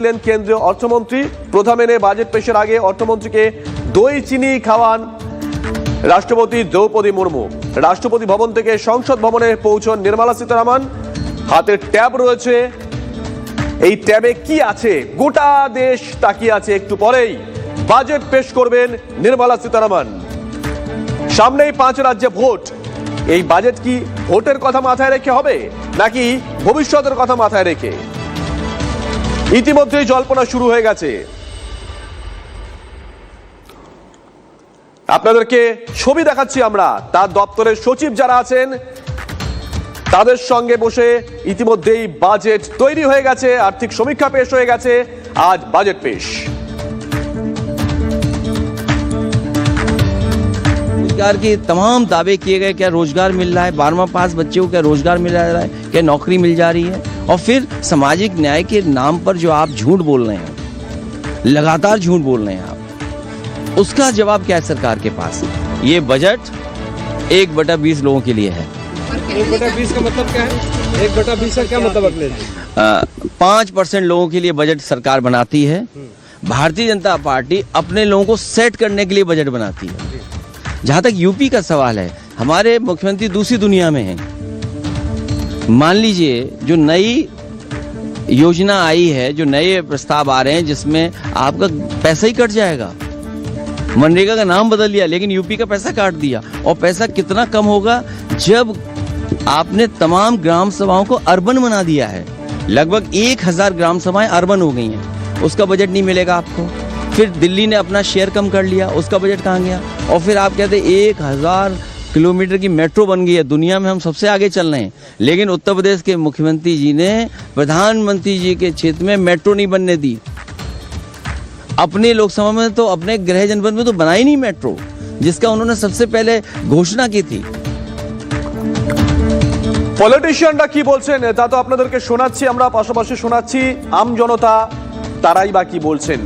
কেন্দ্রীয় অর্থমন্ত্রী প্রথমে বাজেট পেশের আগে অর্থমন্ত্রীকে দই চিনি খাওয়ান রাষ্ট্রপতি দ্রৌপদী মুর্মু। রাষ্ট্রপতি ভবন থেকে সংসদ ভবনে পৌঁছন নির্মলা সীতারামন। হাতে ট্যাব রয়েছে, এই ট্যাবে কি আছে গোটা দেশ তাকিয়ে আছে। একটু পরেই বাজেট পেশ করবেন নির্মলা সীতারামন। সামনেই 5 রাজ্যে ভোট। এই বাজেট কি ভোটের কথা মাথায় রেখে হবে নাকি ভবিষ্যতের কথা মাথায় রেখে? ইতিমধ্যেই জল্পনা শুরু হয়ে গেছে। আপনাদেরকে ছবি দেখাচ্ছি আমরা, তার দপ্তরের সচিব যারা আছেন তাদের সঙ্গে বসে ইতিমধ্যেই বাজেট তৈরি হয়ে গেছে, আর্থিক সমীক্ষা পেশ হয়ে গেছে। আজ বাজেট পেশ। रोजगार के तमाम दावे किए गए, क्या रोजगार मिल रहा है, 12वां पास बच्चों को क्या रोजगार मिल रहा है, क्या नौकरी मिल जा रही है, और फिर सामाजिक न्याय के नाम पर जो आप झूठ बोल रहे हैं, लगातार झूठ बोल रहे हैं आप, उसका जवाब क्या है सरकार के पास? ये बजट 1/20 लोगों के लिए है। 1/20 का मतलब क्या है? 1/20 का क्या मतलब अगले? 5% लोगों के लिए बजट सरकार बनाती है। भारतीय जनता पार्टी अपने लोगों को सेट करने के लिए बजट बनाती है। जहां तक यूपी का सवाल है, हमारे मुख्यमंत्री दूसरी दुनिया में हैं। मान लीजिए जो नई योजना आई है, जो नए प्रस्ताव आ रहे हैं जिसमें आपका पैसा ही कट जाएगा। मनरेगा का नाम बदल दिया लेकिन यूपी का पैसा काट दिया। और पैसा कितना कम होगा जब आपने तमाम ग्राम सभाओं को अर्बन बना दिया है। लगभग 1000 ग्राम सभाएं अर्बन हो गई हैं, उसका बजट नहीं मिलेगा आपको। फिर दिल्ली ने अपना शेयर कम कर लिया, उसका बजट कहाँ गया? और फिर आप कहते 1000 किलोमीटर की मेट्रो बन गई है, दुनिया में हम सबसे आगे चल रहे हैं, लेकिन उत्तर प्रदेश के मुख्यमंत्री जी ने प्रधानमंत्री जी के क्षेत्र में मेट्रो नहीं बनने दी। अपने लोकसभा में तो, अपने गृह जनपद में तो बनाई नहीं मेट्रो, जिसका उन्होंने सबसे पहले घोषणा की थी। পলিটিশিয়ানরা কি বলছেন তা তো আপনাদেরকে শোনাচ্ছি আমরা, পাশাপাশি শোনাচ্ছি আম জনতা তারাই বা কি বলছেন।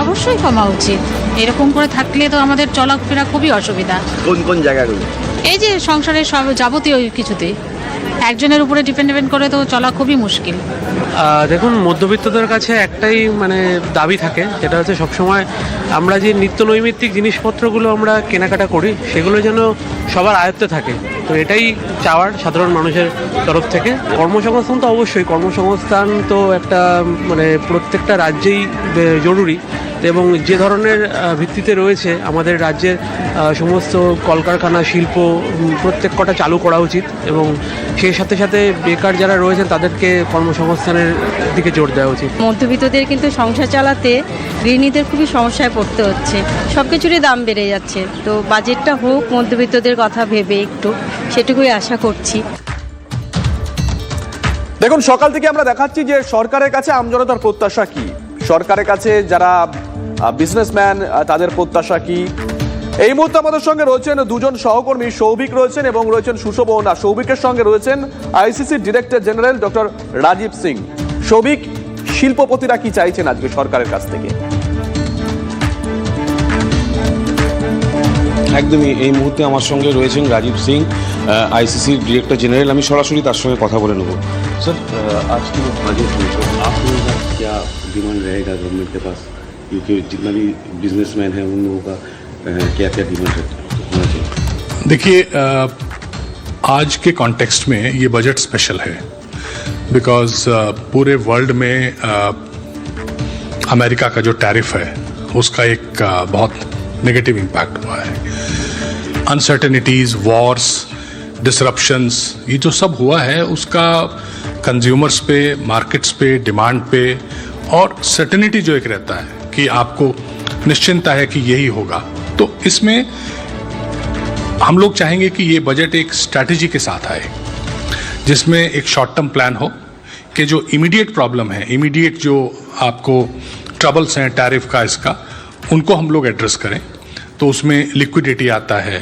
অবশ্যই কমা উচিত। এরকম করে থাকলে তো আমাদের চলাফেরা খুবই অসুবিধা। কোন কোন জায়গাগুলো? এই যে সংসারের সব যাবতীয় কিছুতে একজনের উপরে ডিপেন্ডেন্ট করে তো চলা খুবই মুশকিল। দেখুন, মধ্যবিত্তদের কাছে একটাই দাবি থাকে, যেটা হচ্ছে সবসময় আমরা যে নিত্য নৈমিত্তিক জিনিসপত্রগুলো আমরা কেনাকাটা করি সেগুলো যেন সবার আয়ত্তে থাকে। তো এটাই চাওয়ার সাধারণ মানুষের তরফ থেকে। কর্মসংস্থান তো অবশ্যই, কর্মসংস্থান তো একটা প্রত্যেকটা রাজ্যেই জরুরি। এবং যে ধরনের ভিত্তিতে রয়েছে আমাদের রাজ্যের সমস্ত কলকারখানা, শিল্প প্রত্যেক কটা চালু করা উচিত এবং সেই সাথে সাথে বেকার যারা রয়েছেন তাদেরকে কর্মসংস্থানের দিকে জোর দেওয়া উচিত। মধ্যবিত্তদের কিন্তু সংসার চালাতে গৃহিণীদের খুবই সমস্যায় পড়তে হচ্ছে, সব কিছুরই দাম বেড়ে যাচ্ছে। তো বাজেটটা হোক মধ্যবিত্তদের কথা ভেবে একটু, সেটুকুই আশা করছি। দেখুন, সকাল থেকে আমরা দেখাচ্ছি যে সরকারের কাছে আমজনতার প্রত্যাশা কি, সরকারের কাছে যারা বিজনেসম্যান তাদের প্রত্যাশা কি। এই মুহূর্তে আমাদের সঙ্গে রয়েছেন দুজন সহকর্মী, সৌভিক রয়েছেন এবং রয়েছেন সুশোভন। আর সৌভিকের সঙ্গে রয়েছেন আইসিসির director general doctor Rajiv Singh. সৌভিক, শিল্পপতিরা কি চাইছেন আজকে সরকারের কাছ থেকে? একদমই, এই মুহূর্তে আমার সঙ্গে রয়েছেন রাজীব সিং, আইসিসির ডিরেক্টর জেনারেল। আমি সরাসরি তার সঙ্গে কথা বলে নেব। স্যার, आज की जो बजट हुई तो आप लोगों का क्या डिमांड रहेगा गवर्नमेंट के पास, क्योंकि जितना भी बिजनेसमैन है उन लोगों का क्या क्या डिमांड होना चाहिए? देखिए, आज के कॉन्टेक्स्ट में ये बजट स्पेशल है बिकॉज पूरे वर्ल्ड में अमेरिका का जो टैरिफ है उसका एक बहुत नेगेटिव इम्पैक्ट हुआ है। अनसर्टेनिटीज, वॉर्स, डिसरप्शंस, ये जो सब हुआ है उसका कंज्यूमर्स पे, मार्केट्स पे, डिमांड पे, और सर्टेनिटी जो एक रहता है कि आपको निश्चिंतता है कि यही होगा। तो इसमें हम लोग चाहेंगे कि ये बजट एक स्ट्रैटेजी के साथ आए, जिसमें एक शॉर्ट टर्म प्लान हो कि जो इमीडिएट प्रॉब्लम है, इमीडिएट जो आपको ट्रबल्स हैं टैरिफ का, इसका, उनको हम लोग एड्रेस करें। तो उसमें लिक्विडिटी आता है,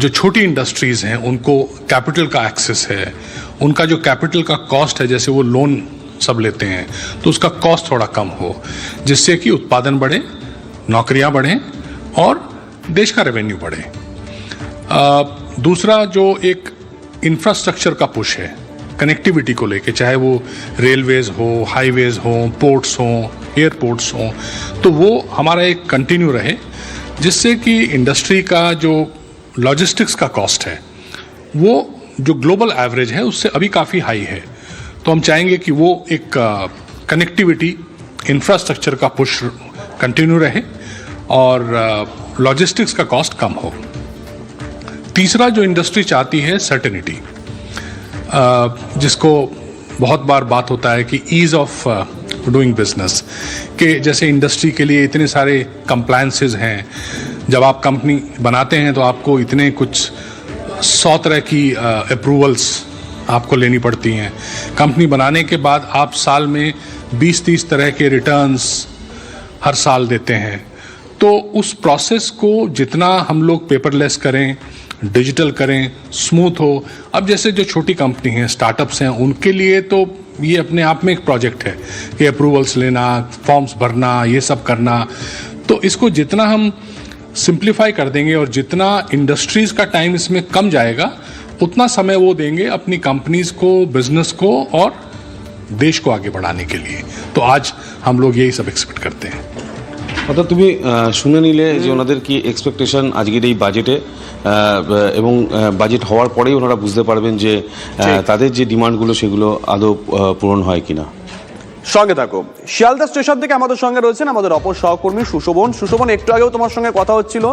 जो छोटी इंडस्ट्रीज़ हैं उनको कैपिटल का एक्सेस है, उनका जो कैपिटल का कॉस्ट है, जैसे वो लोन सब लेते हैं तो उसका कॉस्ट थोड़ा कम हो, जिससे कि उत्पादन बढ़े, नौकरियां बढ़ें और देश का रेवेन्यू बढ़े। दूसरा जो एक इंफ्रास्ट्रक्चर का पुश है कनेक्टिविटी को लेके, चाहे वो रेलवेज हो, हाईवेज हो, पोर्ट्स हो, एयरपोर्ट्स हो, तो वो हमारा एक कंटिन्यू रहे, जिससे कि इंडस्ट्री का जो लॉजिस्टिक्स का कॉस्ट है वो जो ग्लोबल एवरेज है उससे अभी काफ़ी हाई है। तो हम चाहेंगे कि वो एक कनेक्टिविटी इंफ्रास्ट्रक्चर का पुश कंटिन्यू रहे और लॉजिस्टिक्स का कॉस्ट कम हो। तीसरा जो इंडस्ट्री चाहती है सर्टेनिटी, जिसको बहुत बार बात होता है कि ईज ऑफ डूइंग बिजनेस के, जैसे इंडस्ट्री के लिए इतने सारे कंप्लायंसेस हैं। जब आप कंपनी बनाते हैं तो आपको इतने कुछ 100 तरह की अप्रूवल्स आपको लेनी पड़ती हैं। कंपनी बनाने के बाद आप साल में 20-30 तरह के रिटर्न्स हर साल देते हैं। तो उस प्रोसेस को जितना हम लोग पेपरलेस करें, डिजिटल करें, स्मूथ हो। अब जैसे जो छोटी कंपनी हैं, स्टार्टअप्स हैं, उनके लिए तो ये अपने आप में एक प्रोजेक्ट है कि अप्रूवल्स लेना, फॉर्म्स भरना, ये सब करना। तो इसको जितना हम सिंप्लीफाई कर देंगे और जितना इंडस्ट्रीज़ का टाइम इसमें कम जाएगा, उतना समय वो देंगे अपनी कंपनीज़ को, बिजनेस को और देश को आगे बढ़ाने के लिए। तो आज हम लोग यही सब एक्सपेक्ट करते हैं। অর্থাৎ তুমি শুনে নিলে যে ওনাদের কি এক্সপেকটেশন আজকের এই বাজেটে, এবং বাজেট হওয়ার পরেই ওনারা বুঝতে পারবেন যে তাদের যে ডিমান্ডগুলো সেগুলো আদৌ পূরণ হয় কিনা। সঙ্গে থাকো। শিয়ালদা স্টেশন থেকে আমাদের সঙ্গে রয়েছেন আমাদের অপর সহকর্মী সুশোভন। সুশোভন, একটু আগেও তোমার সঙ্গে কথা হচ্ছিল,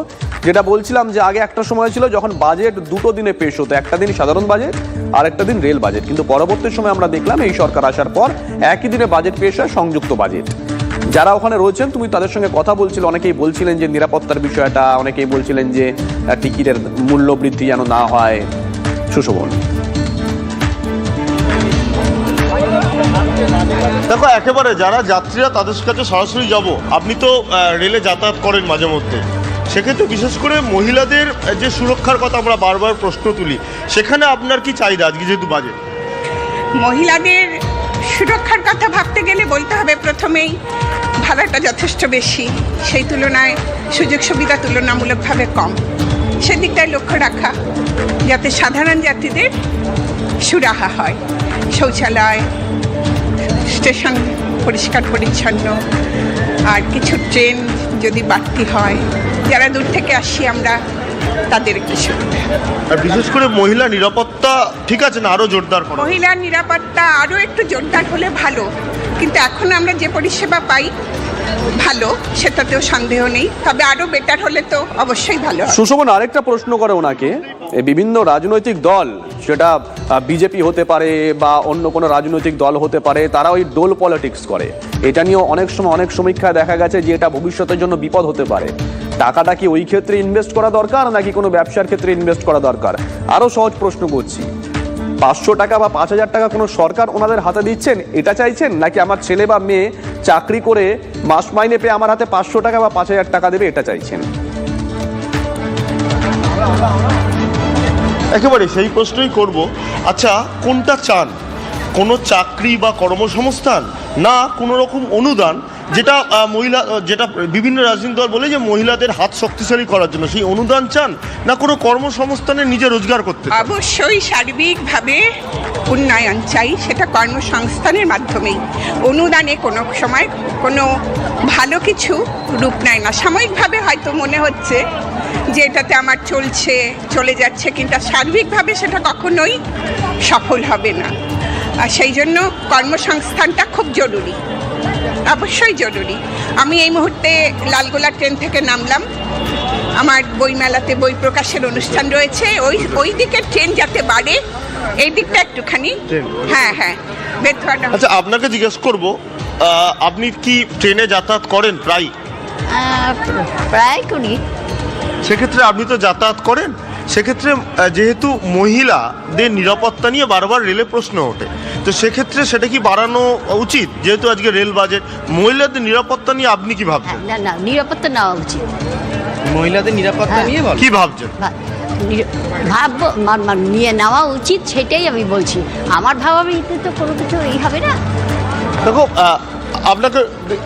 যেটা বলছিলাম যে আগে একটা সময় ছিল যখন বাজেট দুটো দিনে পেশ হতো, একটা দিন সাধারণ বাজেট আর একটা দিন রেল বাজেট, কিন্তু পরবর্তী সময় আমরা দেখলাম এই সরকার আসার পর একই দিনে বাজেট পেশ হয়, সংযুক্ত বাজেট। যারা ওখানে রয়েছেন তুমি তাদের সঙ্গে কথা বলছিলে, অনেকেই বলছিলেন যে নিরাপত্তার বিষয়টা, অনেকেই বলছিলেন যে টিকিটের মূল্য বৃদ্ধি যেন না হয়। সুশোভন, দেখো একেবারে যারা যাত্রীরা তাদের কাছে সরাসরি যাব, আপনি তো রেলে যাতায়াত করেন মাঝে মধ্যে, সেক্ষেত্রে বিশেষ করে মহিলাদের যে সুরক্ষার কথা আমরা বারবার প্রশ্ন তুলি, সেখানে আপনার কি চাহিদা আজকে যেহেতু বাজেট? মহিলাদের সুরক্ষার কথা ভাবতে গেলে বলতে হবে প্রথমেই ভাড়াটা যথেষ্ট বেশি, সেই তুলনায় সুযোগ সুবিধা তুলনামূলকভাবে কম। সেদিকটায় লক্ষ্য রাখা যাতে সাধারণ যাত্রীদের সুরাহা হয়, শৌচালয়, স্টেশন পরিষ্কার পরিচ্ছন্ন, আর কিছু ট্রেন যদি বাড়তি হয়, যারা দূর থেকে আসি আমরা তাদের একটু সুবিধা। আর বিশেষ করে মহিলা নিরাপত্তা ঠিক আছে না, আরও জোরদার করা? মহিলার নিরাপত্তা আরও একটু জোরদার হলে ভালো, কিন্তু এখন আমরা যে পরিষেবা পাই ভালো, সেটাতেও সন্দেহ নেই, তবে আরও বেটার হলে তো অবশ্যই ভালো। সুশোভন, আরেকটা প্রশ্ন করে ওনাকে, বিভিন্ন রাজনৈতিক দল, সেটা বিজেপি হতে পারে বা অন্য কোনো রাজনৈতিক দল হতে পারে, তারা ওই ডোল পলিটিক্স করে। এটা নিয়েও অনেক সময় অনেক সমীক্ষায় দেখা গেছে যে এটা ভবিষ্যতের জন্য বিপদ হতে পারে। টাকাটা কি ওই ক্ষেত্রে ইনভেস্ট করা দরকার নাকি কোনো ব্যবসার ক্ষেত্রে ইনভেস্ট করা দরকার? আরও সহজ প্রশ্ন করছি, 500 টাকা বা 5000 টাকা কোনো সরকার ওনাদের হাতে দিচ্ছেন, এটা চাইছেন, নাকি আমার ছেলে বা মেয়ে চাকরি করে মাস মাইনে পেয়ে আমার হাতে 500 টাকা বা 5000 টাকা দেবে, এটা চাইছেন? একেবারে সেই প্রশ্নই করব। আচ্ছা, কোনটা চান? কোনো চাকরি বা কর্মসংস্থান, না কোনো রকম অনুদান, যেটা মহিলা, যেটা বিভিন্ন রাজনৈতিক দল বলে যে মহিলাদের হাত শক্তিশালী করার জন্য, সেই অনুদান চান, না কোনো কর্মসংস্থানে নিজে রোজগার করতে? অবশ্যই সার্বিকভাবে উন্নয়ন চাই, সেটা কর্মসংস্থানের মাধ্যমেই। অনুদানে কোনো সময় কোনো ভালো কিছু রূপ নেয় না। সাময়িকভাবে হয়তো মনে হচ্ছে যে এটাতে আমার চলে যাচ্ছে, কিন্তু সার্বিকভাবে সেটা কখনোই সফল হবে না। আর সেই জন্য কর্মসংস্থানটা খুব জরুরি, অবশ্যই জরুরি। আমি এই মুহূর্তে লালগোলা ট্রেন থেকে নামলাম, আমার বইমেলাতে বই প্রকাশের অনুষ্ঠান রয়েছে, ওই দিকে ট্রেন যাতে বাড়ে, এই দিকটা একটুখানি। হ্যাঁ, বেথুয়াটা। আচ্ছা, আপনাকে জিজ্ঞেস করব, আপনি কি ট্রেনে যাতায়াত করেন? প্রায় করি। সেক্ষেত্রে আপনি তো যাতায়াত করেন, সেক্ষেত্রে যেহেতু মহিলাদের নিরাপত্তা নিয়ে বারবার রেলে প্রশ্ন ওঠে, তো সেক্ষেত্রে সেটা কি বাড়ানো উচিত? যেহেতু আজকে রেল বাজেট, মহিলাদের নিরাপত্তা নিয়ে আপনি কি ভাবছেন? না, নিরাপত্তা নেওয়া উচিত। মহিলাদের নিরাপত্তা নিয়ে কি ভাবছেন? ভাববো, নিয়ে নেওয়া উচিত, সেটাই আমি বলছি। আমার ভাবামিতে তো কোনো কিছু হবে না। দেখো, আপনাকে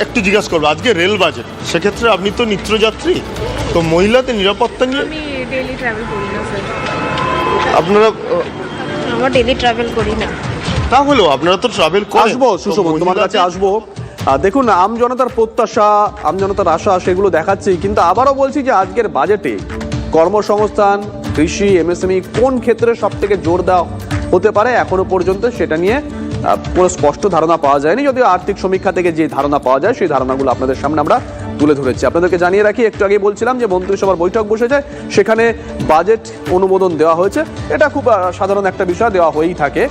একটু জিজ্ঞাসা করবো, আজকে রেল বাজেট, সেক্ষেত্রে আপনি তো নিত্যযাত্রী, তো মহিলাদের নিরাপত্তা নিয়ে আমি ডেইলি ট্রাভেল করি না স্যার, আপনারা আমরা ডেইলি ট্রাভেল করি না। তাহলেও আপনারা তো ট্রাভেল করেন। আসবো সুশোভন, তোমার কাছে আসবো। দেখুন, আমজনতার প্রত্যাশা, আমজনতার আশা সেগুলো দেখাচ্ছি, কিন্তু আবারও বলছি যে আজকের বাজেটে কর্মসংস্থান, কৃষি, এমএসএমই কোন ক্ষেত্রে সব থেকে জোর দেওয়া হতে পারে এখনো পর্যন্ত সেটা নিয়ে কোনো স্পষ্ট ধারণা পাওয়া যায়নি। যদিও আর্থিক সমীক্ষা থেকে যে ধারণা পাওয়া যায় সেই ধারণাগুলো আপনাদের সামনে আমরা তুলে ধরেছি। আপনাদেরকে জানিয়ে রাখি, একটু আগে বলছিলাম যে মন্ত্রিসভার বৈঠক বসেছে, সেখানে বাজেট অনুমোদন দেওয়া হয়েছে। এটা খুব সাধারণ একটা বিষয়, দেওয়া হয়েই থাকে।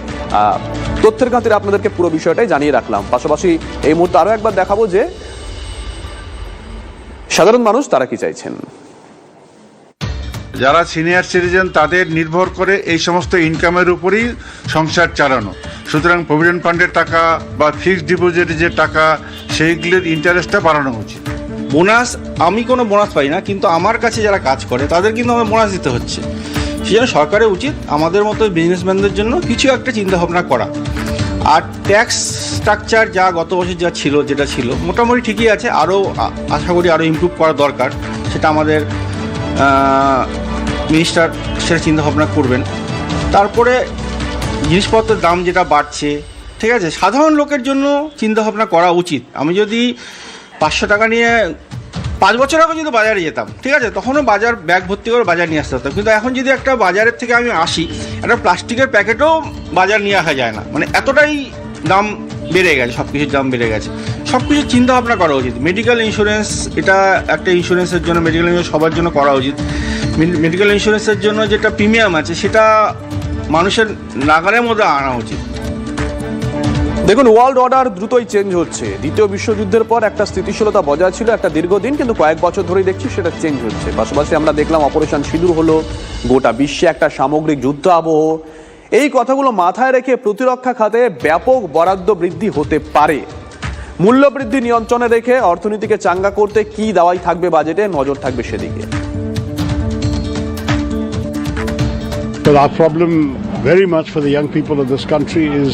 তথ্যের খাতিরে আপনাদেরকে পুরো বিষয়টাই জানিয়ে রাখলাম। পাশাপাশি এই মুহূর্তে আরো একবার দেখাবো যে সাধারণ মানুষ তারা কি চাইছেন। যারা সিনিয়র সিটিজেন তাদের নির্ভর করে এই সমস্ত ইনকামের উপরই সংসার চালানো, সুতরাং প্রভিডেন্ট ফান্ডের টাকা বা ফিক্সড ডিপোজিটের যে টাকা সেইগুলির ইন্টারেস্টটা বাড়ানো উচিত। বোনাস, আমি কোনো বোনাস পাই না, কিন্তু আমার কাছে যারা কাজ করে তাদের কিন্তু আমার বোনাস দিতে হচ্ছে। সেই জন্য সরকারের উচিত আমাদের মতো বিজনেসম্যানদের জন্য কিছু একটা চিন্তাভাবনা করা। আর ট্যাক্স স্ট্রাকচার যা গত বছর যা ছিল, যেটা ছিল মোটামুটি ঠিকই আছে, আরও আশা করি আরও ইমপ্রুভ করা দরকার। সেটা আমাদের মিনিস্টার সেটা চিন্তাভাবনা করবেন। তারপরে জিনিসপত্রের দাম যেটা বাড়ছে, ঠিক আছে, সাধারণ লোকের জন্য চিন্তাভাবনা করা উচিত। আমি যদি 500 টাকা নিয়ে 5 বছর আগে যদি বাজারে যেতাম, ঠিক আছে, তখনও বাজার ব্যাগ ভর্তি করে বাজার নিয়ে আসতে হতাম। কিন্তু এখন যদি একটা বাজারের থেকে আমি আসি, একটা প্লাস্টিকের প্যাকেটও বাজার নিয়ে আসা যায় না, মানে এতটাই দাম বেড়ে গেছে, সব কিছুর দাম বেড়ে গেছে। সব কিছু চিন্তাভাবনা করা উচিত। মেডিকেল ইন্স্যুরেন্স, এটা একটা ইন্স্যুরেন্সের জন্য, মেডিকেল ইন্স্যুরেন্স সবার জন্য করা উচিত। মেডিকেল ইন্স্যুরেন্সের জন্য যেটা প্রিমিয়াম আছে সেটা মানুষের নাগালের মধ্যে আনা উচিত। দেখুন, ওয়ার্ল্ড অর্ডার দ্রুতই চেঞ্জ হচ্ছে। দ্বিতীয় বিশ্বযুদ্ধের পর একটা স্থিতিশীলতা বজায় ছিল একটা দীর্ঘদিন, কিন্তু কয়েক বছর ধরেই দেখছি সেটা চেঞ্জ হচ্ছে। পাশাপাশি আমরা দেখলাম অপারেশন সিঁদুর হলো, গোটা বিশ্বে একটা সামগ্রিক যুদ্ধ আবহ। এই কথাগুলো মাথায় রেখে প্রতিরক্ষা খাতে ব্যাপক বরাদ্দ বৃদ্ধি হতে পারে। মূল্য বৃদ্ধি নিয়ন্ত্রণে রেখে অর্থনীতিকে চাঙ্গা করতে কি দাওয়াই থাকবে বাজেটে, নজর থাকবে সেদিকে। But our problem very much for the young people of this country is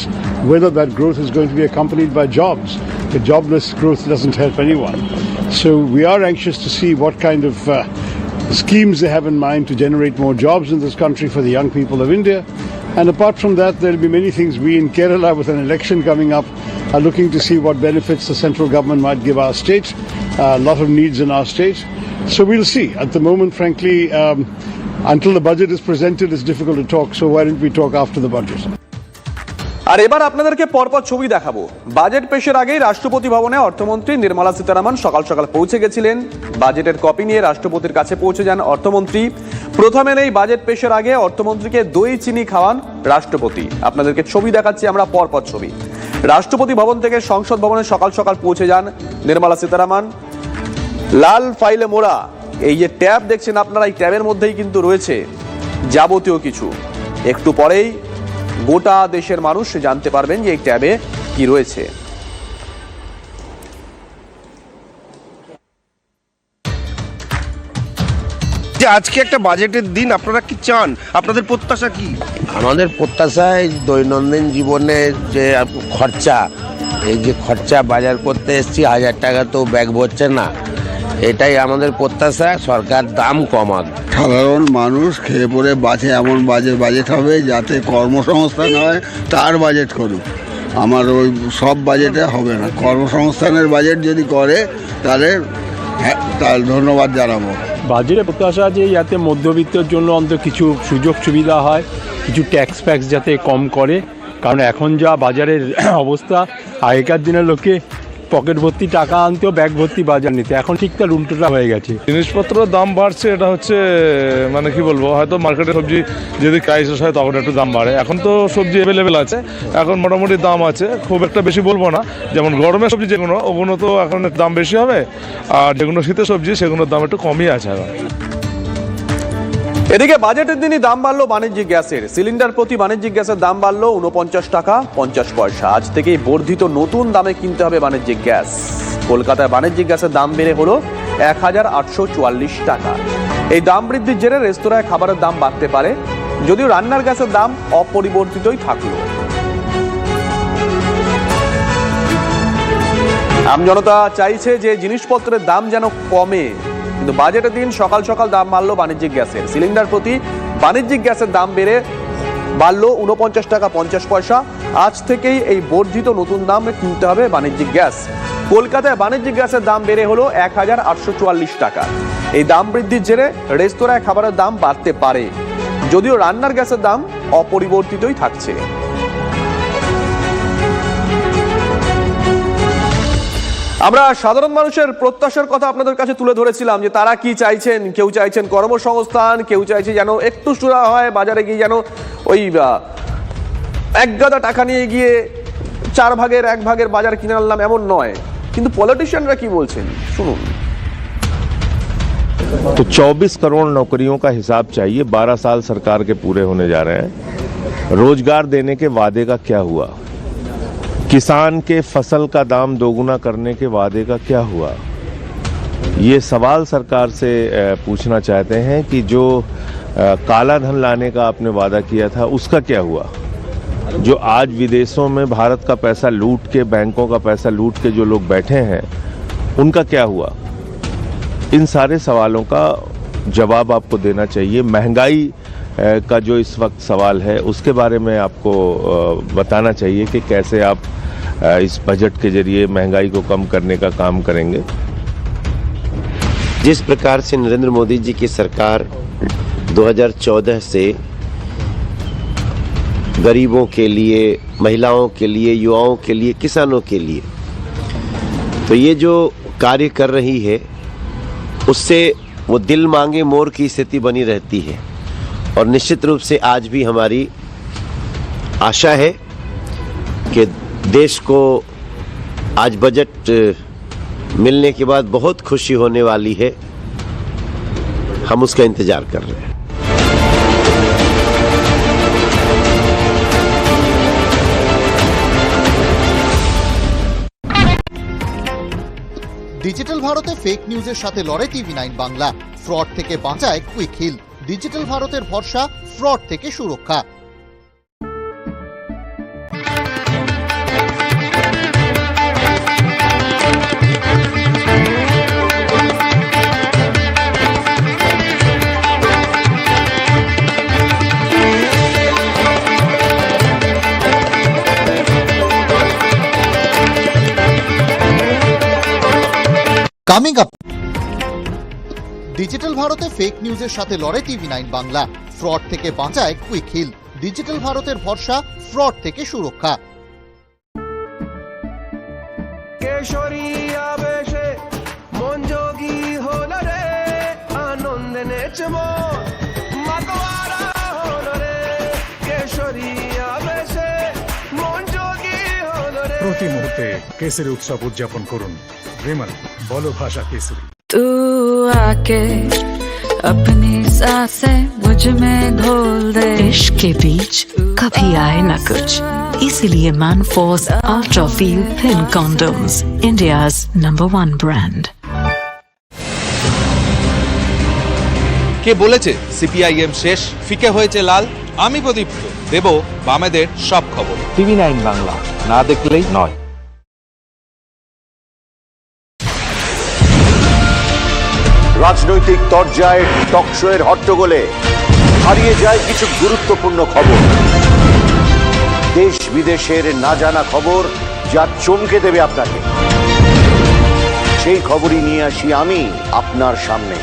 whether that growth is going to be accompanied by jobs. The jobless growth doesn't help anyone. So we are anxious to see what kind of schemes they have in mind to generate more jobs in this country for the young people of India. And apart from that, there will be many things. We in Kerala, with an election coming up, are looking to see what benefits the central government might give our state. A lot of needs in our state. So we'll see. At the moment, frankly, until the budget is presented, it's difficult to talk. So why don't we talk after the budget? আর এবার আপনাদেরকে পরপর ছবি দেখাবো। Budget পেশের আগেই রাষ্ট্রপতি ভবনে অর্থমন্ত্রী নির্মলা সীতারামন সকাল সকাল পৌঁছে গেছিলেন। বাজেটের কপি নিয়ে রাষ্ট্রপতির কাছে পৌঁছে যান অর্থমন্ত্রী। প্রথমে নেই বাজেট পেশের আগে অর্থমন্ত্রীকে দই চিনি খাওয়ান রাষ্ট্রপতি। আপনাদেরকে ছবি দেখাচ্ছি আমরা, পরপর ছবি। রাষ্ট্রপতি ভবন থেকে সংসদ ভবনে সকাল সকাল পৌঁছে যান নির্মলা সীতারামন। লাল ফাইলে মোড়া এই যে ট্যাব দেখছেন আপনারা, এই ট্যাবের মধ্যেই কিন্তু রয়েছে যাবতীয় কিছু। একটু পরেই গোটা দেশের মানুষ জানতে পারবেন যে এই ট্যাবে কি রয়েছে। যে আজকে একটা বাজেটের দিন, আপনারা কি চান? আপনাদের প্রত্যাশা কি? আমাদের প্রত্যাশায় দৈনন্দিন জীবনের যে খরচা, এই যে খরচা বাজার করতে এসছি, 1000 টাকা তো ব্যাগ ভরছে না, এটাই আমাদের প্রত্যাশা। সরকার দাম কমান, সাধারণ মানুষ খেয়ে পড়ে বাঁচে এমন বাজেট হবে যাতে কর্মসংস্থান হয়, তার বাজেট করুক। আমার ওই সব বাজেটে হবে না, কর্মসংস্থানের বাজেট যদি করে তাহলে তার ধন্যবাদ জানাবো। বাজেটের প্রত্যাশা যে যাতে মধ্যবিত্তের জন্য অন্তত কিছু সুযোগ সুবিধা হয়, কিছু ট্যাক্স ফ্যাক্স যাতে কম করে। কারণ এখন যা বাজারের অবস্থা, আগেকার দিনের লোকে পকেট ভর্তি টাকা আনতেও ব্যাগ ভর্তি বাজার নিতে, এখন ঠিক তার উল্টোটা হয়ে গেছে। জিনিসপত্রের দাম বাড়ছে, এটা হচ্ছে মানে কি বলবো, হয়তো মার্কেটে সবজি যদি ক্রাইসিস হয় তখন একটু দাম বাড়ে। এখন তো সবজি অ্যাভেলেবেল আছে, এখন মোটামুটি দাম আছে, খুব একটা বেশি বলবো না। যেমন গরমের সবজি যেগুলো, ওগুলো তো এখন দাম বেশি হবে, আর যেগুলো শীতের সবজি সেগুলোর দাম একটু কমই আছে এখন। এদিকে বাজেটের দিনই দাম বাড়লো বাণিজ্যিক গ্যাসের। সিলিন্ডার প্রতি বাণিজ্যিক গ্যাসের দাম বাড়লো 49 টাকা 50 পয়সা। আজ থেকেই বর্ধিত নতুন দামে কিনতে হবে বাণিজ্যিক গ্যাস। কলকাতায় বাণিজ্যিক গ্যাসের দাম বেড়ে হলো 1844 টাকা। এই দাম বৃদ্ধির জেরে রেস্তোরাঁয় খাবারের দাম বাড়তে পারে, যদিও রান্নার গ্যাসের দাম অপরিবর্তিতই থাকলো। আমজনতা চাইছে যে জিনিসপত্রের দাম যেন কমে, কিন্তু বাজেটের দিন সকাল সকাল দাম বাড়লো বাণিজ্যিক গ্যাসের। সিলিন্ডার প্রতি বাণিজ্যিক গ্যাসের দাম বাড়লো 49 টাকা 50 পয়সা। আজ থেকেই এই বর্ধিত নতুন দামে কিনতে হবে বাণিজ্যিক গ্যাস। কলকাতায় বাণিজ্যিক গ্যাসের দাম বেড়ে হলো 1844 টাকা। এই দাম বৃদ্ধির জেরে রেস্তোরাঁয় খাবারের দাম বাড়তে পারে, যদিও রান্নার গ্যাসের দাম অপরিবর্তিতই থাকছে। আমরা সাধারণ মানুষের প্রত্যাশার কথা আপনাদের কাছে তুলে ধরেছিলাম যে তারা কি চাইছেন। কেউ চাইছেন কর্মসংস্থান, কেউ চাইছে যেন একটু সুরা হয়, বাজারে গিয়ে যেন ওই এক গাদা টাকা নিয়ে গিয়ে 4 ভাগের 1 ভাগের বাজার কিনে আনলাম, এমন নয়। কিন্তু পলিটিশিয়ানরা কি বলছেন শুনুন। तो 24 करोड़ नौकरियों का हिसाब चाहिए। 12 साल सरकार के पूरे होने जा रहे हैं। रोजगार देने के वादे का क्या हुआ? किसान के फसल का दाम दोगुना करने के वादे का क्या हुआ? ये सवाल सरकार से पूछना चाहते हैं कि जो काला धन लाने का आपने वादा किया था उसका क्या हुआ? जो आज विदेशों में भारत का पैसा लूट के, बैंकों का पैसा लूट के जो लोग बैठे हैं, उनका क्या हुआ? इन सारे सवालों का जवाब आपको देना चाहिए। महंगाई का जो इस वक्त सवाल है उसके बारे में आपको बताना चाहिए कि कैसे आप इस बजट के जरिए महंगाई को कम करने का काम करेंगे। जिस प्रकार से नरेंद्र मोदी जी की सरकार 2014 से गरीबों के लिए, महिलाओं के लिए, युवाओं के लिए, किसानों के लिए तो ये जो कार्य कर रही है उससे वो दिल मांगे मोर की स्थिति बनी रहती है। और निश्चित रूप से आज भी हमारी आशा है कि देश को आज बजट मिलने के बाद बहुत खुशी होने वाली है। हम उसका इंतजार कर रहे हैं। ডিজিটাল ভারতে ফেক নিউজের সাথে লড়ে TV9 বাংলা। ফ্রড থেকে বাঁচায় কুইক হিল। ডিজিটাল ভারতের ভরসা, ফ্রড থেকে সুরক্ষা। কামিং আপ, ডিজিটাল ভারতে ফেক নিউজের সাথে লড়ে TV9 বাংলা। ফ্রড থেকে বাঁচায় কুইক হিল। ডিজিটাল ভারতের ভরসা, ফ্রড থেকে সুরক্ষা। কেশরী আবেশে মন যোগী হলো রে, আনন্দে নেচে মন মাতোয়ারা হলো রে। কেশরী আবেশে মন যোগী হলো রে। প্রতি মুহূর্তে কেসরি উৎসব উদযাপন করুন। विमल बोलो भाषा केसरी। तू आके अपनी सांसें मुझ में घोल दे। इश्क के बीच कभी आए ना कुछ, इसीलिए Manforce ultra feel thin condoms, India's #1 brand। কে বলেছে সিপিআইএম শেষ, ফিকে হয়েছে লাল? আমি প্রদীপ্ত দেব বামেদের সব খবর। TV9 বাংলা, না দেখলেই নয়। রাজনৈতিক তরজায় টকশোয়ের হট্টগোলে হারিয়ে যায় কিছু গুরুত্বপূর্ণ খবর। দেশ বিদেশের না জানা খবর যা চমকে দেবে আপনাকে। সেই খবরই নিয়ে আসি আমি আপনার সামনে।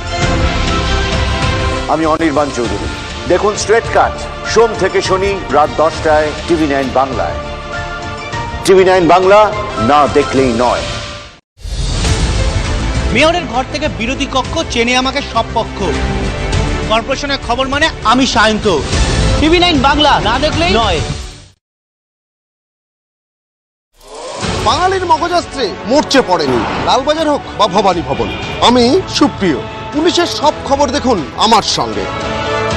আমি অনির্বাণ চৌধুরী। দেখুন স্ট্রেট কাট সোম থেকে শনি রাত 10টায় TV9 বাংলায়। TV9 বাংলা, না দেখলেই নয়। মেয়রের ঘর থেকে বিরোধী কক্ষ চেনে আমাকে সব পক্ষ। কর্পোরেশনের খবর মানে আমি সায়ন্ত। TV9 বাংলা, না দেখলেই নয়। বাঙালির মগজাস্ত্রে মরচে পড়েনি, লালবাজার হোক বা ভবানী ভবন। আমি সুপ্রিয়। পুলিশের সব খবর দেখুন আমার সঙ্গে।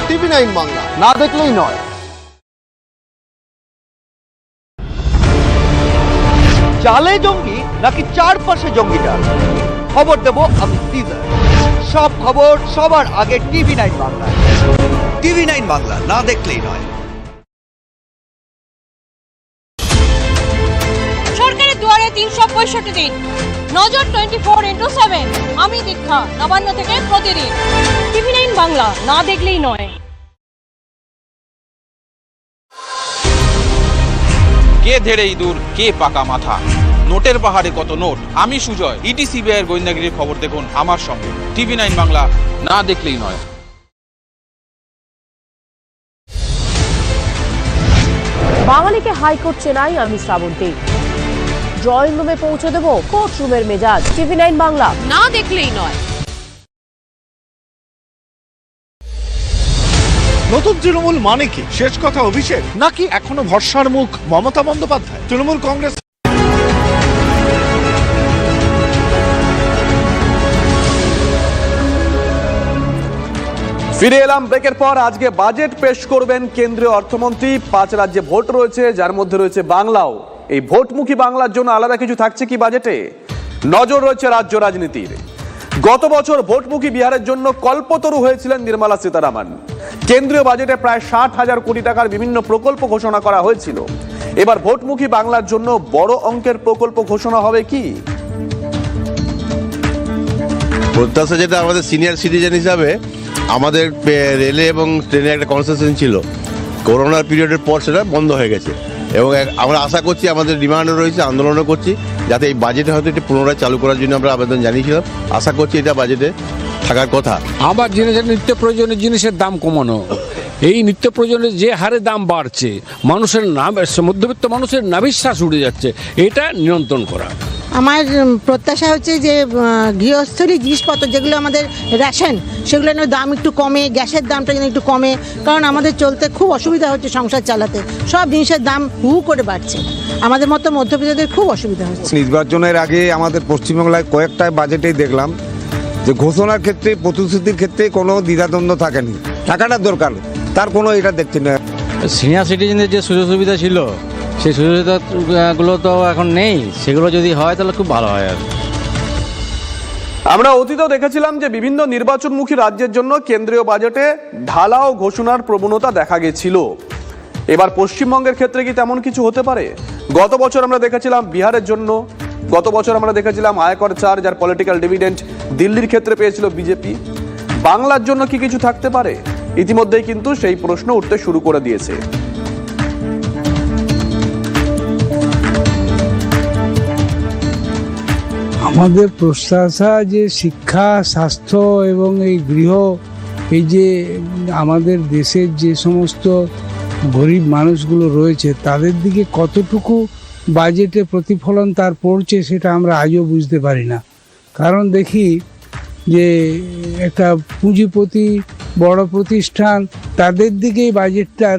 TV9 বাংলা, না দেখলেই নয়। চালে জঙ্গি নাকি চারপাশে জঙ্গিটা, খবর দেব আমি সিজার। সব খবর সবার আগে TV9 বাংলা। TV9 বাংলা, না দেখলেই নয়। সরকারের দুয়ারে 365 দিন, নজর 24/7। আমি দীক্ষা, নবান্ন থেকে প্রতিদিন। TV9 বাংলা, না দেখলেই নয়। কে ধেড়ে ইঁদুর, কে পাকা মাথা, নোটের পাহাড়ে কত নোট। আমি সুজয়, ইডি সিবিআইয়ের গোয়েন্দাগিরির খবর দেখুন আমার সঙ্গে। TV9 বাংলা, না দেখলেই নয়। বাঙালিকে হাইকোর্ট চেনাই আমি শ্রাবন্তী। ড্রয়িং রুমে পৌঁছে দেবো কোর্ট রুমের মেজাজ। TV9 বাংলা, না দেখলেই নয়। নতুন তৃণমূল মানে কি? শেষ কথা অভিষেক, নাকি এখনো ভরসার মুখ মমতা বন্দ্যোপাধ্যায়? তৃণমূল কংগ্রেস ফিরে এলাম ব্রেকের পর। আজকে বাজেট পেশ করবেন কেন্দ্রীয় অর্থমন্ত্রী। 5 রাজ্যে ভোট রয়েছে, যার মধ্যে রয়েছে বাংলাও। এই ভোটমুখী বাংলার জন্য আলাদা কিছু থাকছে কি বাজেটে? নজর রয়েছে রাজ্য রাজনীতির। গত বছর ভোটমুখী বিহারের জন্য কল্পতরু হয়েছিলেন নির্মলা সীতারামন। কেন্দ্রীয় বাজেটে প্রায় 60,000 কোটি টাকার বিভিন্ন প্রকল্প ঘোষণা করা হয়েছিল। এবার ভোটমুখী বাংলার জন্য বড় অঙ্কের প্রকল্প ঘোষণা হবে কি? প্রত্যাশা যেটা আমাদের সিনিয়র সিটিজেন হিসাবে আমাদের রেলে এবং ট্রেনে একটা কনসেশন ছিল, করোনার পিরিয়ডের পর সেটা বন্ধ হয়ে গেছে এবং আমরা আশা করছি, আমাদের ডিমান্ডও রয়েছে, আন্দোলনও করছি, যাতে এই বাজেটে হয়তো এটি পুনরায় চালু করার জন্য আমরা আবেদন জানিয়েছিলাম। আশা করছি এটা বাজেটে থাকার কথা। আমার জিনিসের নিত্য প্রয়োজনীয় জিনিসের দাম কমানো, এই নিত্য প্রয়োজনের যে হারে দাম বাড়ছে, মানুষের মধ্যবিত্ত মানুষের নাভিশ্বাস উঠে যাচ্ছে, এটা নিয়ন্ত্রণ করা। আমার প্রত্যাশা হচ্ছে যে গৃহস্থলী জিনিসপত্র যেগুলো আমাদের রেশন, সেগুলো যেন দাম একটু কমে, গ্যাসের দামটা যেন একটু কমে, কারণ আমাদের চলতে খুব অসুবিধা হচ্ছে, সংসার চালাতে সব জিনিসের দাম হু করে বাড়ছে, আমাদের মতো মধ্যবিত্তদের খুব অসুবিধা হচ্ছে। নির্বাচনের আগে আমাদের পশ্চিমবাংলায় কয়েকটা বাজেটেই দেখলাম যে ঘোষণার ক্ষেত্রে, প্রতিশ্রুতির ক্ষেত্রে কোনো দ্বিধাদ্বন্দ্ব থাকেনি। টাকাটা দরকার, তার কোনো এটা দেখছি না। সিনিয়র সিটিজেনদের যে সুযোগ সুবিধা ছিল, সেই সুযোগ সুবিধাগুলো তো এখন নেই। সেগুলো যদি হয় তাহলে খুব ভালো হয়। আর আমরা অতীতেও দেখেছিলাম যে বিভিন্ন নির্বাচনমুখী রাজ্যের জন্য কেন্দ্রীয় বাজেটে ঢালাও ঘোষণার প্রবণতা দেখা গেছিল। এবার পশ্চিমবঙ্গের ক্ষেত্রে কি তেমন কিছু হতে পারে? গত বছর আমরা দেখেছিলাম বিহারের জন্য, গত বছর আমরা দেখেছিলাম আয়কর চার, যার পলিটিক্যাল ডিভিডেন্ড দিল্লির ক্ষেত্রে পেয়েছিল বিজেপি। বাংলার জন্য কি কিছু থাকতে পারে? ইতিমধ্যেই কিন্তু সেই প্রশ্ন উঠতে শুরু করে দিয়েছে। আমাদের প্রত্যাশা যে শিক্ষা, স্বাস্থ্য এবং এই গৃহ, এই যে আমাদের দেশের যে সমস্ত গরিব মানুষগুলো রয়েছে, তাদের দিকে কতটুকু বাজেটে প্রতিফলন তার পড়ছে সেটা আমরা আজও বুঝতে পারি না। কারণ দেখি যে একটা পুঁজিপতি, বড় প্রতিষ্ঠান, তাদের দিকেই বাজেটটার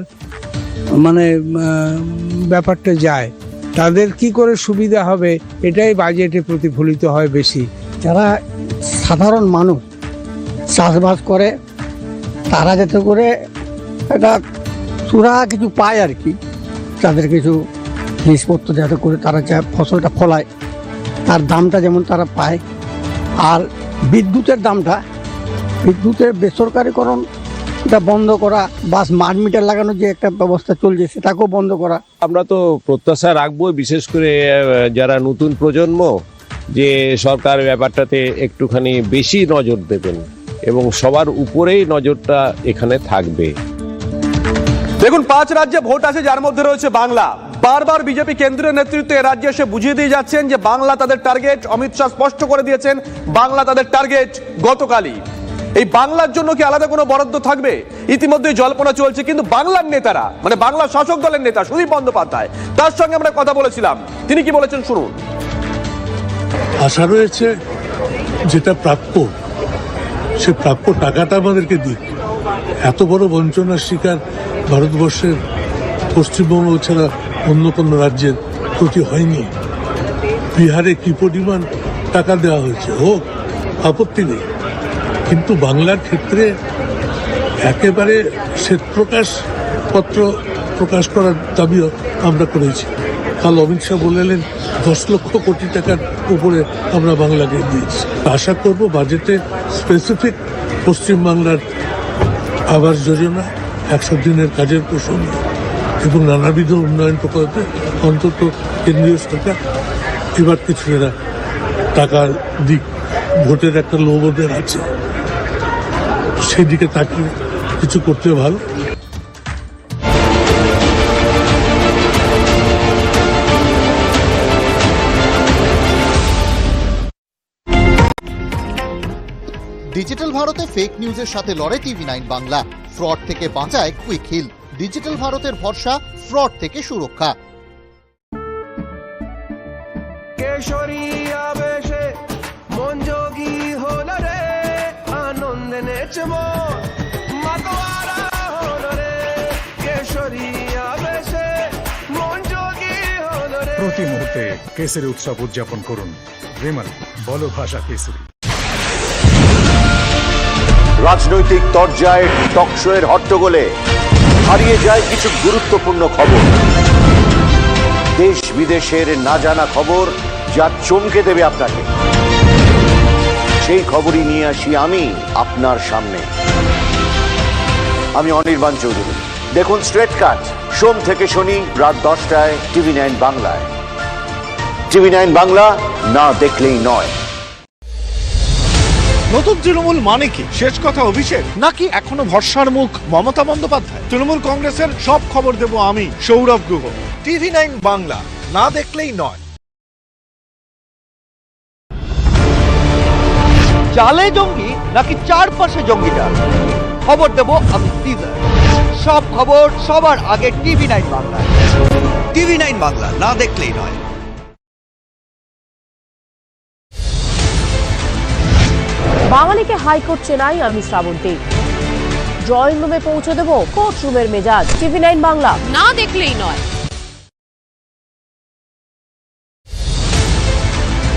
মানে ব্যাপারটা যায়। তাদের কি করে সুবিধা হবে এটাই বাজেটে প্রতিফলিত হয় বেশি। যারা সাধারণ মানুষ চাষবাস করে, তারা যাতে করে একটা চূড়া কিছু পায় আর কি, তাদের কিছু জিনিসপত্র যাতে করে তারা যা ফসলটা ফলায় তার দামটা যেমন তারা পায়। আর বিদ্যুতের দামটা, বিদ্যুতের বেসরকারিকরণ এটা বন্ধ করা, বা স্মার্ট মিটার লাগানোর যে একটা ব্যবস্থা চলছে সেটাকেও বন্ধ করা। আমরা তো প্রত্যাশা রাখবো, বিশেষ করে যারা নতুন প্রজন্ম, যে সরকার ব্যাপারটাতে একটুখানি বেশি নজর দেবেন এবং সবার উপরেই নজরটা এখানে থাকবে। দেখুন, 5 রাজ্যে ভোট আছে, যার মধ্যে রয়েছে বাংলা। বারবার বিজেপি কেন্দ্রীয় নেতৃত্ব এ রাজ্যে এসে বুঝিয়ে দিয়ে যাচ্ছেন যে বাংলা তাদের টার্গেট। অমিত শাহ স্পষ্ট করে দিয়েছেন বাংলা তাদের টার্গেট গতকালই। এই বাংলার জন্য কি আলাদা কোনো বরাদ্দ থাকবে? ইতিমধ্যে জল্পনা চলছে, কিন্তু বাংলার নেতারা, মানে বাংলা শাসক দলের নেতা সুদীপ বন্দ্যোপাধ্যায়, তার সঙ্গে আমরা কথা বলেছিলাম। তিনি কি বলেছেন শুনুন। আশা রয়েছে যেটা প্রাপ্য, সে প্রাপ্য টাকাটা আমাদেরকে দিক। এত বড় বঞ্চনার শিকার ভারতবর্ষের পশ্চিমবঙ্গ ছাড়া অন্য কোনো রাজ্যের প্রতি হয়নি। বিহারে কি পরিমাণ টাকা দেওয়া হয়েছে, হোক, আপত্তি নেই, কিন্তু বাংলার ক্ষেত্রে একেবারে শ্বেতপ্রকাশ পত্র প্রকাশ করার দাবিও আমরা করেছি। কাল অমিত শাহ বললেন 10 লক্ষ কোটি টাকার উপরে আমরা বাংলাকে দিয়েছি। আশা করব বাজেটে স্পেসিফিক পশ্চিমবাংলার আবাস যোজনা, 100 দিনের কাজের প্রসঙ্গ এবং নানাবিধ উন্নয়ন প্রকল্পে অন্তত কেন্দ্রীয় সরকার এবার কিছু এরা টাকা দিক, ভোটের একটা লোভ ওদের আছে, সেদিকে তাকিয়ে কিছু করতে ভালো। ডিজিটাল ভারতে ফেক নিউজের সাথে লড়ে টিভি9 বাংলা। ফ্রড থেকে বাঁচায় কুইক হিল। ডিজিটাল ভারতের ভরসা, ফ্রড থেকে সুরক্ষা। প্রতি মুহূর্তে কেসরি উৎসব উদযাপন করুন। বিমল, বলো ভাষা কেসরি। রাজনৈতিক তরজায় টকশোয়ের হট্টগোলে হারিয়ে যায় কিছু গুরুত্বপূর্ণ খবর, দেশ বিদেশের না জানা খবর যা চমকে দেবে আপনাকে। সেই খবরই নিয়ে আসি আমি আপনার সামনে। আমি অনির্বাণ চৌধুরী। দেখুন স্ট্রেট কাট, সোম থেকে শনি রাত 10টায় TV9 বাংলায়। TV9 বাংলা, না দেখলেই নয়। নতুন তৃণমূল মানে কি? শেষ কথা অভিষেক, নাকি এখনো ভরসার মুখ মমতা বন্দ্যোপাধ্যায়? তৃণমূল কংগ্রেসের সব খবর দেব আমি, সৌরভ গুহ। TV9 বাংলা, না দেখলেই নয়। চালে জঙ্গি নাকি চারপাশে জঙ্গিটা, খবর দেব আমি টিজার। সব খবর সবার আগে TV9 বাংলায়। TV9 বাংলা, না দেখলেই নয়। বাঙালিকে হাইকোর্ট চেনাই আমি শ্রাবন্তী। ড্রয়িং রুমে পৌঁছে দেব কোর্ট রুমের মেজাজ। TV9 বাংলা, না দেখলেই নয়।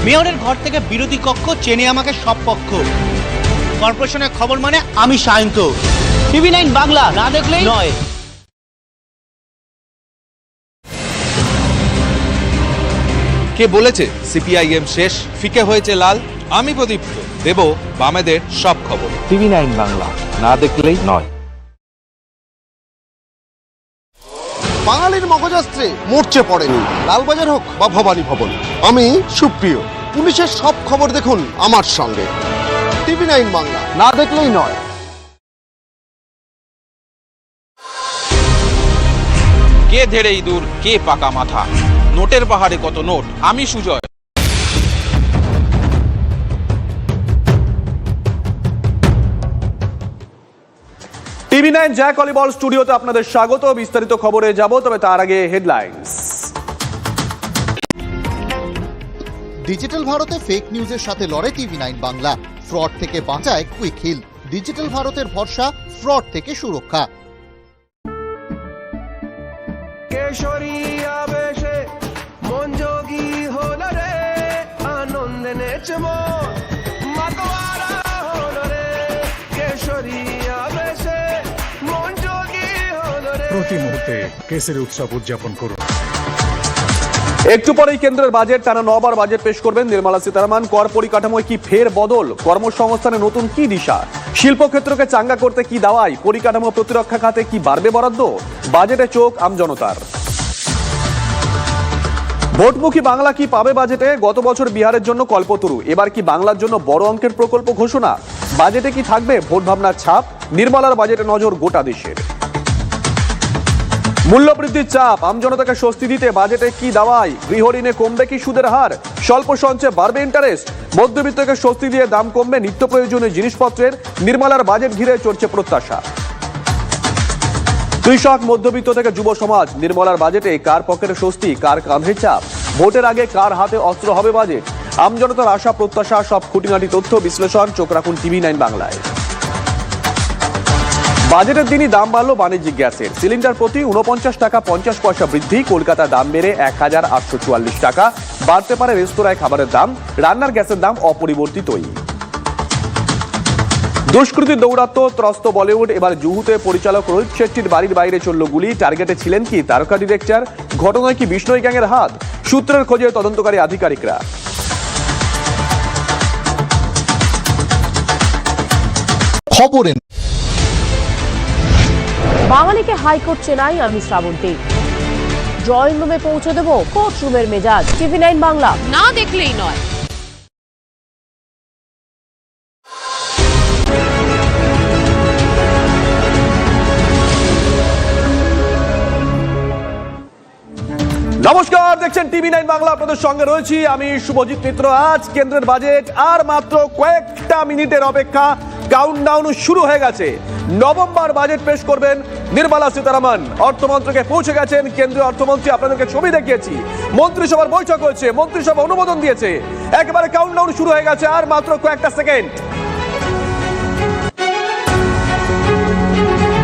মেয়রের ঘর থেকে বিরোধী কক্ষ চেনে আমাকে সব পক্ষ। কর্পোরেশনের খবর মানে আমি সায়ন্ত। TV9 বাংলা, না দেখলেই নয়। কে বলেছে সিপিআইএম শেষ, ফিকে হয়েছে লাল? আমি প্রদীপ্ত, দেব বামেদের সব খবর। TV9 বাংলা, না দেখলেই নয়। বাঙালির মগজাস্ত্রে মরচে পড়েনি, লালবাজার হোক বা ভবানী ভবন। আমি সুপ্রিয়। পুলিশের সব খবর দেখুন আমার সঙ্গে। TV9 বাংলা, না দেখলেই নয়। কে ধেড়ে ইঁদুর, কে পাকা মাথা, নোটের পাহাড়ে কত নোট, আমি সুজয়। TV9 জ্যাক অলিবল স্টুডিওতে আপনাদের স্বাগত। বিস্তারিত খবরে যাব, তবে তার আগে হেডলাইন্স। ডিজিটাল ভারতে ফেক নিউজের সাথে লড়ে টিভি9 বাংলা। ফ্রড থেকে বাঁচায় কুইক হিল। ডিজিটাল ভারতের ভরসা, ফ্রড থেকে সুরক্ষা। প্রতি মুহূর্তে কেসরি উৎসব উদযাপন করুন। একটু পরেই কেন্দ্রের বাজেট, টানা 9 বার বাজেট পেশ করবেন নির্মলা সীতারামন। কর পরিকাঠামোয় কি ফের বদল? কর্মসংস্থানে নতুন কি দিশা? শিল্পক্ষেত্রকে চাঙ্গা করতে কি দাওয়াই? পরিকাঠামো প্রতিরক্ষা খাতে কি বাড়বে বরাদ্দ? বাজেটে চোখ আমজনতার। ভোটমুখী বাংলা কি পাবে বাজেটে? গত বছর বিহারের জন্য কল্পতরু, এবার কি বাংলার জন্য বড় অঙ্কের প্রকল্প ঘোষণা? বাজেটে কি থাকবে ভোট ভাবনার ছাপ? নির্মলার বাজেটে নজর গোটা দেশের। মূল্যবৃদ্ধির চাপ, আমজনতাকে স্বস্তি দিতে বাজেটে কি দাওয়াই? গৃহঋণে কমবে কি সুদের হার? স্বল্প সঞ্চয়ে বাড়বে ইন্টারেস্ট? মধ্যবিত্তকে স্বস্তি দিয়ে দাম কমবে নিত্য প্রয়োজনীয় জিনিসপত্রের? নির্মলার বাজেট ঘিরে চলছে প্রত্যাশা। কৃষক, মধ্যবিত্ত থেকে যুব সমাজ, নির্মলার বাজেটে কার পকেটে স্বস্তি, কার কাঁধে চাপ? ভোটের আগে কার হাতে অস্ত্র হবে বাজেট? আমজনতার আশা প্রত্যাশা, সব খুঁটিনাটি তথ্য বিশ্লেষণ। চোখ রাখুন TV9 বাংলায়। বাজেটের দিনই দাম বাড়লো বাণিজ্যিক গ্যাসের। সিলিন্ডার প্রতি 49 টাকা 50 পয়সা বৃদ্ধি। কলকাতা দাম বেড়ে 1844 টাকা। বাড়তে পারে রেস্তোরাঁয় খাবারের দাম। রান্নার গ্যাসের দাম অপরিবর্তিতই। দুষ্কৃতীর দৌরাত্ম, ত্রস্ত বলিউড। এবার জুহুতে পরিচালক রোহিত শেট্টির বাড়ির বাইরে চলল গুলি। টার্গেটে ছিলেন কি তারকা ডিরেক্টর? ঘটনায় কি বিষ্ণই গ্যাংয়ের হাত? সূত্রের খোঁজে তদন্তকারী আধিকারিকরা। খবরে বাঙালিকে হাইকোর্ট চেনাই আমি শ্রাবন্তী। ড্রয়িং রুমে পৌঁছে দেব কোর্ট রুমের মেজাজ। TV9 বাংলা, না দেখলেই নয়। নমস্কার, দেখছেন TV9 বাংলা, আপনাদের সঙ্গে রয়েছি আমি শুভজিৎ মিত্র। আজ কেন্দ্রের বাজেট, আর মাত্র কয়েকটা মিনিটের অপেক্ষা, কাউন্টডাউন শুরু হয়ে গেছে। নভেম্বর বাজেট পেশ করবেন নির্মলা সীতারামন। অর্থমন্ত্রকে পৌঁছে গেছেন কেন্দ্রীয় অর্থমন্ত্রী, আপনাদেরকে ছবি দেখিয়েছি। মন্ত্রিসভার বৈঠক হয়েছে, মন্ত্রিসভা অনুমোদন দিয়েছে, একেবারে কাউন্টডাউন শুরু হয়ে গেছে, আর মাত্র কয়েকটা সেকেন্ড।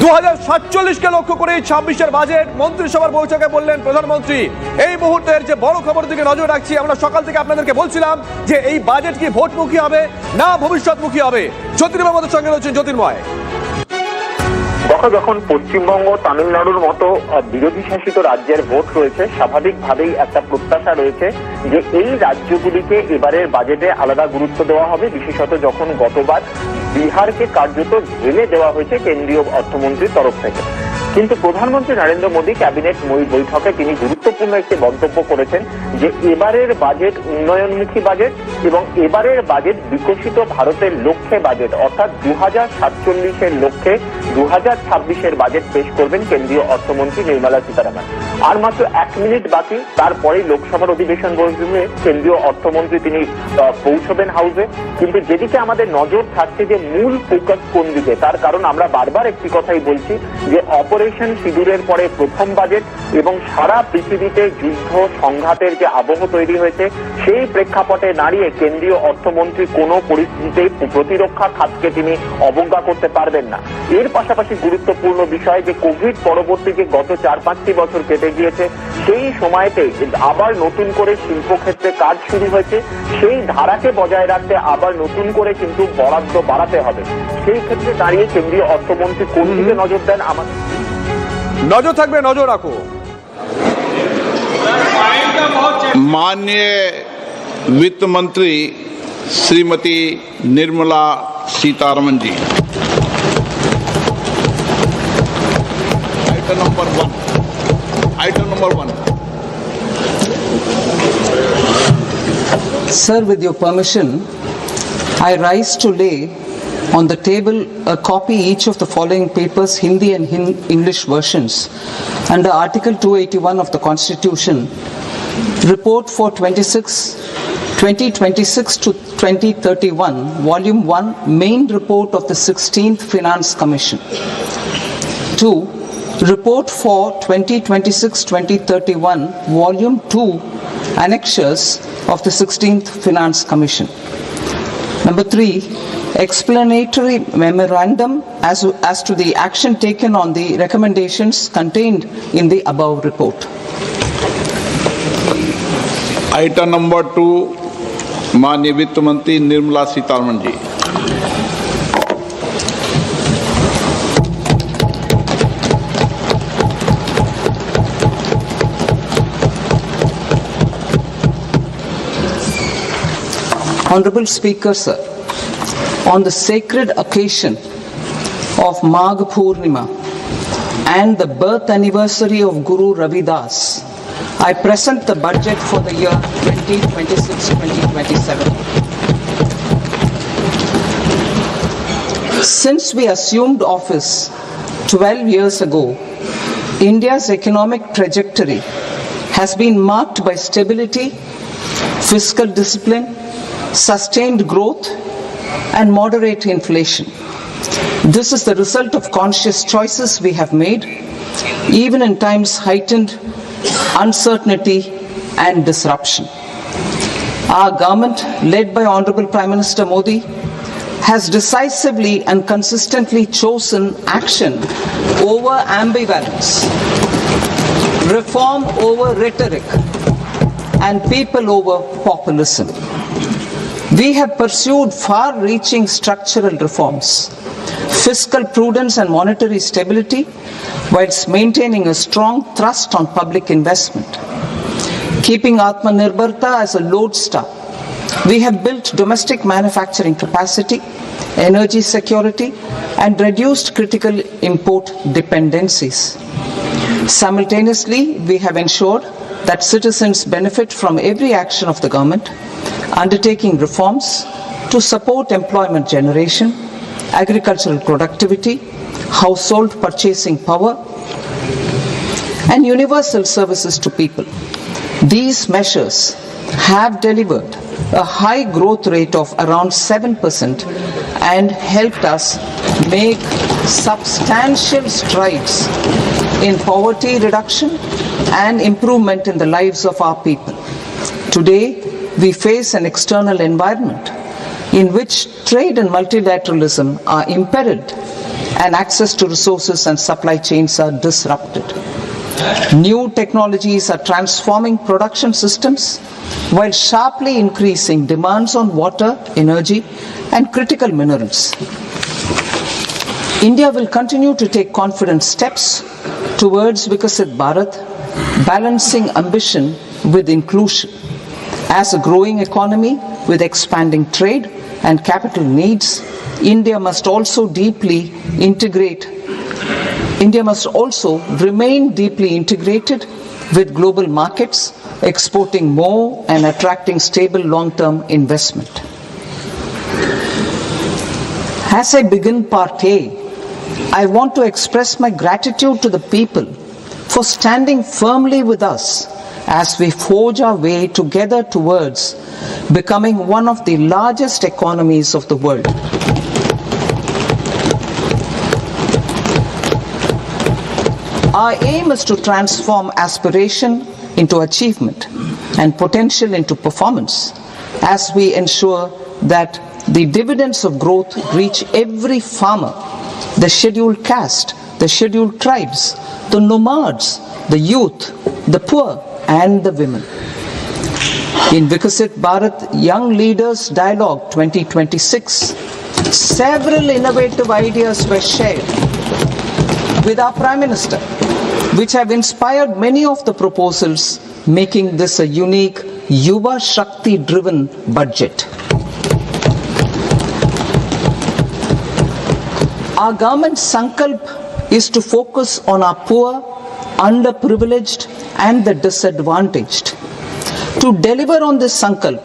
2047কে লক্ষ্য করে 26-এর বাজেট মন্ত্রিসভার বৈঠকে বললেন প্রধানমন্ত্রী। এই মুহূর্তের যে বড় খবর দিকে নজর রাখছি, আমরা সকাল থেকে আপনাদেরকে বলছিলাম যে এই বাজেট কি ভোটমুখী হবে না ভবিষ্যৎমুখী হবে। জ্যোতির্ময় আমাদের সঙ্গে রয়েছেন। জ্যোতির্ময়, যখন পশ্চিমবঙ্গ, তামিলনাড়ুর মতো বিরোধী শাসিত রাজ্যের ভোট রয়েছে, স্বাভাবিকভাবেই একটা প্রত্যাশা রয়েছে যে এই রাজ্যগুলিকে এবারের বাজেটে আলাদা গুরুত্ব দেওয়া হবে, বিশেষত যখন গতবার বিহারকে কার্যত ঢেলে দেওয়া হয়েছে কেন্দ্রীয় অর্থমন্ত্রীর তরফ থেকে। কিন্তু প্রধানমন্ত্রী নরেন্দ্র মোদী ক্যাবিনেট বৈঠকে তিনি গুরুত্বপূর্ণ একটি মন্তব্য করেছেন যে এবারের বাজেট উন্নয়নমুখী বাজেট এবং এবারের বাজেট বিকশিত ভারতের লক্ষ্যে বাজেট, অর্থাৎ 2047-এর লক্ষ্যে 2026-এর বাজেট পেশ করবেন কেন্দ্রীয় অর্থমন্ত্রী নির্মলা সীতারামন। আর মাত্র 1 মিনিট বাকি, তারপরেই লোকসভার অধিবেশন বসবে, কেন্দ্রীয় অর্থমন্ত্রী তিনি পৌঁছবেন হাউসে। কিন্তু যেদিকে আমাদের নজর থাকছে যে মূল ফোকাস কোন দিকে, তার কারণ আমরা বারবার একটি কথাই বলছি যে অপারেশন সিঁদুরের পরে প্রথম বাজেট এবং সারা পৃথিবীতে যুদ্ধ সংঘাতের যে আবহ তৈরি হয়েছে, সেই প্রেক্ষাপটে দাঁড়িয়ে কেন্দ্রীয় অর্থমন্ত্রী কোনো পরিস্থিতিতে প্রতিরক্ষা খাতকে তিনি অবজ্ঞা করতে পারবেন না। এর পাশাপাশি গুরুত্বপূর্ণ বিষয় যে কোভিড পরবর্তী যে গত 4-5টি বছর কেটে গিয়েছে, সেই সময়তে আবার নতুন করে শিল্পক্ষেত্রে কাজ শুরু হয়েছে, সেই ধারাকে বজায় রাখতে আবার নতুন করে কিন্তু বরাদ্দ বাড়াতে হবে। সেই ক্ষেত্রে দাঁড়িয়ে কেন্দ্রীয় অর্থমন্ত্রী কোন দিকে নজর দেন, আমাদের নজর থাকবে, নজর রাখো। माननीय वित्त मंत्री श्रीमती निर्मला सीतारमन जी, item number 1। Sir, with your permission, I rise to lay on the table a copy each of the following papers, Hindi and English versions, under Article 281 of the Constitution. Report for 2026 to 2031, Volume 1, Main Report of the 16th Finance Commission. 2. Report for 2026-2031, Volume 2, Annexures of the 16th Finance Commission. Number 3, explanatory memorandum as to the action taken on the recommendations contained in the above report. Item number 2, माननीय वित्त मंत्री निर्मला सीतारमन जी। Honorable Speaker, sir, on the sacred occasion of Magh Purnima and the birth anniversary of Guru Ravidas, I present the budget for the year 2026-2027. Since we assumed office 12 years ago, India's economic trajectory has been marked by stability, fiscal discipline, sustained growth, and moderate inflation. This is the result of conscious choices we have made, even in times heightened uncertainty and disruption. Our government, led by Honorable Prime Minister Modi, has decisively and consistently chosen action over ambivalence, reform over rhetoric, and people over populism. We have pursued far-reaching structural reforms, fiscal prudence and monetary stability, whilst maintaining a strong thrust on public investment. Keeping Atmanirbharta as a lodestar, we have built domestic manufacturing capacity, energy security, and reduced critical import dependencies. Simultaneously, we have ensured that citizens benefit from every action of the government, undertaking reforms to support employment generation, agricultural productivity, household purchasing power, and universal services to people. These measures have delivered a high growth rate of around 7% and helped us make substantial strides in poverty reduction and improvement in the lives of our people. Today, we face an external environment in which trade and multilateralism are impaired and access to resources and supply chains are disrupted. New technologies are transforming production systems while sharply increasing demands on water, energy, and critical minerals. India will continue to take confident steps towards Viksit Bharat, balancing ambition with inclusion. As a growing economy with expanding trade and capital needs, India must also remain deeply integrated with global markets, exporting more and attracting stable long-term investment. As I begin part A, I want to express my gratitude to the people for standing firmly with us as we forge our way together towards becoming one of the largest economies of the world. Our aim is to transform aspiration into achievement and potential into performance as we ensure that the dividends of growth reach every farmer, the scheduled caste, the scheduled tribes, the nomads, the youth, the poor, and the women. In Viksit Bharat Young Leaders Dialogue 2026, several innovative ideas were shared with our Prime Minister, which have inspired many of the proposals, making this a unique Yuva Shakti-driven budget. Our government's sankalp is to focus on our poor, underprivileged, and the disadvantaged. To deliver on this sankalp,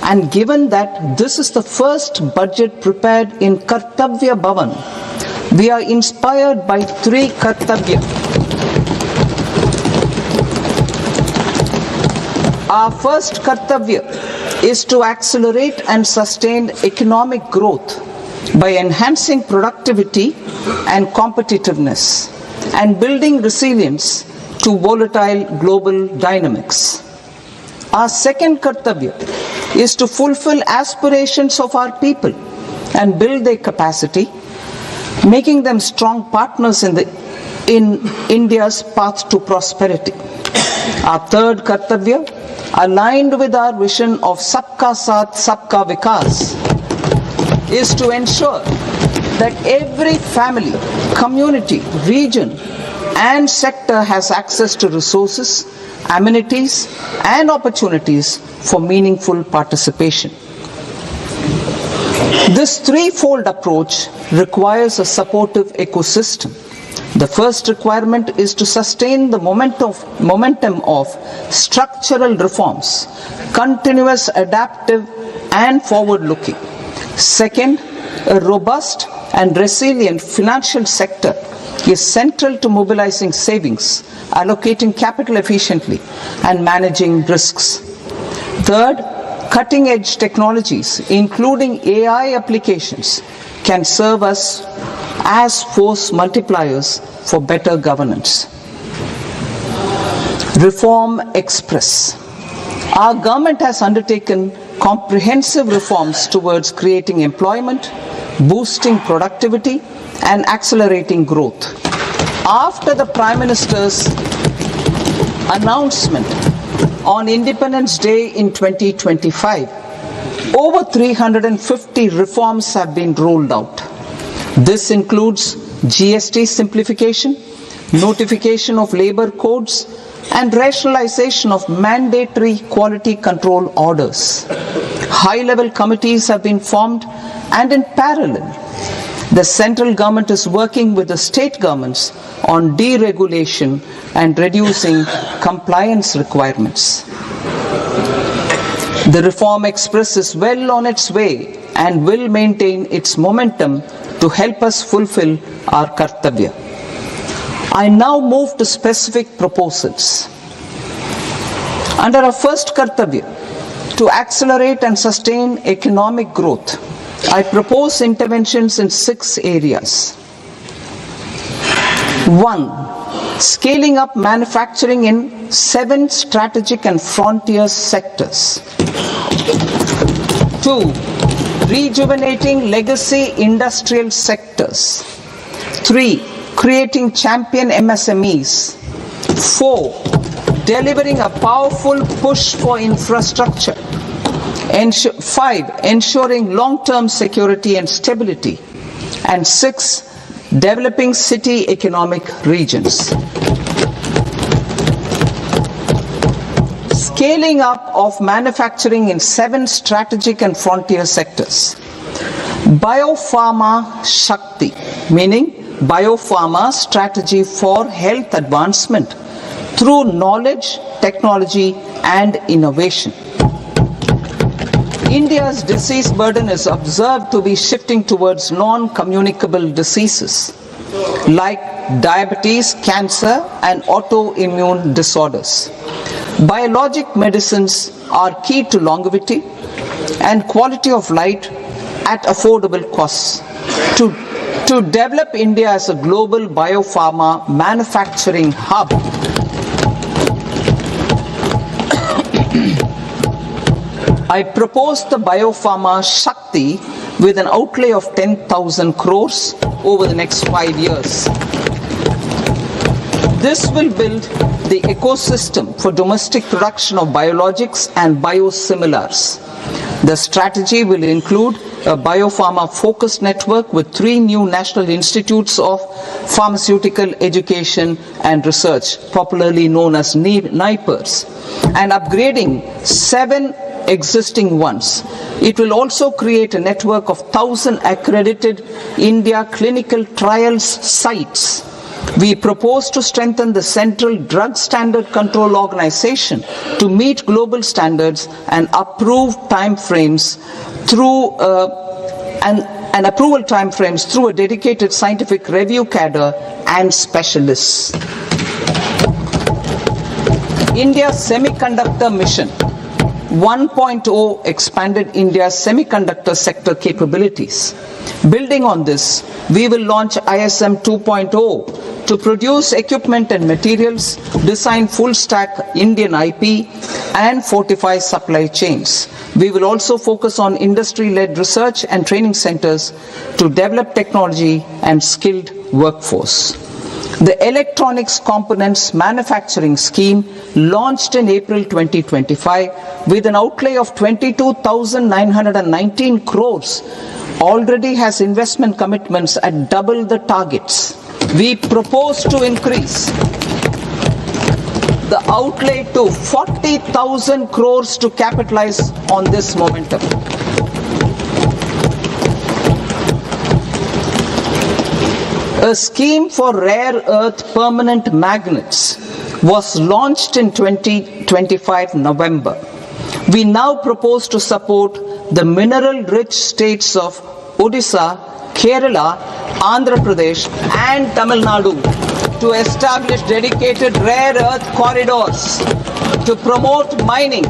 and given that this is the first budget prepared in Kartavya Bhavan, we are inspired by three Kartavya. Our first Kartavya is to accelerate and sustain economic growth by enhancing productivity and competitiveness and building resilience to volatile global dynamics. Our second Kartavya is to fulfill aspirations of our people and build their capacity, making them strong partners in India's path to prosperity. Our third Kartavya, aligned with our vision of Sabka Saath, Sabka Vikas, is to ensure that every family, community, region, and sector has access to resources, amenities, and opportunities for meaningful participation. This threefold approach requires a supportive ecosystem. The first requirement is to sustain the momentum of structural reforms, continuous, adaptive, and forward-looking. Second, a robust and resilient financial sector is central to mobilizing savings, allocating capital efficiently, and managing risks. Third, cutting-edge technologies, including AI applications, can serve us as force multipliers for better governance. Reform Express. Our government has undertaken comprehensive reforms towards creating employment, boosting productivity, and accelerating growth. After the Prime Minister's announcement on Independence Day in 2025, over 350 reforms have been rolled out. This includes GST simplification, notification of labor codes, and rationalization of mandatory quality control orders. High-level committees have been formed, and in parallel, The central government is working with the state governments on deregulation and reducing compliance requirements. The Reform Express is well on its way and will maintain its momentum to help us fulfill our kartavya. I now move to specific proposals. Under our first kartavya, to accelerate and sustain economic growth, I propose interventions in 6 areas. 1. Scaling up manufacturing in 7 strategic and frontier sectors. 2. Rejuvenating legacy industrial sectors. 3. Creating champion MSMEs. 4. Delivering a powerful push for infrastructure. 5. Ensuring long-term security and stability. And 6. Developing city economic regions. Scaling up of manufacturing in 7 strategic and frontier sectors. Biopharma Shakti, meaning biopharma strategy for health advancement through knowledge, technology and innovation. India's disease burden is observed to be shifting towards non-communicable diseases like diabetes, cancer and autoimmune disorders. Biologic medicines are key to longevity and quality of life at affordable costs. To develop India as a global biopharma manufacturing hub, I propose the Biopharma Shakti with an outlay of 10,000 crores over the next 5 years. This will build the ecosystem for domestic production of biologics and biosimilars. The strategy will include a biopharma focused network with 3 new national institutes of pharmaceutical education and research, popularly known as NIPERs, and upgrading 7 existing ones. It will also create a network of 1,000 accredited India clinical trials sites. We propose to strengthen the Central Drug Standard Control Organization to meet global standards and approve timeframes through and approval timeframes through a dedicated scientific review cadre and specialists. India Semiconductor Mission 1.0 expanded India's semiconductor sector capabilities. Building on this, we will launch ISM 2.0 to produce equipment and materials, design full-stack Indian IP, and fortify supply chains. We will also focus on industry-led research and training centers to develop technology and skilled workforce. The Electronics Components Manufacturing Scheme, launched in April 2025 with an outlay of 22,919 crores, already has investment commitments at double the targets. We propose to increase the outlay to 40,000 crores to capitalize on this momentum. A scheme for rare earth permanent magnets was launched in 2025 November. We now propose to support the mineral-rich states of Odisha, Kerala, Andhra Pradesh and Tamil Nadu to establish dedicated rare earth corridors to promote mining,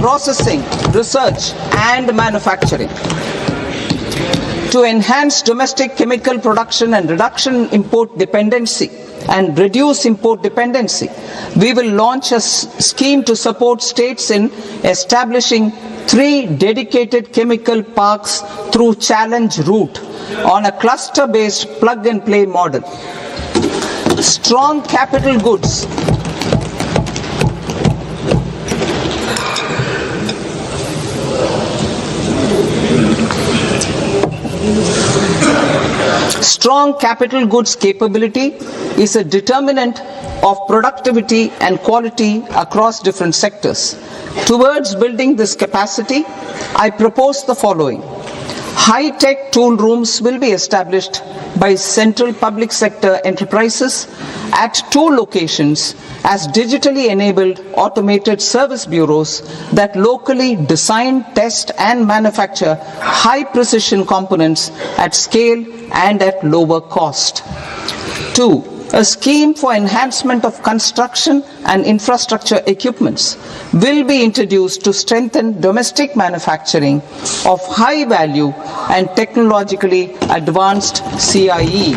processing, research and manufacturing. To enhance domestic chemical production and reduce import dependency, we will launch a scheme to support states in establishing 3 dedicated chemical parks through challenge route on a cluster-based plug-and-play model. Strong capital goods. Strong capital goods capability is a determinant of productivity and quality across different sectors. Towards building this capacity, I propose the following. High-tech tool rooms will be established by central public sector enterprises at 2 locations as digitally enabled automated service bureaus that locally design, test and manufacture high-precision components at scale and at lower cost. 2. A scheme for enhancement of construction and infrastructure equipments will be introduced to strengthen domestic manufacturing of high value and technologically advanced CIE.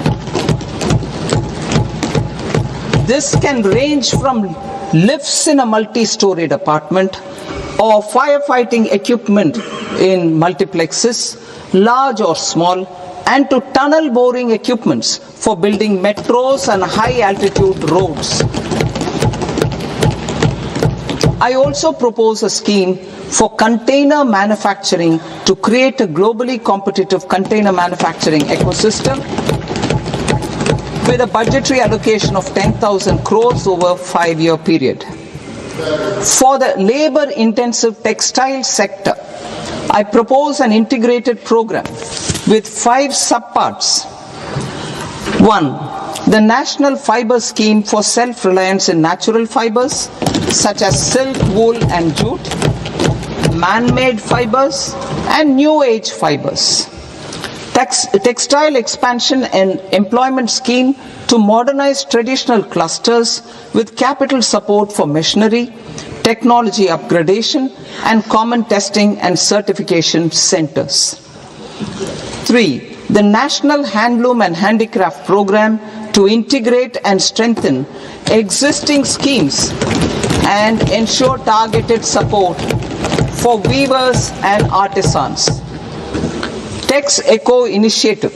This can range from lifts in a multi-storied apartment or firefighting equipment in multiplexes, large or small, and to tunnel boring equipments for building metros and high-altitude roads. I also propose a scheme for container manufacturing to create a globally competitive container manufacturing ecosystem with a budgetary allocation of 10,000 crores over a 5-year period. For the labor-intensive textile sector, I propose an integrated program with 5 subparts. 1. The National Fiber Scheme for self-reliance in natural fibers such as silk, wool and jute, man-made fibers and new age fibers. Textile expansion and employment scheme to modernize traditional clusters with capital support for machinery, technology upgradation and common testing and certification centers. 3. The National Handloom and Handicraft Program to integrate and strengthen existing schemes and ensure targeted support for weavers and artisans. Tex Eco Initiative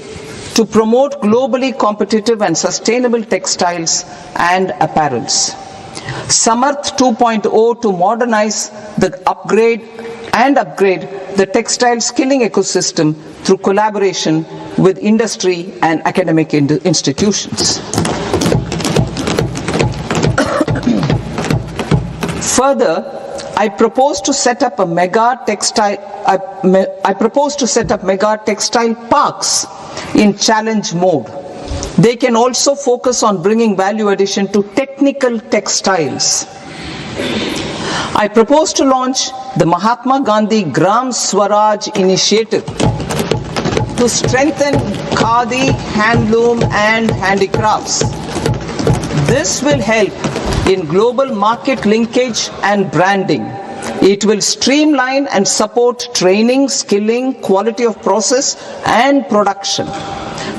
to promote globally competitive and sustainable textiles and apparels. Samarth 2.0 to modernize the upgrade the textile skilling ecosystem through collaboration with industry and academic institutions. Further, I propose to set up mega textile parks in challenge mode. They can also focus on bringing value addition to technical textiles. I propose to launch the Mahatma Gandhi Gram Swaraj initiative to strengthen khadi, handloom and handicrafts. This will help in global market linkage and branding. It will streamline and support training, skilling, quality of process and production.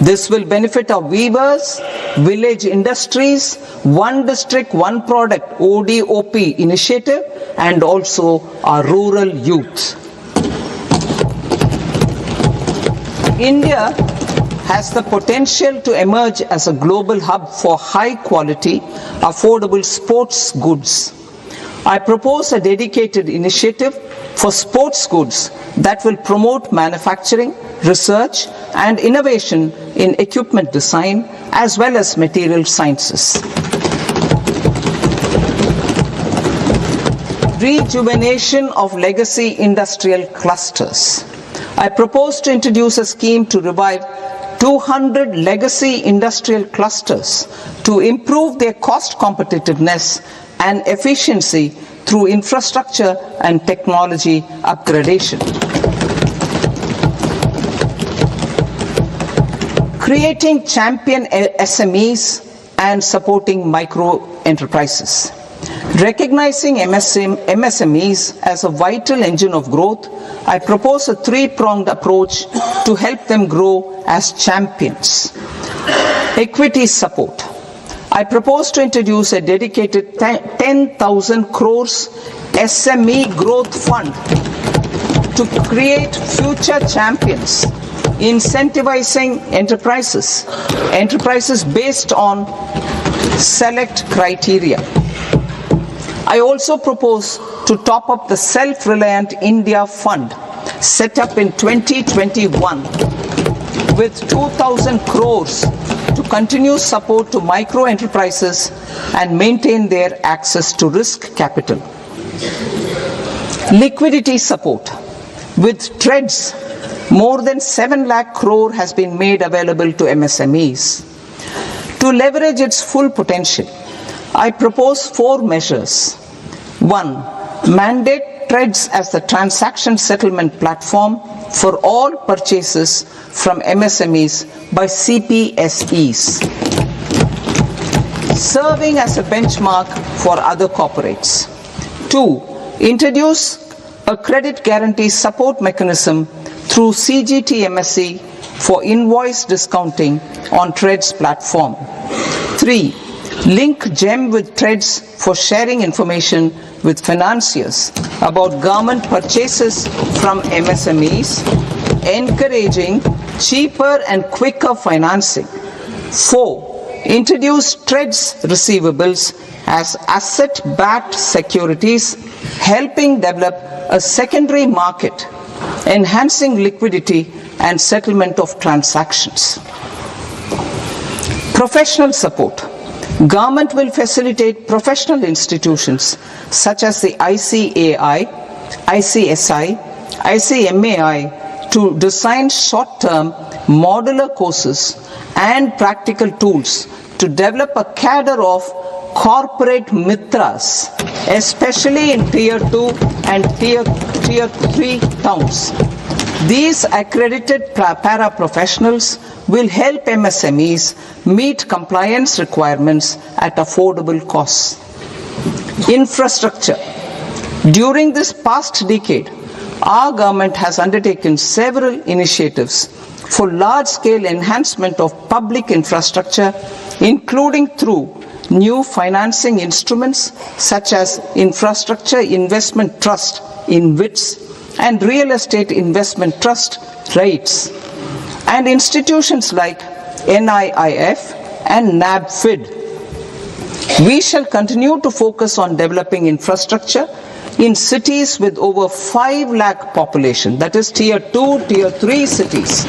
This will benefit our weavers, village industries, one district, one product ODOP initiative and also our rural youth. India has the potential to emerge as a global hub for high quality, affordable sports goods. I propose a dedicated initiative for sports goods that will promote manufacturing, research and innovation in equipment design as well as material sciences. Rejuvenation of legacy industrial clusters. I propose to introduce a scheme to revive 200 legacy industrial clusters to improve their cost competitiveness and efficiency through infrastructure and technology upgradation. Creating champion SMEs and supporting micro enterprises. Recognizing MSMEs as a vital engine of growth, I propose a 3-pronged approach to help them grow as champions. Equity support. I propose to introduce a dedicated 10,000 crores SME growth fund to create future champions, incentivizing enterprises based on select criteria. I also propose to top up the Self-Reliant India Fund set up in 2021 with 2,000 crores to continue support to micro enterprises and maintain their access to risk capital. Liquidity support with TREDS more than 7 lakh crore has been made available to MSMEs. To leverage its full potential, I propose 4 measures. 1. Mandate TREDS as the transaction settlement platform for all purchases from MSMEs by CPSEs, serving as a benchmark for other corporates. 2. Introduce a credit guarantee support mechanism through CGTMSE for invoice discounting on TREDS platform. 3. Link GEM with TREDS for sharing information with financiers about government purchases from MSMEs, encouraging cheaper and quicker financing. 4. Introduce TREDS receivables as asset-backed securities, helping develop a secondary market, enhancing liquidity and settlement of transactions. Professional support. Government will facilitate professional institutions such as the ICAI, ICSI, ICMAI to design short-term modular courses and practical tools to develop a cadre of corporate mitras, especially in Tier 2 and Tier 3 towns. These accredited para-professionals will help MSMEs meet compliance requirements at affordable costs. Infrastructure. During this past decade, our government has undertaken several initiatives for large-scale enhancement of public infrastructure, including through new financing instruments such as Infrastructure Investment Trust (InvITs) and Real Estate Investment Trust (REITs), and institutions like NIIF and NABFID. We shall continue to focus on developing infrastructure in cities with over 5 lakh population, that is Tier 2, Tier 3 cities,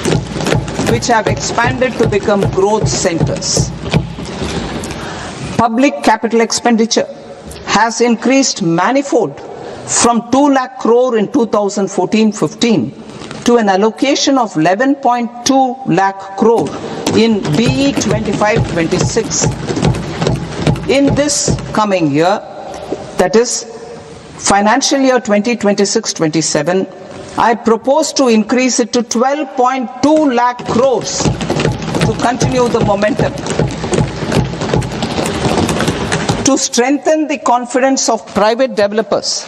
which have expanded to become growth centers. Public capital expenditure has increased manifold from 2 lakh crore in 2014-15 to an allocation of 11.2 lakh crore in BE 25-26. In this coming year, that is financial year 2026-27, I propose to increase it to 12.2 lakh crores to continue the momentum. To strengthen the confidence of private developers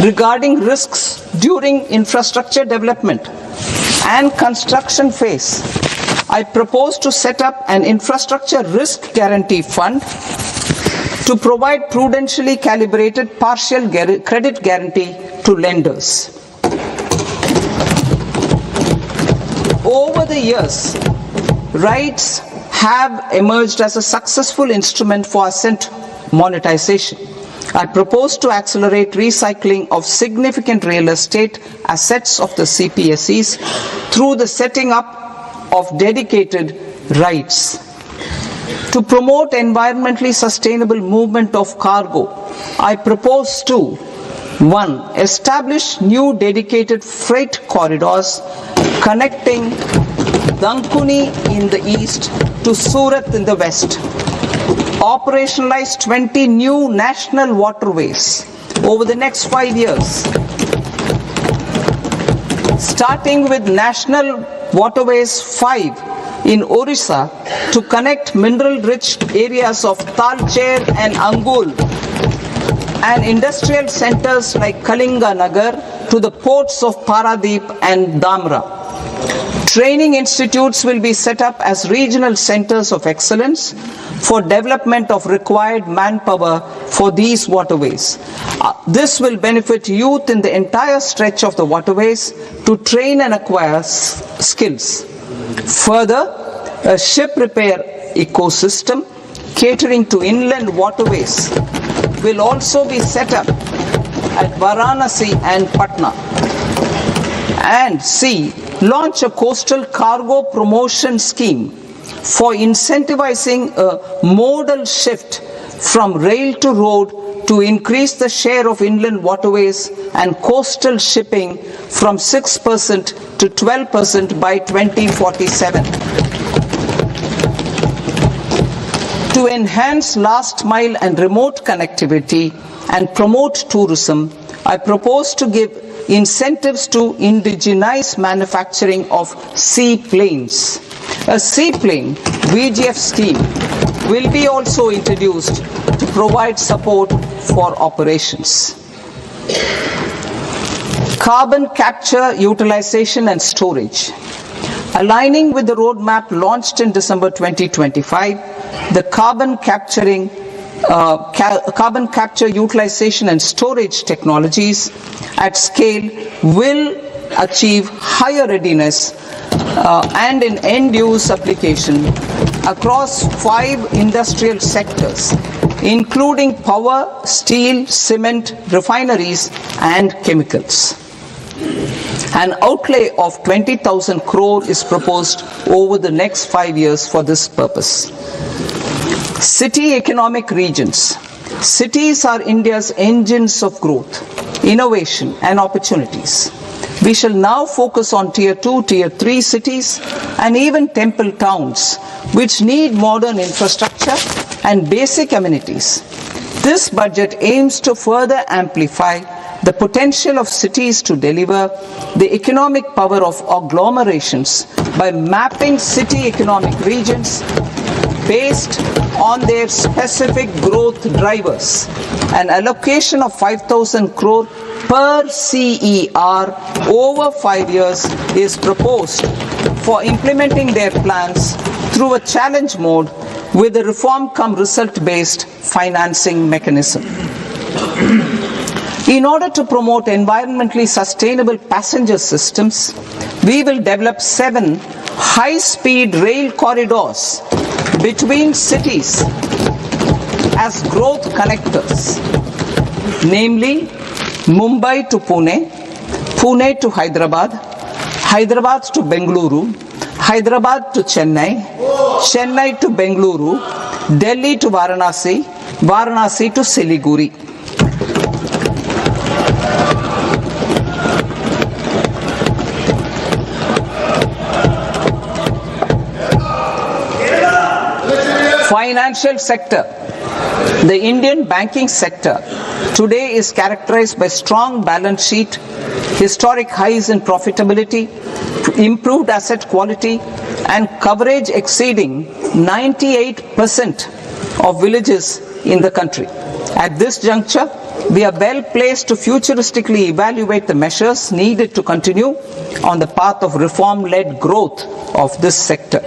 regarding risks during infrastructure development and construction phase, I propose to set up an infrastructure risk guarantee fund to provide prudentially calibrated partial credit guarantee to lenders. Over the years, REITs have emerged as a successful instrument for asset monetization. I propose to accelerate recycling of significant real estate assets of the CPSEs through the setting up of dedicated REITs. To promote environmentally sustainable movement of cargo, I propose to 1. Establish new dedicated freight corridors connecting Dankuni in the east to Surat in the west. Operationalize 20 new national waterways over the next 5 years, starting with National Waterways 5 in Orissa to connect mineral-rich areas of Talcher and Angul and industrial centers like Kalinga Nagar to the ports of Paradeep and Dhamra. Training institutes will be set up as regional centers of excellence for development of required manpower for these waterways. This will benefit youth in the entire stretch of the waterways to train and acquire skills. Further, a ship repair ecosystem catering to inland waterways will also be set up at Varanasi and Patna. And C. Launch a coastal cargo promotion scheme for incentivizing a modal shift from rail to road to increase the share of inland waterways and coastal shipping from 6% to 12% by 2047. To enhance last mile and remote connectivity and promote tourism, I propose to give incentives to indigenize manufacturing of seaplanes. A seaplane VGF scheme will be also introduced to provide support for operations. Carbon capture, utilization and storage. Aligning with the roadmap launched in December 2025, the carbon capture, utilization and storage technologies at scale will achieve higher readiness and in end-use application across 5 industrial sectors, including power, steel, cement, refineries and chemicals. An outlay of 20,000 crore is proposed over the next 5 years for this purpose. City economic regions. Cities are India's engines of growth, innovation and opportunities. We shall now focus on Tier 2, Tier 3 cities and even temple towns which need modern infrastructure and basic amenities. This budget aims to further amplify the potential of cities to deliver the economic power of agglomerations by mapping city economic regions based on their specific growth drivers. An allocation of 5,000 crore per CER over 5 years is proposed for implementing their plans through a challenge mode with a reform cum result based financing mechanism. In order to promote environmentally sustainable passenger systems, we will develop 7 high-speed rail corridors between cities as growth connectors, namely Mumbai to Pune, Pune to Hyderabad, Hyderabad to Bengaluru, Hyderabad to Chennai, Chennai to Bengaluru, Delhi to Varanasi, Varanasi to Siliguri. Financial sector. The Indian banking sector today is characterized by strong balance sheet, historic highs in profitability, improved asset quality, and coverage exceeding 98% of villages in the country. At this juncture, we are well placed to futuristically evaluate the measures needed to continue on the path of reform-led growth of this sector.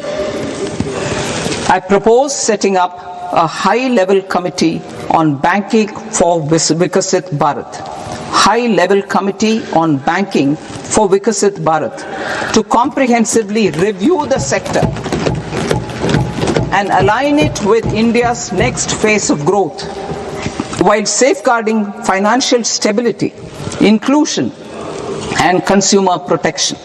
I propose setting up a high-level committee on banking for Vikasit Bharat. High-level committee on banking for Vikasit Bharat to comprehensively review the sector and align it with India's next phase of growth while safeguarding financial stability, inclusion and consumer protection.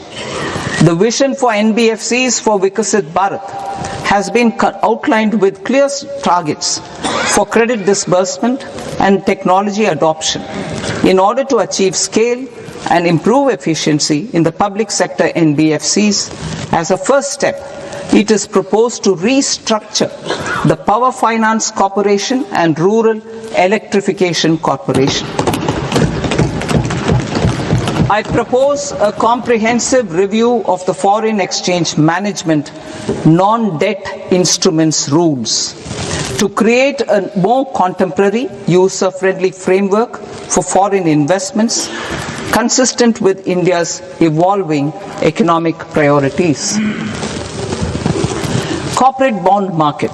The vision for NBFCs for Vikasit Bharat has been outlined with clear targets for credit disbursement and technology adoption in order to achieve scale and improve efficiency in the public sector NBFCs. As a first step, it is proposed to restructure the Power Finance Corporation and Rural Electrification Corporation. I propose a comprehensive review of the foreign exchange management non-debt instruments rules to create a more contemporary, user-friendly framework for foreign investments consistent with India's evolving economic priorities. Corporate bond market.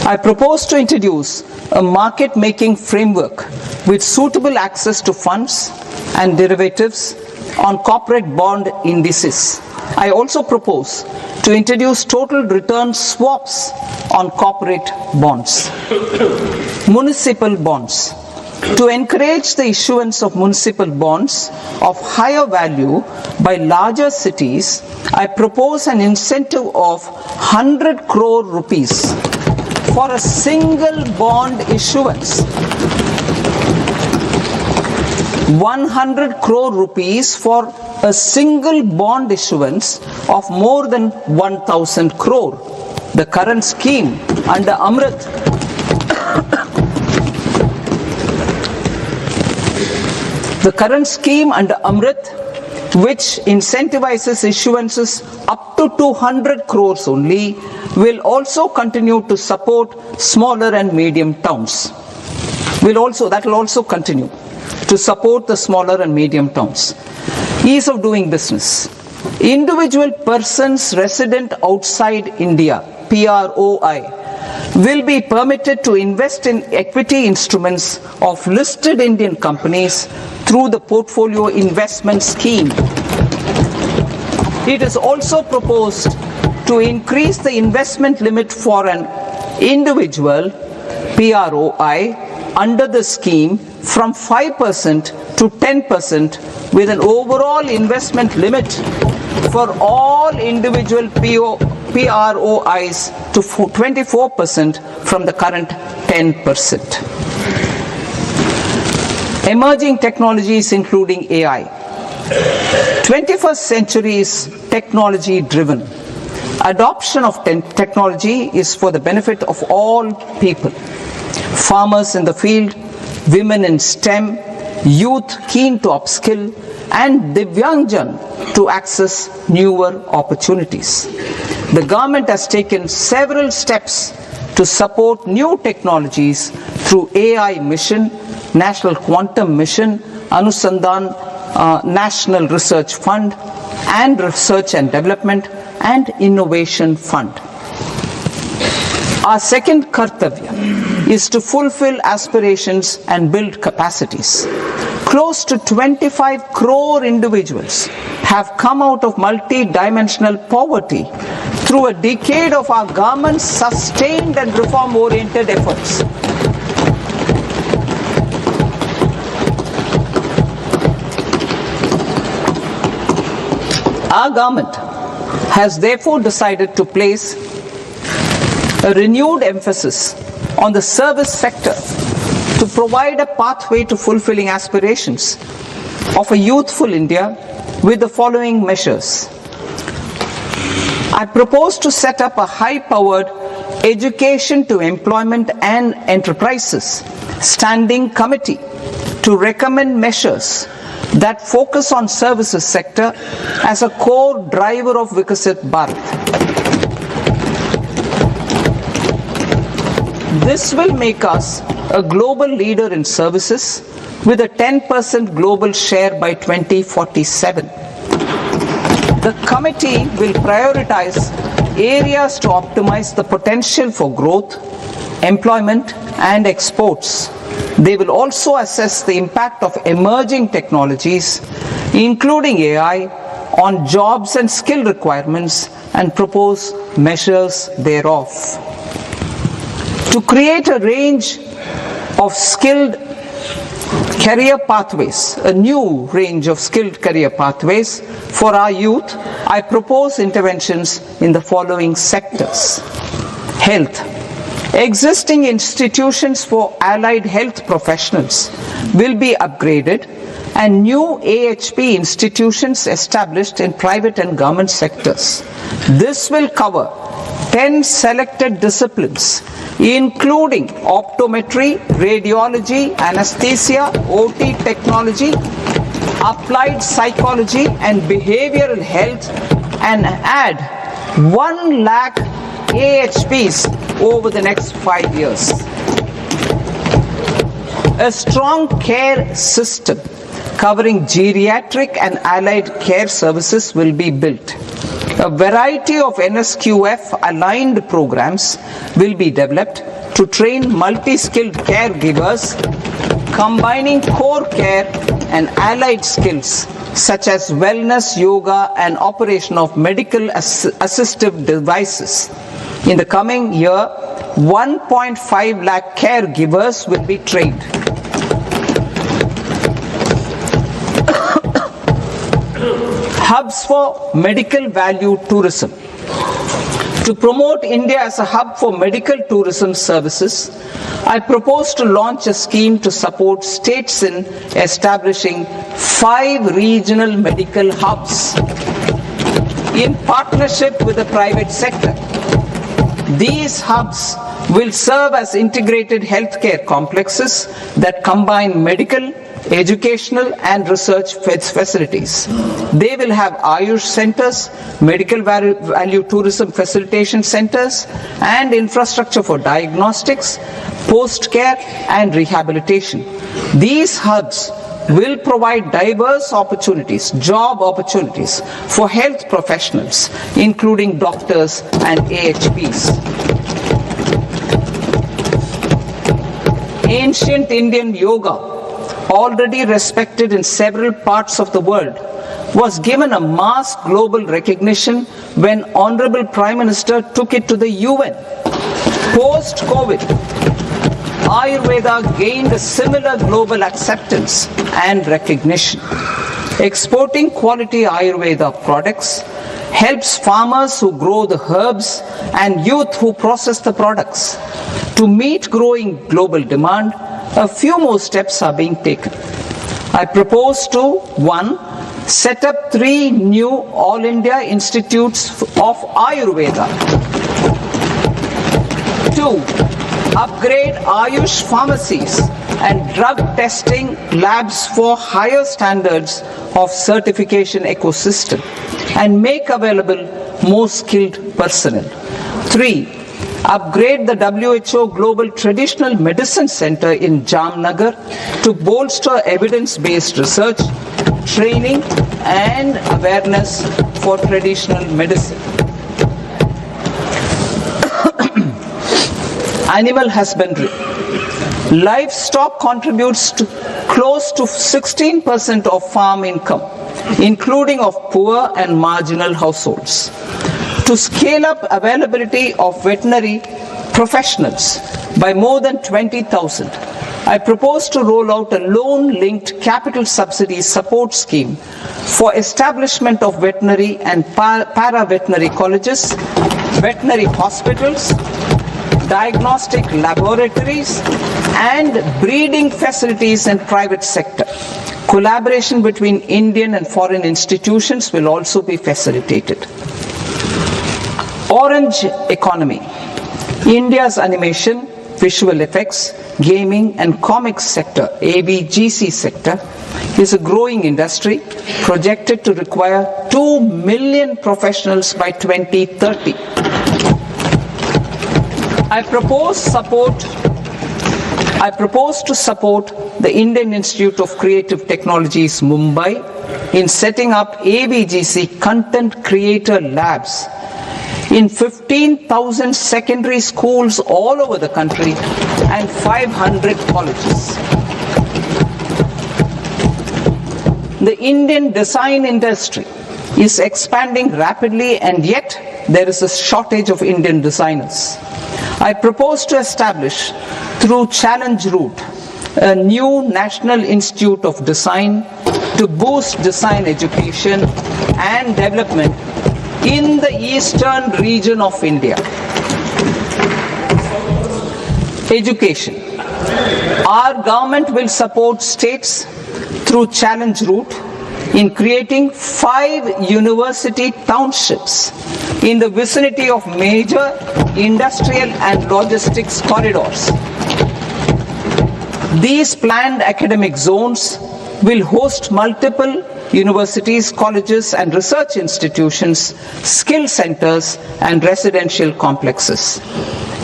I propose to introduce a market-making framework with suitable access to funds and derivatives on corporate bond indices. I also propose to introduce total return swaps on corporate bonds. Municipal bonds. To encourage the issuance of municipal bonds of higher value by larger cities, I propose an incentive of 100 crore rupees for a single bond issuance. 100 crore rupees for a single bond issuance of more than 1,000 crore. The current scheme under Amrit which incentivizes issuances up to 200 crores only, will also continue to support smaller and medium towns. That will also continue to support the smaller and medium towns. Ease of doing business. Individual persons resident outside India, PROI, will be permitted to invest in equity instruments of listed Indian companies through the Portfolio Investment Scheme. It is also proposed to increase the investment limit for an individual PROI under the scheme from 5% to 10%, with an overall investment limit for all individual PROIs to 24% from the current 10%. Emerging technologies including AI. 21st century is technology driven. Adoption of technology is for the benefit of all people. Farmers in the field, women in STEM, youth keen to upskill, and Divyangjan to access newer opportunities. The government has taken several steps to support new technologies through AI Mission, National Quantum Mission, Anusandhan National Research Fund, and Research and Development and Innovation Fund. Our second kartavya is to fulfill aspirations and build capacities. Close to 25 crore individuals have come out of multi-dimensional poverty through a decade of our government's sustained and reform-oriented efforts. Our government has therefore decided to place a renewed emphasis on the service sector to provide a pathway to fulfilling aspirations of a youthful India with the following measures. I propose to set up a high-powered Education to Employment and Enterprises Standing Committee to recommend measures that focus on services sector as a core driver of Vikasit Bharat. This will make us a global leader in services with a 10% global share by 2047. The committee will prioritize areas to optimize the potential for growth, employment, and exports. They will also assess the impact of emerging technologies, including AI, on jobs and skill requirements and propose measures thereof. To create a range of skilled career pathways, a new range of skilled career pathways for our youth, I propose interventions in the following sectors. Health. Existing institutions for allied health professionals will be upgraded and new AHP institutions established in private and government sectors. This will cover 10 selected disciplines, including optometry, radiology, anesthesia, OT technology, applied psychology and behavioral health, and add 1 lakh AHPs over the next 5 years. A strong care system covering geriatric and allied care services will be built. A variety of NSQF aligned programs will be developed to train multi-skilled caregivers, combining core care and allied skills such as wellness, yoga, and operation of medical assistive devices. In the coming year, 1.5 lakh caregivers will be trained. Hubs for medical value tourism. To promote India as a hub for medical tourism services, I propose to launch a scheme to support states in establishing 5 regional medical hubs in partnership with the private sector. These hubs will serve as integrated healthcare complexes that combine medical, educational and research facilities. They will have Ayush centers, medical value tourism facilitation centers and infrastructure for diagnostics, post-care and rehabilitation. These hubs will provide diverse opportunities, job opportunities for health professionals, including doctors and AHPs. Ancient Indian yoga, already respected in several parts of the world, was given a mass global recognition when Honorable Prime Minister took it to the UN. Post-COVID, Ayurveda gained a similar global acceptance and recognition. Exporting quality Ayurveda products helps farmers who grow the herbs and youth who process the products. To meet growing global demand, a few more steps are being taken. I propose to 1. Set up 3 new All India Institutes of Ayurveda. 2. Upgrade Ayush pharmacies and drug testing labs for higher standards of certification ecosystem and make available more skilled personnel. 3. Upgrade the WHO Global Traditional Medicine Center in Jamnagar to bolster evidence-based research, training and awareness for traditional medicine. Animal husbandry. Livestock contributes to close to 16% of farm income, including of poor and marginal households. To scale up availability of veterinary professionals by more than 20,000, I propose to roll out a loan-linked capital subsidy support scheme for establishment of veterinary and para-veterinary colleges, veterinary hospitals, diagnostic laboratories, and breeding facilities in private sector. Collaboration between Indian and foreign institutions will also be facilitated. Orange economy. India's animation, visual effects, gaming and comics sector, AVGC sector, is a growing industry projected to require 2 million professionals by 2030. I propose to support the Indian Institute of Creative Technologies, Mumbai, in setting up AVGC content creator labs in 15,000 secondary schools all over the country and 500 colleges. The Indian design industry is expanding rapidly, and yet there is a shortage of Indian designers. I propose to establish, through Challenge Route, a new National Institute of Design to boost design education and development in the eastern region of India. Education. Our government will support states through Challenge Route in creating 5 university townships in the vicinity of major industrial and logistics corridors. These planned academic zones will host multiple universities, colleges and research institutions, skill centers and residential complexes.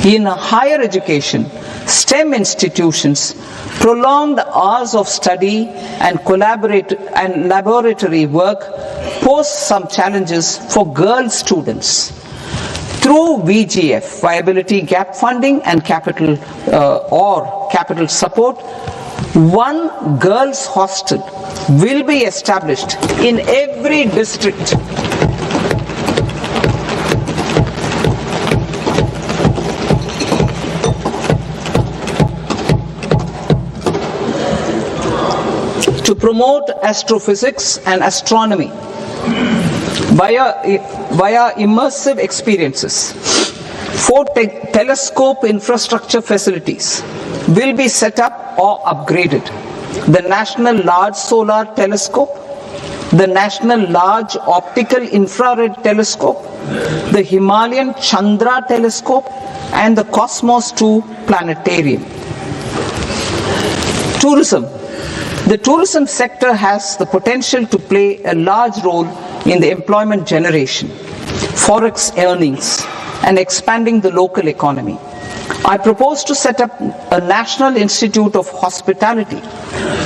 In higher education, STEM institutions prolong the hours of study and laboratory work pose some challenges for girl students. Through VGF, Viability Gap Funding and capital support, 1 girls' hostel will be established in every district. To promote astrophysics and astronomy, via immersive experiences. 4 telescope infrastructure facilities will be set up or upgraded. The National Large Solar Telescope, the National Large Optical Infrared Telescope, the Himalayan Chandra Telescope, and the Cosmos 2 Planetarium. Tourism. The tourism sector has the potential to play a large role in the employment generation, forex earnings, and expanding the local economy. I propose to set up a National Institute of Hospitality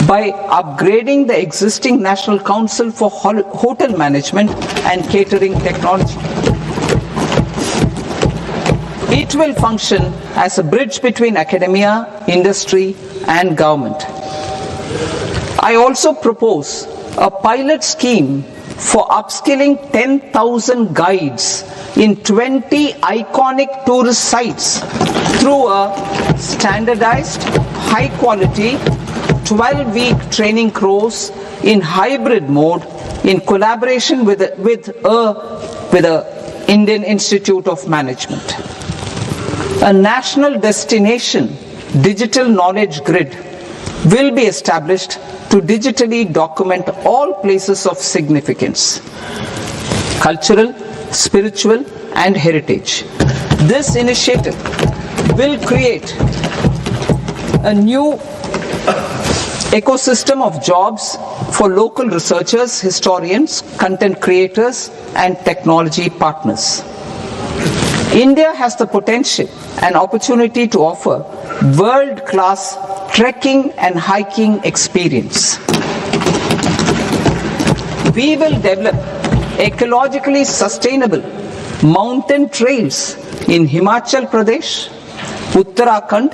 by upgrading the existing National Council for Hotel Management and Catering Technology. It will function as a bridge between academia, industry, and government. I also propose a pilot scheme for upskilling 10,000 guides in 20 iconic tourist sites through a standardized, high-quality, 12-week training course in hybrid mode in collaboration with the Indian Institute of Management. A national destination digital knowledge grid will be established to digitally document all places of significance, cultural, spiritual, and heritage. This initiative will create a new ecosystem of jobs for local researchers, historians, content creators, and technology partners. India has the potential and opportunity to offer world-class trekking and hiking experience. We will develop ecologically sustainable mountain trails in Himachal Pradesh, Uttarakhand,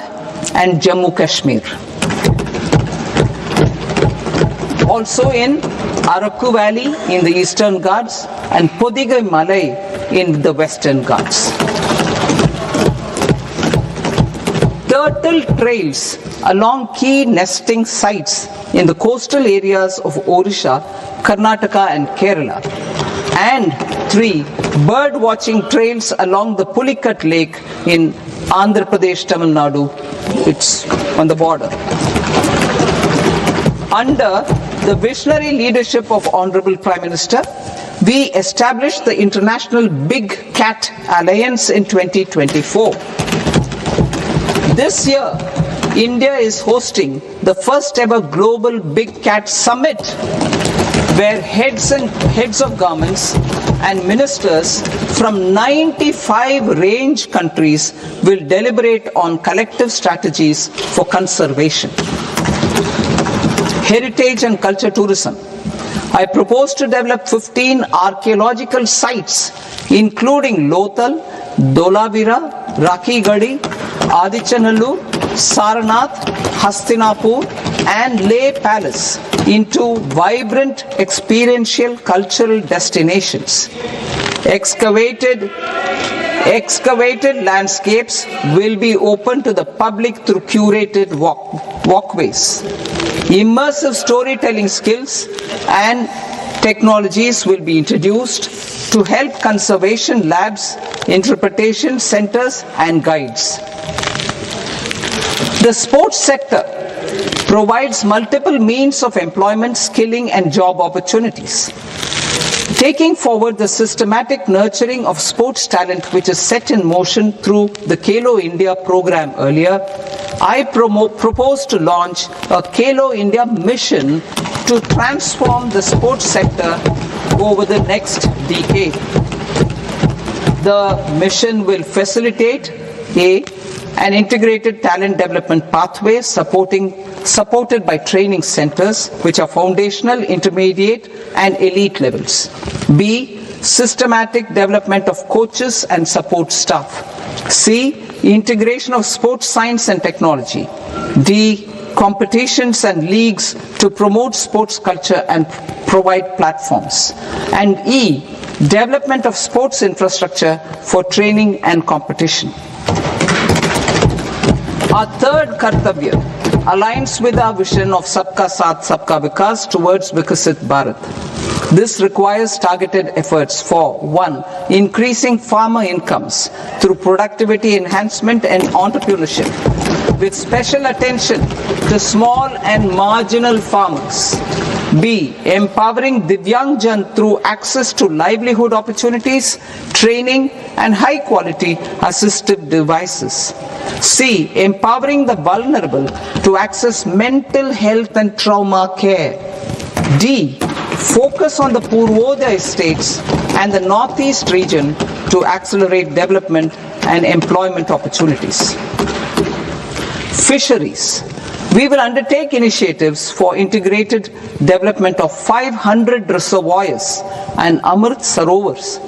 and Jammu Kashmir. Also in Araku Valley in the Eastern Ghats and Podigai Malai in the Western Ghats. Turtle trails along key nesting sites in the coastal areas of Odisha, Karnataka, and Kerala. And 3 bird watching trails along the Pulikat Lake in Andhra Pradesh, Tamil Nadu. It's on the border. Under the visionary leadership of Honorable Prime Minister, we established the International Big Cat Alliance in 2024. This year, India is hosting the first ever Global Big Cat Summit, where heads of governments and ministers from 95 range countries will deliberate on collective strategies for conservation. Heritage and culture tourism. I propose to develop 15 archaeological sites, including Lothal, Dolavira, Rakigadi, Adichanallur, Saranath, Hastinapur, and Leh Palace into vibrant experiential cultural destinations. Excavated landscapes will be open to the public through curated walkways. Immersive storytelling skills and technologies will be introduced to help conservation labs, interpretation centers, and guides. The sports sector provides multiple means of employment, skilling, and job opportunities. Taking forward the systematic nurturing of sports talent which is set in motion through the Khelo India program earlier, I propose to launch a Khelo India mission to transform the sports sector over the next decade. The mission will facilitate an integrated talent development pathway supported by training centers which are foundational, intermediate, and elite levels. B, systematic development of coaches and support staff. C, integration of sports science and technology. D, competitions and leagues to promote sports culture and provide platforms. And E, development of sports infrastructure for training and competition. Our third kartavya aligns with our vision of Sabka Saath, Sabka Vikas towards Vikasit Bharat. This requires targeted efforts for 1. Increasing farmer incomes through productivity enhancement and entrepreneurship, with special attention to small and marginal farmers. B. Empowering Divyangjan through access to livelihood opportunities, training and high quality assistive devices. C. Empowering the vulnerable to access mental health and trauma care. D. Focus on the Purvodaya states and the Northeast region to accelerate development and employment opportunities. Fisheries. We will undertake initiatives for integrated development of 500 reservoirs and Amrit Sarovars.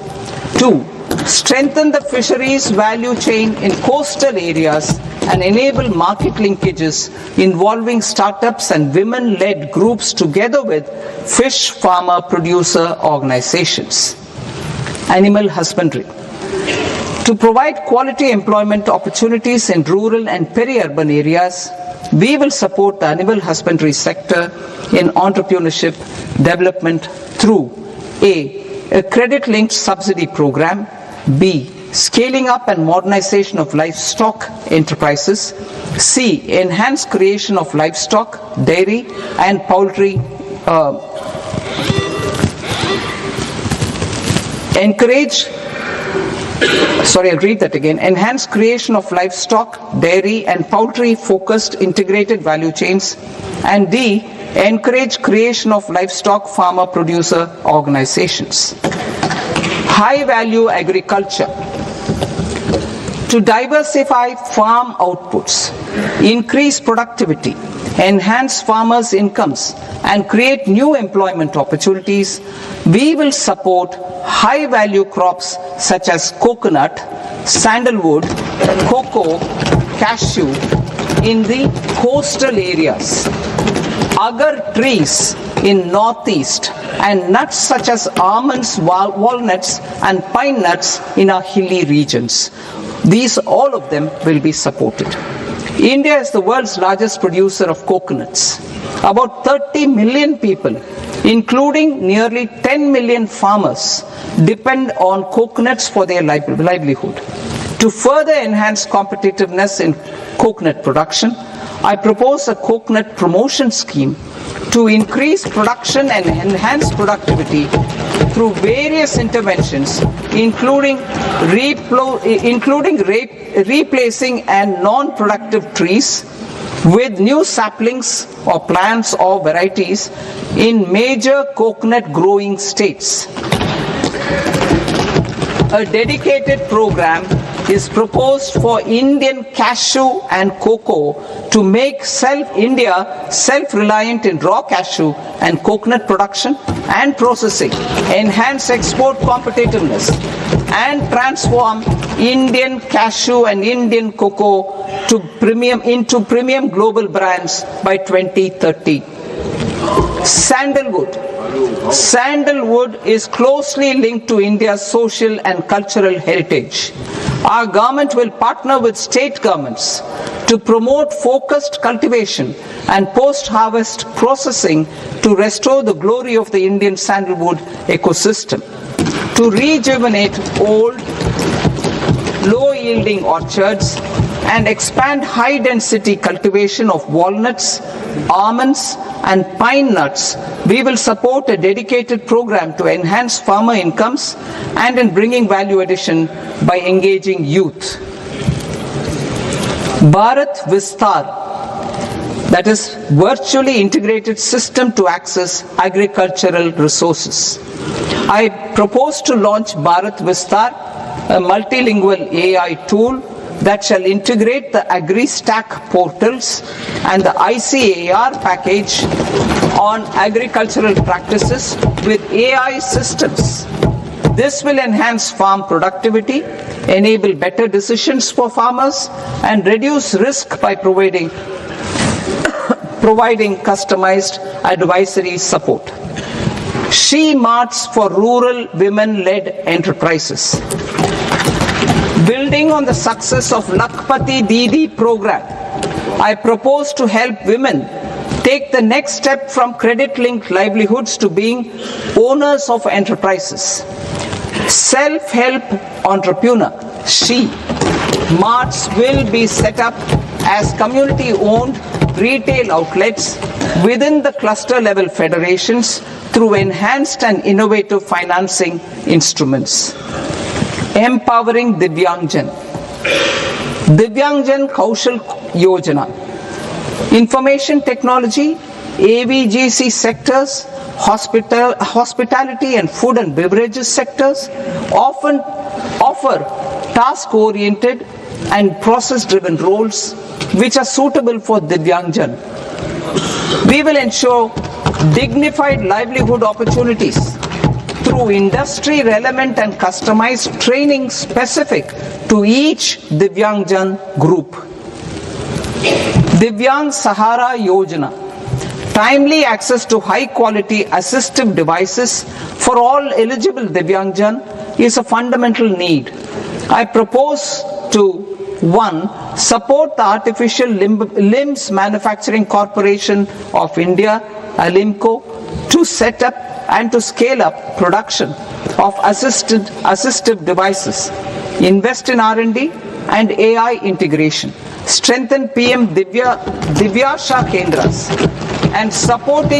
2. Strengthen the fisheries value chain in coastal areas and enable market linkages involving startups and women-led groups together with fish farmer producer organizations. Animal husbandry. To provide quality employment opportunities in rural and peri-urban areas, we will support the animal husbandry sector in entrepreneurship development through a credit-linked subsidy program, B. Scaling up and modernization of livestock enterprises, C. Enhanced creation of livestock, dairy and poultry Enhanced creation of livestock, dairy and poultry focused integrated value chains, and D. Encourage creation of livestock farmer producer organizations. High value agriculture. To diversify farm outputs, increase productivity, enhance farmers' incomes, and create new employment opportunities, we will support high-value crops such as coconut, sandalwood, cocoa, cashew in the coastal areas, agar trees in northeast, and nuts such as almonds, walnuts, and pine nuts in our hilly regions. These, all of them, will be supported. India is the world's largest producer of coconuts. About 30 million people, including nearly 10 million farmers, depend on coconuts for their livelihood. To further enhance competitiveness in coconut production, I propose a coconut promotion scheme to increase production and enhance productivity through various interventions, including replacing and non-productive trees with new saplings or plants or varieties in major coconut growing states. A dedicated program is proposed for Indian cashew and cocoa to make India self-reliant in raw cashew and coconut production and processing, enhance export competitiveness, and transform Indian cashew and Indian cocoa into premium global brands by 2030. Sandalwood. Sandalwood is closely linked to India's social and cultural heritage. Our government will partner with state governments to promote focused cultivation and post-harvest processing to restore the glory of the Indian sandalwood ecosystem, to rejuvenate old, low-yielding orchards, and expand high-density cultivation of walnuts, almonds, and pine nuts. We will support a dedicated program to enhance farmer incomes and in bringing value addition by engaging youth. Bharat Vistar, that is virtually integrated system to access agricultural resources. I propose to launch Bharat Vistar, a multilingual AI tool that shall integrate the AgriStack portals and the ICAR package on agricultural practices with AI systems. This will enhance farm productivity, enable better decisions for farmers, and reduce risk by providing customized advisory support. She Marts for rural women-led enterprises. Building on the success of Lakpati Didi program, I propose to help women take the next step from credit-linked livelihoods to being owners of enterprises. Self-help entrepreneur, marts will be set up as community-owned retail outlets within the cluster-level federations through enhanced and innovative financing instruments. Empowering Divyangjan. Divyangjan Kaushal Yojana. Information technology, AVGC sectors, hospitality and food and beverages sectors often offer task-oriented and process-driven roles which are suitable for Divyangjan. We will ensure dignified livelihood opportunities through industry-relevant and customized training specific to each Divyangjan group. Divyang Sahara Yojana. Timely access to high-quality assistive devices for all eligible Divyangjan is a fundamental need. I propose to 1. Support the Artificial Limbs Manufacturing Corporation of India, Alimco, to set up and to scale up production of assistive devices. Invest in R&D and AI integration. Strengthen PM Divyasha Kendras and support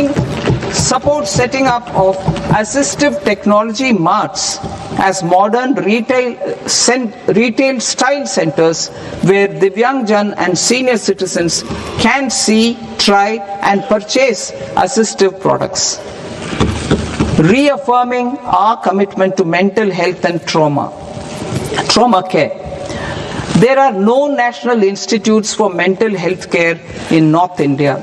setting up of assistive technology marts as modern retail style centers where Divyangjan and senior citizens can see, try and purchase assistive products. Reaffirming our commitment to mental health and trauma care. There are no national institutes for mental health care in North India.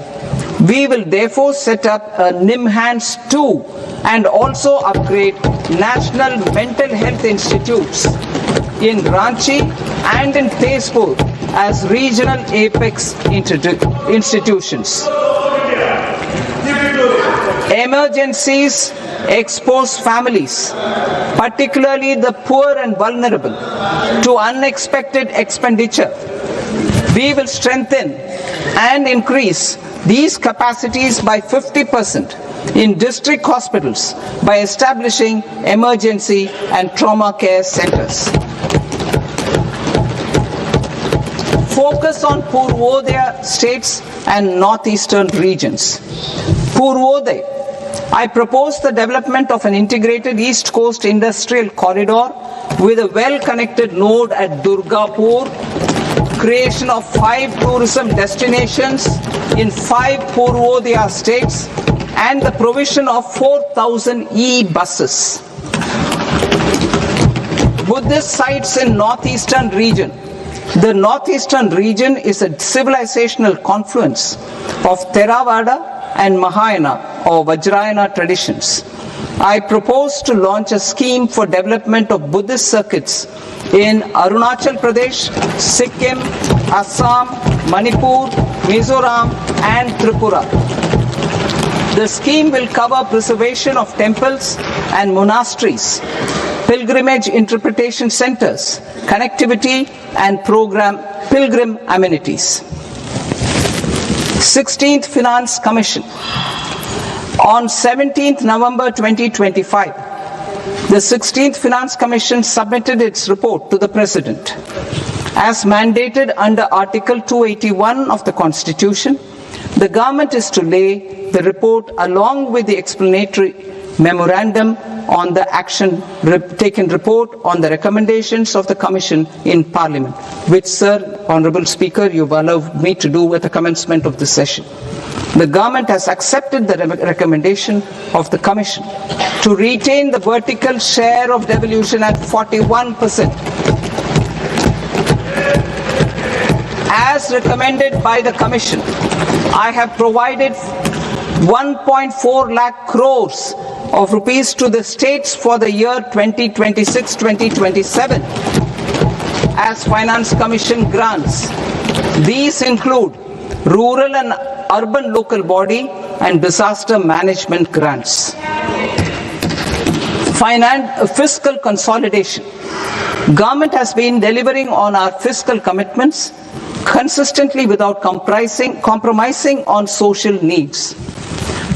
We will therefore set up a NIMHANS 2 and also upgrade national mental health institutes in Ranchi and in Tezpur as regional apex institutions. Emergencies expose families, particularly the poor and vulnerable, to unexpected expenditure. We will strengthen and increase these capacities by 50% in district hospitals by establishing emergency and trauma care centers. Focus on Purvodaya states and northeastern regions. Purvodaya. I propose the development of an integrated East Coast industrial corridor with a well-connected node at Durgapur, creation of 5 tourism destinations in 5 Purvodaya states, and the provision of 4,000 e-buses. Buddhist sites in northeastern region. The northeastern region is a civilizational confluence of Theravada and Mahayana or Vajrayana traditions. I propose to launch a scheme for development of Buddhist circuits in Arunachal Pradesh, Sikkim, Assam, Manipur, Mizoram and Tripura. The scheme will cover preservation of temples and monasteries, pilgrimage interpretation centers, connectivity and pilgrim amenities. 16th Finance Commission. On 17th November 2025, the 16th Finance Commission submitted its report to the President. As mandated under Article 281 of the Constitution, the government is to lay the report along with the explanatory memorandum on the action taken report on the recommendations of the Commission in Parliament, which, Sir, Honourable Speaker, you've allowed me to do at the commencement of this session. The government has accepted the recommendation of the Commission to retain the vertical share of devolution at 41%. As recommended by the Commission, I have provided 1.4 lakh crores of rupees to the states for the year 2026-2027 as Finance Commission grants. These include rural and urban local body and disaster management grants. Fiscal consolidation. Government has been delivering on our fiscal commitments. consistently without compromising on social needs.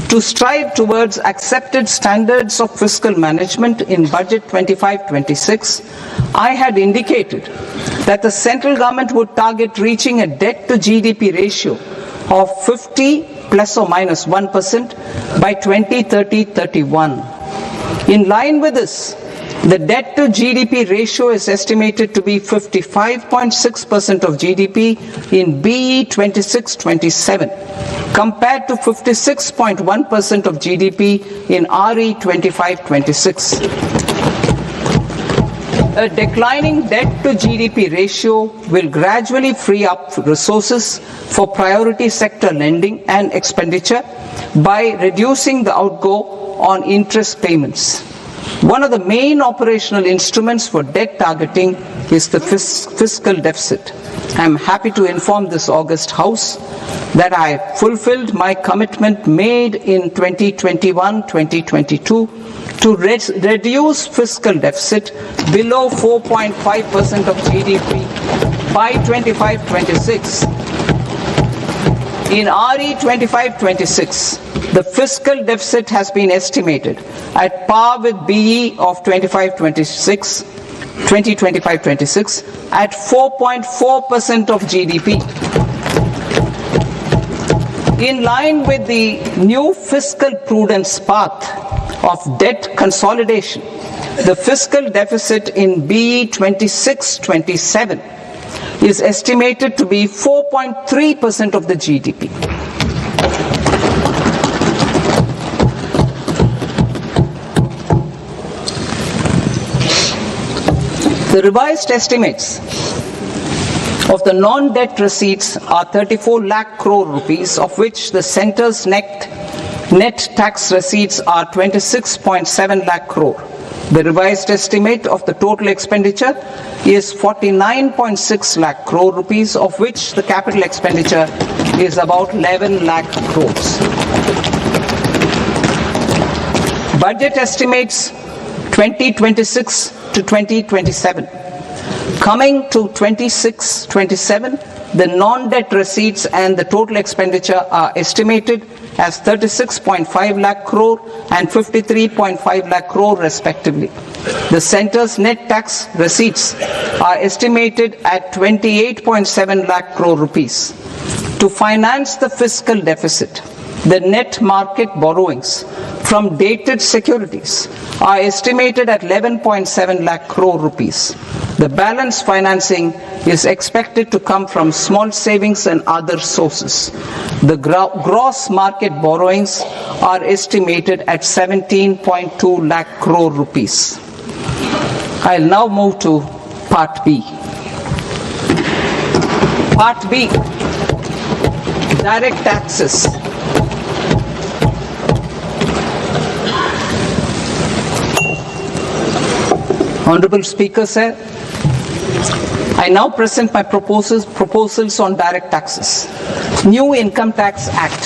To strive towards accepted standards of fiscal management in Budget 25-26, I had indicated that the central government would target reaching a debt to GDP ratio of 50 plus or minus 1% by 2030-31. In line with this, the debt to GDP ratio is estimated to be 55.6% of GDP in BE 26-27, compared to 56.1% of GDP in RE 25-26. A declining debt to GDP ratio will gradually free up resources for priority sector lending and expenditure by reducing the outgo on interest payments. One of the main operational instruments for debt targeting is the fiscal deficit. I am happy to inform this august House that I fulfilled my commitment made in 2021-2022 to reduce fiscal deficit below 4.5% of GDP by 25-26. In RE 25-26, the fiscal deficit has been estimated at par with BE of 2025-26 at 4.4% of GDP. In line with the new fiscal prudence path of debt consolidation, the fiscal deficit in BE 26-27 is estimated to be 4.3% of the GDP. The revised estimates of the non-debt receipts are 34 lakh crore rupees, of which the centre's net tax receipts are 26.7 lakh crore. The revised estimate of the total expenditure is 49.6 lakh crore rupees, of which the capital expenditure is about 11 lakh crores. Budget estimates 2026 to 2027. Coming to 26-27, the non-debt receipts and the total expenditure are estimated as 36.5 lakh crore and 53.5 lakh crore respectively. The centre's net tax receipts are estimated at 28.7 lakh crore rupees. To finance the fiscal deficit, the net market borrowings from dated securities are estimated at 11.7 lakh crore rupees. The balance financing is expected to come from small savings and other sources. The gross market borrowings are estimated at 17.2 lakh crore rupees. I'll now move to Part B. Part B, direct taxes. Honorable Speaker, sir, I now present my proposals on direct taxes. New Income Tax Act.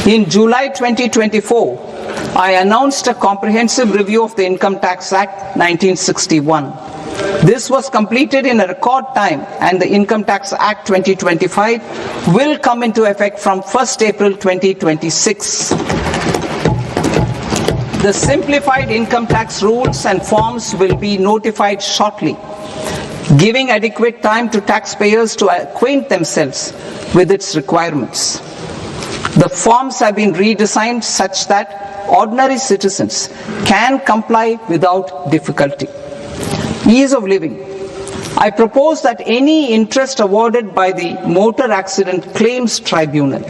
In July 2024, I announced a comprehensive review of the Income Tax Act 1961. This was completed in a record time, and the Income Tax Act 2025 will come into effect from 1st April 2026. The simplified income tax rules and forms will be notified shortly, giving adequate time to taxpayers to acquaint themselves with its requirements. The forms have been redesigned such that ordinary citizens can comply without difficulty. Ease of living. I propose that any interest awarded by the Motor Accident Claims Tribunal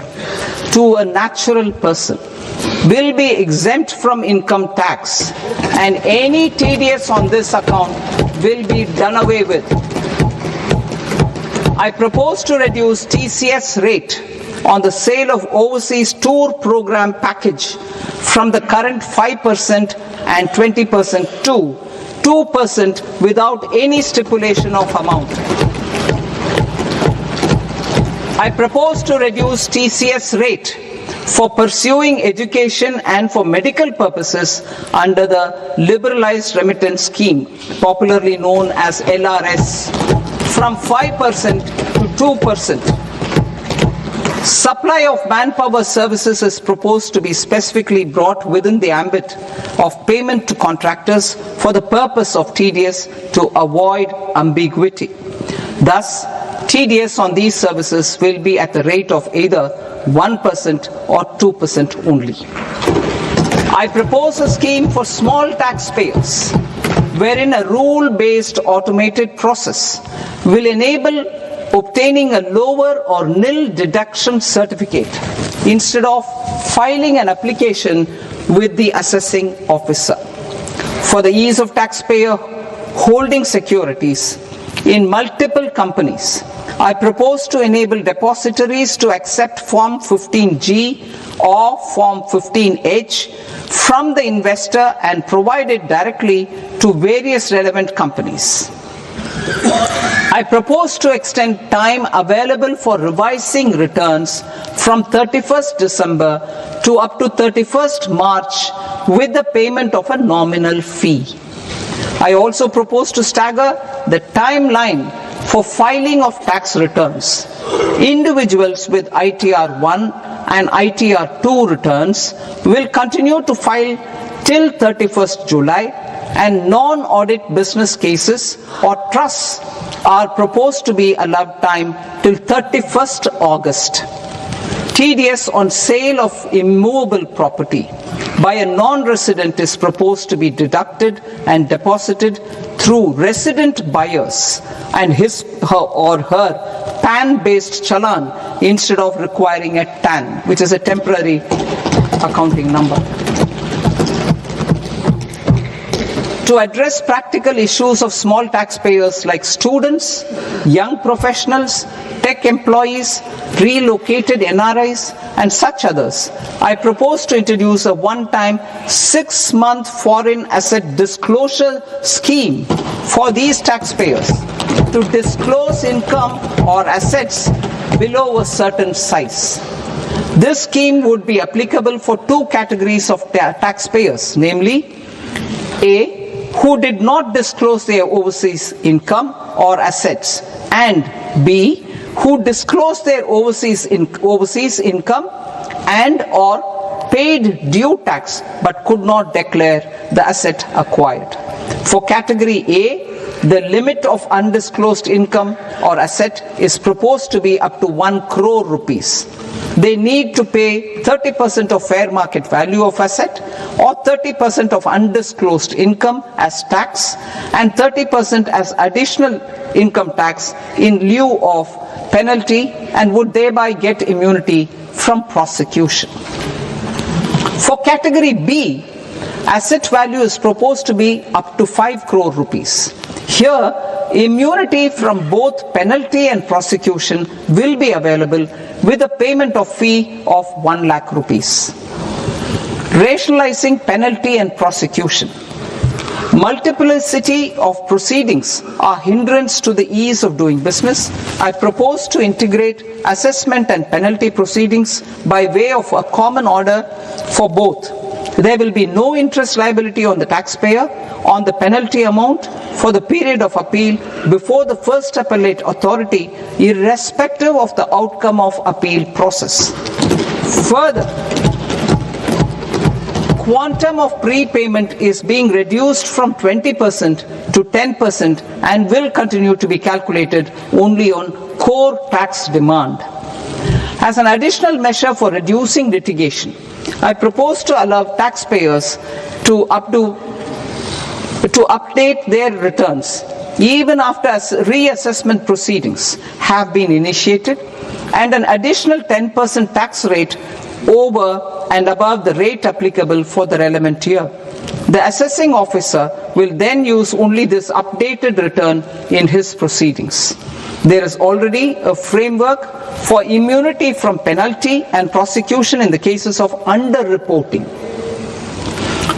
to a natural person will be exempt from income tax, and any TDS on this account will be done away with. I propose to reduce TCS rate on the sale of overseas tour program package from the current 5% and 20% to 2% without any stipulation of amount. I propose to reduce TCS rate for pursuing education and for medical purposes under the Liberalized Remittance Scheme, popularly known as LRS, from 5% to 2%. Supply of manpower services is proposed to be specifically brought within the ambit of payment to contractors for the purpose of TDS to avoid ambiguity. Thus, TDS on these services will be at the rate of either 1% or 2% only. I propose a scheme for small taxpayers wherein a rule-based automated process will enable obtaining a lower or nil deduction certificate instead of filing an application with the assessing officer. For the ease of taxpayer holding securities in multiple companies, I propose to enable depositories to accept Form 15G or Form 15H from the investor and provide it directly to various relevant companies. I propose to extend time available for revising returns from 31st December to up to 31st March with the payment of a nominal fee. I also propose to stagger the timeline for filing of tax returns. Individuals with ITR 1 and ITR 2 returns will continue to file till 31st July, and non-audit business cases or trusts are proposed to be allowed time till 31st August. TDS on sale of immovable property by a non-resident is proposed to be deducted and deposited through resident buyers and his or her PAN-based challan instead of requiring a TAN, which is a temporary accounting number. To address practical issues of small taxpayers like students, young professionals, tech employees, relocated NRIs, and such others, I propose to introduce a one-time 6-month foreign asset disclosure scheme for these taxpayers to disclose income or assets below a certain size. This scheme would be applicable for two categories of taxpayers, namely A, who did not disclose their overseas income or assets, and B, who disclosed their overseas income and or paid due tax but could not declare the asset acquired. For category A, the limit of undisclosed income or asset is proposed to be up to 1 crore rupees. They need to pay 30% of fair market value of asset or 30% of undisclosed income as tax and 30% as additional income tax in lieu of penalty, and would thereby get immunity from prosecution. For category B, asset value is proposed to be up to 5 crore rupees. Here, immunity from both penalty and prosecution will be available with a payment of fee of 1 lakh rupees. Rationalizing penalty and prosecution. Multiplicity of proceedings are hindrance to the ease of doing business. I propose to integrate assessment and penalty proceedings by way of a common order for both. There will be no interest liability on the taxpayer on the penalty amount for the period of appeal before the first appellate authority, irrespective of the outcome of appeal process. Further, quantum of prepayment is being reduced from 20% to 10% and will continue to be calculated only on core tax demand. As an additional measure for reducing litigation, I propose to allow taxpayers to update their returns even after reassessment proceedings have been initiated, and an additional 10% tax rate over and above the rate applicable for the relevant year. The assessing officer will then use only this updated return in his proceedings. There is already a framework for immunity from penalty and prosecution in the cases of underreporting.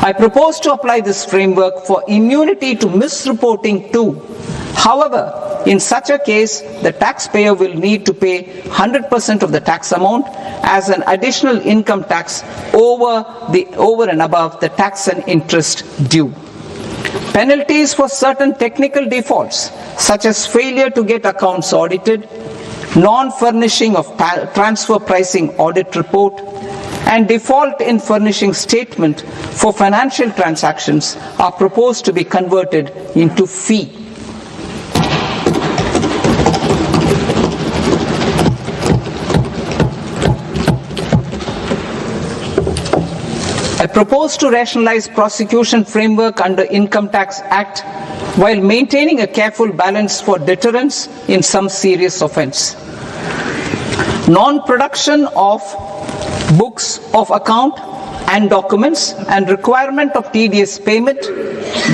I propose to apply this framework for immunity to misreporting too. However, in such a case, the taxpayer will need to pay 100% of the tax amount as an additional income tax over and above the tax and interest due. Penalties for certain technical defaults, such as failure to get accounts audited, non-furnishing of transfer pricing audit report, and default in furnishing statement for financial transactions are proposed to be converted into fee. I propose to rationalize prosecution framework under Income Tax Act while maintaining a careful balance for deterrence in some serious offence. Non-production of books of account and documents and requirement of TDS payment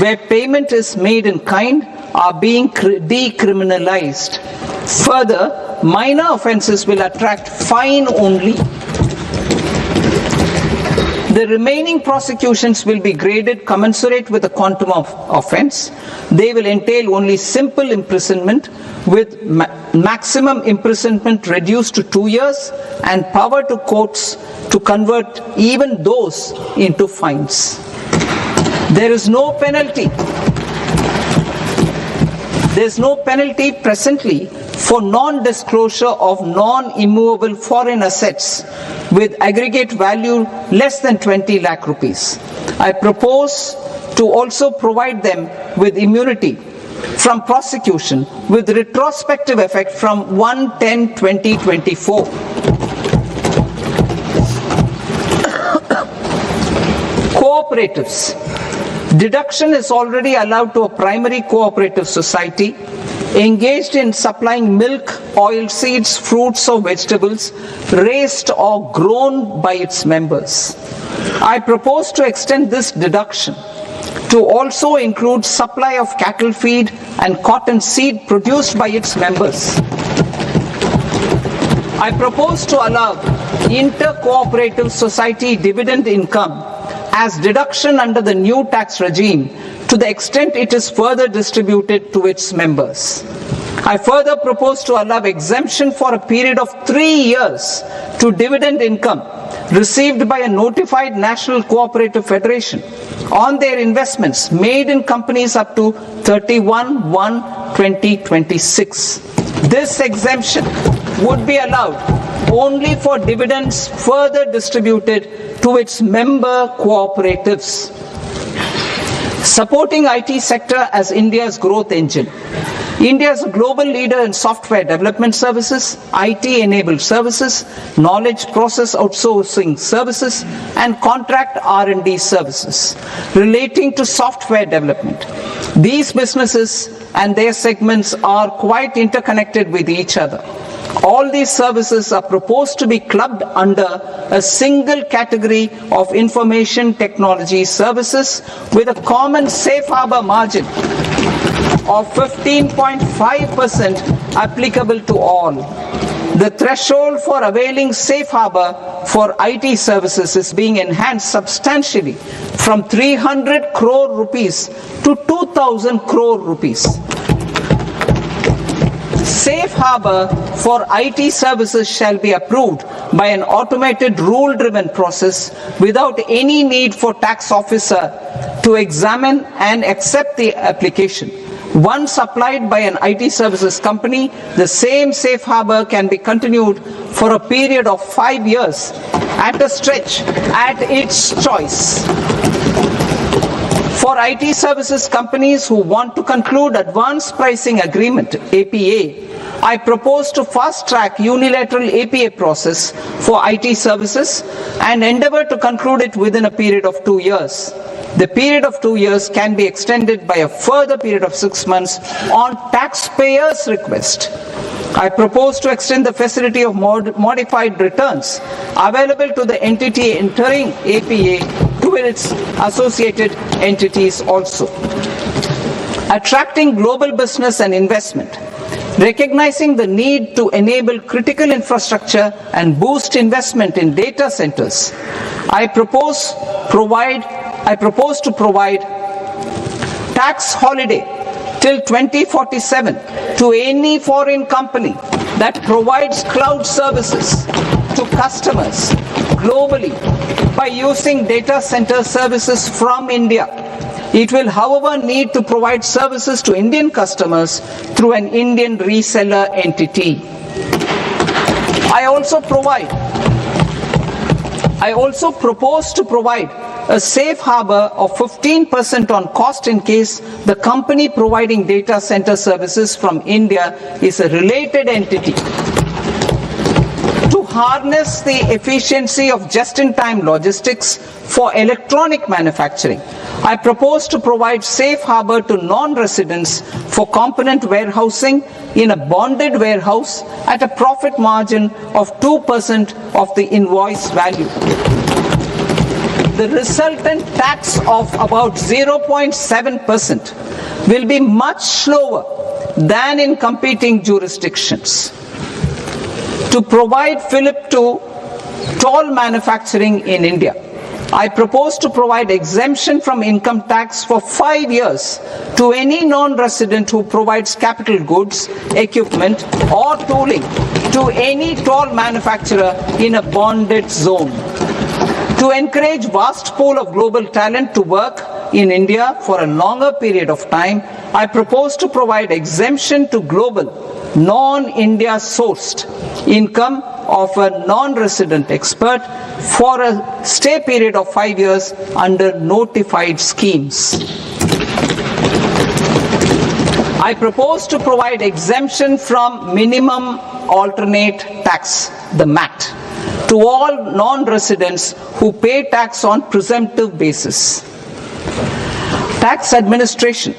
where payment is made in kind are being decriminalized. Further, minor offences will attract fine only. The remaining prosecutions will be graded commensurate with the quantum of offence. They will entail only simple imprisonment with maximum imprisonment reduced to 2 years and power to courts to convert even those into fines. There is no penalty. There is no penalty presently for non-disclosure of non-immovable foreign assets with aggregate value less than 20 lakh rupees. I propose to also provide them with immunity from prosecution with retrospective effect from 1/10/2024. Cooperatives. Deduction is already allowed to a primary cooperative society engaged in supplying milk, oilseeds, fruits or vegetables raised or grown by its members. I propose to extend this deduction to also include supply of cattle feed and cotton seed produced by its members. I propose to allow inter-cooperative society dividend income as deduction under the new tax regime to the extent it is further distributed to its members. I further propose to allow exemption for a period of 3 years to dividend income received by a notified national cooperative federation on their investments made in companies up to 31/1/2026. This exemption would be allowed only for dividends further distributed to its member cooperatives. Supporting IT sector as India's growth engine. India is a global leader in software development services, IT-enabled services, knowledge process outsourcing services, and contract R&D services relating to software development. These businesses and their segments are quite interconnected with each other. All these services are proposed to be clubbed under a single category of information technology services with a common safe harbor margin of 15.5% applicable to all. The threshold for availing safe harbor for IT services is being enhanced substantially from 300 crore rupees to 2,000 crore rupees. Safe harbor for IT services shall be approved by an automated rule-driven process without any need for tax officer to examine and accept the application. Once applied by an IT services company, the same safe harbor can be continued for a period of 5 years at a stretch at its choice. For IT services companies who want to conclude advanced pricing agreement, APA, I propose to fast-track unilateral APA process for IT services and endeavor to conclude it within a period of 2 years. The period of 2 years can be extended by a further period of 6 months on taxpayers' request. I propose to extend the facility of modified returns available to the entity entering APA to its associated entities also. Attracting global business and investment. Recognizing the need to enable critical infrastructure and boost investment in data centers, I propose to provide tax holiday till 2047 to any foreign company that provides cloud services to customers globally by using data center services from India. It will, however, need to provide services to Indian customers through an Indian reseller entity. I also propose to provide a safe harbor of 15% on cost in case the company providing data center services from India is a related entity. To harness the efficiency of just-in-time logistics for electronic manufacturing, I propose to provide safe harbor to non-residents for component warehousing in a bonded warehouse at a profit margin of 2% of the invoice value. The resultant tax of about 0.7% will be much lower than in competing jurisdictions. To provide fillip to toll manufacturing in India, I propose to provide exemption from income tax for 5 years to any non-resident who provides capital goods, equipment or tooling to any toll manufacturer in a bonded zone. To encourage vast pool of global talent to work in India for a longer period of time, I propose to provide exemption to global non-India sourced income of a non-resident expert for a stay period of 5 years under notified schemes. I propose to provide exemption from minimum alternate tax, the MAT, to all non-residents who pay tax on presumptive basis. Tax administration.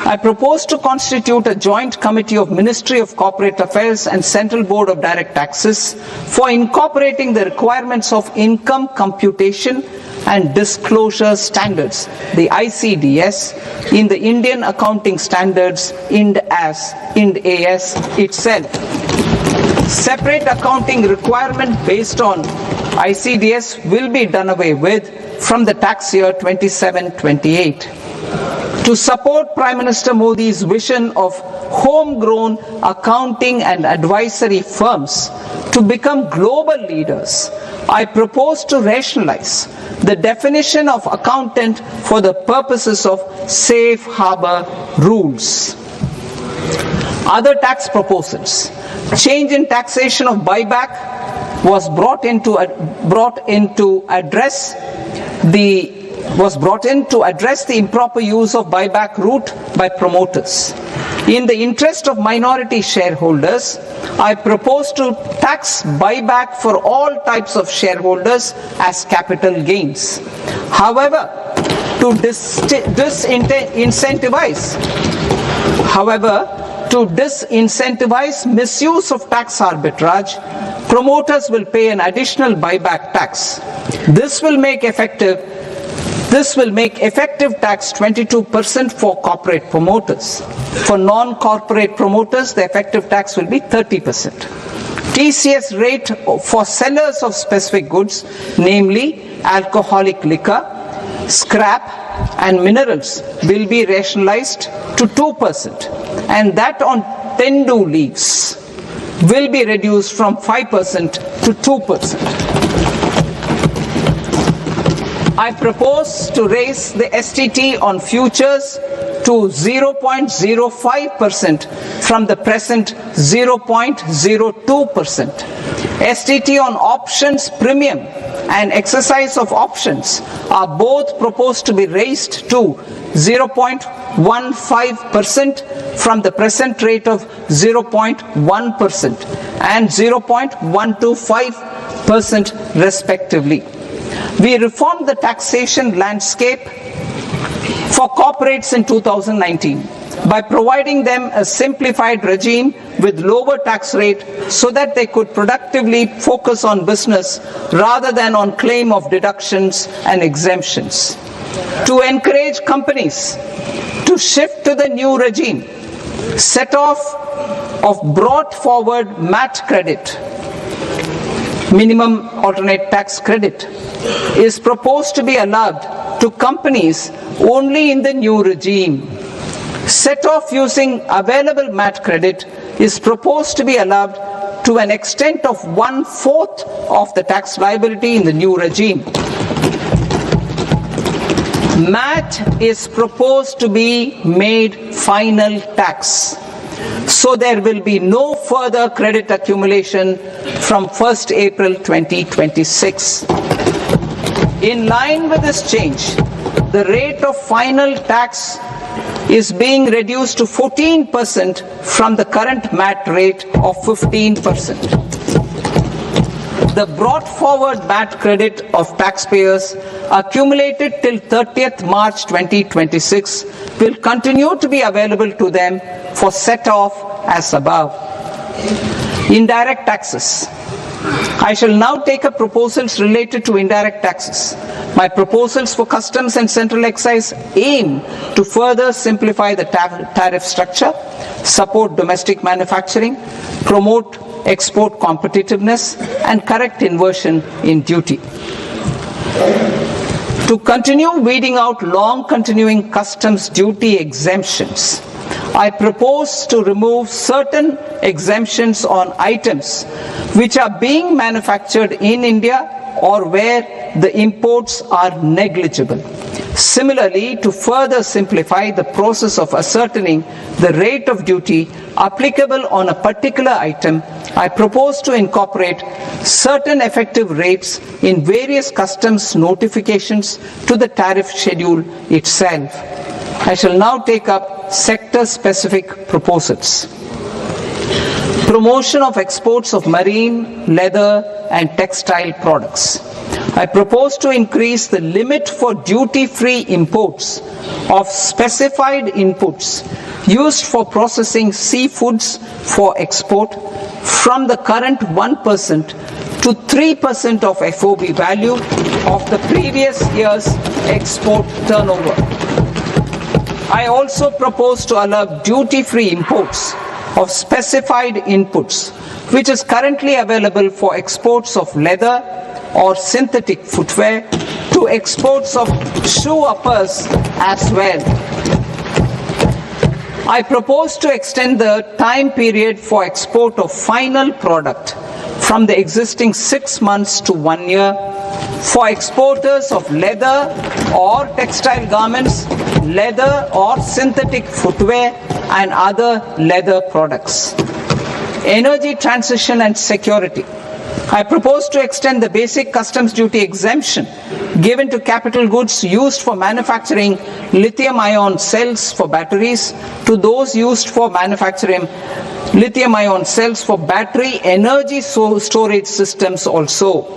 I propose to constitute a joint committee of Ministry of Corporate Affairs and Central Board of Direct Taxes for incorporating the requirements of income computation and disclosure standards, the ICDS, in the Indian Accounting Standards Ind AS itself. Separate accounting requirement based on ICDS will be done away with from the tax year 27-28. To support Prime Minister Modi's vision of homegrown accounting and advisory firms to become global leaders, I propose to rationalize the definition of accountant for the purposes of safe harbor rules. Other tax proposals. Change in taxation of buyback was brought in to address the improper use of buyback route by promoters. In the interest of minority shareholders, I propose to tax buyback for all types of shareholders as capital gains. However, to disincentivize misuse of tax arbitrage, promoters will pay an additional buyback tax. This will make effective tax 22% for corporate promoters. For non-corporate promoters, the effective tax will be 30%. TCS rate for sellers of specific goods, namely alcoholic liquor, scrap and minerals, will be rationalized to 2%, and that on tendu leaves will be reduced from 5% to 2%. I propose to raise the STT on futures to 0.05% from the present 0.02%. STT on options premium and exercise of options are both proposed to be raised to 0.15% from the present rate of 0.1% and 0.125% respectively. We reformed the taxation landscape for corporates in 2019 by providing them a simplified regime with lower tax rate so that they could productively focus on business rather than on claim of deductions and exemptions. To encourage companies to shift to the new regime, set off of brought forward MAT credit, minimum alternate tax credit, is proposed to be allowed to companies only in the new regime. Set off using available MAT credit is proposed to be allowed to an extent of 1/4 of the tax liability in the new regime. MAT is proposed to be made final tax. So there will be no further credit accumulation from 1st April 2026. In line with this change, the rate of final tax is being reduced to 14% from the current MAT rate of 15%. The brought forward MAT credit of taxpayers accumulated till 30th March 2026 will continue to be available to them for set off as above. Indirect taxes. I shall now take up proposals related to indirect taxes. My proposals for customs and central excise aim to further simplify the tariff structure, support domestic manufacturing, promote export competitiveness, and correct inversion in duty. To continue weeding out long continuing customs duty exemptions, I propose to remove certain exemptions on items which are being manufactured in India or where the imports are negligible. Similarly, to further simplify the process of ascertaining the rate of duty applicable on a particular item, I propose to incorporate certain effective rates in various customs notifications to the tariff schedule itself. I shall now take up sector-specific proposals. Promotion of exports of marine, leather, and textile products. I propose to increase the limit for duty-free imports of specified inputs used for processing seafoods for export from the current 1% to 3% of FOB value of the previous year's export turnover. I also propose to allow duty-free imports of specified inputs, which is currently available for exports of leather or synthetic footwear, to exports of shoe uppers as well. I propose to extend the time period for export of final product from the existing 6 months to 1 year for exporters of leather or textile garments, leather or synthetic footwear, and other leather products. Energy transition and security. I propose to extend the basic customs duty exemption given to capital goods used for manufacturing lithium-ion cells for batteries to those used for manufacturing lithium-ion cells for battery energy storage systems also.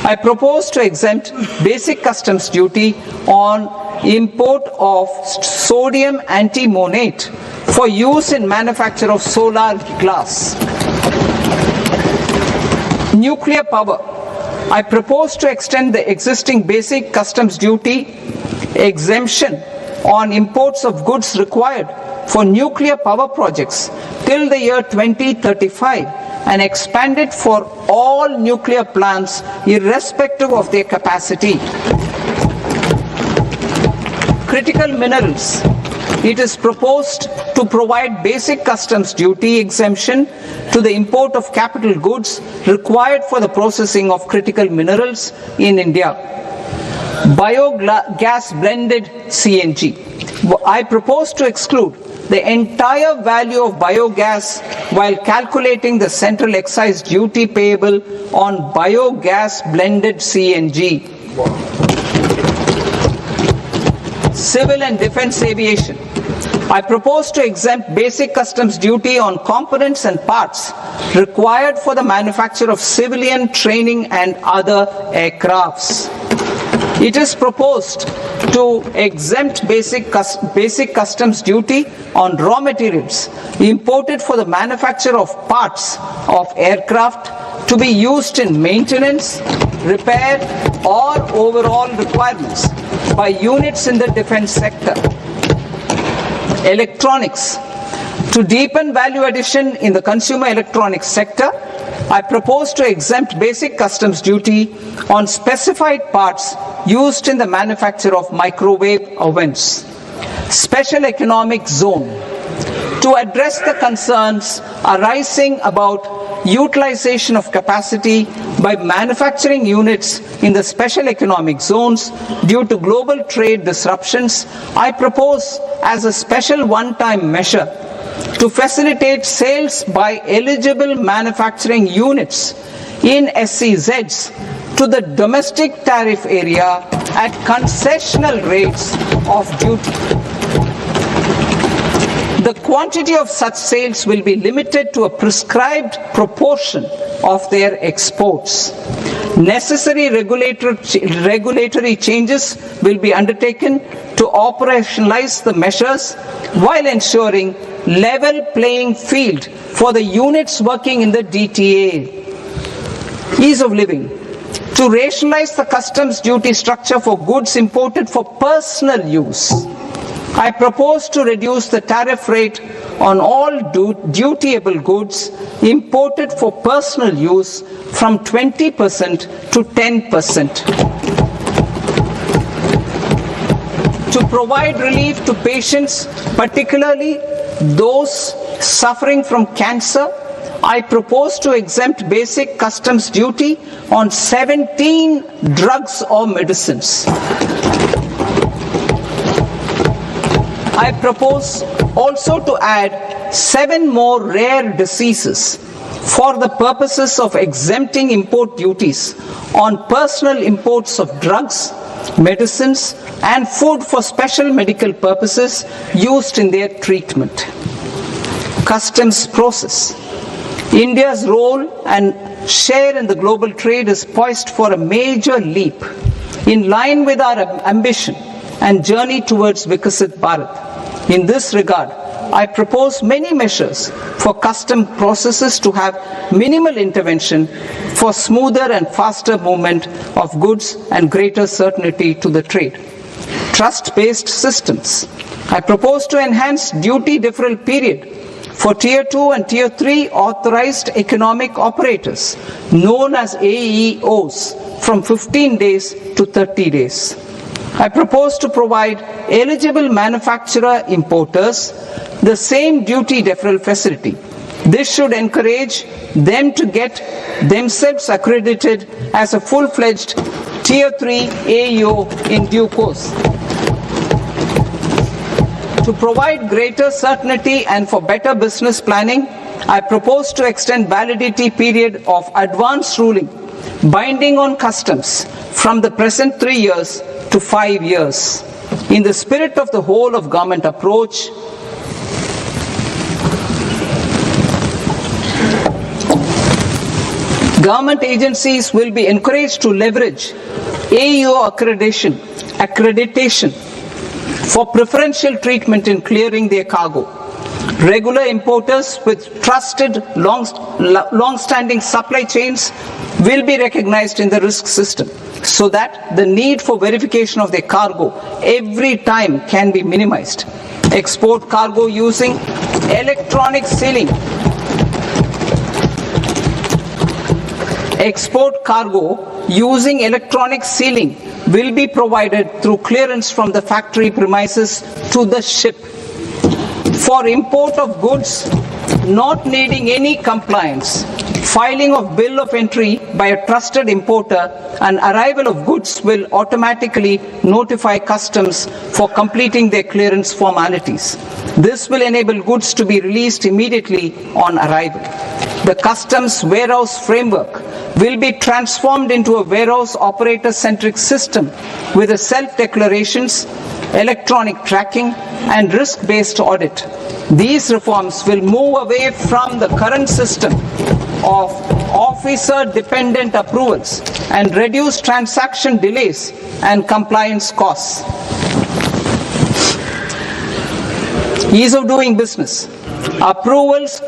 I propose to exempt basic customs duty on import of sodium antimonate for use in manufacture of solar glass. Nuclear power. I propose to extend the existing basic customs duty exemption on imports of goods required for nuclear power projects till the year 2035 and expand it for all nuclear plants irrespective of their capacity. Critical minerals. It is proposed to provide basic customs duty exemption to the import of capital goods required for the processing of critical minerals in India. Biogas blended CNG. I propose to exclude the entire value of biogas while calculating the central excise duty payable on biogas blended CNG. Civil and defense aviation. I propose to exempt basic customs duty on components and parts required for the manufacture of civilian training and other aircrafts. It is proposed to exempt basic customs duty on raw materials imported for the manufacture of parts of aircraft to be used in maintenance, repair, or overall requirements by units in the defense sector. Electronics. To deepen value addition in the consumer electronics sector, I propose to exempt basic customs duty on specified parts used in the manufacture of microwave ovens. Special economic zone. To address the concerns arising about utilization of capacity by manufacturing units in the special economic zones due to global trade disruptions, I propose as a special one-time measure to facilitate sales by eligible manufacturing units in SEZs to the domestic tariff area at concessional rates of duty. The quantity of such sales will be limited to a prescribed proportion of their exports. Necessary regulatory changes will be undertaken to operationalize the measures while ensuring level playing field for the units working in the DTA. Ease of living. To rationalize the customs duty structure for goods imported for personal use, I propose to reduce the tariff rate on all dutiable goods imported for personal use from 20% to 10%. To provide relief to patients, particularly those suffering from cancer, I propose to exempt basic customs duty on 17 drugs or medicines. I propose also to add 7 more rare diseases for the purposes of exempting import duties on personal imports of drugs, medicines, and food for special medical purposes used in their treatment. Customs process. India's role and share in the global trade is poised for a major leap in line with our ambition and journey towards Vikasit Bharat. In this regard, I propose many measures for custom processes to have minimal intervention for smoother and faster movement of goods and greater certainty to the trade. Trust-based systems. I propose to enhance duty deferral period for Tier 2 and Tier 3 authorized economic operators, known as AEOs, from 15 days to 30 days. I propose to provide eligible manufacturer importers the same duty deferral facility. This should encourage them to get themselves accredited as a full-fledged Tier 3 AEO in due course. To provide greater certainty and for better business planning, I propose to extend validity period of advance ruling binding on customs from the present 3 years to 5 years. In the spirit of the whole of government approach, government agencies will be encouraged to leverage AEO accreditation for preferential treatment in clearing their cargo. Regular importers with trusted long-standing supply chains will be recognized in the risk system so that the need for verification of their cargo every time can be minimized. Export cargo using electronic sealing. Export cargo using electronic sealing will be provided through clearance from the factory premises to the ship. For import of goods not needing any compliance, filing of bill of entry by a trusted importer and arrival of goods will automatically notify customs for completing their clearance formalities. This will enable goods to be released immediately on arrival. The customs warehouse framework will be transformed into a warehouse operator-centric system with a self-declarations, electronic tracking, and risk-based audit. These reforms will move away from the current system of officer-dependent approvals and reduce transaction delays and compliance costs. Ease of doing business. Approvals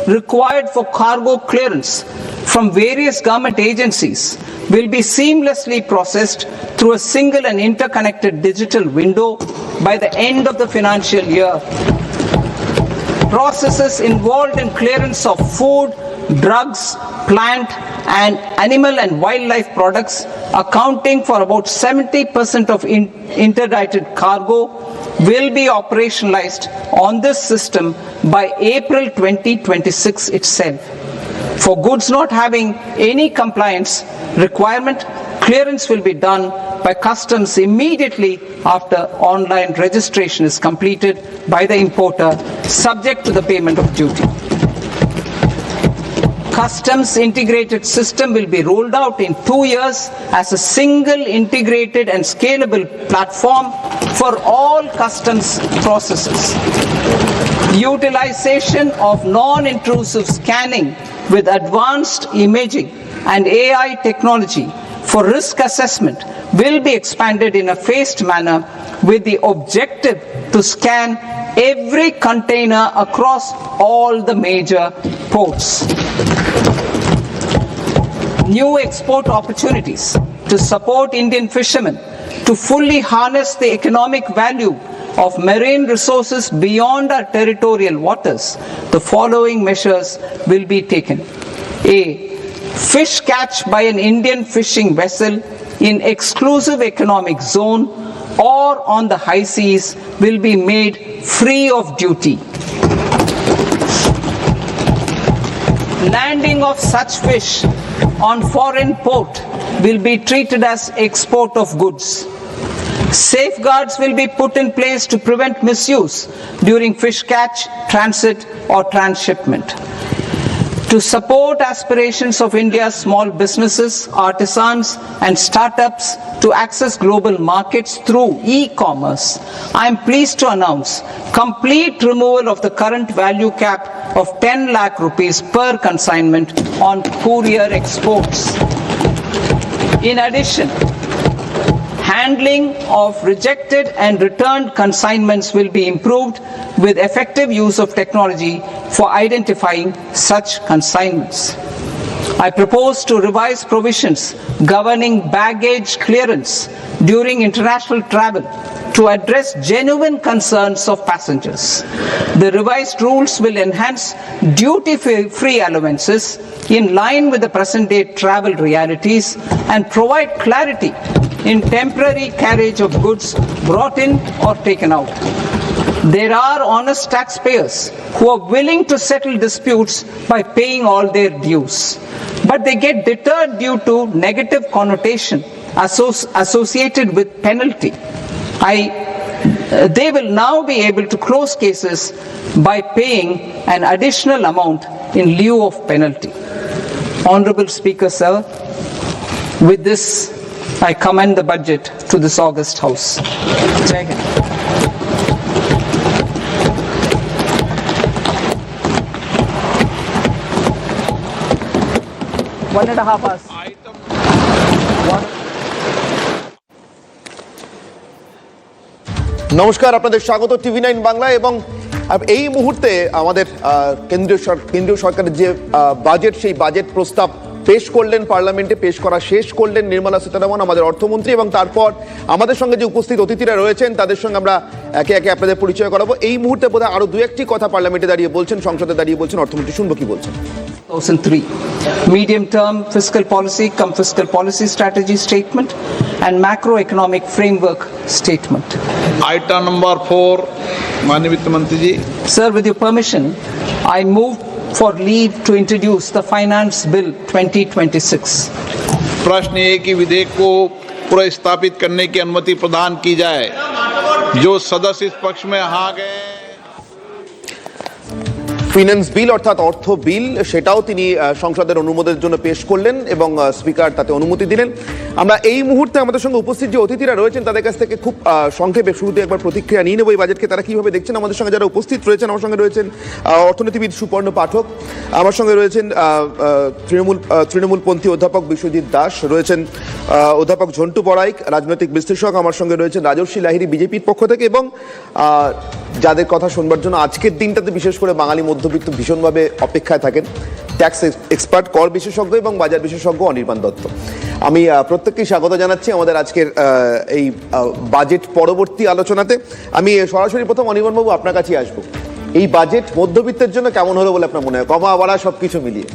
required for cargo clearance from various government agencies will be seamlessly processed through a single and interconnected digital window by the end of the financial year. Processes involved in clearance of food, drugs, plant and animal and wildlife products, accounting for about 70% of interdicted cargo, will be operationalized on this system by April 2026 itself. For goods not having any compliance requirement, clearance will be done by customs immediately after online registration is completed by the importer, subject to the payment of duty. Customs integrated system will be rolled out in 2 years as a single integrated and scalable platform for all customs processes. Utilization of non-intrusive scanning with advanced imaging and AI technology for risk assessment will be expanded in a phased manner with the objective to scan every container across all the major ports. New export opportunities to support Indian fishermen to fully harness the economic value of marine resources beyond our territorial waters. The following measures will be taken. A. Fish catch by an Indian fishing vessel in exclusive economic zone or on the high seas will be made free of duty. Landing of such fish on foreign port will be treated as export of goods. Safeguards will be put in place to prevent misuse during fish catch, transit or transshipment. To support aspirations of India's small businesses, artisans and startups to access global markets through e-commerce, I am pleased to announce complete removal of the current value cap of 10 lakh rupees per consignment on courier exports. In addition, handling of rejected and returned consignments will be improved with effective use of technology for identifying such consignments. I propose to revise provisions governing baggage clearance during international travel to address genuine concerns of passengers. The revised rules will enhance duty-free allowances in line with the present-day travel realities and provide clarity in temporary carriage of goods brought in or taken out. There are honest taxpayers who are willing to settle disputes by paying all their dues, but they get deterred due to negative connotation associated with penalty. They will now be able to close cases by paying an additional amount in lieu of penalty. Honorable Speaker, sir, with this I commend the budget to this august House. Jai Hind. One and a half hours. নমস্কার, আপনাদের স্বাগত TV9 Bangla. এবং এই মুহূর্তে আমাদের কেন্দ্রীয় সরকারের যে বাজেট, সেই বাজেট প্রস্তাব পেশ করলেন পার্লামেন্টে, পেশ করা শেষ করলেন নির্মলা সীতারামন আমাদের অর্থমন্ত্রী, এবং তারপর আমাদের সঙ্গে যে উপস্থিত অতিথিরা রয়েছেন তাদের সঙ্গে আমরা একে একে আপনাদের পরিচয় করাবো। এই মুহূর্তে বোধহয় আরো দু একটি কথা পার্লামেন্টে দাঁড়িয়ে বলছেন, সংসদে দাঁড়িয়ে বলছেন অর্থমন্ত্রী, শুনবো কি বলছেন। 2003 medium-term fiscal policy strategy statement and macroeconomic framework statement. Item number 4, माननीय वित्त मंत्री जी। Sir, with your permission, I move for leave to introduce the Finance Bill 2026. प्रश्न ये कि विधेयक को पुनर्स्थापित करने की अनुमति प्रदान की जाए। जो सदस्य इस पक्ष में हाँ गए। ফিনান্স বিল অর্থাৎ অর্থ বিল, সেটাও তিনি সংসদের অনুমোদনের জন্য পেশ করলেন এবং স্পিকার তাতে অনুমতি দিলেন। আমরা এই মুহূর্তে আমাদের সঙ্গে উপস্থিত যে অতিথিরা রয়েছেন তাদের কাছ থেকে খুব সংক্ষেপে শুরুতে একবার প্রতিক্রিয়া নিয়ে নেব এই বাজেটকে, তারা কিভাবে দেখছেন। আমাদের সঙ্গে যারা উপস্থিত রয়েছেন, আমার সঙ্গে রয়েছেন অর্থনীতিবিদ সুপর্ণ পাঠক, আমার সঙ্গে রয়েছেন তৃণমূলপন্থী অধ্যাপক বিশ্বজিৎ দাস, রয়েছেন অধ্যাপক ঝন্টু বড়াইক, রাজনৈতিক বিশ্লেষক, আমার সঙ্গে রয়েছেন রাজর্ষি লাহিড়ী বিজেপির পক্ষ থেকে, এবং যাদের কথা শুনবার জন্য আজকের দিনটাতে বিশেষ করে বাঙালি মধ্যবিত্ত ভীষণভাবে অপেক্ষায় থাকেন, ট্যাক্স এক্সপার্ট, কর বিশেষজ্ঞ এবং বাজার বিশেষজ্ঞ অনির্বাণ দত্ত। আমি প্রত্যেককেই স্বাগত জানাচ্ছি আমাদের আজকের এই বাজেট পরবর্তী আলোচনাতে। আমি সরাসরি প্রথম অনির্বাণবাবু আপনার কাছেই আসবো। এই বাজেট মধ্যবিত্তের জন্য কেমন হলো বলে আপনার মনে হয়, কমা বাড়া সবকিছু মিলিয়ে?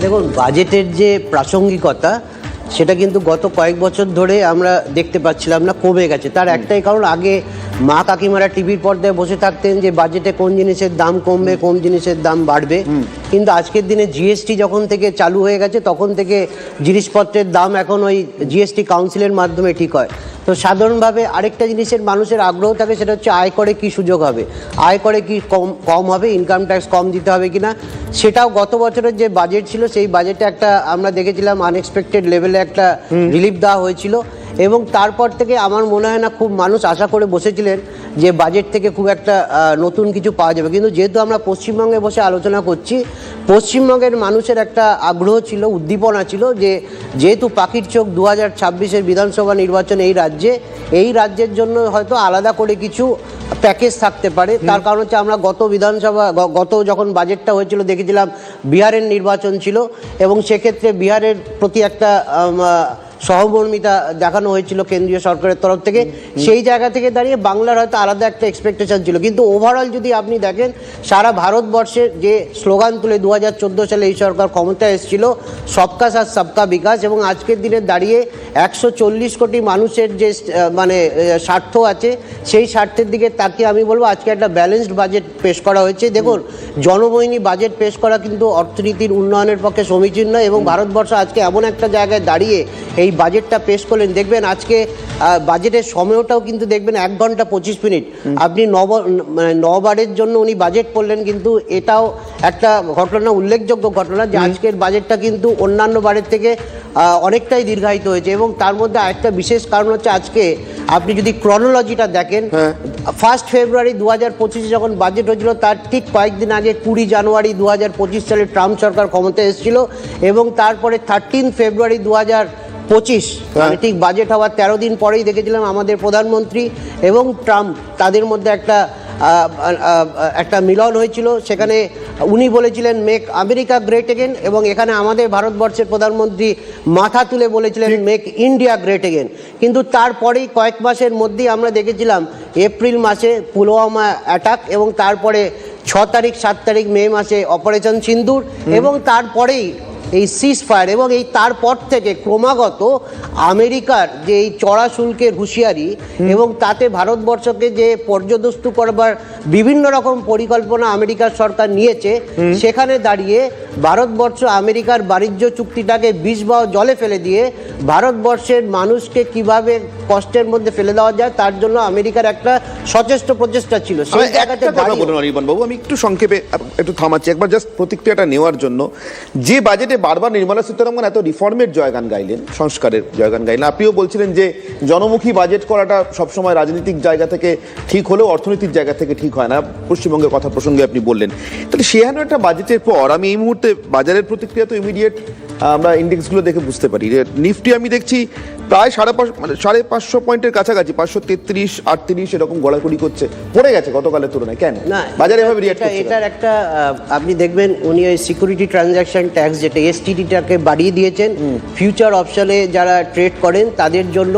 দেখুন, বাজেটের যে প্রাসঙ্গিকতা সেটা কিন্তু গত কয়েক বছর ধরে আমরা দেখতে পাচ্ছিলাম না, কমে গেছে। তার একটাই কারণ, আগে মা কাকিমারা টিভির পর্দায় বসে থাকতেন যে বাজেটে কোন জিনিসের দাম কমবে, কোন জিনিসের দাম বাড়বে। কিন্তু আজকের দিনে জিএসটি যখন থেকে চালু হয়ে গেছে তখন থেকে জিনিসপত্রের দাম এখন ওই জিএসটি কাউন্সিলের মাধ্যমে ঠিক হয়। তো সাধারণভাবে আরেকটা জিনিসের মানুষের আগ্রহ থাকে, সেটা হচ্ছে আয় করে কি সুযোগ হবে, আয় করে কি কম হবে, ইনকাম ট্যাক্স কম দিতে হবে কিনা। সেটাও গত বছরের যে বাজেট ছিল সেই বাজেটে একটা আমরা দেখেছিলাম আনএক্সপেক্টেড লেভেলে একটা রিলিফ দেওয়া হয়েছিল। এবং তারপর থেকে আমার মনে হয় না খুব মানুষ আশা করে বসেছিলেন যে বাজেট থেকে খুব একটা নতুন কিছু পাওয়া যাবে। কিন্তু যেহেতু আমরা পশ্চিমবঙ্গে বসে আলোচনা করছি, পশ্চিমবঙ্গের মানুষের একটা আগ্রহ ছিল, উদ্দীপনা ছিল যে যেহেতু পাখির চোখ 2026-এর বিধানসভা নির্বাচন এই রাজ্যের জন্য হয়তো আলাদা করে কিছু প্যাকেজ থাকতে পারে। তার কারণ হচ্ছে আমরা গত যখন বাজেটটা হয়েছিল দেখেছিলাম বিহারের নির্বাচন ছিল এবং সেক্ষেত্রে বিহারের প্রতি একটা সহমর্মিতা দেখানো হয়েছিল কেন্দ্রীয় সরকারের তরফ থেকে। সেই জায়গা থেকে দাঁড়িয়ে বাংলার হয়তো আলাদা একটা এক্সপেকটেশন ছিল। কিন্তু ওভারঅল যদি আপনি দেখেন সারা ভারতবর্ষের যে স্লোগান তুলে 2014 সালে এই সরকার ক্ষমতায় এসেছিল, সবকা সাথ সবকা বিকাশ, এবং আজকের দিনে দাঁড়িয়ে 140 কোটি মানুষের যে মানে স্বার্থ আছে সেই স্বার্থের দিকে তাকিয়ে আমি বলবো আজকে একটা ব্যালেন্সড বাজেট পেশ করা হয়েছে। দেখুন, জনমোহিনী বাজেট পেশ করা কিন্তু অর্থনীতির উন্নয়নের পক্ষে সমীচীন নয় এবং ভারতবর্ষ আজকে এমন একটা জায়গায় দাঁড়িয়ে এই বাজেটটা পেশ করলেন। দেখবেন আজকে বাজেটের সময়টাও কিন্তু দেখবেন 1 ঘন্টা 25 মিনিট। আপনি 9 বারের জন্য উনি বাজেট করলেন, কিন্তু এটাও একটা ঘটনা, উল্লেখযোগ্য ঘটনা যে আজকের বাজেটটা কিন্তু অন্যান্য বারের থেকে অনেকটাই দীর্ঘায়িত হয়েছে। এবং তার মধ্যে আরেকটা বিশেষ কারণ হচ্ছে আজকে আপনি যদি ক্রনোলজিটা দেখেন, 1 ফেব্রুয়ারি 2025 যখন বাজেট হয়েছিল তার ঠিক কয়েকদিন আগে 20 জানুয়ারি 2025 সালে ট্রাম্প সরকার ক্ষমতায় এসেছিল এবং তারপরে 13 ফেব্রুয়ারি 2025 মানে ঠিক বাজেট হওয়ার 13 দিন পরেই দেখেছিলাম আমাদের প্রধানমন্ত্রী এবং ট্রাম্প তাদের মধ্যে একটা মিলন হয়েছিল। সেখানে উনি বলেছিলেন মেক আমেরিকা গ্রেট এগেন এবং এখানে আমাদের ভারতবর্ষের প্রধানমন্ত্রী মাথা তুলে বলেছিলেন মেক ইন্ডিয়া গ্রেট এগেন। কিন্তু তারপরেই কয়েক মাসের মধ্যেই আমরা দেখেছিলাম এপ্রিল মাসে পুলওয়ামা অ্যাটাক এবং তারপরে 6 তারিখ 7 তারিখ মে মাসে অপারেশন সিন্দুর এবং তারপরেই এই সিজ ফায়ার এবং এই তারপর থেকে ক্রমাগত আমেরিকার যে এই চড়া শুল্কের হুঁশিয়ারি এবং তাতে ভারতবর্ষকে যে পর্যদস্তু করবার বিভিন্ন রকম পরিকল্পনা আমেরিকার সরকার নিয়েছে, সেখানে দাঁড়িয়ে ভারতবর্ষ আমেরিকার বাণিজ্য চুক্তিটাকে বিষ বা জলে ফেলে দিয়ে ভারতবর্ষের মানুষকে কিভাবে কষ্টের মধ্যে ফেলে দেওয়া যায় তার জন্য আমেরিকার একটা সচেষ্ট প্রচেষ্টা ছিল। সেই জায়গাতে বাবু আমি একটু সংক্ষেপে একটু থামাচ্ছি একবার জাস্ট প্রতিক্রিয়াটা নেওয়ার জন্য। যে বাজেটে বারবার নির্মলা সীতারামন এত রিফর্মের জয়গান গাইলেন, সংস্কারের জয়গান গাইলেন, আপনিও বলছিলেন যে জনমুখী বাজেট করাটা সবসময় রাজনৈতিক জায়গা থেকে ঠিক হলেও অর্থনীতির জায়গা থেকে ঠিক হয় না, পশ্চিমবঙ্গের কথা প্রসঙ্গে আপনি বললেন। তাহলে সেখানে একটা বাজেটের পর আমি এই মুহূর্তে বাজারের প্রতিক্রিয়া তো ইমিডিয়েট আমরা ইন্ডেক্সগুলো দেখে বুঝতে পারি। নিফটি আমি দেখছি প্রায় 550 পয়েন্টের কাছাকাছি, 533, 38 এরকম গড়াগড়ি করছে, পড়ে গেছে গতকালের তুলনায়। কেন বাজারে এভাবে রিঅ্যাক্ট করছে? এটার একটা আপনি দেখবেন উনি ওই সিকিউরিটি ট্রানজাকশন ট্যাক্স যেটা এসটিটিটাকে বাড়িয়ে দিয়েছেন। ফিউচার অপশনে যারা ট্রেড করেন তাদের জন্য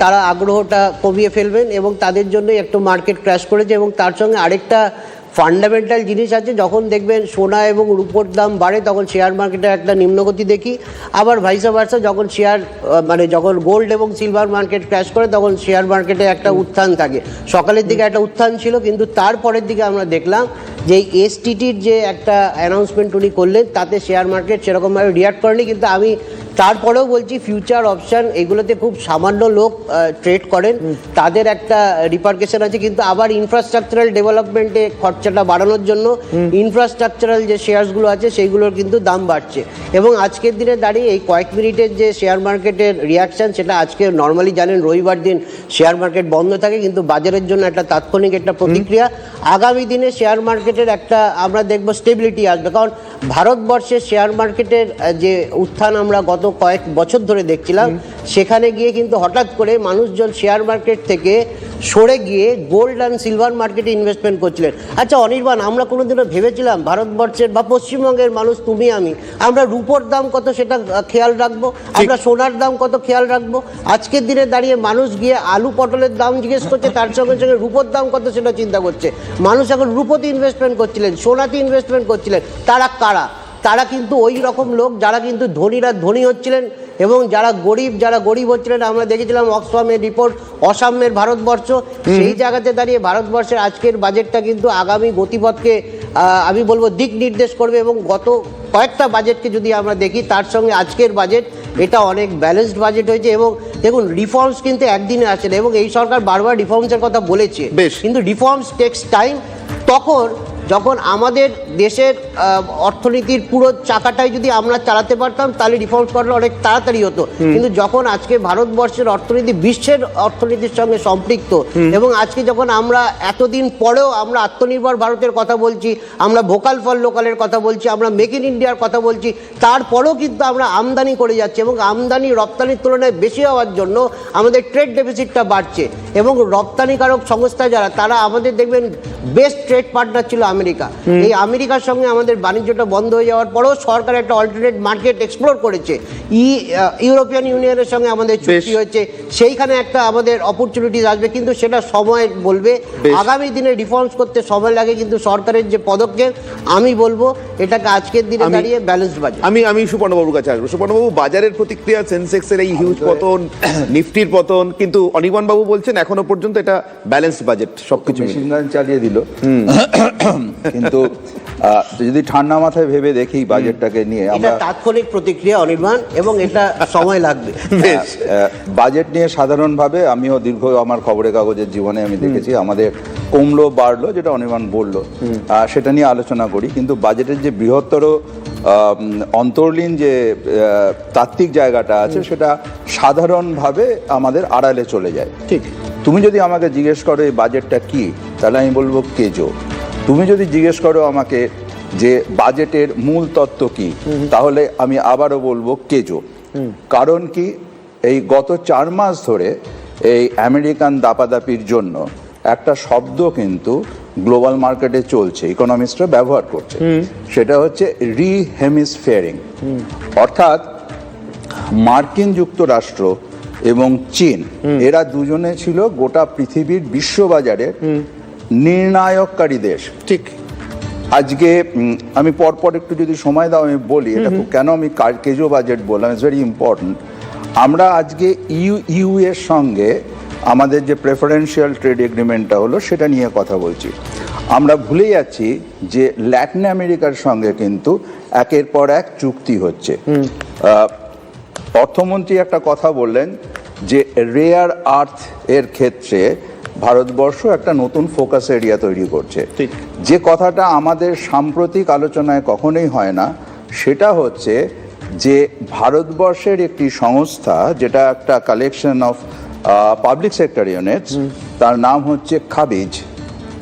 তারা আগ্রহটা কমিয়ে ফেলবেন এবং তাদের জন্য একটু মার্কেট ক্র্যাশ করেছে। এবং তার সঙ্গে আরেকটা ফান্ডামেন্টাল জিনিস আছে, যখন দেখবেন সোনা এবং রূপোর দাম বাড়ে তখন শেয়ার মার্কেটে একটা নিম্নগতি দেখি, আবার ভাইসা ভার্সা যখন যখন গোল্ড এবং সিলভার মার্কেট ক্র্যাশ করে তখন শেয়ার মার্কেটে একটা উত্থান থাকে। সকালের দিকে একটা উত্থান ছিল কিন্তু তারপরের দিকে আমরা দেখলাম যে এসটিটির যে একটা অ্যানাউন্সমেন্ট উনি করলেন তাতে শেয়ার মার্কেট সেরকমভাবে রিয়াক্ট করেনি। কিন্তু আমি তারপরেও বলছি ফিউচার অপশন এগুলোতে খুব সামান্য লোক ট্রেড করেন, তাদের একটা রিপারকেশন আছে। কিন্তু আবার ইনফ্রাস্ট্রাকচারাল ডেভেলপমেন্টে খরচাটা বাড়ানোর জন্য ইনফ্রাস্ট্রাকচারাল যে শেয়ারসগুলো আছে সেইগুলোর কিন্তু দাম বাড়ছে। এবং আজকের দিনে দাঁড়িয়ে এই কয়েক মিনিটের যে শেয়ার মার্কেটের রিয়াকশান, সেটা আজকে নর্মালি জানেন রবিবার দিন শেয়ার মার্কেট বন্ধ থাকে, কিন্তু বাজারের জন্য একটা তাৎক্ষণিক একটা প্রতিক্রিয়া। আগামী দিনে শেয়ার মার্কেটের একটা আমরা দেখব স্টেবিলিটি আসবে, কারণ ভারতবর্ষের শেয়ার মার্কেটের যে উত্থান আমরা গত কয়েক বছর ধরে দেখছিলাম, সেখানে গিয়ে কিন্তু হঠাৎ করে মানুষজন শেয়ার মার্কেট থেকে সরে গিয়ে গোল্ড অ্যান্ড সিলভার মার্কেটে ইনভেস্টমেন্ট করছিলেন। আচ্ছা অনির্বাণ, আমরা কোনোদিনও ভেবেছিলাম ভারতবর্ষের বা পশ্চিমবঙ্গের মানুষ তুমি আমি আমরা রূপোর দাম কত সেটা খেয়াল রাখবো, আমরা সোনার দাম কত খেয়াল রাখবো? আজকের দিনে দাঁড়িয়ে মানুষ গিয়ে আলু পটলের দাম জিজ্ঞেস করছে, তার সঙ্গে সঙ্গে রূপোর দাম কত সেটা চিন্তা করছে। মানুষ এখন রূপোতে ইনভেস্টমেন্ট করছিলেন, সোনাতে ইনভেস্টমেন্ট করছিলেন। তারা কারা? তারা কিন্তু ওই রকম লোক যারা কিন্তু ধনীরা ধনী হচ্ছিলেন এবং যারা গরিব হচ্ছিলেন। আমরা দেখেছিলাম অক্সফামের রিপোর্ট, অসাম্যের ভারতবর্ষ, সেই জায়গাতে দাঁড়িয়ে ভারতবর্ষের আজকের বাজেটটা কিন্তু আগামী গতিপথকে আমি বলবো দিক নির্দেশ করবে। এবং গত কয়েকটা বাজেটকে যদি আমরা দেখি তার সঙ্গে আজকের বাজেট, এটা অনেক ব্যালেন্সড বাজেট হয়েছে। এবং দেখুন, রিফর্মস কিন্তু একদিনে আসে না, এবং এই সরকার বারবার রিফর্মসের কথা বলেছে, কিন্তু রিফর্মস টেক্স টাইম। যখন আমাদের দেশের অর্থনীতির পুরো চাকাটাই যদি আমরা চালাতে পারতাম তাহলে রিফর্মস করা অনেক তাড়াতাড়ি হতো। কিন্তু যখন আজকে ভারতবর্ষের অর্থনীতি বিশ্বের অর্থনীতির সঙ্গে সম্পৃক্ত, এবং আজকে যখন আমরা এতদিন পরেও আমরা আত্মনির্ভর ভারতের কথা বলছি, আমরা ভোকাল ফর লোকালের কথা বলছি, আমরা মেক ইন ইন্ডিয়ার কথা বলছি, তারপরেও কিন্তু আমরা আমদানি করে যাচ্ছি, এবং আমদানি রপ্তানির তুলনায় বেশি হওয়ার জন্য আমাদের ট্রেড ডেফিসিটটা বাড়ছে। এবং রপ্তানিকারক সংস্থা যারা, তারা আমাদের দেখবেন বেস্ট ট্রেড পার্টনার ছিল আমেরিকা। এই আমেরিকার সঙ্গে আমাদের বাণিজ্যটা বন্ধ হয়ে যাওয়ার পরেও সরকার একটা অল্টারনেট মার্কেট এক্সপ্লোর করেছে। ইউরোপিয়ান ইউনিয়নের সঙ্গে আমাদের চুক্তি হয়েছে, সেইখানে একটা আমাদের অপরচুনিটিস আসবে, কিন্তু সেটা সময় বলবে। আগামী দিনে রিফর্মস করতে সময় লাগে, কিন্তু সরকারের যে পদক্ষেপ, আমি বলবো এটাকে আজকের দিনে দাঁড়িয়ে ব্যালেন্স বাজেট। আমি সুপর্ণবাবুর কাছে আসবো। সুপর্ণবাবু, বাজারের প্রতিক্রিয়া, সেন্সেক্সের এই হিউজ পতন, নিফটির পতন, কিন্তু অনির্বাণ বাবু বলছেন এখনো পর্যন্ত এটা ব্যালেন্স বাজেট, সবকিছু মেশিন গান চালিয়ে দিল। কিন্তু যদি ঠান্ডা মাথায় ভেবে দেখি বাজেটটাকে নিয়ে, এটা তাৎক্ষণিক প্রতিক্রিয়া অনির্বাণ, এবং এটা সময় লাগবে। বাজেট নিয়ে সাধারণভাবে আমিও দীর্ঘ আমার খবরের কাগজের জীবনে আমি দেখেছি আমাদের কমলো বাড়লো, যেটা অনির্বাণ বললো, সেটা নিয়ে আলোচনা করি। কিন্তু বাজেটের যে বৃহত্তর অন্তর্লীন যে তাত্ত্বিক জায়গাটা আছে, সেটা সাধারণভাবে আমাদের আড়ালে চলে যায়। ঠিক, তুমি যদি আমাকে জিজ্ঞেস করো এই বাজেটটা কি, তাহলে আমি বলবো কেজো। তুমি যদি জিজ্ঞেস করো আমাকে যে বাজেটের মূল তত্ত্ব কি, তাহলে আমি আবারও বলবো কেজো। কারণ কি, এই গত 4 মাস ধরে এই আমেরিকান দাপাদাপির জন্য একটা শব্দ কিন্তু গ্লোবাল মার্কেটে চলছে, ইকোনমিস্টরা ব্যবহার করছে, সেটা হচ্ছে রিহেমিসফেয়ারিং। অর্থাৎ মার্কিন যুক্তরাষ্ট্র এবং চীন, এরা দুজনে ছিল গোটা পৃথিবীর বিশ্ববাজারের নির্ণায়ককারী দেশ। ঠিক, আজকে আমি পরপর একটু যদি সময় দাও আমি বলি এটা কেন আমি কেজো বাজেট বললাম, ইটস ভেরি ইম্পর্টেন্ট। আমরা আজকে ইউ এর সঙ্গে আমাদের যে প্রেফারেন্সিয়াল ট্রেড এগ্রিমেন্টটা হলো, সেটা নিয়ে কথা বলছি। আমরা ভুলে যাচ্ছি যে ল্যাটিন আমেরিকার সঙ্গে কিন্তু একের পর এক চুক্তি হচ্ছে। অর্থমন্ত্রী একটা কথা বললেন যে রেয়ার আর্থ এর ক্ষেত্রে ভারতবর্ষ একটা নতুন ফোকাস এরিয়া তৈরি করছে। যে কথাটা আমাদের সাম্প্রতিক আলোচনায় কখনোই হয় না, সেটা হচ্ছে যে ভারতবর্ষের একটি সংস্থা, যেটা একটা collection of public sector units, তার নাম হচ্ছে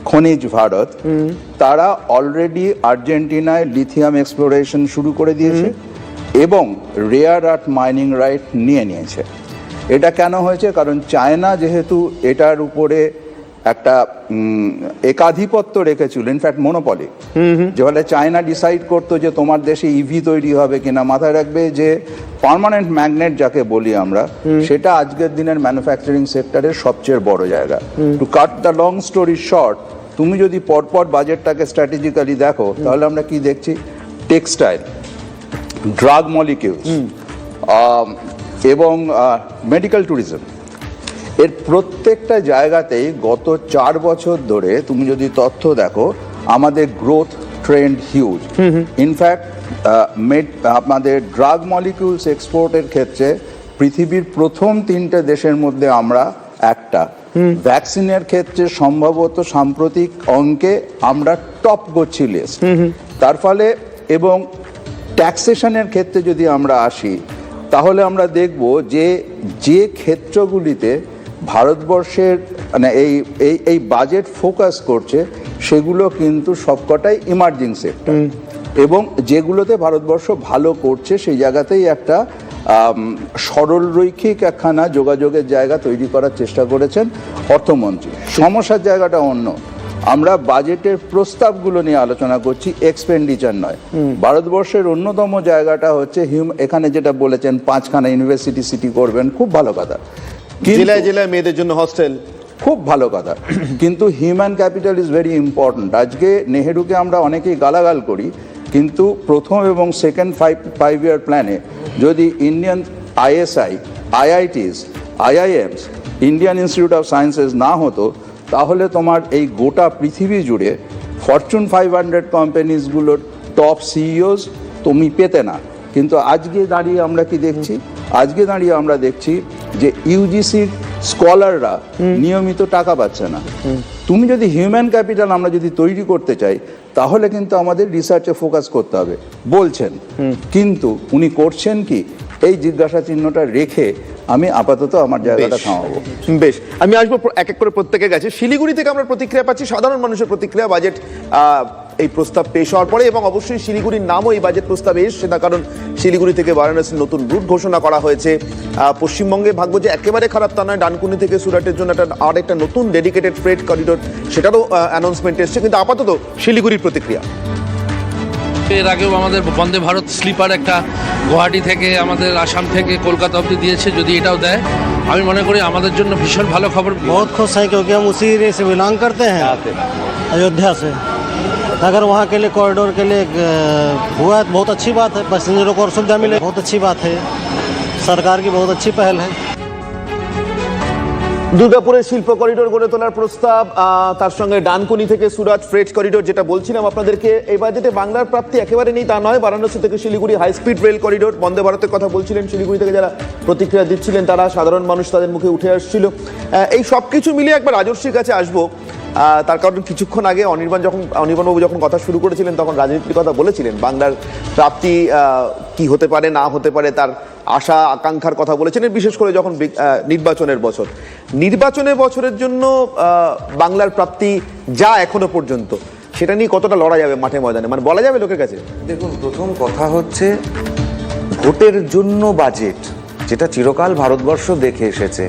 খনিজ ভারত, তারা অলরেডি আর্জেন্টিনায় লিথিয়াম এক্সপ্লোরেশন শুরু করে দিয়েছে এবং রেয়ার আর্থ মাইনিং রাইট নিয়ে নিয়েছে। এটা কেন হয়েছে? কারণ চায়না যেহেতু এটার উপরে একটা একাধিপত্য রেখেছিল, ইনফ্যাক্ট মনোপলি, যে ফলে চায়না ডিসাইড করতো যে তোমার দেশে ইভি তৈরি হবে কিনা। মাথায় রাখবে যে পার্মানেন্ট ম্যাগনেট যাকে বলি আমরা, সেটা আজকের দিনের ম্যানুফ্যাকচারিং সেক্টরের সবচেয়ে বড় জায়গা। Two cut the long story short, তুমি যদি পরপর বাজেটটাকে স্ট্র্যাটেজিক্যালি দেখো, তাহলে আমরা কি দেখছি? টেক্সটাইল, ড্রাগ মলিকিউলস এবং মেডিকেল ট্যুরিজম, এর প্রত্যেকটা জায়গাতেই গত 4 বছর ধরে তুমি যদি তথ্য দেখো, আমাদের গ্রোথ ট্রেন্ড হিউজ। ইনফ্যাক্ট আমাদের ড্রাগ মলিকিউলস এক্সপোর্টের ক্ষেত্রে পৃথিবীর প্রথম 3টে দেশের মধ্যে আমরা একটা। ভ্যাকসিনের ক্ষেত্রে সম্ভবত সাম্প্রতিক অঙ্কে আমরা টপ করছি লিস্ট। তার ফলে, এবং ট্যাক্সেশনের ক্ষেত্রে যদি আমরা আসি, তাহলে আমরা দেখব যে ক্ষেত্রগুলিতে ভারতবর্ষের মানে এই বাজেট ফোকাস করছে, সেগুলো কিন্তু সবকটাই ইমার্জিং সেক্টর, এবং যেগুলোতে ভারতবর্ষ ভালো করছে সেই জায়গাতেই একটা সরল রৈখিক একখানা যোগাযোগের জায়গা তৈরি করার চেষ্টা করেছেন অর্থমন্ত্রী। সমস্যার জায়গাটা অন্য। আমরা বাজেটের প্রস্তাবগুলো নিয়ে আলোচনা করছি, এক্সপেন্ডিচার নয়। ভারতবর্ষের অন্যতম জায়গাটা হচ্ছে এখানে যেটা বলেছেন 5খানা ইউনিভার্সিটি সিটি করবেন, খুব ভালো কথা। জেলায় জেলায় মেয়েদের জন্য হস্টেল, খুব ভালো কথা। কিন্তু human capital is very important. আজকে নেহেরুকে আমরা অনেকেই গালাগাল করি, কিন্তু প্রথম এবং সেকেন্ড 5 ইয়ার প্ল্যানে যদি Indian ISI, IITs, IIMs, Indian institute of sciences না হতো, তাহলে তোমার এই গোটা পৃথিবী জুড়ে ফরচুন 500 কোম্পানিজগুলোর টপ CEOs তুমি পেতে না। কিন্তু আজকে দাঁড়িয়ে আমরা কি দেখছি? আজকে দাঁড়িয়ে আমরা দেখছি যে ইউজিসির স্কলাররা নিয়মিত টাকা পাচ্ছে না। তুমি যদি হিউম্যান ক্যাপিটাল আমরা যদি তৈরি করতে চাই, তাহলে কিন্তু আমাদের রিসার্চে ফোকাস করতে হবে বলছেন, কিন্তু উনি করছেন কি? এই জিজ্ঞাসা চিহ্নটা রেখে আমি আপাতত আমার জায়গাটা থামাবো। বেশ, আমি আসবো এক এক করে প্রত্যেকের কাছে। শিলিগুড়ি থেকে আমরা প্রতিক্রিয়া পাচ্ছি, সাধারণ মানুষের প্রতিক্রিয়া বাজেট এই প্রস্তাব পেশ হওয়ার পরে, এবং অবশ্যই শিলিগুড়ির নামও এই বাজেট প্রস্তাবে এসছে না, কারণ শিলিগুড়ি থেকে বারাণসীর নতুন রুট ঘোষণা করা হয়েছে। পশ্চিমবঙ্গে ভাববো যে একেবারে খারাপ তা নয়, ডানকুনি থেকে সুরাটের জন্য আর একটা নতুন ডেডিকেটেড ফ্রেট করিডোর, সেটারও অ্যানাউন্সমেন্ট এসছে। কিন্তু আপাতত শিলিগুড়ির প্রতিক্রিয়া। এর আগেও আমাদের বন্দে ভারত স্লিপার একটা গুয়াহাটি থেকে আমাদের আসাম থেকে কলকাতা অবধি দিয়েছে, যদি এটাও দেয় আমি মনে করি আমাদের জন্য ভীষণ ভালো খবর। बहुत खुश हैं क्योंकि हम उसी एरिया से बिलोंग करते हैं, अयोध्या से। अगर वहाँ के लिए कॉरिडोर के लिए हुआ तो बहुत अच्छी बात है, पैसेंजरों को और सुविधा मिले, बहुत अच्छी बात है, सरकार की बहुत अच्छी पहल है। দুর্গাপুরের শিল্প করিডোর গড়ে তোলার প্রস্তাব, তার সঙ্গে ডানকুনি থেকে সুরাট ফ্রেট করিডোর, যেটা বলছিলাম আপনাদেরকে। এই বাজেটে বাংলার প্রাপ্তি একেবারে নেই তা নয়। বারাণসী থেকে Siliguri high speed rail corridor, Vande ভারতের কথা বলছিলেন শিলিগুড়ি থেকে যারা প্রতিক্রিয়া দিচ্ছিলেন, তারা সাধারণ মানুষ, তাদের মুখে উঠে আসছিল। এই সব কিছু মিলিয়ে একবার রাজস্বীর কাছে আসবো, তার কারণ কিছুক্ষণ আগে অনির্বাণবাবু যখন কথা শুরু করেছিলেন তখন রাজনীতির কথা বলেছিলেন, বাংলার প্রাপ্তি কি হতে পারে না হতে পারে তার আশা আকাঙ্ক্ষার কথা বলেছিলেন, বিশেষ করে যখন নির্বাচনের বছরের জন্য বাংলার প্রাপ্তি যা এখনো পর্যন্ত, সেটা নিয়ে কতটা লড়া যাবে মাঠে ময়দানে, মানে বলা যাবে লোকের কাছে? দেখুন, প্রথম কথা হচ্ছে ভোটের জন্য বাজেট, যেটা চিরকাল ভারতবর্ষ দেখে এসেছে।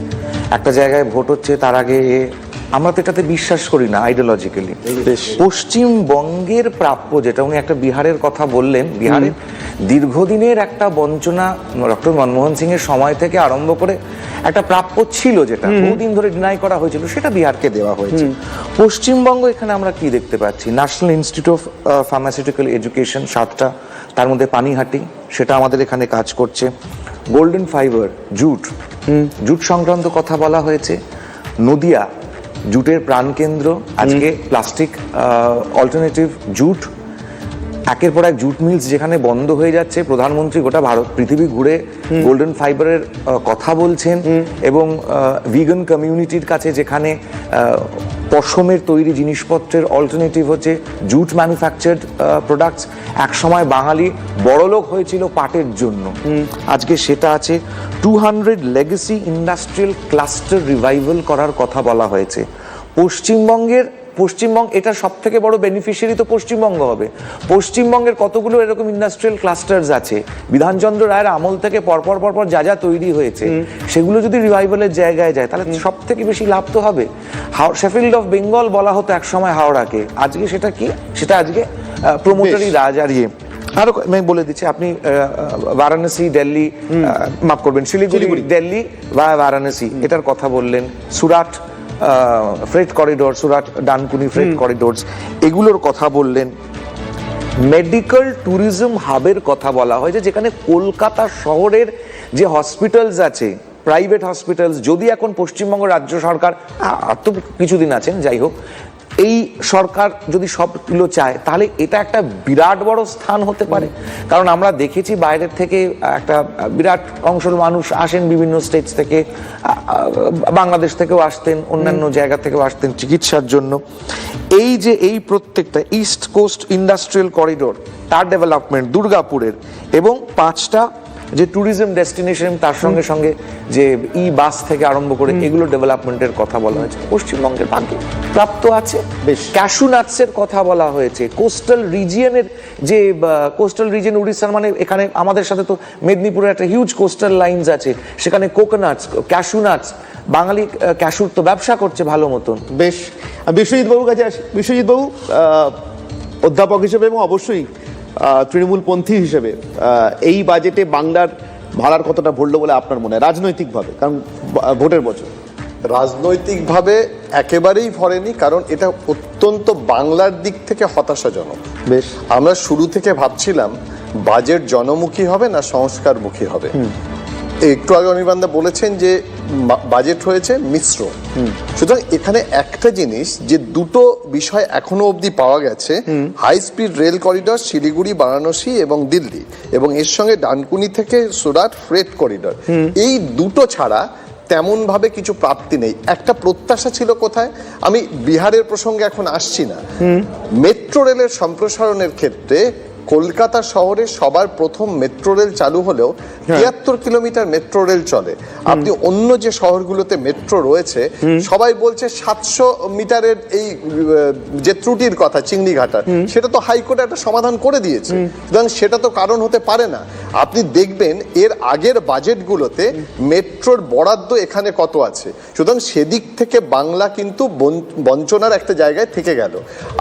একটা জায়গায় ভোট হচ্ছে, তার আগে আমরা তো এটাতে বিশ্বাস করি না আইডিওলজিক্যালি। পশ্চিমবঙ্গের প্রাপ্য, যেটা উনি একটা বিহারের কথা বললেন, বিহারের দীর্ঘদিনের একটা বঞ্চনা ডক্টর মনমোহন সিং এর সময় থেকে আরম্ভ করে একটা প্রাপ্য ছিল, যেটা বহুদিন ধরে ডিনাই করা হয়েছিল, সেটা বিহারকে দেওয়া হয়েছে। পশ্চিমবঙ্গ এখানে আমরা কি দেখতে পাচ্ছি? National institute of pharmaceutical education 7টা, তার মধ্যে পানিহাটি, সেটা আমাদের এখানে কাজ করছে। গোল্ডেন ফাইবার, জুট সংক্রান্ত কথা বলা হয়েছে। নদিয়া জুটের প্রাণকেন্দ্র, আজকে প্লাস্টিক অল্টারনেটিভ জুট, একের পর এক জুট মিলস যেখানে বন্ধ হয়ে যাচ্ছে। প্রধানমন্ত্রী গোটা পৃথিবী ঘুরে গোল্ডেন ফাইবারের কথা বলছেন, এবং ভিগান কমিউনিটির কাছে যেখানে পশমের তৈরি জিনিসপত্রের অল্টারনেটিভ হচ্ছে জুট ম্যানুফ্যাকচার্ড প্রোডাক্টস। এক সময় বাঙালি বড়লোক হয়েছিল পাটের জন্য, আজকে সেটা আছে। 200 লেগেসি ইন্ডাস্ট্রিয়াল ক্লাস্টার রিভাইভাল করার কথা বলা হয়েছে। পশ্চিমবঙ্গ এটা সব থেকে বড় বেনিফিশিয়ারি তো পশ্চিমবঙ্গ হবে। পশ্চিমবঙ্গের কতগুলো এরকম ইন্ডাস্ট্রিয়াল ক্লাস্টার্স আছে, বিধানচন্দ্র রায়ের আমল থেকে পরপর যা তৈরি হয়েছে, সেগুলো যদি রিভাইভালের জায়গায় যায়, তাহলে সব থেকে বেশি লাভ তো হবে। শেফিল্ড অফ বেঙ্গল বলা হতো একসময় হাওড়াকে, আজকে সেটা কি? সেটা আজকে প্রমোটারি রাজ আর আরো আমি বলে দিচ্ছি, আপনি বারাণসী, দিল্লি, মাফ করবেন, শিলিগুড়ি, দিল্লি বা বারাণসী, এটার কথা বললেন। Surat freight corridor, Surat Dankuni freight corridors, এগুলোর কথা বললেন। মেডিকেল ট্যুরিজম হাবের কথা বলা হয়েছে, যেখানে কলকাতা শহরের যে হসপিটালস আছে, প্রাইভেট হসপিটালস, যদি এখন পশ্চিমবঙ্গ রাজ্য সরকার আর তো কিছুদিন আছেন, যাই হোক, এই সরকার যদি সবগুলো চায়, তাহলে এটা একটা বিরাট বড় স্থান হতে পারে। কারণ আমরা দেখেছি বাইরের থেকে একটা বিরাট অংশের মানুষ আসেন, বিভিন্ন স্টেটস থেকে, বাংলাদেশ থেকেও আসতেন, অন্যান্য জায়গা থেকেও আসতেন চিকিৎসার জন্য। এই প্রত্যেকটা ইস্ট কোস্ট ইন্ডাস্ট্রিয়াল করিডোর, তার ডেভেলপমেন্ট দুর্গাপুরের, এবং 5টা যে ট্যুরিজম ডেস্টিনেশন, তার সঙ্গে সঙ্গে যে বাস থেকে আরম্ভ করে এগুলো ডেভেলপমেন্টের কথা বলা হয়েছে। পশ্চিমবঙ্গের ভাগ্যে প্রাপ্ত আছে। বেশ, ক্যাশু নাটসের কথা বলা হয়েছে। কোস্টাল রিজিয়নের যে কোস্টাল রিজিয়ন উড়িষ্যার, মানে এখানে আমাদের সাথে তো মেদিনীপুরের একটা হিউজ কোস্টাল লাইনস আছে, সেখানে কোকোনাটস, ক্যাশু নাটস, বাঙালি ক্যাশুর তো ব্যবসা করছে ভালো মতন। বেশ, বিশ্বজিৎ বাবুর কাছে আসি। বিশ্বজিৎ বাবু, অধ্যাপক হিসেবে এবং অবশ্যই তৃণমূলপন্থী হিসেবে এই বাজেটে বাংলার ভাড়ার কতটা ভরলো বলে আপনার মনে হয় রাজনৈতিকভাবে, কারণ ভোটের বছর? রাজনৈতিকভাবে একেবারেই ভরেনি, কারণ এটা অত্যন্ত বাংলার দিক থেকে হতাশাজনক। বেশ, আমরা শুরু থেকে ভাবছিলাম বাজেট জনমুখী হবে না সংস্কারমুখী হবে। একটু আগে অনির্বাণদা বলেছেন যে বাজেট হয়েছে মিশ্র। সুতরাং এখানে একটা জিনিস যে দুটো বিষয় এখনো অবধি পাওয়া গেছে, high speed rail corridor Siliguri, Varanasi এবং দিল্লি, এবং এর সঙ্গে ডানকুনি থেকে সুরাট ফ্রেট করিডর, এই দুটো ছাড়া তেমন ভাবে কিছু প্রাপ্তি নেই। একটা প্রত্যাশা ছিল কোথায়, আমি বিহারের প্রসঙ্গে এখন আসছি না, মেট্রো রেলের সম্প্রসারণের ক্ষেত্রে কলকাতা শহরে সবার প্রথম মেট্রো রেল চালু হলেও ৭৩ কিলোমিটার মেট্রো রেল চলে। আপনি অন্য যে শহরগুলোতে মেট্রো রয়েছে সবাই বলছে ৭০০ মিটারের এই যে ত্রুটির কথা চিংড়িঘাটার, সেটা তো হাইকোর্ট একটা সমাধান করে দিয়েছে। সুতরাং সেটা তো কারণ হতে পারে না। আপনি দেখবেন এর আগের বাজেটগুলোতে মেট্রোর বরাদ্দ এখানে কত আছে, সুতরাং সেদিক থেকে বাংলা কিন্তু বঞ্চনার একটা জায়গায় থেকে গেল।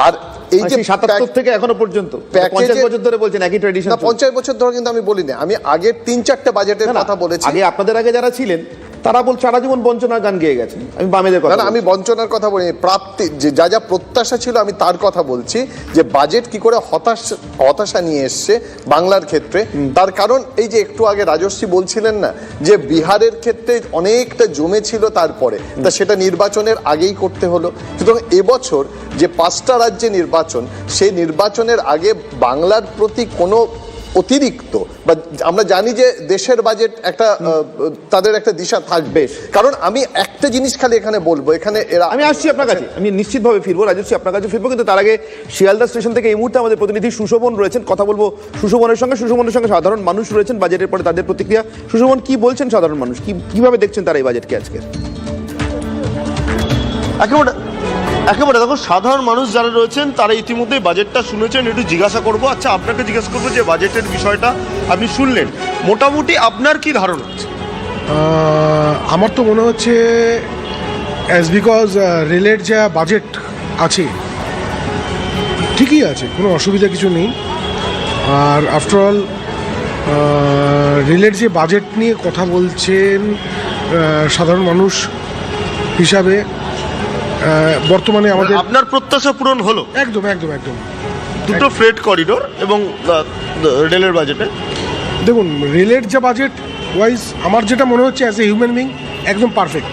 আর এই যে ৭৭ থেকে এখনো পর্যন্ত ৫০ বছর ধরে বলছেন একই ট্র্যাডিশন। না, ৫০ বছর ধরে কিন্তু আমি বলিনি, আমি আগের ৩-৪টা বাজেটের কথা বলেছি। আগে আপনাদের আগে যারা ছিলেন তারা বল সারা জীবন বঞ্চনার গান গেয়ে গেছেন। আমি বামেদের কথা, আমি বঞ্চনার কথা বলিনি, প্রাপ্তি যে যা যা প্রত্যাশা ছিল আমি তার কথা বলছি, যে বাজেট কি করে হতাশা নিয়ে এসছে বাংলার ক্ষেত্রে। তার কারণ এই যে একটু আগে রাজশ্রী বলছিলেন না যে বিহারের ক্ষেত্রে অনেকটা জমে ছিল, তারপরে তা সেটা নির্বাচনের আগেই করতে হলো। সুতরাং এবছর যে 5টা রাজ্যে নির্বাচন, সেই নির্বাচনের আগে বাংলার প্রতি কোনো অতিরিক্ত, বা আমরা জানি যে দেশের বাজেট একটা তাদের একটা দিশা থাকবে। কারণ আমি একটা জিনিস খালি এখানে বলবো, এখানে এরা, আমি আসছি আপনার কাছে, আমি নিশ্চিতভাবে ফিরবো রাজশ্রী, আপনার কাছে ফিরবো, কিন্তু তার আগে শিয়ালদা স্টেশন থেকে এই মুহূর্তে আমাদের প্রতিনিধি সুশোভন রয়েছেন, কথা বলবো সুশোভনের সঙ্গে সাধারণ মানুষ রয়েছেন বাজেটের পরে তাদের প্রতিক্রিয়া। সুশোভন, কি বলছেন সাধারণ মানুষ, কিভাবে দেখছেন তারা এই বাজেটকে আজকে? একেবারে দেখো, সাধারণ মানুষ যারা রয়েছেন তারা ইতিমধ্যেই বাজেটটা শুনেছেন। একটু জিজ্ঞাসা করবো, আচ্ছা আপনাকে জিজ্ঞাসা করবো যে বাজেটের বিষয়টা আপনি শুনলেন, মোটামুটি আপনার কি ধারণা? আমার তো মনে হচ্ছে অ্যাজ বিকজ রেলের যা বাজেট আছে ঠিকই আছে, কোনো অসুবিধা কিছু নেই। আর আফটারঅল রেলের যে বাজেট নিয়ে কথা বলছেন সাধারণ মানুষ হিসাবে, বর্তমানে আমাদের আপনার প্রত্যাশা পূরণ হলো? একদম একদম একদম। দুটো ফ্রেট করিডোর এবং রেলের বাজেটে দেখুন, রেলের যে বাজেট ওয়াইজ আমার যেটা মনে হচ্ছে অ্যাজ এ হিউম্যান বিং একদম পারফেক্ট।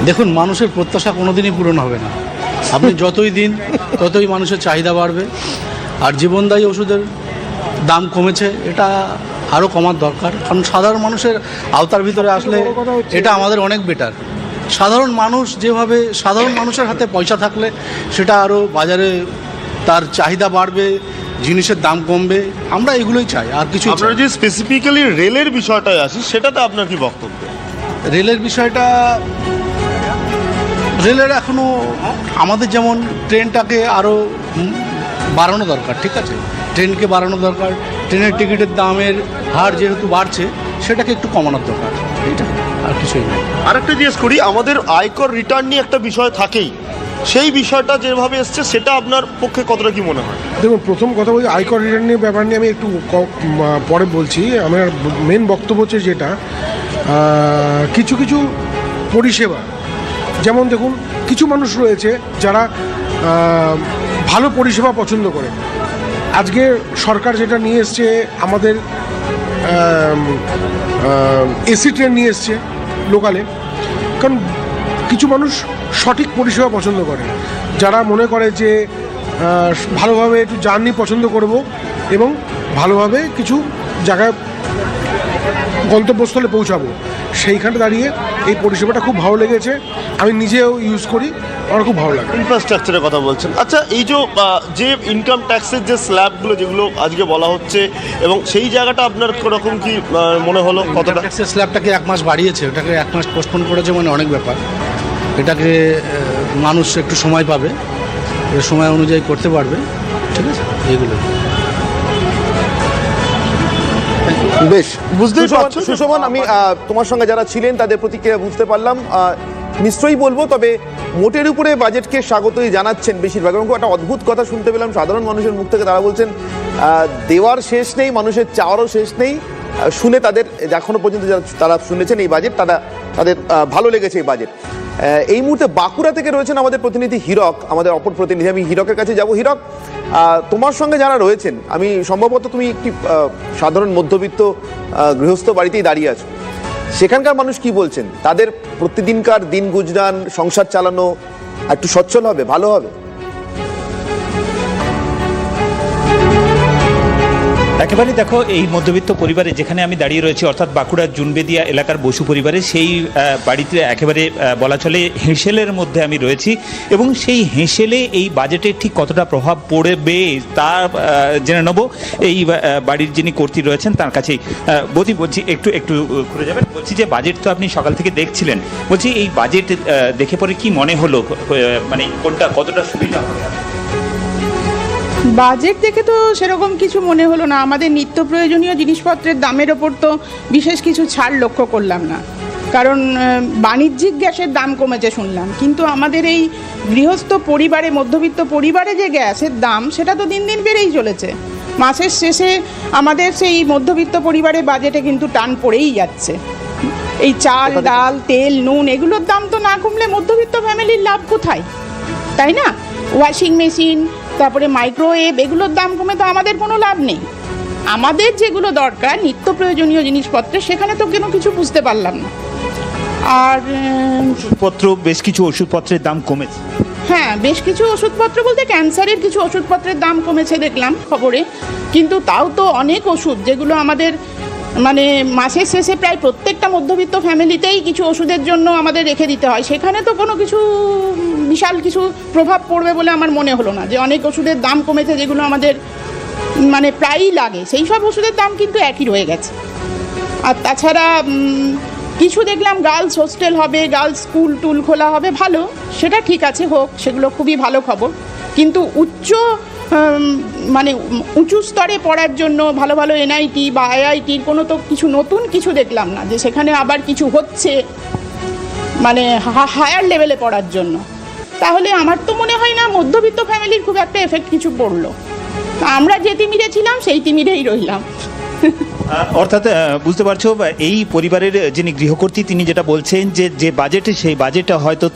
দেখুন, মানুষের প্রত্যাশা কোনোদিনই পূরণ হবে না। আপনি যতই দিন ততই মানুষের চাহিদা বাড়বে। আর জীবনদায়ী ওষুধের দাম কমেছে, এটা আরও কমার দরকার, কারণ সাধারণ মানুষের আওতার ভিতরে আসলে এটা আমাদের অনেক বেটার। সাধারণ মানুষ যেভাবে, সাধারণ মানুষের হাতে পয়সা থাকলে সেটা আরও বাজারে তার চাহিদা বাড়বে, জিনিসের দাম কমবে, আমরা এগুলোই চাই, আর কিছু। আপনারা যে স্পেসিফিক্যালি রেলের বিষয়টায় আসি, সেটাতে আপনার কি বক্তব্য? রেলের বিষয়টা, রেলের এখনও আমাদের যেমন ট্রেনটাকে আরও বাড়ানো দরকার, ঠিক আছে, ট্রেনকে বাড়ানো দরকার, ট্রেনের টিকিটের দামের হার যেহেতু বাড়ছে সেটাকে একটু কমানোর দরকার, এইটা আর কিছুই নেই। আরেকটা জিজ্ঞেস করি, আমাদের আয়কর রিটার্ন নিয়ে একটা বিষয় থাকেই, সেই বিষয়টা যেভাবে এসছে সেটা আপনার পক্ষে কতটা কি মনে হয়? দেখুন, প্রথম কথা বলছি, আয়কর রিটার্ন নিয়ে ব্যাপার নিয়ে আমি একটু পরে বলছি। আমার মেন বক্তব্য হচ্ছে যেটা, কিছু কিছু পরিষেবা, যেমন দেখুন কিছু মানুষ রয়েছে যারা ভালো পরিষেবা পছন্দ করে। আজকে সরকার যেটা নিয়ে এসছে, আমাদের এসি ট্রেন নিয়ে এসছে লোকালে, কারণ কিছু মানুষ সঠিক পরিষেবা পছন্দ করে, যারা মনে করে যে ভালোভাবে একটু জার্নি পছন্দ করব এবং ভালোভাবে কিছু জায়গায় গন্তব্যস্থলে পৌঁছাবো, সেইখানে দাঁড়িয়ে এই পরিষেবাটা খুব ভালো লেগেছে। আমি নিজেও ইউজ করি, আমার খুব ভালো লাগে। ইনফ্রাস্ট্রাকচারের কথা বলছেন, আচ্ছা এই যে ইনকাম ট্যাক্সের যে স্ল্যাবগুলো যেগুলো আজকে বলা হচ্ছে, এবং সেই জায়গাটা আপনার রকম কি মনে হলো? কতটা ট্যাক্সের স্ল্যাবটাকে 1 মাস বাড়িয়েছে, ওটাকে 1 মাস পোস্টপোন করেছে, মানে অনেক ব্যাপার। এটাকে মানুষ একটু সময় পাবে, সময় অনুযায়ী করতে পারবে, ঠিক আছে, এইগুলো। বেশ, বুঝতেই পারছো সুশোভন, আমি তোমার সঙ্গে যারা ছিলেন তাদের প্রতিক্রিয়া বুঝতে পারলাম। নিশ্চয়ই বলবো, তবে মোটের উপরে বাজেটকে স্বাগতই জানাচ্ছেন বেশিরভাগ। এবং একটা অদ্ভুত কথা শুনতে পেলাম সাধারণ মানুষের মুখ থেকে, তারা বলছেন দেওয়ার শেষ নেই, মানুষের চাওয়ারও শেষ নেই। শুনে তাদের এখনো পর্যন্ত তারা শুনেছেন এই বাজেট, তারা তাদের ভালো লেগেছে এই বাজেট। এই মুহূর্তে বাঁকুড়া থেকে রয়েছেন আমাদের প্রতিনিধি হীরক, আমাদের অপর প্রতিনিধি। আমি হীরকের কাছে যাব। হীরক, তোমার সঙ্গে যারা রয়েছেন, আমি সম্ভবত তুমি একটি সাধারণ মধ্যবিত্ত গৃহস্থ বাড়িতেই দাঁড়িয়ে আছো, সেখানকার মানুষ কি বলছেন? তাদের প্রতিদিনকার দিন গুজরান, সংসার চালানো একটু সচ্ছল হবে, ভালো হবে? একেবারে দেখো, এই মধ্যবিত্ত পরিবারে যেখানে আমি দাঁড়িয়ে রয়েছি, অর্থাৎ বাঁকুড়ার জুনবেদিয়া এলাকার বসু পরিবারে, সেই বাড়িতে একেবারে বলা চলে হেঁসেলের মধ্যে আমি রয়েছি, এবং সেই হেঁসেলে এই বাজেটের ঠিক কতটা প্রভাব পড়বে তা জেনে নেব এই বাড়ির যিনি কর্ত্রী রয়েছেন তার কাছেই। বলছি একটু ঘুরে যাবেন। বলছি যে বাজেট তো আপনি সকাল থেকে দেখছিলেন, বলছি এই বাজেট দেখে পরে কি মনে হলো, মানে কোনটা কতটা সুবিধা হবে? বাজেট দেখে তো সেরকম কিছু মনে হলো না। আমাদের নিত্য প্রয়োজনীয় জিনিসপত্রের দামের ওপর তো বিশেষ কিছু ছাড় লক্ষ্য করলাম না, কারণ বাণিজ্যিক গ্যাসের দাম কমেছে শুনলাম, কিন্তু আমাদের এই গৃহস্থ পরিবারে, মধ্যবিত্ত পরিবারে যে গ্যাসের দাম, সেটা তো দিন দিন বেড়েই চলেছে। মাসের শেষে আমাদের সেই মধ্যবিত্ত পরিবারে বাজেটে কিন্তু টান পড়েই যাচ্ছে। এই চাল, ডাল, তেল, নুন এগুলোর দাম তো না কমলে মধ্যবিত্ত ফ্যামিলির লাভ কোথায়, তাই না? ওয়াশিং মেশিন, তারপরে মাইক্রোওয়েভ, এগুলোর দাম কমে তো আমাদের কোনো লাভ নেই। আমাদের যেগুলো দরকার নিত্য প্রয়োজনীয় জিনিসপত্রের, সেখানে তো কোনো কিছু বুঝতে পারলাম না। আর ওষুধপত্র, বেশ কিছু ওষুধপত্রের দাম কমেছে। হ্যাঁ, বেশ কিছু ওষুধপত্র বলতে ক্যান্সারের কিছু ওষুধপত্রের দাম কমেছে দেখলাম খবরে, কিন্তু তাও তো অনেক ওষুধ যেগুলো আমাদের মানে মাসের শেষে প্রায় প্রত্যেকটা মধ্যবিত্ত ফ্যামিলিতেই কিছু ওষুধের জন্য আমাদের রেখে দিতে হয়, সেখানে তো কোনো কিছু বিশাল কিছু প্রভাব পড়বে বলে আমার মনে হলো না। যে অনেক ওষুধের দাম কমেছে যেগুলো আমাদের মানে প্রায়ই লাগে, সেই সব ওষুধের দাম কিন্তু একই রয়ে গেছে। আর তাছাড়া কিছু দেখলাম গার্লস হোস্টেল হবে, গার্লস স্কুল টুল খোলা হবে, ভালো, সেটা ঠিক আছে, হোক, সেগুলো খুবই ভালো খবর। কিন্তু উঁচু স্তরে পড়ার জন্য ভালো ভালো এনআইটি বা আইআইটির কোনো তো কিছু নতুন কিছু দেখলাম না, যে সেখানে আবার কিছু হচ্ছে মানে হায়ার লেভেলে পড়ার জন্য। তাহলে আমার তো মনে হয় না মধ্যবিত্ত ফ্যামিলির খুব একটা এফেক্ট কিছু পড়লো। আমরা যে তিমিরে ছিলাম সেই তিমিরেই রইলাম। অর্থাৎ বুঝতে পারছো, এই পরিবারের যিনি গৃহকর্ত্রী তিনি যেটা বলছেন যে বাজেটে, সেই বাজেটে হয়তো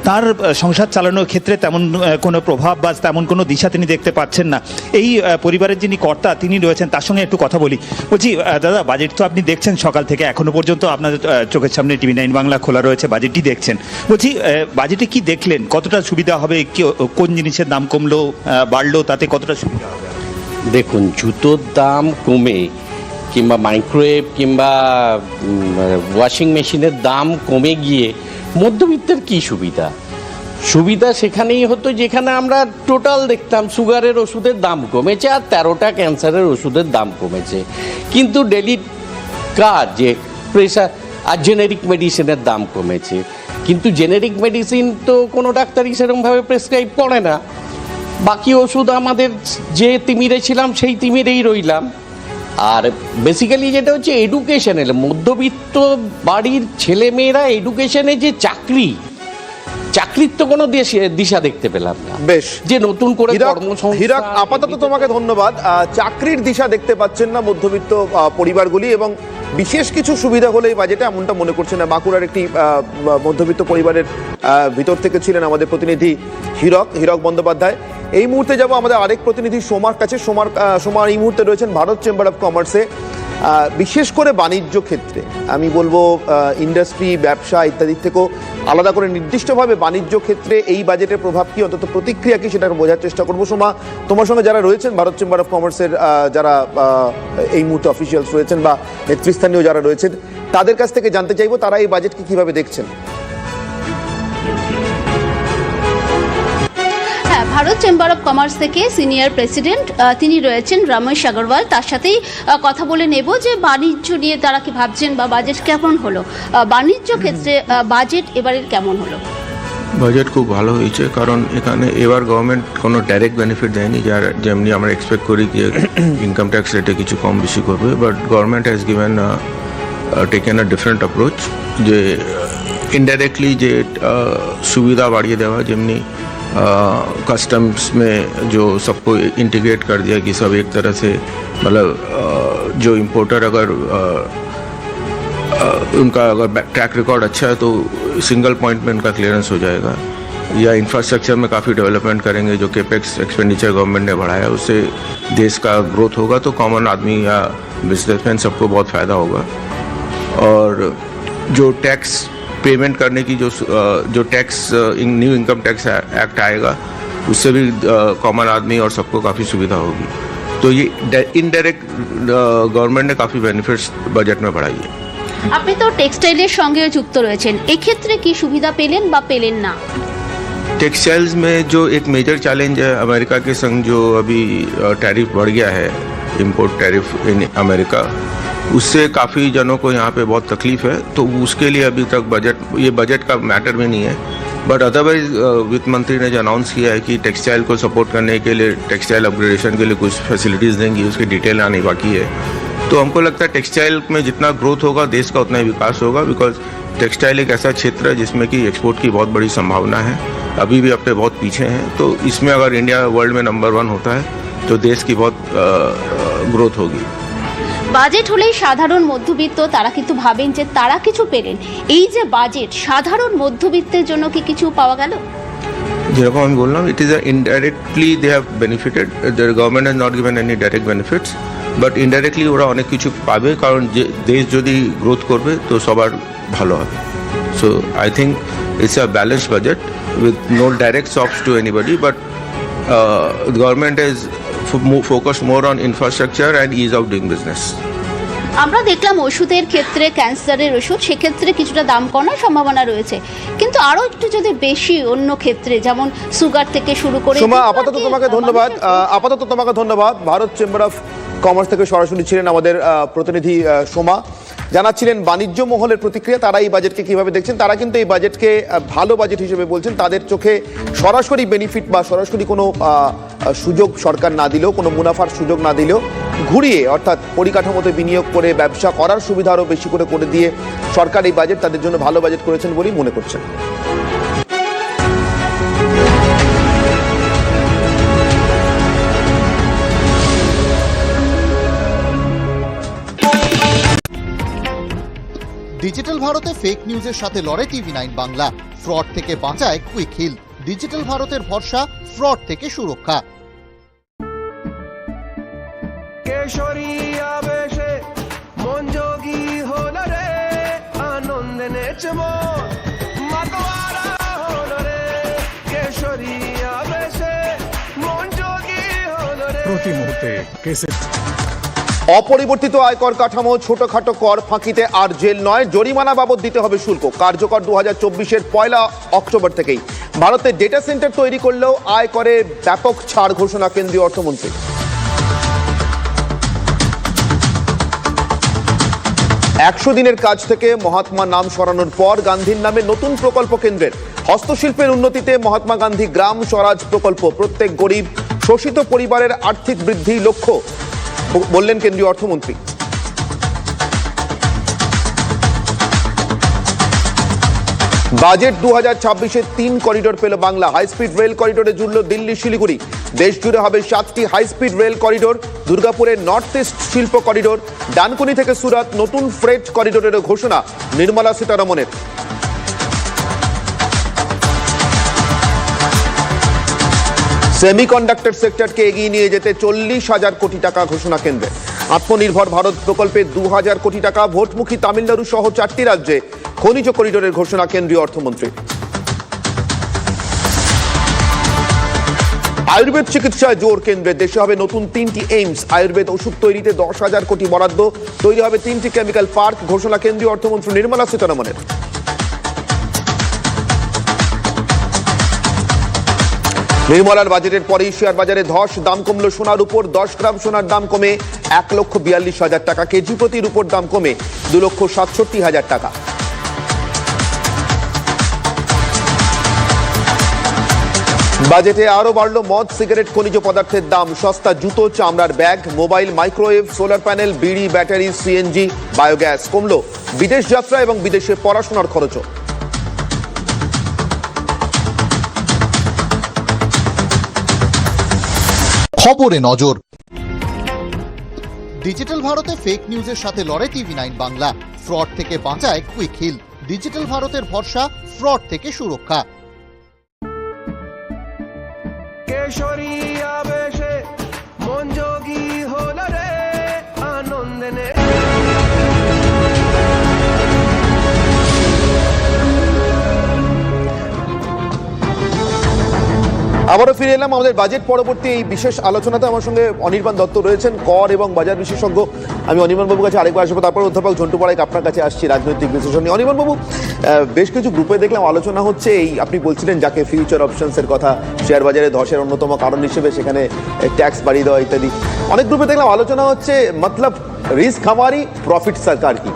তার সংসার চালানোর ক্ষেত্রে তেমন কোনো প্রভাব বা তেমন কোনো দিশা তিনি দেখতে পাচ্ছেন না। এই পরিবারের যিনি কর্তা তিনি রয়েছেন, তার সঙ্গে একটু কথা বলি। বলছি দাদা, বাজেট তো আপনি দেখছেন সকাল থেকে এখনো পর্যন্ত, আপনাদের চোখের সামনে TV9 বাংলা খোলা রয়েছে, বাজেটটি দেখছেন। বলছি বাজেটে কি দেখলেন, কতটা সুবিধা হবে, কোন জিনিসের দাম কমলো বাড়লো, তাতে কতটা সুবিধা হবে? দেখুন, জুতোর দাম কমে কিংবা মাইক্রোওয়েভ কিংবা ওয়াশিং মেশিনের দাম কমে গিয়ে মধ্যবিত্তের কি সুবিধা? সুবিধা সেখানেই হতো যেখানে আমরা টোটাল দেখতাম সুগারের ওষুধের দাম কমেছে আর 13টা ক্যান্সারের ওষুধের দাম কমেছে, কিন্তু ডেলি কাজ যে প্রেশার আর জেনেরিক মেডিসিনের দাম কমেছে, কিন্তু জেনেরিক মেডিসিন তো কোনো ডাক্তারই সেরকমভাবে প্রেসক্রাইব করে না। বাকি ওষুধ আমাদের যে তিমিরে ছিলাম সেই তিমিরেই রইলাম। আর বেসিক্যালি যেটা হচ্ছে এডুকেশনের, মধ্যবিত্ত বাড়ির ছেলেমেয়েরা এডুকেশনে যে চাকরির তো কোনো দিশা দেখতে পেলাম না। বেশ, যে নতুন করে হীরক, আপাতত তোমাকে ধন্যবাদ। চাকরির দিশা দেখতে পাচ্ছেন না মধ্যবিত্ত পরিবারগুলি, এবং বিশেষ কিছু সুবিধা হলে এই বাজেটে এমনটা মনে করছে না। বাঁকুড়ার একটি মধ্যবিত্ত পরিবারের ভিতর থেকে ছিলেন আমাদের প্রতিনিধি হীরক বন্দ্যোপাধ্যায়। এই মুহূর্তে যাব আমাদের আরেক প্রতিনিধি সোমার কাছে। সোমার এই মুহূর্তে রয়েছেন ভারত চেম্বার অফ কমার্সে। বিশেষ করে বাণিজ্য ক্ষেত্রে, আমি বলবো ইন্ডাস্ট্রি, ব্যবসা ইত্যাদির থেকেও আলাদা করে নির্দিষ্টভাবে বাণিজ্য ক্ষেত্রে এই বাজেটের প্রভাব কি, অন্তত প্রতিক্রিয়া কি, সেটা বোঝার চেষ্টা করবো। সোমা, তোমার সঙ্গে যারা রয়েছেন ভারত চেম্বার অফ কমার্সের, যারা এই মুহূর্তে অফিসিয়ালস রয়েছেন বা নেতৃস্থানীয় যারা রয়েছেন, তাদের কাছ থেকে জানতে চাইবো তারা এই বাজেটকে কিভাবে দেখছেন। ভারত চেম্বার অফ কমার্স থেকে সিনিয়র প্রেসিডেন্ট তিনি রয়েছেন রমেশ আগরওয়াল, তার সাথেই কথা বলে নেব যে বাণিজ্য নিয়ে তারা কি ভাবছেন বা বাজেট কেমন হলো, বাণিজ্য ক্ষেত্রে বাজেট এবারের কেমন হলো। বাজেট খুব ভালো হয়েছে, কারণ এখানে এবার গভর্নমেন্ট কোনো ডাইরেক্ট বেনিফিট দেয়নি, যেমনি আমরা এক্সপেক্ট করি যে ইনকাম ট্যাক্স রেটে কিছু কম বেশি করবে, but government has given taken a different approach, যে ইনडाইরেক্টলি যে সুবিধা বাড়িয়ে দেওয়া, যেমনি कस्टम्स में जो सबको इंटीग्रेट कर दिया कि सब एक तरह से, मतलब जो इम्पोर्टर अगर उनका अगर ट्रैक रिकॉर्ड अच्छा है तो सिंगल पॉइंट में उनका क्लियरेंस हो जाएगा, या इंफ्रास्ट्रक्चर में काफ़ी डेवलपमेंट करेंगे जो केपेक्स एक्सपेंडिचर गवर्नमेंट ने बढ़ाया, उससे देश का ग्रोथ होगा तो कॉमन आदमी या बिजनेसमैन सबको बहुत फ़ायदा होगा। और जो टैक्स पेमेंट करने की जो tax new income tax act आएगा उससे भी कॉमन आदमी और सबको काफ़ी सुविधा होगी। तो ये इनडायरेक्ट गवर्नमेंट ने काफ़ी बेनिफिट्स बजट में बढ़ाई है। আপনি তো টেক্সটাইলের সঙ্গেও যুক্ত রয়েছেন, এক্ষেত্রে কি সুবিধা পেলেন বা পেলেন না? टेक्सटाइल्स में जो एक मेजर चैलेंज है अमेरिका के संग जो अभी टैरिफ बढ़ गया है, इंपोर्ट टैरिफ इन अमेरिका, उससे काफ़ी जनों को यहाँ पे बहुत तकलीफ है। तो उसके लिए अभी तक बजट का मैटर में नहीं है, बट अदरवाइज वित्त मंत्री ने जो अनाउंस किया है कि टेक्सटाइल को सपोर्ट करने के लिए टेक्सटाइल अपग्रेडेशन के लिए कुछ फैसिलिटीज़ देंगी, उसकी डिटेल आनी बाकी है। तो हमको लगता है टेक्सटाइल में जितना ग्रोथ होगा देश का उतना ही विकास होगा, बिकॉज टेक्सटाइल एक ऐसा क्षेत्र है जिसमें कि एक्सपोर्ट की बहुत बड़ी संभावना है, अभी भी अपने बहुत पीछे हैं। तो इसमें अगर इंडिया वर्ल्ड में नंबर 1 होता है तो देश की बहुत ग्रोथ होगी। বাজেট হলেই সাধারণ মধ্যবিত্ত তারা কিন্তু ভাবেন যে তারা কিছু পেলেন, এই যে বাজেট সাধারণ মধ্যবিত্তের জন্য কি কিছু পাওয়া গেল? যেরকম আমি বললাম, it is indirectly they have benefited, the government has not given any direct benefits, but indirectly ওরা অনেক কিছু পাবে, কারণ যে দেশ যদি গ্রোথ করবে তো সবার ভালো হবে। So I think it's a balance budget with no direct shocks to anybody, but the government is focused more on infrastructure and ease of doing business. আমরা দেখলাম ওষুধের ক্ষেত্রে, ক্যান্সারের ওষুধ সেক্ষেত্রে কিছুটা দাম কমার সম্ভাবনা রয়েছে, কিন্তু আরো একটু যদি বেশি অন্য ক্ষেত্রে যেমন সুগার থেকে শুরু করে। সোমা, আপাতত তোমাকে ধন্যবাদ। ভারত চেম্বার অফ কমার্স থেকে সরাসরি ছিলেন আমাদের প্রতিনিধি সোমা, জানাচ্ছিলেন বাণিজ্য মহলের প্রতিক্রিয়া, তারা এই বাজেটকে কিভাবে দেখছেন। তারা কিন্তু এই বাজেটকে ভালো বাজেট হিসেবে বলছেন, তাদের চোখে সরাসরি বেনিফিট বা সরাসরি কোনো সুযোগ সরকার না দিলেও, কোনো মুনাফার সুযোগ না দিলেও ঘুরিয়ে, অর্থাৎ পরিকাঠামোতে বিনিয়োগ করে ব্যবসা করার সুবিধা আরও বেশি করে দিয়ে সরকার এই বাজেট তাদের জন্য ভালো বাজেট করেছেন বলেই মনে করছেন। ডিজিটাল ভারতে ফেক নিউজের সাথে লড়ে TV9 বাংলা। ফ্রড থেকে বাঁচায় কুইক হিল। ডিজিটাল ভারতের ভরসা, ফ্রড থেকে সুরক্ষা। কেশরী আবেশে মন যোগী হলো রে, আনন্দে নেচে মন মাতোয়ারা হলো রে, কেশরী আবেশে মন যোগী হলো রে। প্রতি মুহূর্তে কেসে অপরিবর্তিত আয়কর কাঠামো, ছোটখাটো কর ফাঁকিতে আর জেল নয়, জরিমানা বাবদ দিতে হবে শুল্ক। কার্যকর 2024-এর 1 অক্টোবর থেকেই। ভারতে ডেটা সেন্টার তৈরি করলেও আয়করে ব্যাপক ছাড় ঘোষণা কেন্দ্রীয় অর্থমন্ত্রী। 100 দিনের কাজ থেকে মহাত্মা নাম সরানোর পর গান্ধীর নামে নতুন প্রকল্প কেন্দ্রের। হস্তশিল্পের উন্নতিতে মহাত্মা গান্ধী গ্রাম স্বরাজ প্রকল্প, প্রত্যেক গরিব শোষিত পরিবারের আর্থিক বৃদ্ধি লক্ষ্য, বললেন কেন্দ্রীয় অর্থমন্ত্রী। বাজেট 2026-এ 3 করিডোর পেল বাংলা। হাইস্পিড রেল করিডোরে জুড়ল দিল্লি শিলিগুড়ি। দেশ জুড়ে হবে 7টি হাইস্পিড রেল করিডোর। দুর্গাপুরে নর্থ ইস্ট শিল্প করিডোর, ডানকুনি থেকে সুরাত নতুন ফ্রেট করিডোরের ঘোষণা নির্মলা সীতারমণের। সেমিকন্ডাক্টর সেক্টরকে এগিয়ে নিয়ে যেতে 40,000 কোটি টাকা ঘোষণা কেন্দ্রে। আত্মনির্ভর ভারত প্রকল্পে 2,000 কোটি টাকা। ভোটমুখী তামিলনাড়ু সহ 4টি রাজ্যে খনিজ করিডোরের ঘোষণা কেন্দ্রীয় অর্থমন্ত্রী। আয়ুর্বেদ চিকিৎসায় জোর কেন্দ্রে। দেশে হবে নতুন 3টি এইমস। আয়ুর্বেদ ওষুধ তৈরিতে 10,000 কোটি বরাদ্দ। তৈরি হবে 3টি কেমিক্যাল পার্ক, ঘোষণা কেন্দ্রীয় অর্থমন্ত্রী নির্মলা সীতারমণের। নির্মলার বাজেটের পরেই শেয়ার বাজারে ধস, দাম কমল সোনার উপর। 10 গ্রাম সোনার দাম কমে 1,42,000 টাকা, কেজি প্রতি রূপোর দাম কমে 2,67,000 টাকা। বাজেটে আরো বাড়ল মদ, সিগারেট, খনিজ পদার্থের দাম। সস্তা জুতো, চামড়ার bag, mobile, microwave, solar panel, বিড়ি, ব্যাটারি, সিএনজি, বায়োগ্যাস। কমল বিদেশ যাত্রা এবং বিদেশে পড়াশোনার খরচও। খবরে নজর। ডিজিটাল ভারতে ফেক নিউজের সাথে লড়ে TV9 বাংলা। ফ্রড থেকে বাঁচায় কুইক হিল। ডিজিটাল ভারতের ভরসা, ফ্রড থেকে সুরক্ষা। কেশরী আবেশে মন যোগী হল রে আনন্দনে। আবারও ফিরে এলাম আমাদের বাজেট পরবর্তী এই বিশেষ আলোচনাতে। আমার সঙ্গে অনির্বাণ দত্ত রয়েছেন, কর এবং বাজার বিশেষজ্ঞ। আমি অনির্বাণ বাবুর কাছে আরেকবার আসবো, তারপর অধ্যাপক ঝন্টু পড়াইক আপনার কাছে আসছি রাজনৈতিক বিশ্লেষণ নিয়ে। অনির্বাণ বাবু, বেশ কিছু গ্রুপে দেখলাম আলোচনা হচ্ছে, এই আপনি বলছিলেন যাকে ফিউচার অপশনসের কথা, শেয়ার বাজারে ধসের অন্যতম কারণ হিসেবে সেখানে ট্যাক্স বাড়িয়ে দেওয়া ইত্যাদি। অনেক গ্রুপে দেখলাম আলোচনা হচ্ছে মতলব রিস্ক হামারি প্রফিট সরকার কি।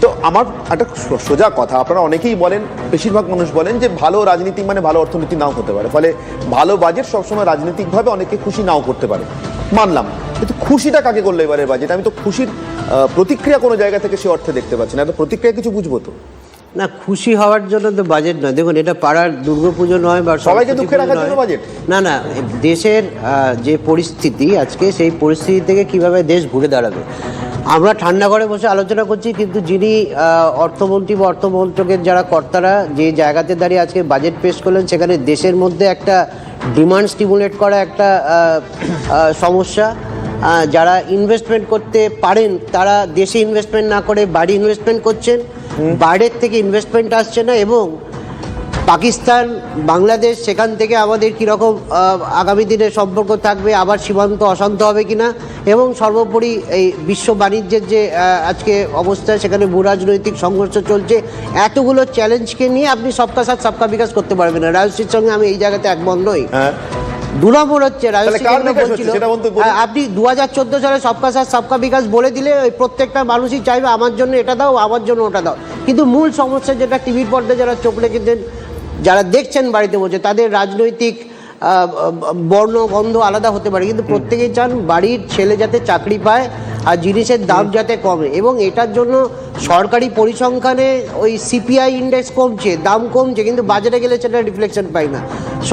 তো আমার একটা সোজা কথা, আপনারা অনেকেই বলেন, বেশিরভাগ মানুষ বলেন যে ভালো রাজনীতি মানে ভালো অর্থনীতি নাও হতে পারে, ফলে ভালো বাজেট সবসময় রাজনৈতিকভাবে অনেকে খুশি নাও করতে পারে, মানলাম। কিন্তু খুশিটা কাকে করলো এবারে বাজেট? আমি তো খুশির প্রতিক্রিয়া কোনো জায়গা থেকে সে অর্থে দেখতে পাচ্ছি না। একটা প্রতিক্রিয়া কিছু বুঝবো তো না, খুশি হওয়ার জন্য তো বাজেট নয়। দেখুন, এটা পাড়ার দুর্গাপুজো নয় বা সবাইকে দুঃখে রাখার জন্য বাজেট না। না, দেশের যে পরিস্থিতি আজকে, সেই পরিস্থিতি থেকে কিভাবে দেশ ঘুরে দাঁড়াবে। আমরা ঠান্ডা ঘরে বসে আলোচনা করছি, কিন্তু যিনি অর্থমন্ত্রী বা অর্থমন্ত্রকের যারা কর্তারা যে জায়গাতে দাঁড়িয়ে আজকে বাজেট পেশ করলেন, সেখানে দেশের মধ্যে একটা ডিমান্ড স্টিমুলেট করা একটা সমস্যা। যারা ইনভেস্টমেন্ট করতে পারেন তারা দেশে ইনভেস্টমেন্ট না করে বাইরে ইনভেস্টমেন্ট করছেন, বাইরের থেকে ইনভেস্টমেন্ট আসছে না। এবং পাকিস্তান, বাংলাদেশ, সেখান থেকে আমাদের কীরকম আগামী দিনে সম্পর্ক থাকবে, আবার সীমান্ত অশান্ত হবে কিনা, এবং সর্বোপরি এই বিশ্ব বাণিজ্যের যে আজকে অবস্থা, সেখানে ভূরাজনৈতিক সংঘর্ষ চলছে। এতগুলো চ্যালেঞ্জকে নিয়ে আপনি সবকা সাথ সবকা বিকাশ করতে পারবেন না। রাজশ্রীর সঙ্গে আমি এই জায়গাতে একমত নই। 2 নম্বর হচ্ছে আপনি 2014 সালে সবকা সাথ সবকা বিকাশ বলে দিলে ওই প্রত্যেকটা মানুষই চাইবে আমার জন্য এটা দাও, আমার জন্য ওটা দাও। কিন্তু মূল সমস্যা যেটা টিভির পর্দায় যারা চোখ রেখেছেন, যারা দেখছেন বাড়িতে বসে, তাদের রাজনৈতিক বর্ণ গন্ধ আলাদা হতে পারে, কিন্তু প্রত্যেকেই চান বাড়ির ছেলে যাতে চাকরি পায় আর জিনিসের দাম যাতে কমে। এবং এটার জন্য সরকারি পরিসংখ্যানে ওই সিপিআই ইন্ডেক্স কমছে, দাম কমছে, কিন্তু বাজারে গেলে সেটা রিফ্লেকশন পাই না।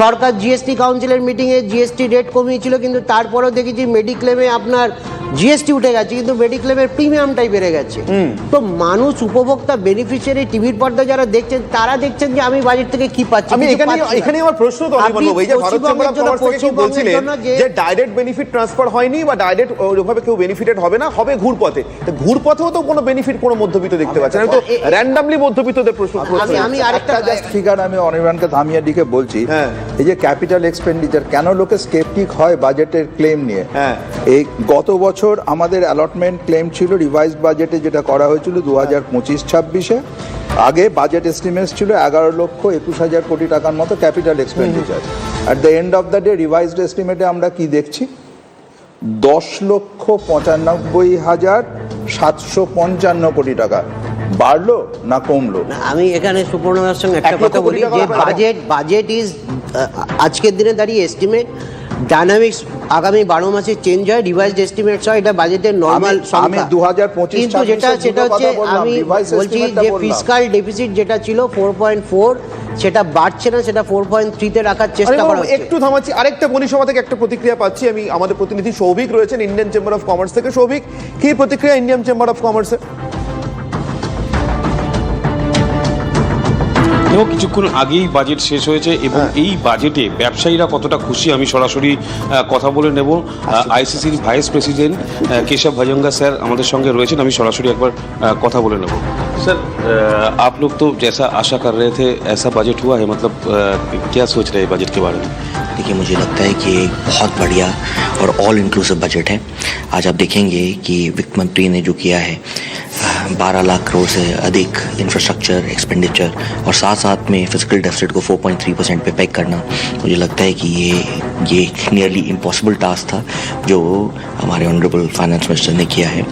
সরকার জিএসটি কাউন্সিলের মিটিংয়ে জিএসটি রেট কমিয়েছিল, কিন্তু তারপরেও দেখেছি মেডিক্লেমে আপনার জিএসটি উঠে গেছে, কিন্তু মেডিক্লেমের প্রিমিয়ামটাই বেড়ে গেছে। তো মানুষ, উপভোক্তা, বেনিফিশিয়ারি, টিভির পর্দায় যারা দেখছেন, তারা দেখছেন যে আমি বাজেট থেকে কি পাচ্ছি। আমি এখানে আমার প্রশ্ন তো অনির্বাণ বাবু, এই যে ভারত চেম্বার অফ কমার্স থেকে কেউ বলছিলেন যে ডাইরেক্ট বেনিফিট ট্রান্সফার হয়নি বা ডাইরেক্ট ওইভাবে কেউ বেনিফিটেড হবে না, হবে ঘুরপথে। তো ঘুরপথেও তো কোনো বেনিফিট কোনো মধ্যবিত্ত দেখতে পাচ্ছেন না, তো র্যান্ডমলি মধ্যবিত্তদের প্রশ্ন। আমি আরেকটা জাস্ট ফিগার আমি অনির্বাণকে থামিয়ে দিকে বলছি, এই যে ক্যাপিটাল এক্সপেন্ডিচার, কেন লোকে স্কেপটিক হয় বাজেটের ক্লেম নিয়ে। এই গত বছর আমাদের অ্যালটমেন্ট ক্লেম ছিল রিভাইজড বাজেটে, যেটা করা হয়েছিল 2025-26-এ। আগে বাজেট এস্টিমেট ছিল 11,21,000 কোটি টাকার মতো capital expenditure. At the end of the day revised এস্টিমেটে আমরা কি দেখছি? 10,95,755 কোটি টাকা বাড়লো না কমলো? আমি এখানে সুপর্ণার সঙ্গে একটা কথা বলি যে বাজেট ইজ আজকের দিনে দাঁড়িয়ে এস্টিমেট, ডাইনামিক্স আগামী 12 মাসে চেঞ্জ হয়, রিভাইজড এস্টিমেটস হয়, এটা বাজেটের নরমাল সংখ্যা। কিন্তু সেটা হচ্ছে আমি বলছি যে ফিসকাল ডেফিসিট যেটা ছিল 4.4, সেটা বাড়ছে না, সেটা 4.3-তে রাখার চেষ্টা করা হচ্ছে। একটু থামাচ্ছি, আরেকটা পরিষেবা থেকে একটা প্রতিক্রিয়া পাচ্ছি আমি। আমাদের প্রতিনিধি সৌভিক রয়েছেন ইন্ডিয়ান চেম্বার অফ কমার্স থেকে। সৌভিক, কি প্রতিক্রিয়া ইন্ডিয়ান চেম্বার অফ কমার্সের? এবং কিছুক্ষণ আগেই বাজেট শেষ হয়েছে এবং এই বাজেটে ব্যবসায়ীরা কতটা খুশি আমি সরাসরি কথা বলে নেব। আইসিসির ভাইস প্রেসিডেন্ট केशव भजंगा सर हमारे संगे रয়েছেন, আমি সরাসরি একবার কথা বলে নেব। सर आप लोग तो जैसा आशा कर रहे थे ऐसा बजट हुआ है, मतलब क्या सोच रहे हैं बजट के बारे में? देखिए, मुझे लगता है कि एक बहुत बढ़िया और ऑल इंक्लूसिव बजट है। आज आप देखेंगे कि वित्त मंत्री ने जो किया है 12 लाख करोड़ से अधिक इंफ्रास्ट्रक्चर एक्सपेंडिचर और साथ साथ में फिजिकल डेफिसिट को 4.3% पे पैक करना, मुझे लगता है कि ये नियरली इम्पॉसिबल टास्क था जो हमारे ऑनरेबल फाइनेंस मिनिस्टर ने किया है।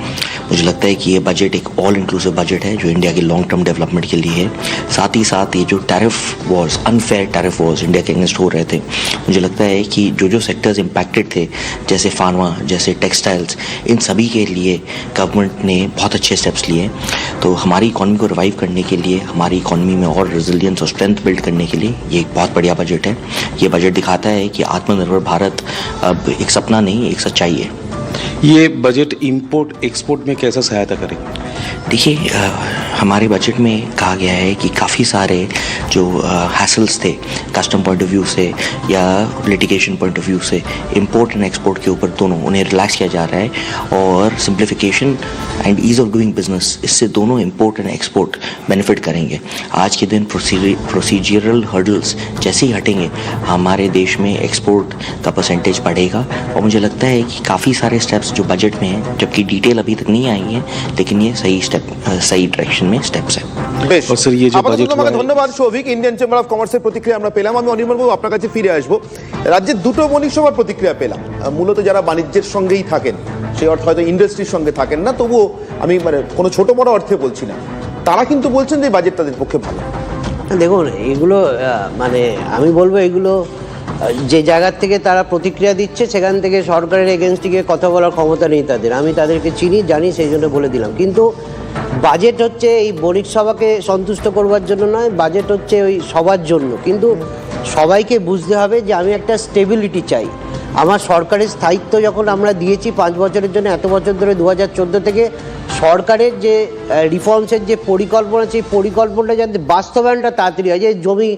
मुझे लगता है कि ये बजट एक ऑल इंक्लूसिव बजट है जो इंडिया के लॉन्ग टर्म डेवलपमेंट के लिए है। साथ ही साथ ये जो tariff Wars, unfair tariff Wars India के अगेंस्ट हो रहे थे, मुझे लगता है कि जो सेक्टर्स इम्पैक्टेड थे जैसे फार्मा, जैसे टेक्सटाइल्स, इन सभी के लिए गवर्नमेंट ने बहुत अच्छे स्टेप्स लिए। तो हमारी इकॉनमी को रिवाइव करने के लिए, हमारी इकॉनमी में और रेजिलियंस और स्ट्रेंथ बिल्ड करने के लिए ये एक बहुत बढ़िया बजट है। ये बजट दिखाता है कि आत्मनिर्भर भारत अब एक सपना नहीं, एक सच्चाई है। ये बजट इंपोर्ट एक्सपोर्ट में कैसा सहायता करेगा? देखिए हमारे बजट में कहा गया है कि काफ़ी सारे जो हैसल्स थे कस्टम पॉइंट ऑफ व्यू से या लिटिगेशन पॉइंट ऑफ व्यू से इंपोर्ट एंड एक्सपोर्ट के ऊपर दोनों उन्हें रिलैक्स किया जा रहा है और simplification and ease of doing business, इससे दोनों इंपोर्ट एंड एक्सपोर्ट बेनिफिट करेंगे। आज के दिन प्रोसीजरल हर्डल्स जैसे ही हटेंगे हमारे देश में एक्सपोर्ट का परसेंटेज बढ़ेगा और मुझे लगता है कि काफ़ी सारे स्टेप्स जो बजट में हैं, जबकि डिटेल अभी तक नहीं आई है, लेकिन ये सही डायरेक्शन में स्टेप्स है। বেশ और सर ये जो আপাতত बजट তোমাকে हुआ है- ধন্যবাদ সৌভিক। ইন্ডিয়ান চেম্বার অফ কমার্সের প্রতিক্রিয়া আমরা পেলাম। আমি অনির্বাণ বাবু আপনার কাছে ফিরে আসবো। রাজ্যের দুটো বণিক সভার প্রতিক্রিয়া পেলাম। মূলত যারা বাণিজ্যের সঙ্গেই থাকেন, সেই অর্থে হয়তো ইন্ডাস্ট্রির সঙ্গে থাকেন না, তবুও আমি মানে কোনো ছোট বড় অর্থে বলছি না, তারা কিন্তু বলছেন যে বাজেট তাদের পক্ষে ভালো। দেখুন এগুলো মানে আমি বলবো এগুলো যে জায়গার থেকে তারা প্রতিক্রিয়া দিচ্ছে সেখান থেকে সরকারের এগেনস্টে গিয়ে কথা বলার ক্ষমতা নেই তাদের। আমি তাদেরকে চিনি জানি, সেই জন্য বলে দিলাম। কিন্তু বাজেট হচ্ছে এই বণিক সভাকে সন্তুষ্ট করবার জন্য নয়, বাজেট হচ্ছে ওই সবার জন্য। কিন্তু সবাইকে বুঝতে হবে যে আমি একটা স্টেবিলিটি চাই। আমার সরকারের স্থায়িত্ব যখন আমরা দিয়েছি 5 বছরের জন্য, এত বছর ধরে 2014 থেকে সরকারের যে রিফর্মসের যে পরিকল্পনা, সেই পরিকল্পনাটা যাতে বাস্তবায়নটা তাড়াতাড়ি হয়। যে জমি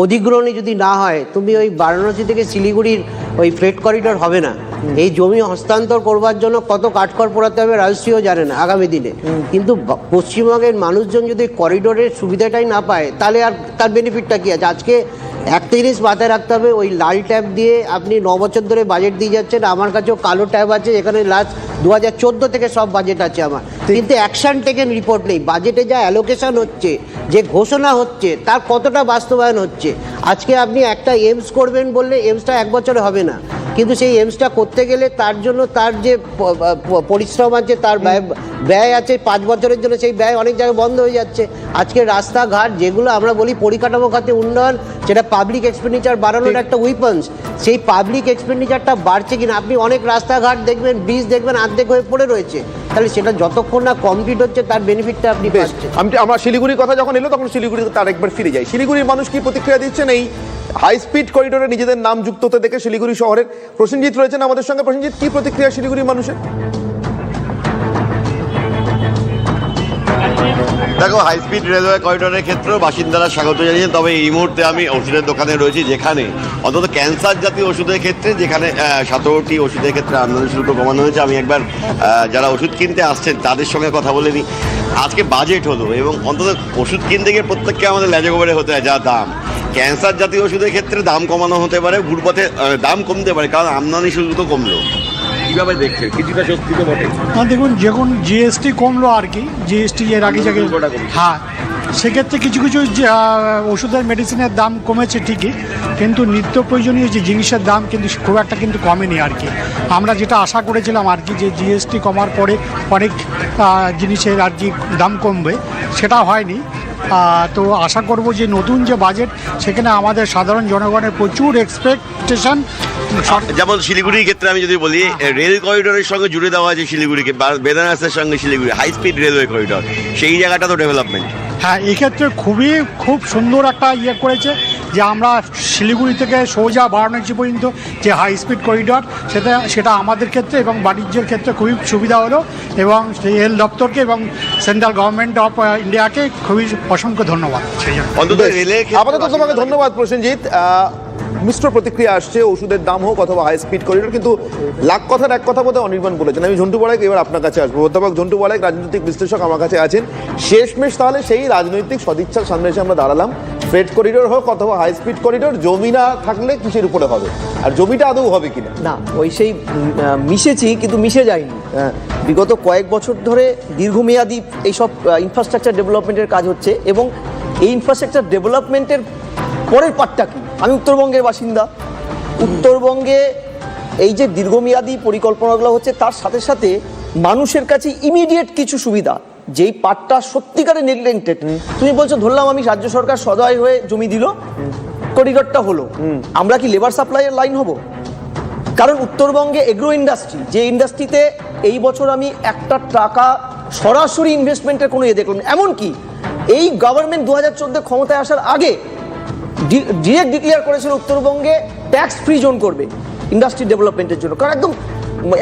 অধিগ্রহণে যদি না হয়, তুমি ওই বারাণসী থেকে শিলিগুড়ির ওই ফ্রেট করিডর হবে না। এই জমি হস্তান্তর করবার জন্য কত কাঠখড় পোড়াতে হবে রাজশ্রীও জানে না আগামী দিনে। কিন্তু পশ্চিমবঙ্গের মানুষজন যদি করিডোরের সুবিধাটাই না পায়, তাহলে আর তার বেনিফিটটা কী আছে? আজকে একটা জিনিস মাথায় রাখতে হবে, ওই লাল ট্যাব দিয়ে আপনি 9 বছর ধরে বাজেট দিয়ে যাচ্ছেন। আমার কাছেও কালো ট্যাব আছে, এখানে লাস্ট 2014 থেকে সব বাজেট আছে আমার, কিন্তু অ্যাকশন টেকেন রিপোর্ট নেই। বাজেটে যা অ্যালোকেশন হচ্ছে, যে ঘোষণা হচ্ছে, তার কতটা বাস্তবায়ন হচ্ছে? আজকে আপনি একটা এইমস করবেন বললে এইমসটা 1 বছরে হবে না, কিন্তু সেই এইমসটা করতে গেলে তার জন্য তার যে পরিশ্রম আছে, তার ব্যয় আছে 5 বছরের জন্য, সেই ব্যয় অনেক জায়গায় বন্ধ হয়ে যাচ্ছে। আজকে রাস্তাঘাট যেগুলো আমরা বলি পরিকাঠামো খাতে উন্নয়ন, সেটা পাবলিক এক্সপেন্ডিচার বাড়ানোর একটা উইপন্স, সেই পাবলিক এক্সপেন্ডিচারটা বাড়ছে কিনা? আপনি অনেক রাস্তাঘাট দেখবেন, ব্রিজ দেখবেন অর্ধেক হয়ে পড়ে রয়েছে, তাহলে সেটা যতক্ষণ না কমপ্লিট হচ্ছে তার বেনিফিটটা আপনি পাচ্ছেন। আমরা শিলিগুড়ির কথা যখন এলো তখন শিলিগুড়ি তার একবার ফিরে যাই। শিলিগুড়ির মানুষ কি প্রতিক্রিয়া দিচ্ছেন এই হাই স্পিড করিডোরে নিজেদের নাম যুক্ত হতে দেখে? শিলিগুড়ি শহরের প্রসেনজিৎ রয়েছেন আমাদের সঙ্গে। প্রসেনজিৎ, কি প্রতিক্রিয়া শিলিগুড়ির মানুষের? দেখো, হাই স্পিড রেলওয়ে করিডোরের ক্ষেত্রেও বাসিন্দারা স্বাগত জানিয়েছেন। তবে এই মুহূর্তে আমি ওষুধের দোকানে রয়েছি, যেখানে অন্তত ক্যান্সার জাতীয় ওষুধের ক্ষেত্রে, যেখানে 17টি ওষুধের ক্ষেত্রে আমদানি শুল্ক কমানো হয়েছে। আমি একবার যারা ওষুধ কিনতে আসছেন তাদের সঙ্গে কথা বলে নিই। আজকে বাজেট হলো এবং অন্তত ওষুধ কিনতে গিয়ে প্রত্যেককে আমাদের লেজগোবরে হতে হয় যা দাম। ক্যান্সার জাতীয় ওষুধের ক্ষেত্রে দাম কমানো হতে পারে, ঘুরপথে দাম কমতে পারে, কারণ আমদানি শুল্ক কমলো। কিভাবে দেখছে? কিছুটা সত্যি তো বটে। হ্যাঁ দেখুন, যখন জিএসটি কমলো আর কি, জিএসটি এর আগে জায়গায়, হ্যাঁ সেক্ষেত্রে কিছু কিছু ওষুধের মেডিসিনের দাম কমেছে ঠিকই, কিন্তু নিত্য প্রয়োজনীয় যে জিনিসের দাম কিন্তু খুব একটা কিন্তু কমেনি আর কি। আমরা যেটা আশা করেছিলাম আর কি, যে জিএসটি কমার পরে অনেক জিনিসের আর কি দাম কমবে, সেটা হয়নি। তো আশা করব যে নতুন যে বাজেট, সেখানে আমাদের সাধারণ জনগণের প্রচুর এক্সপেকটেশন। যেমন শিলিগুড়ির ক্ষেত্রে আমি যদি বলি, রেল করিডোরের সঙ্গে জুড়ে দেওয়া আছে শিলিগুড়িকে, বেনারসের সঙ্গে Siliguri high speed railway corridor, সেই জায়গাটা তো ডেভেলপমেন্ট। হ্যাঁ, এক্ষেত্রে খুব সুন্দর একটা করেছে যে আমরা শিলিগুড়ি থেকে সোজা বারাণসী পর্যন্ত যে হাই স্পিড করিডোর, সেটা আমাদের ক্ষেত্রে এবং বাণিজ্যের ক্ষেত্রে খুবই সুবিধা হলো, এবং সেই রেল দপ্তরকে এবং সেন্ট্রাল গভর্নমেন্ট অফ ইন্ডিয়াকে খুবই অসংখ্য ধন্যবাদ। আপাতত তোমাকে ধন্যবাদ প্রসেনজিৎ। মিশ্র প্রতিক্রিয়া আসছে, ওষুধের দাম হোক অথবা হাই স্পিড করিডোর, কিন্তু লাখ কথার এক কথা বোধহয় অনির্বাণ বলেছেন। আমি ঝন্টু বড়াইক এবার আপনার কাছে আসবো। অধ্যাপক ঝন্টু বড়াইক, রাজনৈতিক বিশ্লেষক, আমার কাছে আছেন। শেষমেশ তাহলে সেই রাজনৈতিক সদিচ্ছার সামনে এসে আমরা দাঁড়ালাম। ফ্রেট করিডোর হোক অথবা হাই স্পিড করিডোর, জমি না থাকলে কিসের উপরে হবে, আর জমিটা আদৌ হবে কিনা? না, ওই সেই মিশেছি কিন্তু মিশে যায়নি। বিগত কয়েক বছর ধরে দীর্ঘমেয়াদী এইসব ইনফ্রাস্ট্রাকচার ডেভেলপমেন্টের কাজ হচ্ছে, এবং এই ইনফ্রাস্ট্রাকচার ডেভেলপমেন্টের পরের পার্টটা কি? আমি উত্তরবঙ্গের বাসিন্দা। উত্তরবঙ্গে এই যে দীর্ঘমেয়াদী পরিকল্পনাগুলো হচ্ছে, তার সাথে সাথে মানুষের কাছে ইমিডিয়েট কিছু সুবিধা, যেই পার্টটা সত্যিকারে নেগলেক্টেড। তুমি বলছো, ধরলাম আমি রাজ্য সরকার সদয় হয়ে জমি দিল, করিডোরটা হলো, আমরা কি লেবার সাপ্লাইয়ের লাইন হব? কারণ উত্তরবঙ্গে এগ্রো ইন্ডাস্ট্রি, যে ইন্ডাস্ট্রিতে এই বছর আমি একটা টাকা সরাসরি ইনভেস্টমেন্টের কোনো দেখলাম না। এমনকি এই গভর্নমেন্ট 2014 ক্ষমতায় আসার আগে ডিরেক্ট ডিক্লেয়ার করেছিল উত্তরবঙ্গে ট্যাক্স ফ্রি জোন করবে ইন্ডাস্ট্রি ডেভেলপমেন্টের জন্য, কারণ একদম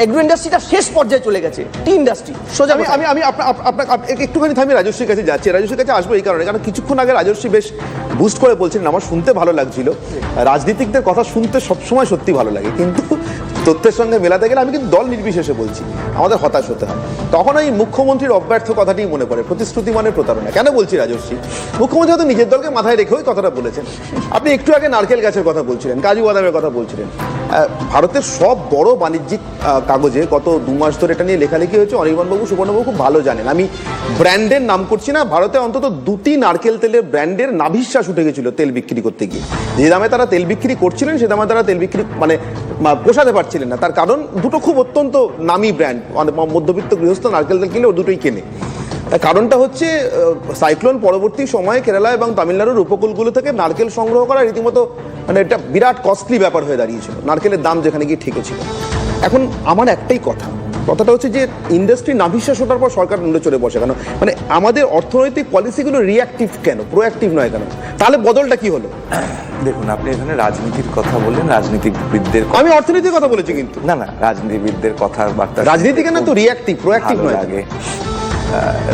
এগ্রো ইন্ডাস্ট্রিটা শেষ পর্যায়ে চলে গেছে, টি ইন্ডাস্ট্রি সোজা। আমি আপনাকে একটুখানি থামি রাজস্বীর কাছে যাচ্ছি। রাজস্বীর কাছে আসবো এই কারণে, কারণ কিছুক্ষণ আগে রাজস্বী বেশ বুস্ট করে বলছিলেন, আমার শুনতে ভালো লাগছিল। রাজনীতিকদের কথা শুনতে সবসময় সত্যি ভালো লাগে, কিন্তু তথ্যের সঙ্গে মেলাতে গেলে আমি কিন্তু দল নির্বিশেষে বলছি আমাদের হতাশ হতে হয়। তখন ওই মুখ্যমন্ত্রীর অব্যর্থ কথাটি মনে পড়ে, প্রতিশ্রুতি মানে প্রতারণা। কেন বলছি রাজস্বী? মুখ্যমন্ত্রী হয়তো নিজের দলকে মাথায় রেখে ওই কথাটা বলেছেন। আপনি একটু আগে নারকেল গাছের কথা বলছিলেন, কাজু বাদামের কথা বলছিলেন। ভারতের সব বড় বাণিজ্যিক কাগজে গত 2 মাস ধরে এটা নিয়ে লেখালেখি হয়েছে। অনির্বাণবাবু, সুবর্ণবাবু খুব ভালো জানেন, আমি ব্র্যান্ডের নাম করছি না, ভারতে অন্তত 2টি নারকেল তেলের ব্র্যান্ডের নাভিশ্বাস উঠে গেছিল তেল বিক্রি করতে গিয়ে। যে দামে তারা তেল বিক্রি করছিলেন সে দামে তারা তেল বিক্রি মানে পোষাতে পারছিলেন না। তার কারণ দুটো খুব অত্যন্ত নামি ব্র্যান্ড, মধ্যবিত্ত গৃহস্থ নারকেল তেল কিনলে ও দুটোই কেনে। কারণটা হচ্ছে সাইক্লোন পরবর্তী সময়ে কেরালা এবং তামিলনাড়ুর উপকূলগুলো থেকে নারকেল সংগ্রহ করা রীতিমতো মানে এটা বিরাট কস্টলি ব্যাপার হয়ে দাঁড়িয়েছিল, নারকেলের দাম যেখানে গিয়ে ঠেকেছিল। এখন আমার একটাই কথাটা হচ্ছে যে ইন্ডাস্ট্রি নাভিশ্বাস ওঠার পর সরকার নড়ে চড়ে বসে কেন? মানে আমাদের অর্থনৈতিক পলিসিগুলো রিয়াক্টিভ কেন, প্রোঅ্যাক্টিভ নয় কেন? তাহলে বদলটা কি হলো? দেখুন, আপনি এখানে রাজনীতির কথা বললেন, রাজনীতিবিদদের, আমি অর্থনীতির কথা বলেছি কিন্তু। না রাজনীতিবিদদের কথাবার্তা, রাজনীতি কেন তো রিয়াক্টিভ, প্রোঅ্যাক্টিভ নয় আগে।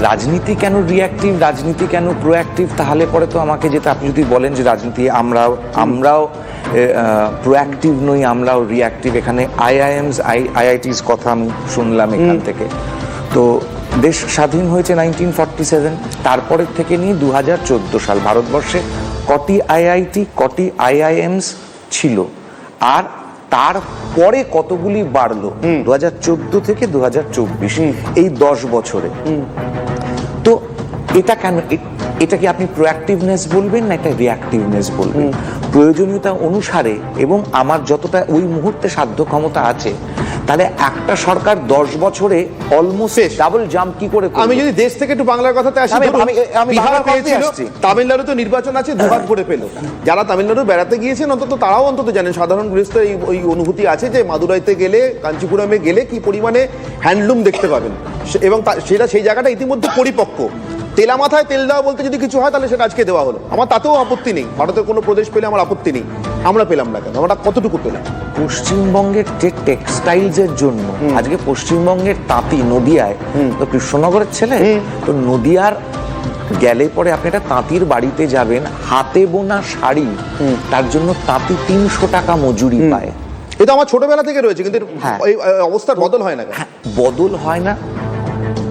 রাজনীতি কেন রিয়াক্টিভ, রাজনীতি কেন প্রোঅ্যাক্টিভ? তাহলে পরে তো আমাকে যেটা, আপনি যদি বলেন যে রাজনীতি আমরাও প্রোঅ্যাক্টিভ নই, আমরাও রিয়াক্টিভ। এখানে আইআইটিস কথা আমি শুনলাম এখান থেকে। তো দেশ স্বাধীন হয়েছে 1947, তারপরের থেকে নিয়ে 2014 সাল ভারতবর্ষে কটি আইআইটি, কটি আইআইএমস ছিল, আর তারপরে কতগুলি বাড়লো 2014 থেকে 2024, এই 10 বছরে। তো এটা কেন, এটা কি আপনি প্রোঅ্যাক্টিভনেস বলবেন না এটা রিঅ্যাক্টিভনেস বলবেন? প্রয়োজনীয়তা অনুসারে এবং আমার যতটা ওই মুহূর্তে সাধ্য ক্ষমতা আছে, তাহলে একটা সরকার 10 বছরে অলমোস্ট ডাবল জাম্প কি করে? আমি যদি দেশ থেকে একটু বাংলার কথাতে আসি, বিহার পেয়েছিল, তামিলনাড়ুতে নির্বাচন আছে, দুহাত ভরে পেল। যারা তামিলনাড়ু বেড়াতে গিয়েছেন তারাও অন্তত জানেন, সাধারণ গৃহস্থ ওই অনুভূতি আছে যে মাদুরাইতে গেলে, কাঞ্চিপুরমে গেলে কি পরিমাণে হ্যান্ডলুম দেখতে পাবেন, এবং সেটা সেই জায়গাটা ইতিমধ্যে পরিপক্ক। তেলা মাথায় তেল দেওয়া বলতে যদি কিছু হয় তাহলে সেটা আজকে দেওয়া হলো, আমার তাতেও আপত্তি নেই। ভারতের কোনো প্রদেশ পেলে আমার আপত্তি নেই, আমরা পেলাম না কেন? আমরা কতটুকু পেলাম? পশ্চিমবঙ্গের যে টেক্সটাইলসের জন্য আজকে পশ্চিমবঙ্গের তাঁতি নদিয়ায়, তো কৃষ্ণনগরের ছেলে, তো নদিয়ার গেলে পরে আপনি একটা তাঁতির বাড়িতে যাবেন, হাতে বোনা শাড়ি, তার জন্য তাঁতি 300 টাকা মজুরি পায়। এটা আমার ছোটবেলা থেকে রয়েছে, কিন্তু এই অবস্থার বদল হয় না। বদল হয় না।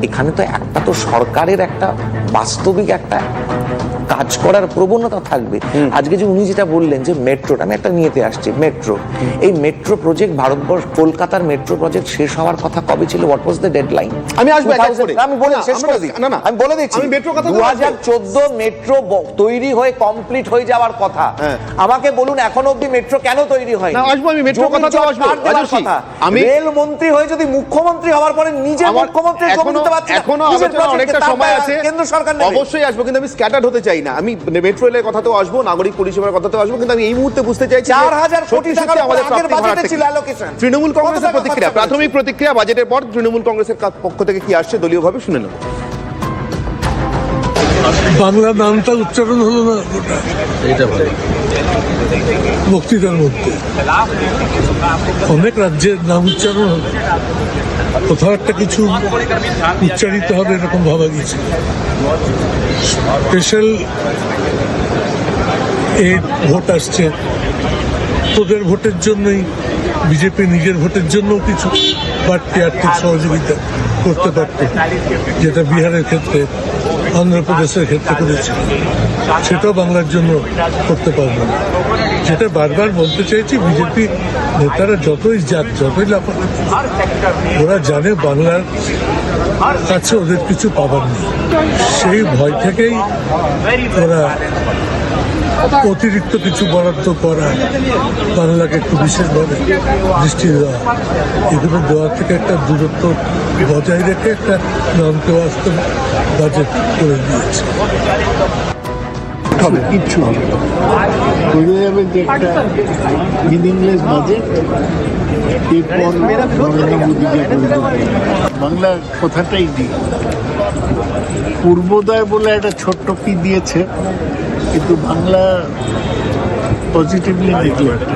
এখানে তো একটা তো সরকারের একটা বাস্তবিক একটা কাজ করার প্রবণতা থাকবে। আজকে যে উনি যেটা বললেন যে মেট্রোটা, আমি একটা নিয়েতে আসছি, মেট্রো, এই মেট্রো প্রজেক্ট, ভারতবর্ষ কলকাতার মেট্রো প্রজেক্ট শেষ হওয়ার কথা কবে ছিল? What was the deadline? আমি আসবো, আমি বলে শেষ করে দিই, আমি বলে দিচ্ছি, 2014 মেট্রো তৈরি হয়ে কমপ্লিট হয়ে যাওয়ার কথা। আমাকে বলুন এখনো অবধি মেট্রো কেন তৈরি হয় না? আসবো, আমি মেট্রো কথাতে আসবো। আমি রেল মন্ত্রী হয়ে যদি মুখ্যমন্ত্রী হওয়ার পরে নিজে মুখ্যমন্ত্রী এখনো আলোচনা অনেকটা সময় আছে, কেন্দ্র সরকার অবশ্যই আসবো, কিন্তু আমি স্ক্যাটার্ড হতে চাই না। আমি মেট্রো রেলের কথাতেও আসবো, নাগরিক পরিষেবার কথাতেও আসবো, কিন্তু আমি এই মুহূর্তে বুঝতে চাইছি 4000 কোটি টাকার আমাদের বাজেটে ছিল অ্যালোকেশন। তৃণমূল কংগ্রেসের প্রতিক্রিয়া, প্রাথমিক প্রতিক্রিয়া বাজেটের পর তৃণমূল কংগ্রেসের পক্ষ থেকে কি আসছে দলীয়ভাবে শুনে নেব। বাংলা নামটা উচ্চারণ হলো না, এটা ভালো বক্তৃতার মধ্যে অনেক রাজ্যের নাম উচ্চারণ হলো, কোথাও একটা কিছু উচ্চারিত হবে এরকম ভাবা গেছে। স্পেশাল এই ভোট আসছে, তোদের ভোটের জন্যই বিজেপি নিজের ভোটের জন্য কিছু বাড়তি আর্থিক সহযোগিতা করতে পারত, যেটা বিহারের ক্ষেত্রে, অন্ধ্রপ্রদেশের ক্ষেত্রে করেছে, সেটাও বাংলার জন্য করতে পারবে না। যেটা বারবার বলতে চাইছি, বিজেপি নেতারা যতই যাক, যতই লাফালাফি, ওরা জানে বাংলার কাছে ওদের কিছু পাবার নেই। সেই ভয় থেকেই ওরা অতিরিক্ত কিছু বরাদ্দ করা, বাংলাকে একটু বিশেষভাবে দৃষ্টি দেওয়া, এগুলো দেওয়া থেকে একটা দূরত্ব বজায় রেখে একটা নামকে বাস্তব বাজেট করে দিয়েছে। কিচ্ছু হবে বোঝা যাবে যে একটা মিনিংলেস বাজেট। এরপর নরেন্দ্র মোদীকে বাংলা কথাটাই দিই, পূর্বোদয় বলে একটা ছোট্ট কি দিয়েছে, কিন্তু বাংলা পজিটিভলি নেগলেক্টেড।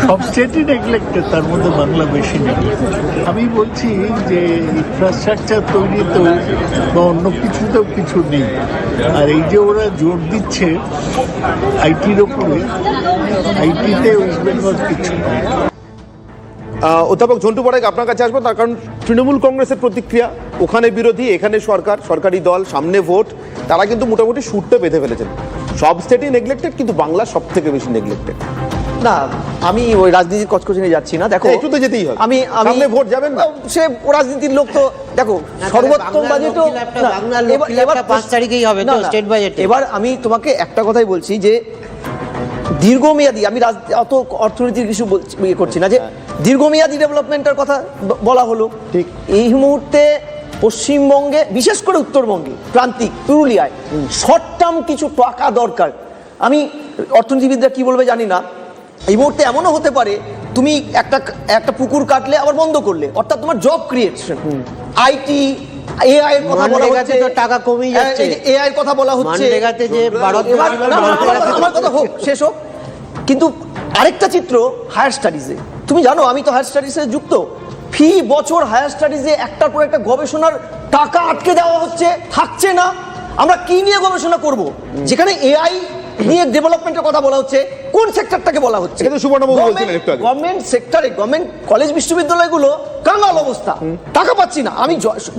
সব স্টেটই নেগলেক্টেড, তার মধ্যে বাংলা বেশি নেগলেক্টেড। আমি বলছি যে ইনফ্রাস্ট্রাকচার তৈরিতেও বা অন্য কিছুতেও কিছু নেই। আর এই যে ওরা জোর দিচ্ছে আইটির ওপরে, আইটিতে ওয়েস্ট বেঙ্গল কিছু নেই। অধ্যাপক ঝন্টু বড়াইক আপনার কাছে আসবো, তার কারণ তৃণমূল কংগ্রেসের প্রতিক্রিয়া, ওখানে বিরোধী, এখানে সরকার, সরকারি দল, সামনে ভোট, তারা কিন্তু মোটামুটি সুরটা বেঁধে ফেলেছেন। সব স্টেটই নেগলেক্টেড, কিন্তু বাংলা সব থেকে বেশি নেগলেক্টেড। না, আমি ওই রাজনীতির কচকচে যাচ্ছি না। দেখো, একটু তো যেতেই হবে, আমি সামনে ভোট যাবেন না, সে রাজনীতির লোক তো দেখো সর্বোত্তম বাজেটও এবার 5 তারিখেই হবে তো স্টেট বাজেট। এবার আমি তোমাকে একটা কথাই বলছি যে দীর্ঘমেয়াদী, আমি অত অর্থনীতির কিছু করছি না, যে দীর্ঘমেয়াদী ডেভেলপমেন্টের কথা বলা হলো। ঠিক এই মুহূর্তে পশ্চিমবঙ্গে, বিশেষ করে উত্তরবঙ্গে প্রান্তিক পুরুলিয়ায় শর্ট টার্ম কিছু টাকা দরকার। আমি অর্থনীতিবিদরা কি বলবে জানি না, এই মুহূর্তে এমনও হতে পারে তুমি একটা পুকুর কাটলে আবার বন্ধ করলে, অর্থাৎ তোমার জব ক্রিয়েশন, আইটি, এআই এর কথা বলা হচ্ছে, তো টাকা কমই যাচ্ছে, এআই এর কথা বলা হচ্ছে, মানরেগাতে যে আমার কথা হোক, শেষ হোক। কিন্তু আরেকটা চিত্র হায়ার স্টাডিজে, তুমি জানো আমি তো হায়ার স্টাডিজে যুক্ত, ফি বছর হায়ার স্টাডিজে একটার পর একটা গবেষণার টাকা আটকে দেওয়া হচ্ছে, থাকছে না। আমরা কি নিয়ে গবেষণা করব, যেখানে এআই নিয়ে ডেভেলপমেন্টের কথা বলা হচ্ছে, কোন সেক্টরটাকে বলা হচ্ছে? গভর্নমেন্ট সেক্টরে, গভর্নমেন্ট কলেজ বিশ্ববিদ্যালয়গুলো কাঙ্গাল অবস্থা, টাকা পাচ্ছি না। আমি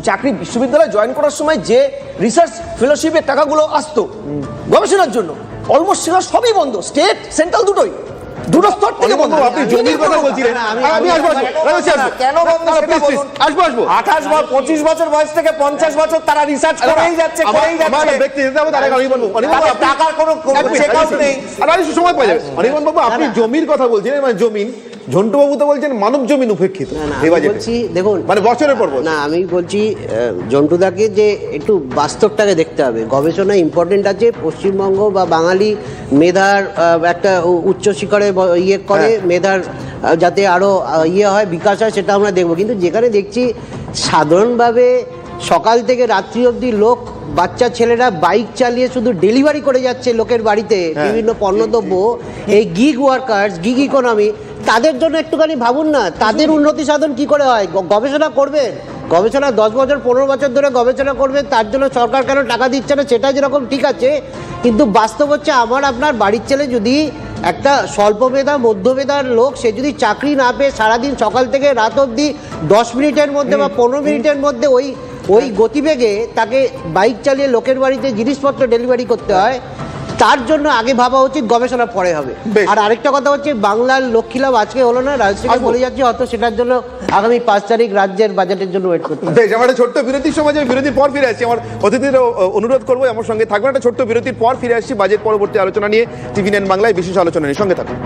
চাকরি বিশ্ববিদ্যালয়ে জয়েন করার সময় যে রিসার্চ ফেলোশিপের টাকাগুলো আসতো গবেষণার জন্য, অলমোস্ট সেটা সবই বন্ধ, স্টেট সেন্ট্রাল দুটো স্তর থেকে বন্ধ। আপনি জমির কথা বলছিলেন, আমি আসবো কেন বন্ধ আসবো 28 বা 25 বছর বয়স থেকে 50 বছর তারা রিসার্চ করেই যাচ্ছে। টাকার কোনো চেকআউট নেই। সময় পাওয়া যাবে। অনির্বাণ বাবু, আপনি জমির কথা বলছিলেন, মানে জমিন, ঝন্টু বাবু তো বলছেন মানব জমিন উপেক্ষিত। বলছি দেখুন, মানে বছরের পর না, আমি বলছি জন্টুদাকে যে একটু বাস্তবটাকে দেখতে হবে। গবেষণা ইম্পর্টেন্ট আছে, পশ্চিমবঙ্গ বা বাঙালি মেধার একটা উচ্চ শিখরে ইয়ে করে, মেধার যাতে আরো ইয়ে হয়, বিকাশ হয়, সেটা আমরা দেখবো। কিন্তু যেখানে দেখছি সাধারণভাবে সকাল থেকে রাত্রি অবধি লোক, বাচ্চা ছেলেরা বাইক চালিয়ে শুধু ডেলিভারি করে যাচ্ছে লোকের বাড়িতে বিভিন্ন পণ্যদ্রব্য, এই গিগ ওয়ার্কার্স, গিগ ইকোনমি, তাদের জন্য একটুখানি ভাবুন না, তাদের উন্নতি সাধন কি করে হয়? গবেষণা করবেন, গবেষণা 10 বছর 15 বছর ধরে গবেষণা করবেন, তার জন্য সরকার কেন টাকা দিচ্ছে না সেটা যেরকম ঠিক আছে, কিন্তু বাস্তব হচ্ছে আমার আপনার বাড়ির ছেলে যদি একটা স্বল্প মেধা মধ্যমেধার লোক, সে যদি চাকরি না পেয়ে সারাদিন সকাল থেকে রাত অবধি 10 মিনিটের মধ্যে বা 15 মিনিটের মধ্যে ওই গতিবেগে তাকে বাইক চালিয়ে লোকের বাড়িতে জিনিসপত্র ডেলিভারি করতে হয়, তার জন্য আগে ভাবা উচিত, গবেষণা পরে হবে। আর আরেকটা কথা হচ্ছে, বাংলার লক্ষ্মীলাভ আজকে হলো না, রাজশাহী বলে যাচ্ছে, হয়তো সেটার জন্য আগামী 5 তারিখ রাজ্যের বাজেটের জন্য ওয়েট করতে হবে। বেশ, আমার একটা ছোট্ট বিরতির সময়, বিরতির পর ফিরে আসছি। আমার অতিথিদের অনুরোধ করবো আমার সঙ্গে থাকবেন। একটা ছোট্ট বিরতির পর ফিরে আসছি বাজেট পরবর্তী আলোচনা নিয়ে, TV9 বাংলায় বিশেষ আলোচনা নিয়ে, সঙ্গে থাকুন।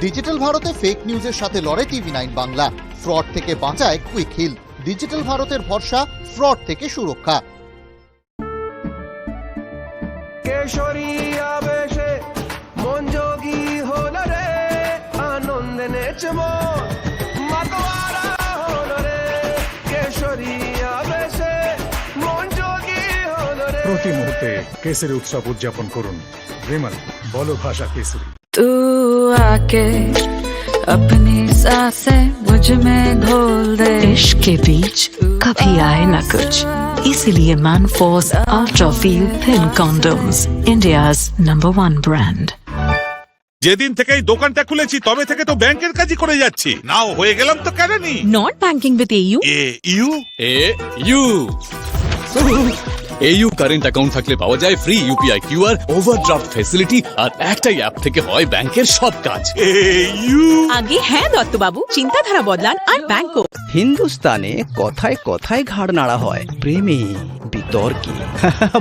ডিজিটাল ভারতে ফেক নিউজের সাথে লড়ে TV9 বাংলা। ফ্রড থেকে বাঁচায় কুইক হিল। ডিজিটাল ভারতের ভরসা, ফ্রড থেকে সুরক্ষা। কেশরী আবেশে মন যোগী হলো রে, আনন্দে নেচে মন মাতোয়ারা হলো রে। কেশরী আবেশে মন যোগী হলো রে। প্রতি মুহূর্তে কেসরি উৎসব উদযাপন করুন। বিমল, বলো ভাষা কেসরি। तू आके अपनी सांसें मुझ में घोल दे। इश्क के बीच कभी आए ना कुछ, इसीलिए man force ultra feel thin condoms, India's number 1 brand. যেদিন থেকে এই দোকানটা খুলেছি তবে থেকে তো ব্যাংকের কাজই করে যাচ্ছি, নাও হয়ে গেলাম তো কেরানি। Not banking with EU। AU current account থাকলে পাওয়া যায় free UPI QR, overdraft facility, আর একটাই অ্যাপ থেকে হয় ব্যাংকের সব কাজ। আগে হ্যাঁ দত্তবাবু, চিন্তাধারা বদলান আর ব্যাংকও। হিন্দুস্তানে কথায় কথায় ঘাড় নাড়া হয় প্রেমে, বিতর্কে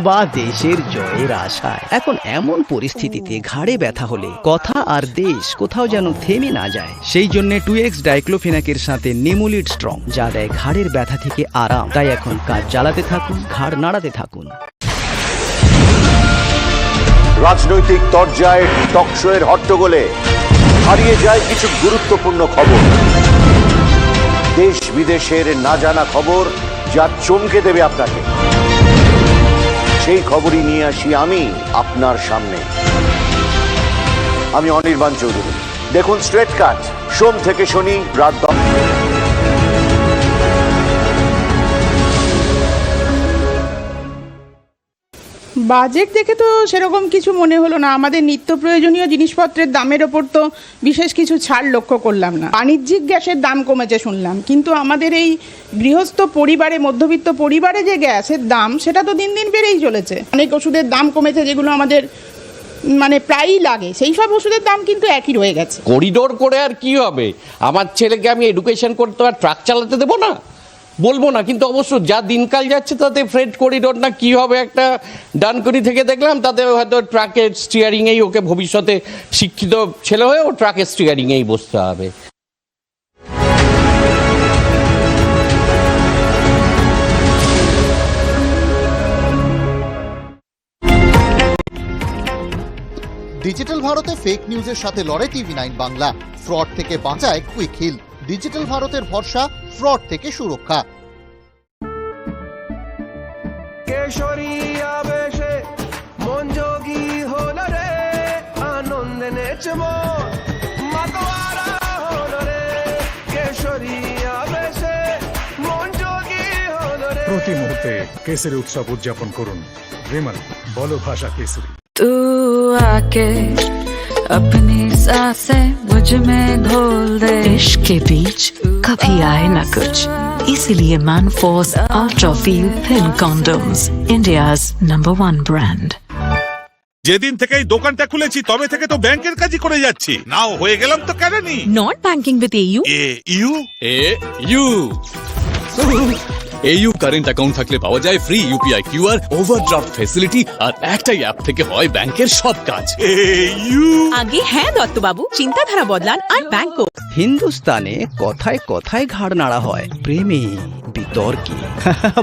বা দেশের জয়ের আশায়। এখন এমন পরিস্থিতিতে ঘাড়ে ব্যথা হলে কথা আর দেশ কোথাও যেন থেমে না যায়। সেই জন্য 2X ডাইক্লোফেনাকের সাথে নেমোলিড স্ট্রং, যা দেয় ঘাড়ের ব্যথা থেকে আরাম। তাই এখন কাজ চালাতে থাকুন, ঘাড় নাড়াতে থাকুন। রাজনৈতিক তরজায় টকশোয়ের হট্টগোলে হারিয়ে যায় কিছু গুরুত্বপূর্ণ খবর। দেশ বিদেশের না জানা খবর যা চমকে দেবে আপনাকে, সেই খবরই নিয়ে আসি আমি আপনার সামনে। আমি অনির্বাণ চৌধুরী। দেখুন স্ট্রেট কাট, সোম থেকে শনি রাত 10। বাজেট দেখে তো সেরকম কিছু মনে হলো না। আমাদের নিত্য প্রয়োজনীয় জিনিসপত্রের দামের ওপর তো বিশেষ কিছু ছাড় লক্ষ্য করলাম না। বাণিজ্যিক গ্যাসের দাম কমেছে শুনলাম, কিন্তু আমাদের এই গৃহস্থ পরিবারে, মধ্যবিত্ত পরিবারে যে গ্যাসের দাম, সেটা তো দিন দিন বেড়েই চলেছে। অনেক ওষুধের দাম কমেছে যেগুলো আমাদের মানে প্রায়ই লাগে, সেই সব ওষুধের দাম কিন্তু একই রয়ে গেছে। করিডোর করে আর কি হবে? আমার ছেলেকে আমি এডুকেশন করতে আর ট্রাক চালাতে দেবো না? বলবো না, কিন্তু অবশ্য যা দিনকাল যাচ্ছে তাতে ফ্রেড করিডোর না কি হবে একটা ডানকুনি থেকে দেখলাম, তাতে হয়তো ট্রাকের স্টিয়ারিংয়েই ওকে ভবিষ্যতে শিক্ষিত ছেলে হয়ে ও ট্রাকের স্টিয়ারিংয়েই বসতে হবে। ডিজিটাল ভারতে ফেক নিউজের সাথে লড়ে TV9 বাংলা। ফ্রড থেকে বাঁচায় কুইক হিল। ডিজিটাল ভারতের ভরসা, ফ্রড থেকে সুরক্ষা। কেশরী আবেশে মন যোগী হলো রে, আনন্দে নেচে মন মাতোয়ারা হলো রে। কেশরী আবেশে মন যোগী হলো রে। প্রতি মুহূর্তে কেসরি উৎসব উদযাপন করুন। বিমল বলো ভাষা কেসরি। तू आके अपनी सांसें मुझ में घोल दे। इश्क के बीच कभी आए ना कुछ, इसीलिए Manforce ultrafeel thin condoms, India's #1 brand. যেদিন থেকে এই দোকানটা খুলেছি তবে থেকে তো ব্যাংকের কাজই করে যাচ্ছি, নাও হয়ে গেলাম তো কেরানি। Not banking with AU। AU current account থাকলে পাওয়া যায় free UPI QR, overdraft facility আর একটাই অ্যাপ থেকে হয় ব্যাংকের সব কাজ। আগে হ্যাঁ দত্তবাবু, চিন্তাধারা বদলান আর ব্যাংক। হিন্দুস্তানে কথায় কথায় ঘাড় নাড়া হয় প্রেমে, বিতর্কে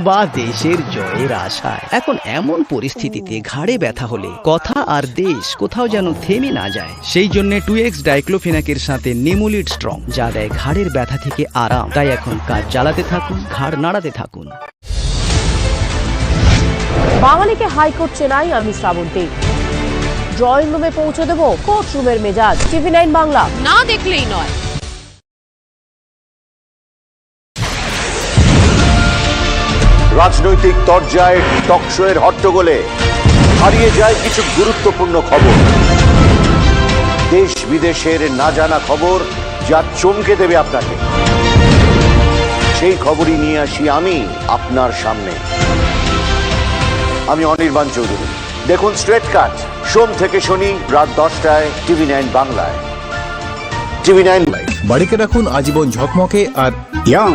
বা দেশের জয়ের আশায়। এখন এমন পরিস্থিতিতে ঘাড়ে ব্যথা হলে কথা আর দেশ কোথাও যেন থেমে না যায়। সেই জন্য 2X ডাইক্লোফেনাকের সাথে নেমোলিড স্ট্রং, যা দেয় ঘাড়ের ব্যথা থেকে আরাম। তাই এখন কাজ চালাতে থাকুন, ঘাড় নাড়াতে থাকুন। বাঙালিকে হাইকোর্ট চেনাই আমি শ্রাবন্তী। ড্রয়িং রুমে পৌঁছে দেবো কোর্ট রুমের মেজাজ। TV9 বাংলা, না দেখলেই নয়। রাজনৈতিক তরজায় টকশোয়ের হট্টগোলে হারিয়ে যায় কিছু গুরুত্বপূর্ণ খবর, দেশ বিদেশের না জানা খবর যা চমকে দেবে আপনাকে, সেই খবরই নিয়ে আসি আমি আপনার সামনে। আমি অনির্বাণ চৌধুরী। দেখুন স্ট্রেট কাট, সোম থেকে শনি রাত 10টায় TV9 বাংলায়। TV9 বাড়িতে রাখুন আজীবন ঝকমকে আর young.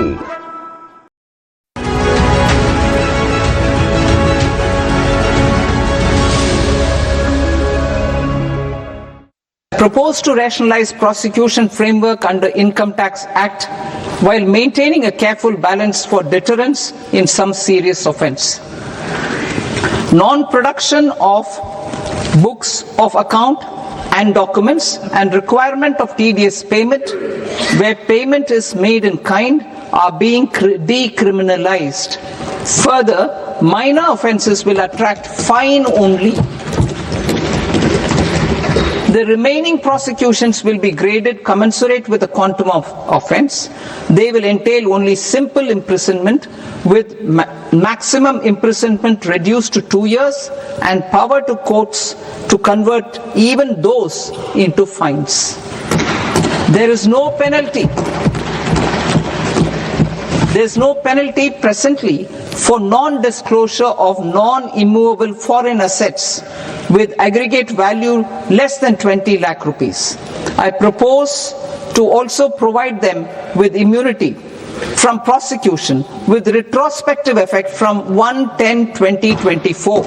Propose to rationalize prosecution framework under Income Tax Act while maintaining a careful balance for deterrence in some serious offence. Non-production of books of account and documents and requirement of TDS payment where payment is made in kind are being decriminalized. Further, minor offences will attract fine only. The remaining prosecutions will be graded commensurate with the quantum of offence. They will entail only simple imprisonment with maximum imprisonment reduced to 2 years and power to courts to convert even those into fines. There is no penalty. There is no penalty presently for non-disclosure of non-immovable foreign assets with aggregate value less than 20 lakh rupees. I propose to also provide them with immunity from prosecution with retrospective effect from 1/10/2024.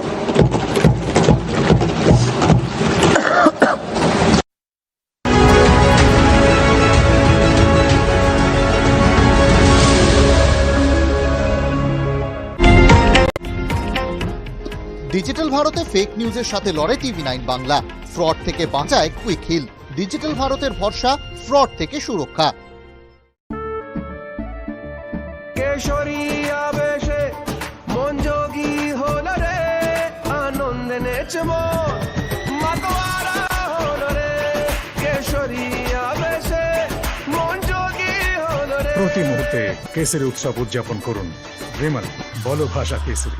Digital ভারতে fake নিউজের সাথে লড়ে TV9 Bangla. Fraud থেকে বাঁচায় quick hill. Digital ভারতের ভরসা, fraud থেকে সুরক্ষা। কেশরী আবেশে মন যোগী হলো রে আনন্দে নেচে মন মাতোয়ারা হলো রে কেশরী আবেশে মন যোগী হলো রে। প্রতি মুহূর্তে কেসরি উৎসব উদযাপন করুন। রেমাল বলো ভাষা কেসরি।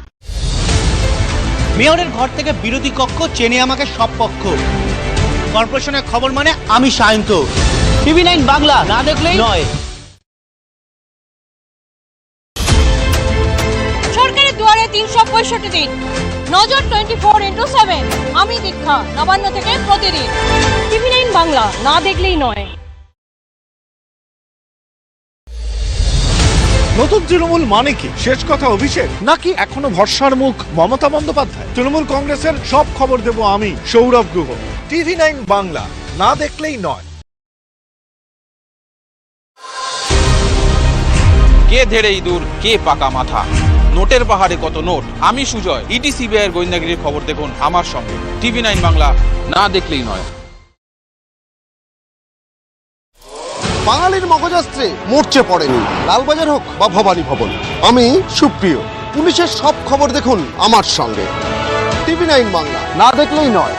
মেয়রের ঘর থেকে বিরোধী কক্ষ চেনে আমাকে সব পক্ষ। কর্পোরেশনের খবর মানে আমি সায়ন্ত। টিভি 9 বাংলা না দেখলেই নয়। সরকারের দুয়ারে 365 দিন, নজর 24/7। আমি দীক্ষা, নবান্ন থেকে প্রতিদিন। TV9 বাংলা না দেখলেই নয়। নতুন তৃণমূল মানে কি? শেষ কথা অভিষেক নাকি এখনো ভরসার মুখ মমতা বন্দ্যোপাধ্যায়? তৃণমূল কংগ্রেসের সব খবর দেব আমি, সৌরভ গুহ। TV9 বাংলা না দেখলেই নয়। কে ধেড়ে ইঁদুর, কে পাকা মাথা, নোটের পাহাড়ে কত নোট। আমি সুজয়, ইডি সিবিআইয়ের গোয়েন্দাগিরির খবর দেখুন আমার সঙ্গে। TV9 বাংলা না দেখলেই নয়। বাঙালির মগজাস্ত্রে মরচে পড়েনি, লালবাজার হোক বা ভবানী ভবন। আমি সুপ্রিয়, পুলিশের সব খবর দেখুন আমার সঙ্গে। TV9 বাংলা না দেখলেই নয়।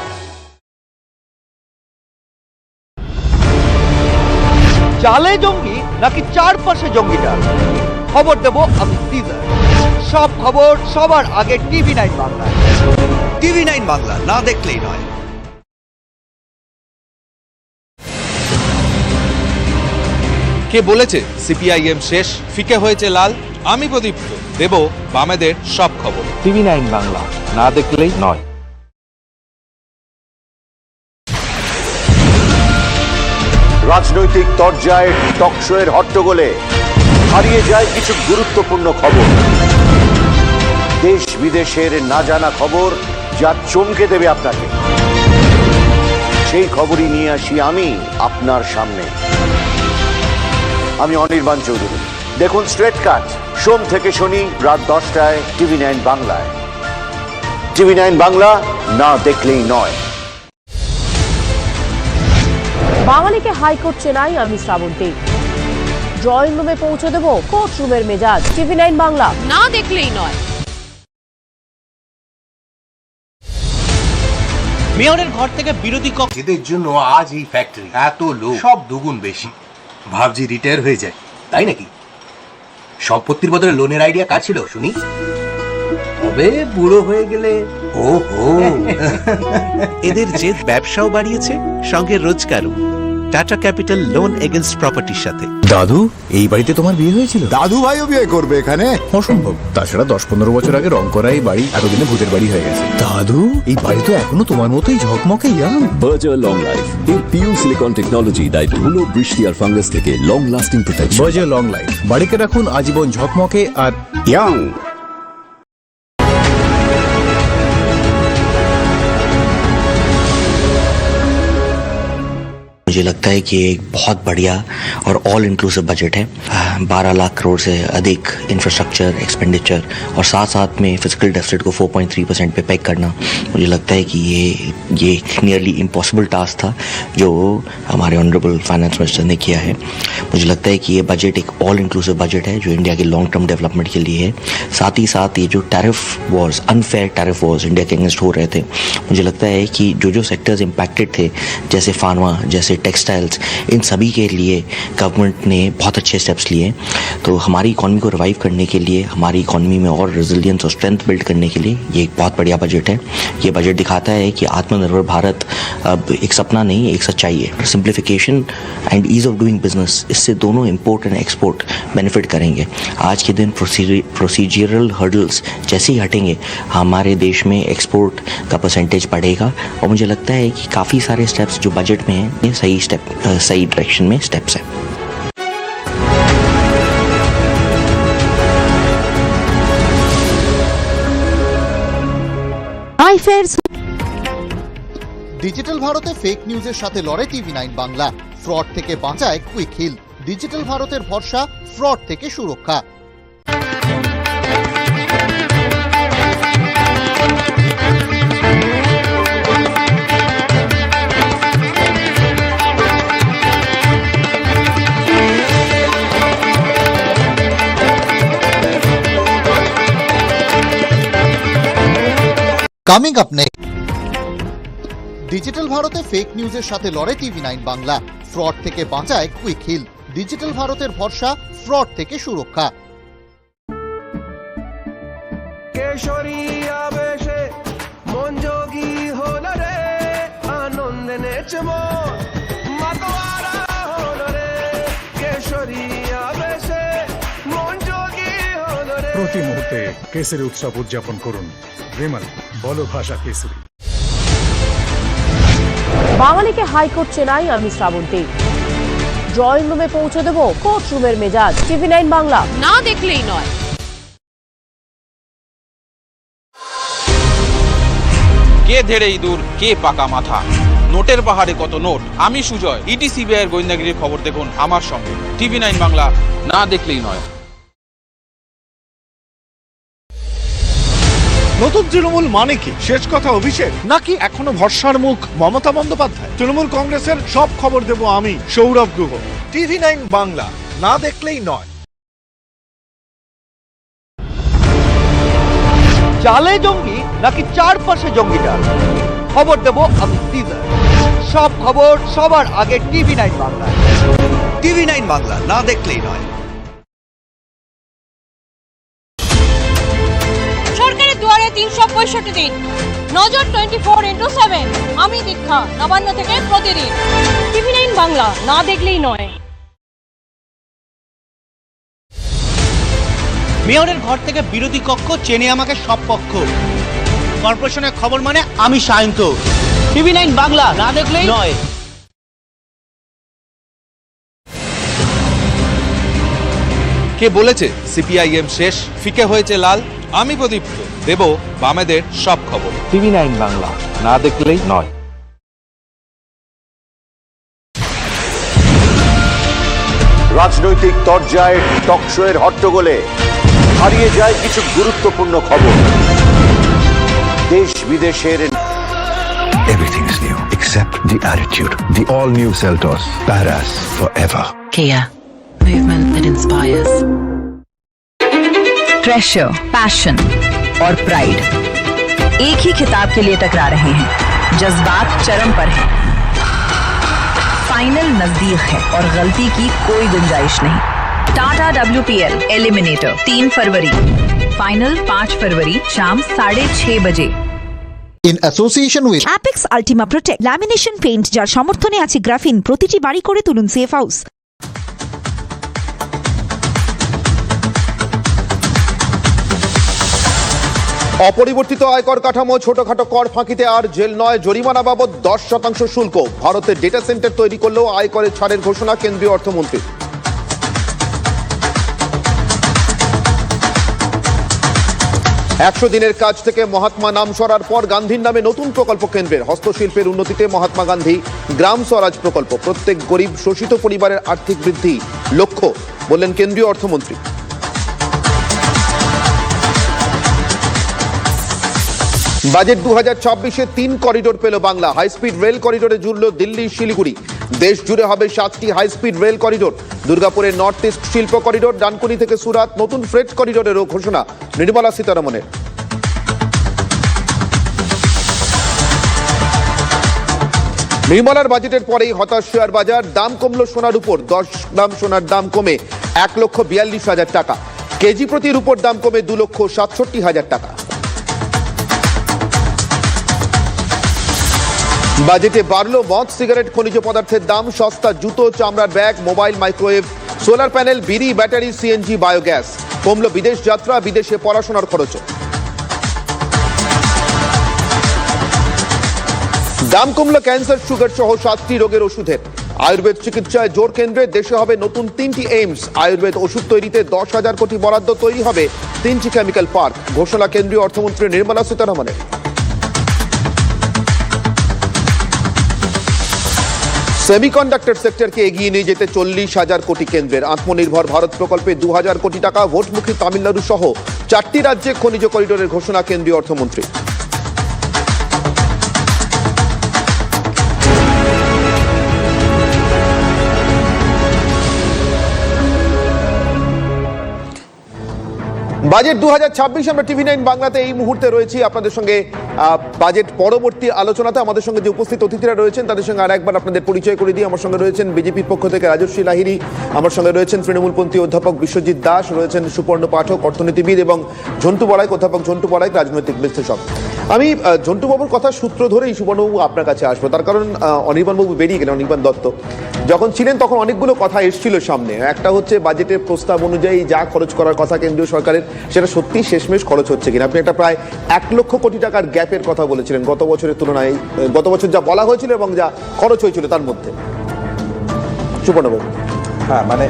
জালে জঙ্গি নাকি চারপাশে জঙ্গিটা, খবর দেব আমি সিজার। সব খবর সবার আগে TV9 বাংলায়। TV9 বাংলা না দেখলেই নয়। কে বলেছে সিপিআইএম শেষ, ফিকে হয়েছে লাল? আমি প্রদীপ্ত, দেব বামেদের সব খবর। TV9 বাংলা না দেখলেই নয়। রাজনৈতিক তরজায় টকশোয়ের হট্টগোলে হারিয়ে যায় কিছু গুরুত্বপূর্ণ খবর, দেশ বিদেশের না জানা খবর যা চমকে দেবে আপনাকে। সেই খবরই নিয়ে আসি আমি আপনার সামনে। আমি অনির্বাণ চৌধুরী। দেখুন স্ট্রেট কাট, সোম থেকে শনি রাত 10টায় TV9 বাংলায়। TV9 বাংলা না দেখলেই নয়। বাঙালিকে হাইকোর্ট চেনাই আমি শ্রাবন্তী। ড্রয়িং রুমে পৌঁছে দেব কোর্ট রুমের মেজাজ। TV9 বাংলা না দেখলেই নয়। মেয়রের ঘর থেকে বিরোধী কক্ষ। এদের জন্য আজ এই ফ্যাক্টরি এত লোক, সব দুগুণ বেশি। ভাবছি রিটায়ার হয়ে যায়, তাই নাকি? সম্পত্তির বদলে লোনের আইডিয়া কার ছিল শুনি? তবে বুড়ো হয়ে গেলে ওহো। এদের জেদ ব্যবসাও বাড়িয়েছে, সঙ্গে রোজগারও। টাটা ক্যাপিটাল লোন এগেইনস্ট প্রপার্টির সাথে। দাদু, এই বাড়িতে তোমার বিয়ে হয়েছিল? দাদু ভাইও বিয়ে করবে এখানে? অসম্ভব। তাছাড়া 10-15 বছর আগে রং করা এই বাড়ি এতদিনে ভূতের বাড়ি হয়ে গেছে। দাদু, এই বাড়ি তো এখনো তোমার মতোই ঝকমকে ইয়াং। বার্জার লং লাইফ এর পিওর সিলিকন টেকনোলজি দেয় ধুলো, বৃষ্টি আর ফাঙ্গাস থেকে long lasting protection. Berger long life, বাড়িকে রাখুন আজীবন ঝকমকে আর ইয়াং। मुझे लगता है कि एक बहुत बढ़िया और ऑल इंक्लूसिव बजट है। 12 लाख करोड़ से अधिक इंफ्रास्ट्रक्चर एक्सपेंडिचर और साथ साथ में फिजिकल डेफिसिट को 4.3% पे पैक करना, मुझे लगता है कि ये नियरली इम्पॉसिबल टास्क था जो हमारे ऑनरेबल फाइनेंस मिनिस्टर ने किया है। मुझे लगता है कि ये बजट एक ऑल इंक्लूसिव बजट है जो इंडिया के लॉन्ग टर्म डेवलपमेंट के लिए है। साथ ही साथ ये जो tariff Wars, unfair tariff Wars India के अगेंस्ट हो रहे थे, मुझे लगता है कि जो सेक्टर्स इम्पैक्टेड थे जैसे फार्मा, जैसे टेक्सटाइल्स, इन सभी के लिए गवर्नमेंट ने बहुत अच्छे स्टेप्स लिए। तो हमारी इकॉनमी को रिवाइव करने के लिए, हमारी इकॉनमी में और रेजिलियंस और स्ट्रेंथ बिल्ड करने के लिए ये एक बहुत बढ़िया बजट है। ये बजट दिखाता है कि आत्मनिर्भर भारत अब एक सपना नहीं, एक सच्चाई है। Simplification and ease of doing business, इससे दोनों इम्पोर्ट एंड एक्सपोर्ट बेनिफिट करेंगे। आज के दिन प्रोसीजरल हर्डल्स जैसे ही हटेंगे, हमारे देश में एक्सपोर्ट का परसेंटेज बढ़ेगा। और मुझे लगता है कि काफ़ी सारे स्टेप्स जो बजट में हैं ये सही डायरेक्शन में स्टेप्स हैं। ডিজিটাল ভারতে ফেক নিউজের সাথে লড়ে TV9 বাংলা। ফ্রড থেকে বাঁচায় কুইক হিল। ডিজিটাল ভারতের ভরসা, ফ্রড থেকে সুরক্ষা। Coming up next. ডিজিটাল ভারতে ফেক নিউজের সাথে লড়ে টিভি9 বাংলা। ফ্রড থেকে বাঁচায় কুইক হিল। ডিজিটাল ভারতের ভরসা, ফ্রড থেকে সুরক্ষা। কেশরী আবেশে মন যোগী হলো রে, আনন্দে নেচে মন মাতোয়ারা হলো রে। কেশরী আবেশে মন যোগী হলো রে। প্রতি মুহূর্তে কেসরি উৎসব উদযাপন করুন। রেমাল বলো ভাষা কেসরি। বাঙালিকে হাইকোর্ট চেনাই আমি শ্রাবন্তী। ড্রয়িং রুমে পৌঁছে দেবো কোর্ট রুমের মেজাজ। TV9 বাংলা, না দেখলেই নয়। কে ধেড়ে ইঁদুর, কে পাকা মাথা, নোটের পাহাড়ে কত নোট। আমি সুজয়, ইডি সিবিআই গোয়েন্দাগিরির খবর দেখুন আমার সঙ্গে। TV9 বাংলা, না দেখলেই নয়। নতুন তৃণমূল মানে কি? শেষ কথা অভিষেক, নাকি এখনো ভরসার মুখ মমতা বন্দ্যোপাধ্যায়? তৃণমূল কংগ্রেসের সব খবর দেব আমি, সৌরভ গুহ। TV9 বাংলা, না দেখলেই নয়। চালে জঙ্গি নাকি চারপাশে জঙ্গিটা, খবর দেব আমি টিজার। সব খবর সবার আগে TV9 বাংলা। TV9 বাংলা, না দেখলেই নয়। সরকারের দুয়ারে 365 দিন, নজর 24x7। আমি দীক্ষা, নবান্ন থেকে প্রতিদিন। TV9 বাংলা, না দেখলেই নয়। মেয়রের ঘর থেকে বিরোধী কক্ষ চেনে আমাকে সব পক্ষ। কর্পোরেশনের খবর মানে আমি সায়ন্ত। TV9 বাংলা, না দেখলেই নয়। কে বলেছে সিপিআইএম শেষ, ফিকে হয়েছে লাল? আমি প্রদীপ্ত, দেব বামেদের সব খবর। TV9 বাংলা, না দেখলেই নয়। রাজনৈতিক তরজায় টকশোয়ের হট্টগোলে হারিয়ে যায় কিছু গুরুত্বপূর্ণ খবর। দেশ বিদেশের Everything is new except the attitude. The all-new Seltos. Badass forever. Kia, movement that inspires. Pressure, passion और प्राइड एक ही खिताब के लिए टकरा रहे हैं। जज्बात चरम पर हैं। फाइनल नजदीक है और गलती की कोई गुंजाइश नहीं। टाटा WPL एलिमिनेटर 3 फरवरी, फाइनल 5 फरवरी शाम 6:30 बजे। In association with apex ultima protect lamination paint, যার সমর্থনে আছে গ্রাফিন। প্রতিটি বাড়ি করে তুলুন সেফ হাউস। অপরিবর্তিত আয়কর কাঠামো, ছোটখাটো কর ফাঁকিতে আর জেল নয়, জরিমানা বাবদ 10% শুল্ক। ভারতের ডেটা সেন্টার তৈরি করলেও আয়করের ছাড়ের ঘোষণা কেন্দ্রীয় অর্থমন্ত্রী। 100 দিনের কাজ থেকে মহাত্মা নাম সরার পর গান্ধীর নামে নতুন প্রকল্প কেন্দ্রের। হস্তশিল্পের উন্নতিতে মহাত্মা গান্ধী গ্রাম স্বরাজ প্রকল্প। প্রত্যেক গরিব শোষিত পরিবারের আর্থিক বৃদ্ধি লক্ষ্য, বললেন কেন্দ্রীয় অর্থমন্ত্রী। বাজেট 2026-এ 3 করিডোর পেল বাংলা। হাইস্পিড রেল করিডোরে জুড়ল দিল্লি শিলিগুড়ি। দেশ জুড়ে হবে 7টি হাইস্পিড রেল করিডোর। দুর্গাপুরের নর্থ ইস্ট শিল্প করিডোর, ডানকুনি থেকে সুরাত, নতুন ফ্রেট করিডোরেরও ঘোষণা নির্মলা সীতারমণের। নির্মলার বাজেটের পরেই হতাশ শেয়ার বাজার। দাম কমল সোনার উপর। 10 গ্রাম সোনার দাম কমে 1,42,000 টাকা। কেজি প্রতি রূপোর দাম কমে 2,67,000 টাকা। বাজেটে বাড়ল মদ, সিগারেট, খনিজ পদার্থের দাম। সস্তা জুতো, চামড়ার bag, mobile, microwave, solar panel, বিড়ি, ব্যাটারি, সিএনজি, বায়োগ্যাস। কমল বিদেশ যাত্রা, বিদেশে পড়াশোনার খরচ। দাম কমল ক্যান্সার, সুগার সহ 7টি রোগের ওষুধের। আয়ুর্বেদ চিকিৎসায় জোর কেন্দ্রে। দেশে হবে নতুন 3টি এইমস। আয়ুর্বেদ ওষুধ তৈরিতে 10,000 কোটি বরাদ্দ। তৈরি হবে 3টি কেমিক্যাল পার্ক। ঘোষণা কেন্দ্রীয় অর্থমন্ত্রী নির্মলা সীতারমণের। সেমিকন্ডাক্টর সেক্টরকে এগিয়ে নিয়ে যেতে 40,000 কোটি কেন্দ্রের। আত্মনির্ভর ভারত প্রকল্পে 2,000 কোটি টাকা। ভোটমুখী তামিলনাড়ু সহ 4টি রাজ্যে খনিজ করিডোরের ঘোষণা কেন্দ্রীয় অর্থমন্ত্রী। বাজেট 2026 আমরা TV9 বাংলাতে এই মুহূর্তে রয়েছি আপনাদের সঙ্গে বাজেট পরবর্তী আলোচনাতে আমাদের সঙ্গে যে উপস্থিত অতিথিরা রয়েছেন তাদের সঙ্গে আর একবার আপনাদের পরিচয় করে দিই। আমার সঙ্গে রয়েছেন বিজেপির পক্ষ থেকে রাজশ্রী লাহিড়ী, আমার সঙ্গে রয়েছেন তৃণমূলপন্থী অধ্যাপক বিশ্বজিৎ দাস, রয়েছেন সুপর্ণ পাঠক অর্থনীতিবিদ, এবং ঝন্টু বড়াইক, অধ্যাপক ঝন্টু বড়াইক রাজনৈতিক বিশ্লেষক। আমি ঝন্টুবাবুর কথা সূত্র ধরেই সুবর্ণবাবু আপনার কাছে আসবো, তার কারণ অনির্বাণবাবু বেরিয়ে গেলেন। অনির্বাণ দত্ত যখন ছিলেন তখন অনেকগুলো কথা এসেছিল সামনে। একটা হচ্ছে বাজেটের প্রস্তাব অনুযায়ী যা খরচ করার কথা কেন্দ্রীয় সরকারের, সেটা সত্যি শেষমেশ খরচ হচ্ছে কিনা। আপনি একটা প্রায় 1 লক্ষ কোটি টাকার গ্যাপের কথা বলেছিলেন গত বছরের তুলনায়, গত বছর যা বলা হয়েছিল এবং যা খরচ হয়েছিল তার মধ্যে। সুবর্ণবাবু। হ্যাঁ, মানে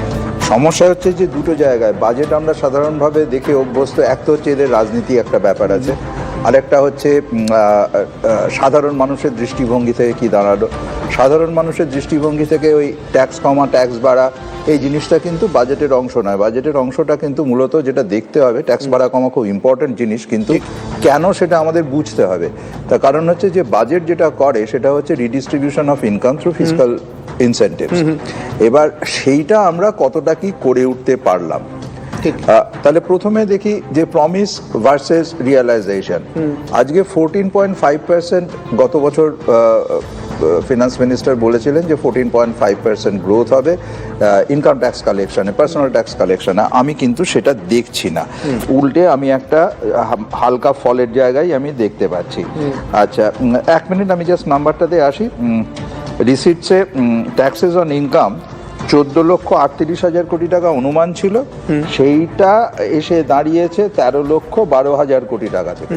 সমস্যা হচ্ছে যে দুটো জায়গায় বাজেট আমরা সাধারণভাবে দেখে অভ্যস্ত। এক তো হচ্ছে এদের রাজনীতি একটা ব্যাপার আছে, আরেকটা হচ্ছে সাধারণ মানুষের দৃষ্টিভঙ্গি থেকে কি দাঁড়ালো। সাধারণ মানুষের দৃষ্টিভঙ্গি থেকে ওই ট্যাক্স কমা ট্যাক্স বাড়া এই জিনিসটা কিন্তু বাজেটের অংশ নয়। বাজেটের অংশটা কিন্তু মূলত যেটা দেখতে হবে, ট্যাক্স বাড়া কমা খুব ইম্পর্টেন্ট জিনিস, কিন্তু কেন সেটা আমাদের বুঝতে হবে। তার কারণ হচ্ছে যে বাজেট যেটা করে সেটা হচ্ছে redistribution of income through fiscal incentives. এবার সেইটা আমরা কতটা কি করে উঠতে পারলাম। তাহলে প্রথমে দেখি যে প্রমিস ভার্সেস রিয়েলাইজেশন। আজকে 14.5% গত বছর ফিনান্স মিনিস্টার বলেছিলেন যে 14.5% গ্রোথ হবে ইনকাম ট্যাক্স কালেকশনে, পার্সোনাল ট্যাক্স কালেকশনে। আমি কিন্তু সেটা দেখছি না, উল্টে আমি একটা হালকা ফলের জায়গায় আমি দেখতে পাচ্ছি। আচ্ছা, 1 মিনিট আমি জাস্ট নাম্বারটাতে আসি। রিসিটসে ট্যাক্সেস অন ইনকাম 14,38,000 কোটি টাকা অনুমান ছিল, সেইটা এসে দাঁড়িয়েছে 13,12,000 কোটি টাকা থেকে।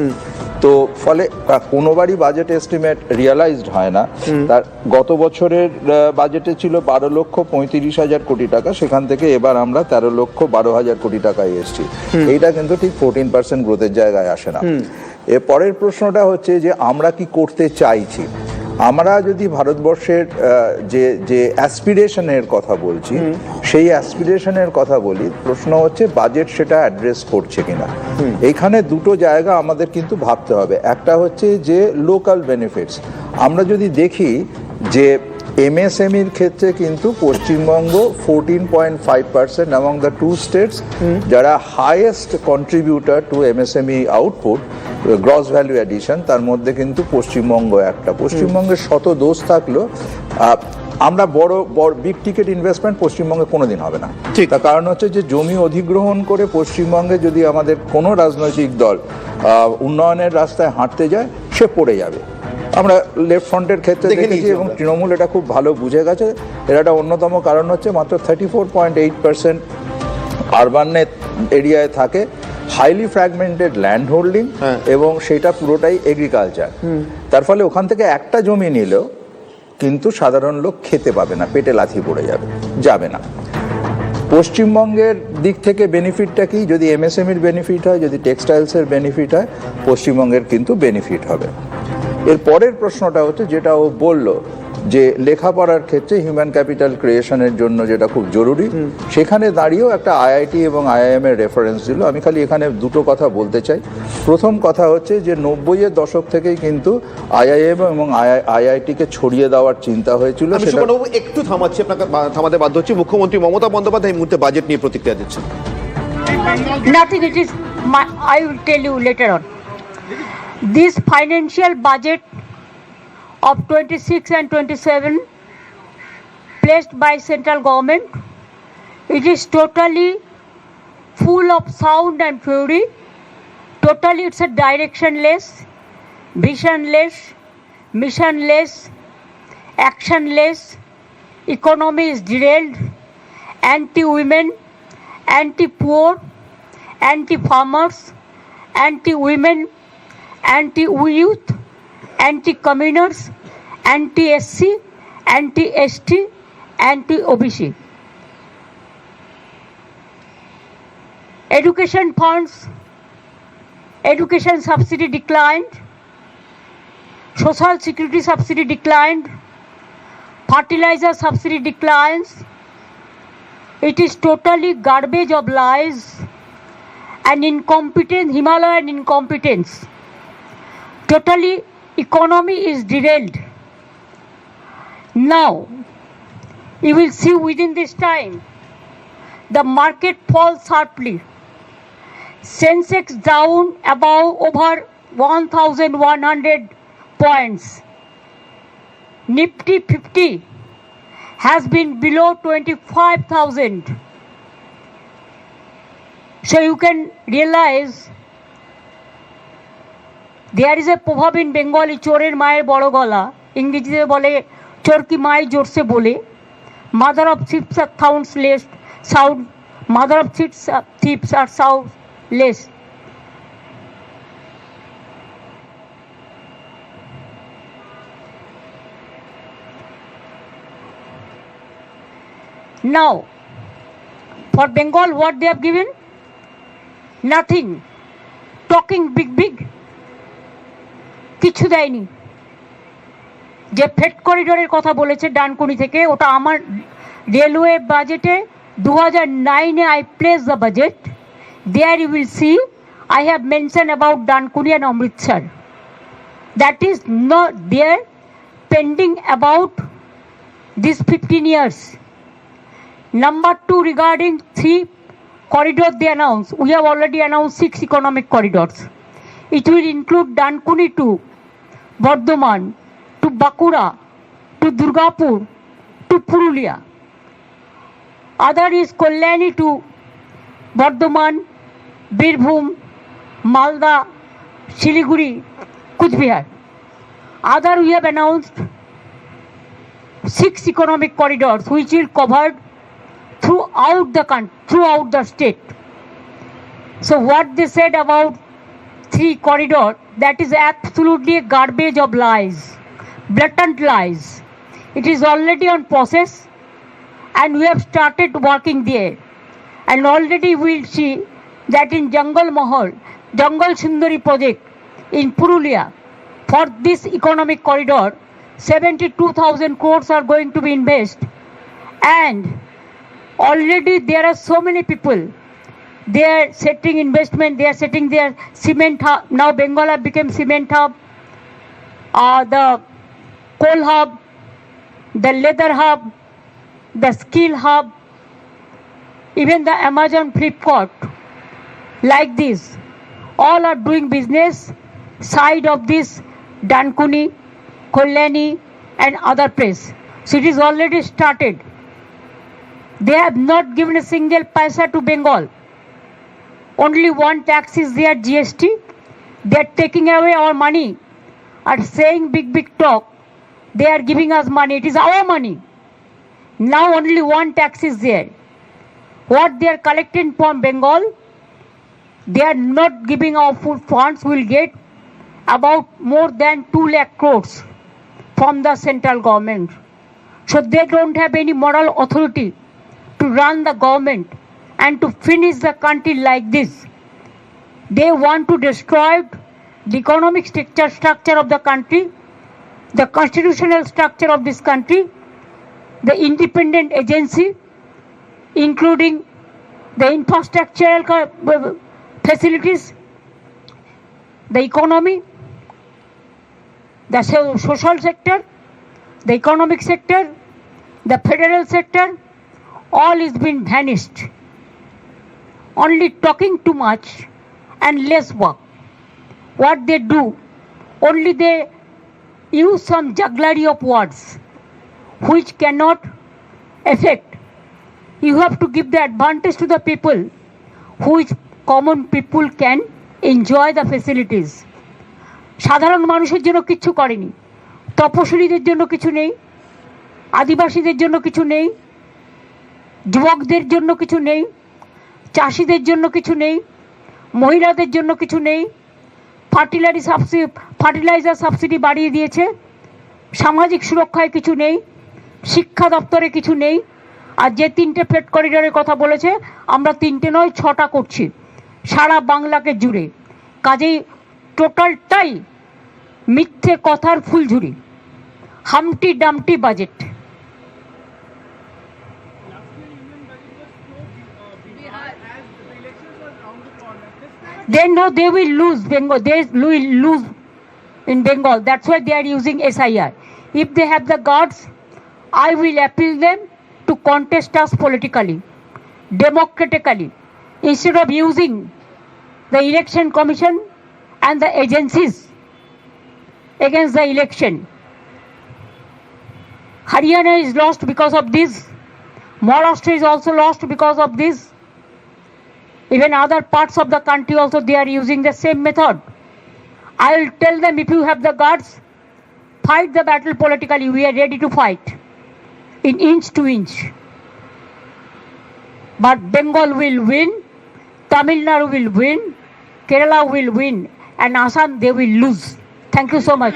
তো ফলে কোনোবারই বাজেট এস্টিমেট রিয়ালাইজড হয় না। তার গত বছরের বাজেটে ছিল 12,35,000 কোটি টাকা, সেখান থেকে এবার আমরা 13,12,000 কোটি টাকায় এসেছি। এইটা কিন্তু ঠিক 14% গ্রোথের জায়গায় আসে না। এর পরের প্রশ্নটা হচ্ছে যে আমরা কি করতে চাইছি। আমরা যদি ভারতবর্ষের যে অ্যাসপিরেশনের কথা বলছি, সেই অ্যাসপিরেশনের কথা বলি, প্রশ্ন হচ্ছে বাজেট সেটা অ্যাড্রেস করছে কিনা। এইখানে দুটো জায়গা আমাদের কিন্তু ভাবতে হবে। একটা হচ্ছে যে লোকাল বেনিফিটস। আমরা যদি দেখি যে এমএসএমইর ক্ষেত্রে কিন্তু পশ্চিমবঙ্গ 14.5% among the 2 states, যারা highest contributor to MSME output gross value addition, তার মধ্যে কিন্তু পশ্চিমবঙ্গ একটা। পশ্চিমবঙ্গের শত দোষ থাকলেও আমরা বড় বিগ টিকেট ইনভেস্টমেন্ট পশ্চিমবঙ্গে কোনোদিন হবে না। তার কারণ হচ্ছে যে জমি অধিগ্রহণ করে পশ্চিমবঙ্গে যদি আমাদের কোনো রাজনৈতিক দল উন্নয়নের রাস্তায় হাঁটতে যায়, সে পড়ে যাবে। আমরা লেফট ফ্রন্টের ক্ষেত্রে দেখেছি এবং তৃণমূল এটা খুব ভালো বুঝে গেছে। এর একটা অন্যতম কারণ হচ্ছে মাত্র 34.8% আরবান এরিয়ায় থাকে, হাইলি ফ্র্যাগমেন্টেড ল্যান্ড হোল্ডিং, এবং সেটা পুরোটাই এগ্রিকালচার। তার ফলে ওখান থেকে একটা জমি নিলেও কিন্তু সাধারণ লোক খেতে পাবে না, পেটে লাথি পড়ে যাবে না। পশ্চিমবঙ্গের দিক থেকে বেনিফিটটা কি? যদি এমএসএমইর বেনিফিট হয়, যদি টেক্সটাইলসের বেনিফিট হয়, পশ্চিমবঙ্গের কিন্তু বেনিফিট হবে। এর পরের প্রশ্নটা হচ্ছে যেটা ও বলল যে লেখাপড়ার ক্ষেত্রে হিউম্যান ক্যাপিটাল ক্রিয়েশনের জন্য যেটা খুব জরুরি, সেখানে দাঁড়িয়েও একটা আইআইটি এবং আইআইএম এর রেফারেন্স দিল। আমি খালি এখানে দুটো কথা বলতে চাই। প্রথম কথা হচ্ছে যে 90-এর দশক থেকেই কিন্তু আইআইএম এবং আইআইটিকে ছড়িয়ে দেওয়ার চিন্তা হয়েছিল। একটু থামাচ্ছি, আপনাকে থামাতে বাধ্য হচ্ছি। মুখ্যমন্ত্রী মমতা বন্দ্যোপাধ্যায় এই মুহূর্তে বাজেট নিয়ে প্রতিক্রিয়া দিচ্ছেন। Nothing, it is I will tell you later on. This financial budget of 26 and 27 placed by central government, it is totally full of sound and fury. Totally it's a directionless, visionless, missionless, actionless. Economy is derailed, anti-women, anti-poor, anti-farmers, anti-women, anti-youth, anti-communers, anti-SC, anti-ST, anti-OBC. Education funds, education subsidy declined, social security subsidy declined, fertilizer subsidy declines. It is totally garbage of lies and incompetence, Himalayan incompetence. Totally economy is derailed. Now, you will see within this time, the market falls sharply. Sensex down above over 1,100 points. Nifty 50 has been below 25,000. So you can realize there is a proverb in Bengali, chorer mayer boro gola, ইংরেজিতে বলে চোর কি মায়ের জোরসে বলে, mother of thieves are soundless, mother of thieves are soundless. Now, for Bengal, what they have given? Nothing. Talking big. কিছু দেয়নি। যে ফেট করিডোরের কথা বলেছে ডানকুনি থেকে, ওটা আমার রেলওয়ে বাজেটে 2009-এ I placed the budget. There you will see I have mentioned about Dankuni and Amritsar. That is not there, pending about these 15 years. Number 2, regarding 3 corridors they announced. We have already announced 6 economic corridors. It will include Dankuni to Bardhaman, to Bakura, to Durgapur, to Purulia. Other is Kalyani to Bardhaman, Birbhum, Malda, Siliguri, Kuchbihar. Other we have announced 6 economic corridors which will cover throughout the country, throughout the state. So what they said about 3 corridor, that is absolutely a garbage of lies, blatant lies. It is already on process and we have started working there. And already we will see that in Jungle Mahal, Jungle Sundari project in Purulia, for this economic corridor, 72,000 crores are going to be invested. And already there are so many people, they are setting investment, they are setting their cement hub. Now Bengal have become cement hub, the coal hub, the leather hub, the skill hub, even the Amazon Flipkart, like this. All are doing business side of this Dankuni, Kalyani and other place. So it is already started. They have not given a single paisa to Bengal. Only one tax is there, GST. They are taking away our money and saying big talk. They are giving us money. It is our money. Now only one tax is there. What they are collecting from Bengal, they are not giving our food funds. Will get about more than 2 lakh crores from the central government. So they don't have any moral authority to run the government and to finish the country like this. They want to destroy the economic structure of the country, the constitutional structure of this country, the independent agency, including the infrastructural facilities, the economy, the social sector, the economic sector, the federal sector, all is been vanished. Only talking too much and less work. What they do, only they use some jugglery of words which cannot affect. You have to give the advantage to the people, which common people can enjoy the facilities. সাধারণ মানুষের জন্য কিছু করেনি, তপশিলীদের জন্য কিছু নেই, আদিবাসীদের জন্য কিছু নেই, যুবকদের জন্য কিছু নেই, চাষিদের জন্য কিছু নেই, মহিলাদের জন্য কিছু নেই, ফার্টিলাইজার সাবসিডি বাড়িয়ে দিয়েছে, সামাজিক সুরক্ষায় কিছু নেই, শিক্ষা দপ্তরে কিছু নেই। আর যে 3টে ফ্রেট করিডোরের কথা বলেছে, আমরা 3টে নয় 6টা করছি সারা বাংলাকে জুড়ে। কাজেই টোটালটাই মিথ্যে কথার ফুলঝুরি, humpty dumpty budget. They know they will lose Bengal. They will lose in Bengal. That's why they are using SIR. If they have the guts, I will appeal them to contest us politically, democratically, instead of using the election commission and the agencies against the election. Haryana is lost because of this. Maharashtra is also lost because of this. Even other parts of the country also, they are using the same method. I will tell them, if you have the guts, fight the battle politically. We are ready to fight in inch to inch. But Bengal will win, Tamil Nadu will win, Kerala will win, and Assam they will lose. Thank you so much.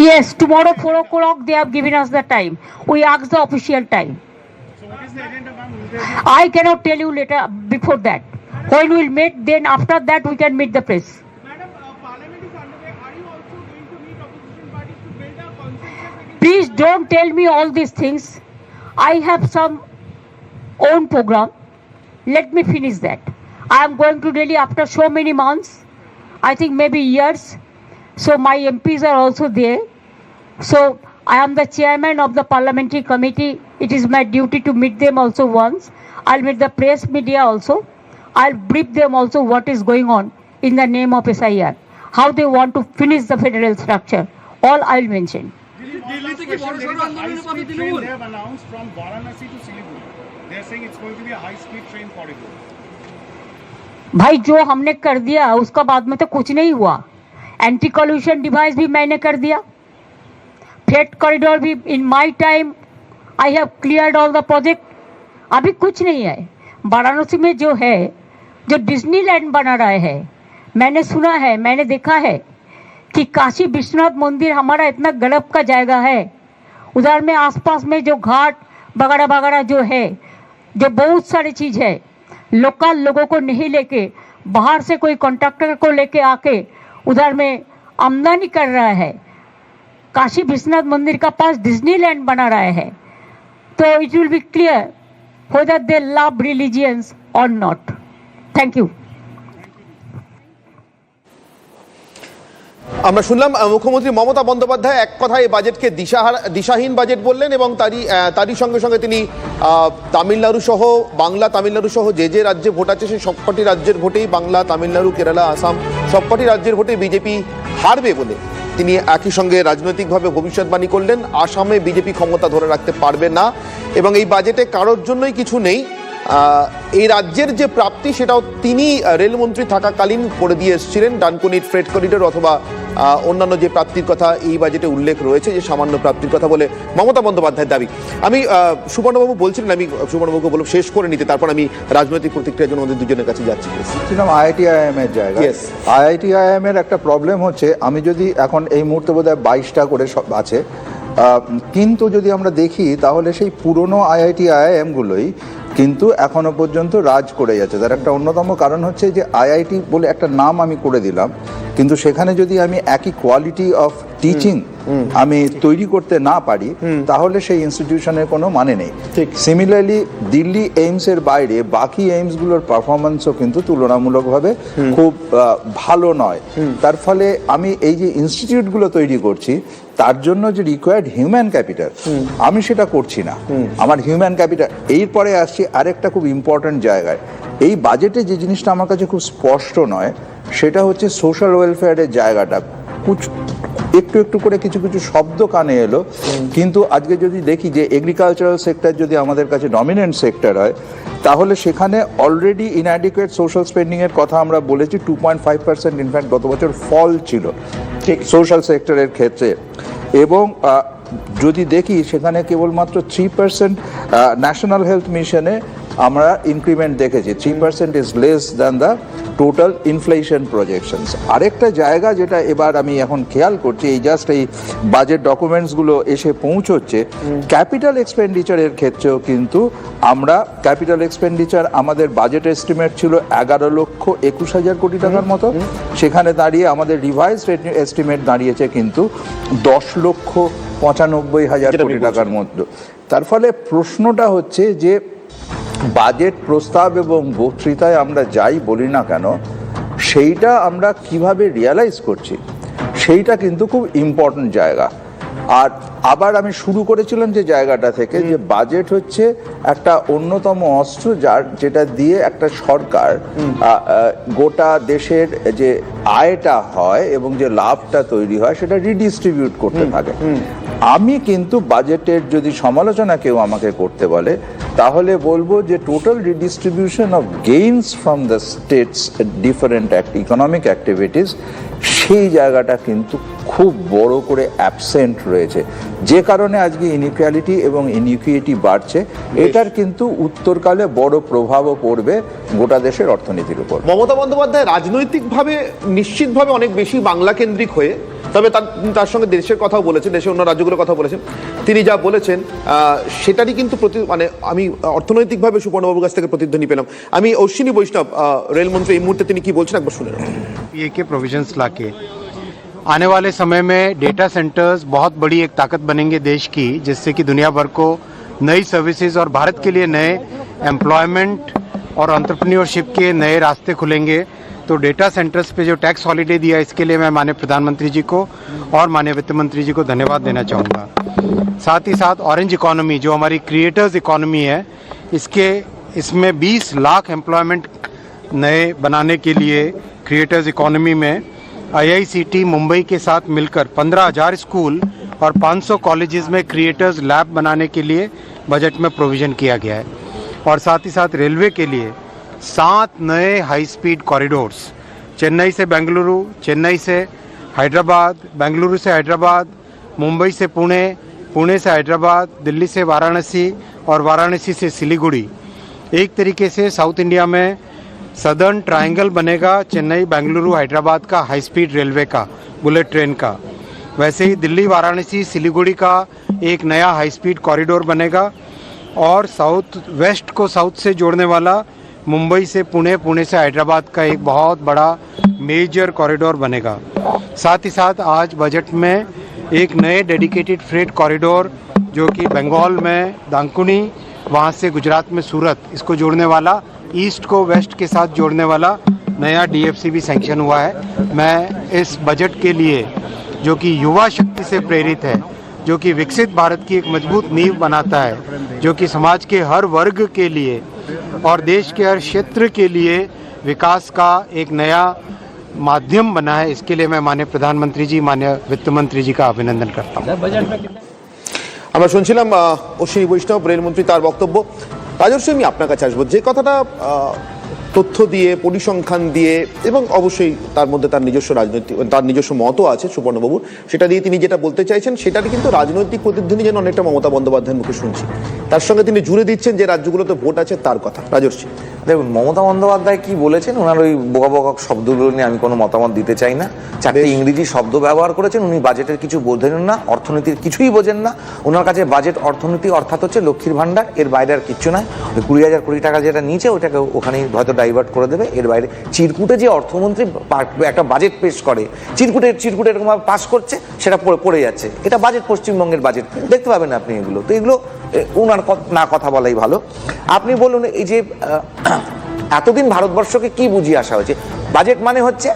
Yes, tomorrow 4 o'clock they have given us the time. We asked the official time. I cannot tell you later before that. When we'll meet, then after that we can meet the press. Please don't tell me all these things. I have some own program. Let me finish that. I am going to Delhi after so many months, I think maybe years. So my MPs are also there. So I am the chairman of the parliamentary committee. It is my duty to meet them also once. I'll meet the press media also. I'll brief them also what is going on in the name of SIR, how they want to finish the federal structure. All I'll mention. They have announced from Varanasi to Siliguri. They are saying it's going to be a high-speed train corridor. भाई जो हमने कर दिया उसका बाद में तो कुछ नहीं हुआ. एंटी कॉल्यूशन डिवाइस भी मैंने कर दिया. फ्रेट कॉरिडोर भी in my time I have cleared all the project. अभी कुछ नहीं है. वाराणसी में जो है, जो डिज्नीलैंड बना रहा है, मैंने सुना है, मैंने देखा है कि काशी विश्वनाथ मंदिर हमारा इतना गजब का जाएगा है. उधर में आसपास में जो घाट वगैरह वगैरह जो है, जो बहुत सारी चीज़ है, लोकल लोगों को नहीं लेके बाहर से कोई कॉन्ट्रैक्टर को लेके आके उधर में आमदनी कर रहा है. काशी विश्वनाथ मंदिर का पास डिज्नीलैंड बना रहा है. तो it will be clear whether they love religions or not. Thank you. আমরা শুনলাম মুখ্যমন্ত্রী মমতা বন্দ্যোপাধ্যায় এক কথায় এই বাজেটকে দিশাহীন বাজেট বললেন এবং তারই সঙ্গে সঙ্গে তিনি তামিলনাড়ু সহ বাংলা তামিলনাড়ু সহ যে রাজ্যে ভোট আছে সেই সবকটি রাজ্যের ভোটেই বাংলা তামিলনাড়ু কেরালা আসাম সবকটি রাজ্যের ভোটে বিজেপি হারবে বলে তিনি একই সঙ্গে রাজনৈতিকভাবে ভবিষ্যৎবাণী করলেন। আসামে বিজেপি ক্ষমতা ধরে রাখতে পারবে না এবং এই বাজেটে কারোর জন্যই কিছু নেই। এই রাজ্যের যে প্রাপ্তি সেটাও তিনি রেলমন্ত্রী থাকাকালীন করে দিয়ে এসেছিলেন। ডানকুনির ফ্রেট করিডোর অথবা অন্যান্য যে প্রাপ্তির কথা এই বাজেটে উল্লেখ রয়েছে, যে সামান্য প্রাপ্তির কথা বলে মমতা বন্দ্যোপাধ্যায়ের দাবি। আমি সুবর্ণবাবু বলছিলেন, আমি সুবর্ণবাবুকে বলব শেষ করে নিতে, তারপর আমি রাজনৈতিক প্রতিক্রিয়ার জন্য আমাদের দুজনের কাছে যাচ্ছি। IITIM এর জায়গা। IITIM এর একটা প্রবলেম হচ্ছে, আমি যদি এখন এই মুহূর্তে বোধহয় 22টা করে সব আছে, কিন্তু যদি আমরা দেখি তাহলে সেই পুরনো IITIM গুলোই কিন্তু এখনো পর্যন্ত রাজ করে যাচ্ছে। তার একটা অন্যতম কারণ হচ্ছে যে আইআইটি বলে একটা নাম আমি করে দিলাম, কিন্তু সেখানে যদি আমি একই কোয়ালিটি অফ টিচিং আমি তৈরি করতে না পারি তাহলে সেই ইনস্টিটিউশনের কোনো মানে নেই। ঠিক সিমিলারলি দিল্লি এইমস এর বাইরে বাকি এইমসগুলোর পারফরমেন্সও কিন্তু তুলনামূলকভাবে খুব ভালো নয়। তার ফলে আমি এই যে ইনস্টিটিউটগুলো তৈরি করছি তার জন্য যে রিকোয়ার্ড হিউম্যান ক্যাপিটাল আমি সেটা করছি না। আমার হিউম্যান ক্যাপিটাল এরপরে আসছি আরেকটা খুব ইম্পর্ট্যান্ট জায়গায়। এই বাজেটে যে জিনিসটা আমার কাছে খুব স্পষ্ট নয় সেটা হচ্ছে সোশ্যাল ওয়েলফেয়ারের জায়গাটা। একটু একটু করে কিছু কিছু শব্দ কানে এলো, কিন্তু আজকে যদি দেখি যে এগ্রিকালচারাল সেক্টর যদি আমাদের কাছে ডমিনেন্ট সেক্টর হয় তাহলে সেখানে অলরেডি ইনঅ্যাডিকুয়েট সোশ্যাল স্পেন্ডিং এর কথা আমরা বলেছি। 2.5% ইনফ্যাক্ট গত বছর ফল ছিল ঠিক সোশ্যাল সেক্টরের ক্ষেত্রে। এবং যদি দেখি সেখানে কেবলমাত্র 3% ন্যাশনাল হেলথ মিশনে আমরা ইনক্রিমেন্ট দেখেছি। 3% is less than the total inflation projections. আরেকটা জায়গা যেটা এবার আমি এখন খেয়াল করছি, এই জাস্ট এই বাজেট ডকুমেন্টসগুলো এসে পৌঁছচ্ছে, ক্যাপিটাল এক্সপেন্ডিচারের ক্ষেত্রেও কিন্তু আমরা ক্যাপিটাল এক্সপেন্ডিচার আমাদের বাজেট এস্টিমেট ছিল 11,21,000 কোটি টাকার মতো, সেখানে দাঁড়িয়ে আমাদের রিভাইজ এস্টিমেট দাঁড়িয়েছে কিন্তু 10,95,000 কোটি টাকার মধ্যে। তার ফলে প্রশ্নটা হচ্ছে যে বাজেট প্রস্তাব এবং বক্তৃতায় আমরা যাই বলি না কেন সেইটা আমরা কিভাবে রিয়ালাইজ করছি সেইটা কিন্তু খুব ইম্পর্টেন্ট জায়গা। আর আবার আমি শুরু করেছিলাম যে জায়গাটা থেকে যে বাজেট হচ্ছে একটা অন্যতম অস্ত্র যেটা দিয়ে একটা সরকার গোটা দেশের যে আয়টা হয় এবং যে লাভটা তৈরি হয় সেটা রিডিস্ট্রিবিউট করতে থাকে। আমি কিন্তু বাজেটের যদি সমালোচনা কেউ আমাকে করতে বলে তাহলে বলবো যে total redistribution of gains from the states different economic activities সেই জায়গাটা কিন্তু খুব বড় করে অ্যাবসেন্ট রয়েছে, যে কারণে আজকে ইনইকুয়ালিটি এবং ইনইকুইটি বাড়ছে। এটার কিন্তু উত্তরকালে বড় প্রভাবও পড়বে গোটা দেশের অর্থনীতির উপর। মমতা বন্দ্যোপাধ্যায় রাজনৈতিকভাবে নিশ্চিতভাবে অনেক বেশি বাংলা কেন্দ্রিক হয়ে, তবে তার সঙ্গে দেশের কথাও বলেছেন, দেশের অন্য রাজ্যগুলোর কথা বলেছেন। তিনি যা বলেছেন সেটারই কিন্তু মানে আমি অর্থনৈতিকভাবে সুপর্ণবাবুর কাছ থেকে প্রতিধ্বনি পেলাম। আমি অশ্বিনী বৈষ্ণব রেলমন্ত্রী এই মুহূর্তে তিনি কি বলছেন একবার শুনে নেব। ये के प्रोविजंस लाके आने वाले समय में डेटा सेंटर्स बहुत बड़ी एक ताकत बनेंगे देश की, जिससे कि दुनिया भर को नई सर्विसेज और भारत के लिए नए एम्प्लॉयमेंट और एंटरप्रेन्योरशिप के नए रास्ते खुलेंगे। तो डेटा सेंटर्स पे जो टैक्स हॉलिडे दिया इसके लिए मैं माननीय प्रधानमंत्री जी को और माननीय वित्त मंत्री जी को धन्यवाद देना चाहूँगा। साथ ही साथ ऑरेंज इकोनॉमी जो हमारी क्रिएटर्स इकोनॉमी है, इसमें 20 लाख एम्प्लॉयमेंट नए बनाने के लिए क्रिएटर्स इकोनॉमी में IICT मुंबई के साथ मिलकर 15,000 स्कूल और 500 कॉलेजेस में क्रिएटर्स लैब बनाने के लिए बजट में प्रोविज़न किया गया है। और साथ ही साथ रेलवे के लिए 7 नए हाई स्पीड कॉरिडोर्स, चेन्नई से बेंगलुरु, चेन्नई से हैदराबाद, बेंगलुरु से हैदराबाद, मुंबई से पुणे, पुणे से हैदराबाद, दिल्ली से वाराणसी और वाराणसी से सिलीगुड़ी। एक तरीके से साउथ इंडिया में सदर्न ट्रायंगल बनेगा, चेन्नई बेंगलुरु हैदराबाद का हाई स्पीड रेलवे का, बुलेट ट्रेन का। वैसे ही दिल्ली वाराणसी सिलीगुड़ी का एक नया हाई स्पीड कॉरिडोर बनेगा और साउथ वेस्ट को साउथ से जोड़ने वाला मुंबई से पुणे, पुणे से हैदराबाद का एक बहुत बड़ा मेजर कॉरिडोर बनेगा। साथ ही साथ आज बजट में एक नए डेडिकेटेड फ्रेट कॉरिडोर जो कि बंगाल में दांकुनी, वहाँ से गुजरात में सूरत, इसको जोड़ने वाला, ईस्ट को वेस्ट के साथ जोड़ने वाला नया DFC भी सैंक्शन हुआ है। मैं इस बजट के लिए जो कि युवा शक्ति से प्रेरित है, जो कि विकसित भारत की एक मजबूत नींव बनाता है, जो कि समाज के हर वर्ग के लिए और देश के हर क्षेत्र के लिए विकास का एक नया माध्यम बना है, इसके लिए मैं माननीय प्रधानमंत्री जी, माननीय वित्त मंत्री जी का अभिनंदन करता हूँ। আমরা শুনছিলাম অশ্বিনী বৈষ্ণব রেলমন্ত্রী তার বক্তব্য। রাজর্ষি, আমি আপনার কাছে আসবো। যে কথাটা তথ্য দিয়ে, পরিসংখ্যান দিয়ে এবং অবশ্যই তার মধ্যে তার নিজস্ব মতও আছে সুবর্ণবাবুর, সেটা দিয়ে তিনি যেটা বলতে চাইছেন সেটারই কিন্তু রাজনৈতিক প্রতিধ্বনি যেন অনেকটা মমতা বন্দ্যোপাধ্যায়ের মুখে শুনছি। তার সঙ্গে তিনি জুড়ে দিচ্ছেন যে রাজ্যগুলোতে ভোট আছে তার কথা। রাজর্ষি, দেখুন মমতা বন্দ্যোপাধ্যায় কি বলেছেন, ওনার ওই বোকা বোকা শব্দগুলো নিয়ে আমি কোনো মতামত দিতে চাই না। 4টে ইংরেজি শব্দ ব্যবহার করেছেন, উনি বাজেটের কিছু বোঝেন না, অর্থনীতির কিছুই বোঝেন না। ওনার কাছে বাজেট অর্থনীতি অর্থাৎ হচ্ছে লক্ষ্মীর ভাণ্ডার, এর বাইরে আর কিচ্ছু নয়। ওই 20,000 কোটি টাকা যেটা নিয়েছে ওটাকে ওখানেই হয়তো ডাইভার্ট করে দেবে, এর বাইরে। চিরকুটে যে অর্থমন্ত্রী একটা বাজেট পেশ করে, চিরকুটে এরকম পাস করছে, সেটা পড়ে যাচ্ছে। এটা বাজেট, পশ্চিমবঙ্গের বাজেট, দেখতে পাবেন আপনি এগুলো। তো এগুলো ওনার না কথা বলাই ভালো। আপনি বলুন, এই যে এতদিন ভারতবর্ষকে কি বুঝিয়ে আসা হয়েছে, বাজেট মানে হচ্ছে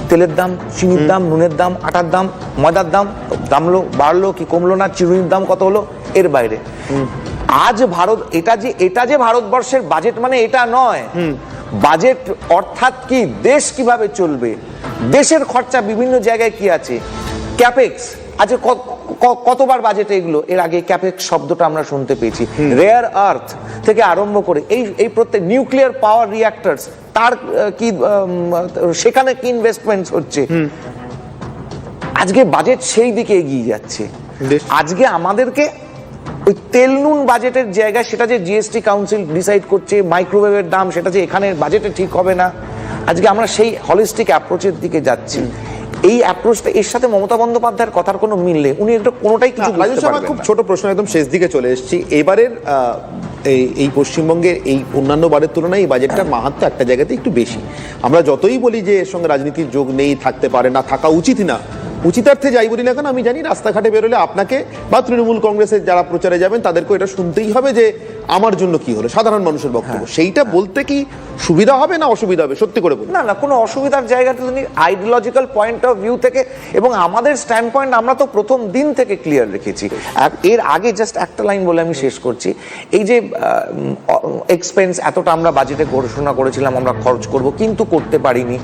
তেলের দাম, চিনির দাম, নুনের দাম, আটার দাম, ময়দার দাম দামলো, বাড়লো কি কমলো না, চিরুনির দাম কত হলো, এর বাইরে। আজ ভারত, এটা যে ভারতবর্ষের বাজেট মানে এটা নয়। বাজেট অর্থাৎ কি, দেশ কিভাবে চলবে, দেশের খরচা বিভিন্ন জায়গায় কি আছে, ক্যাপেক্স আজ কতবার বাজেটে এগুলো, এর আগে ক্যাপেক্স শব্দটা আমরা শুনতে পেয়েছি। রেয়ার আর্থ থেকে আরম্ভ করে এই প্রত্যেক নিউক্লিয়ার পাওয়ার রিঅ্যাক্টরস, তার কি সেখানে কি ইনভেস্টমেন্টস হচ্ছে। আজকে বাজেট সেই দিকে এগিয়ে যাচ্ছে। আজকে আমাদেরকে ওই তেল নুন বাজেটের জায়গায় সেটা যে জিএসটি কাউন্সিল ডিসাইড করছে, মাইক্রোওয়েভের দাম সেটা যে এখানে বাজেটে ঠিক হবে না, আজকে আমরা সেই হলিস্টিক অ্যাপ্রোচের দিকে যাচ্ছি। এই অ্যাপ্রোচটা, এর সাথে মমতা বন্দ্যোপাধ্যায়ের কথার কোনো মিল নেই, উনি এটা কোনোটাই কিছু বুঝতে পারবেন না। খুব ছোট প্রশ্ন, একদম শেষ দিকে চলে এসেছি। এবারের এই পশ্চিমবঙ্গের এই অন্যান্য বারের তুলনায় এই বাজেটটার মাহাত্ম্য একটা জায়গাতে একটু বেশি। আমরা যতই বলি যে এর সঙ্গে রাজনীতির যোগ নেই, থাকতে পারে না, থাকা উচিত না, উচিতার্থে যাই বলি না কেন, আমি জানি রাস্তাঘাটে বেরোলে আপনাকে বা তৃণমূল কংগ্রেসের যারা প্রচারে যাবেন তাদেরকে এটা শুনতেই হবে যে আমার জন্য কি হলো, সাধারণ মানুষের বক্তব্য। সেইটা বলতে কি সুবিধা হবে না অসুবিধা হবে, সত্যি করে বলুন। না না, কোনো অসুবিধার জায়গাটা তুমি আইডিওলজিক্যাল পয়েন্ট অফ ভিউ থেকে, এবং আমাদের স্ট্যান্ড পয়েন্ট আমরা তো প্রথম দিন থেকে ক্লিয়ার রেখেছি। এর আগে জাস্ট একটা লাইন বলে আমি শেষ করছি, এই যে এক্সপেন্স এতটা আমরা বাজেটে ঘোষণা করেছিলাম আমরা খরচ করব, কিন্তু করতে পারিনি,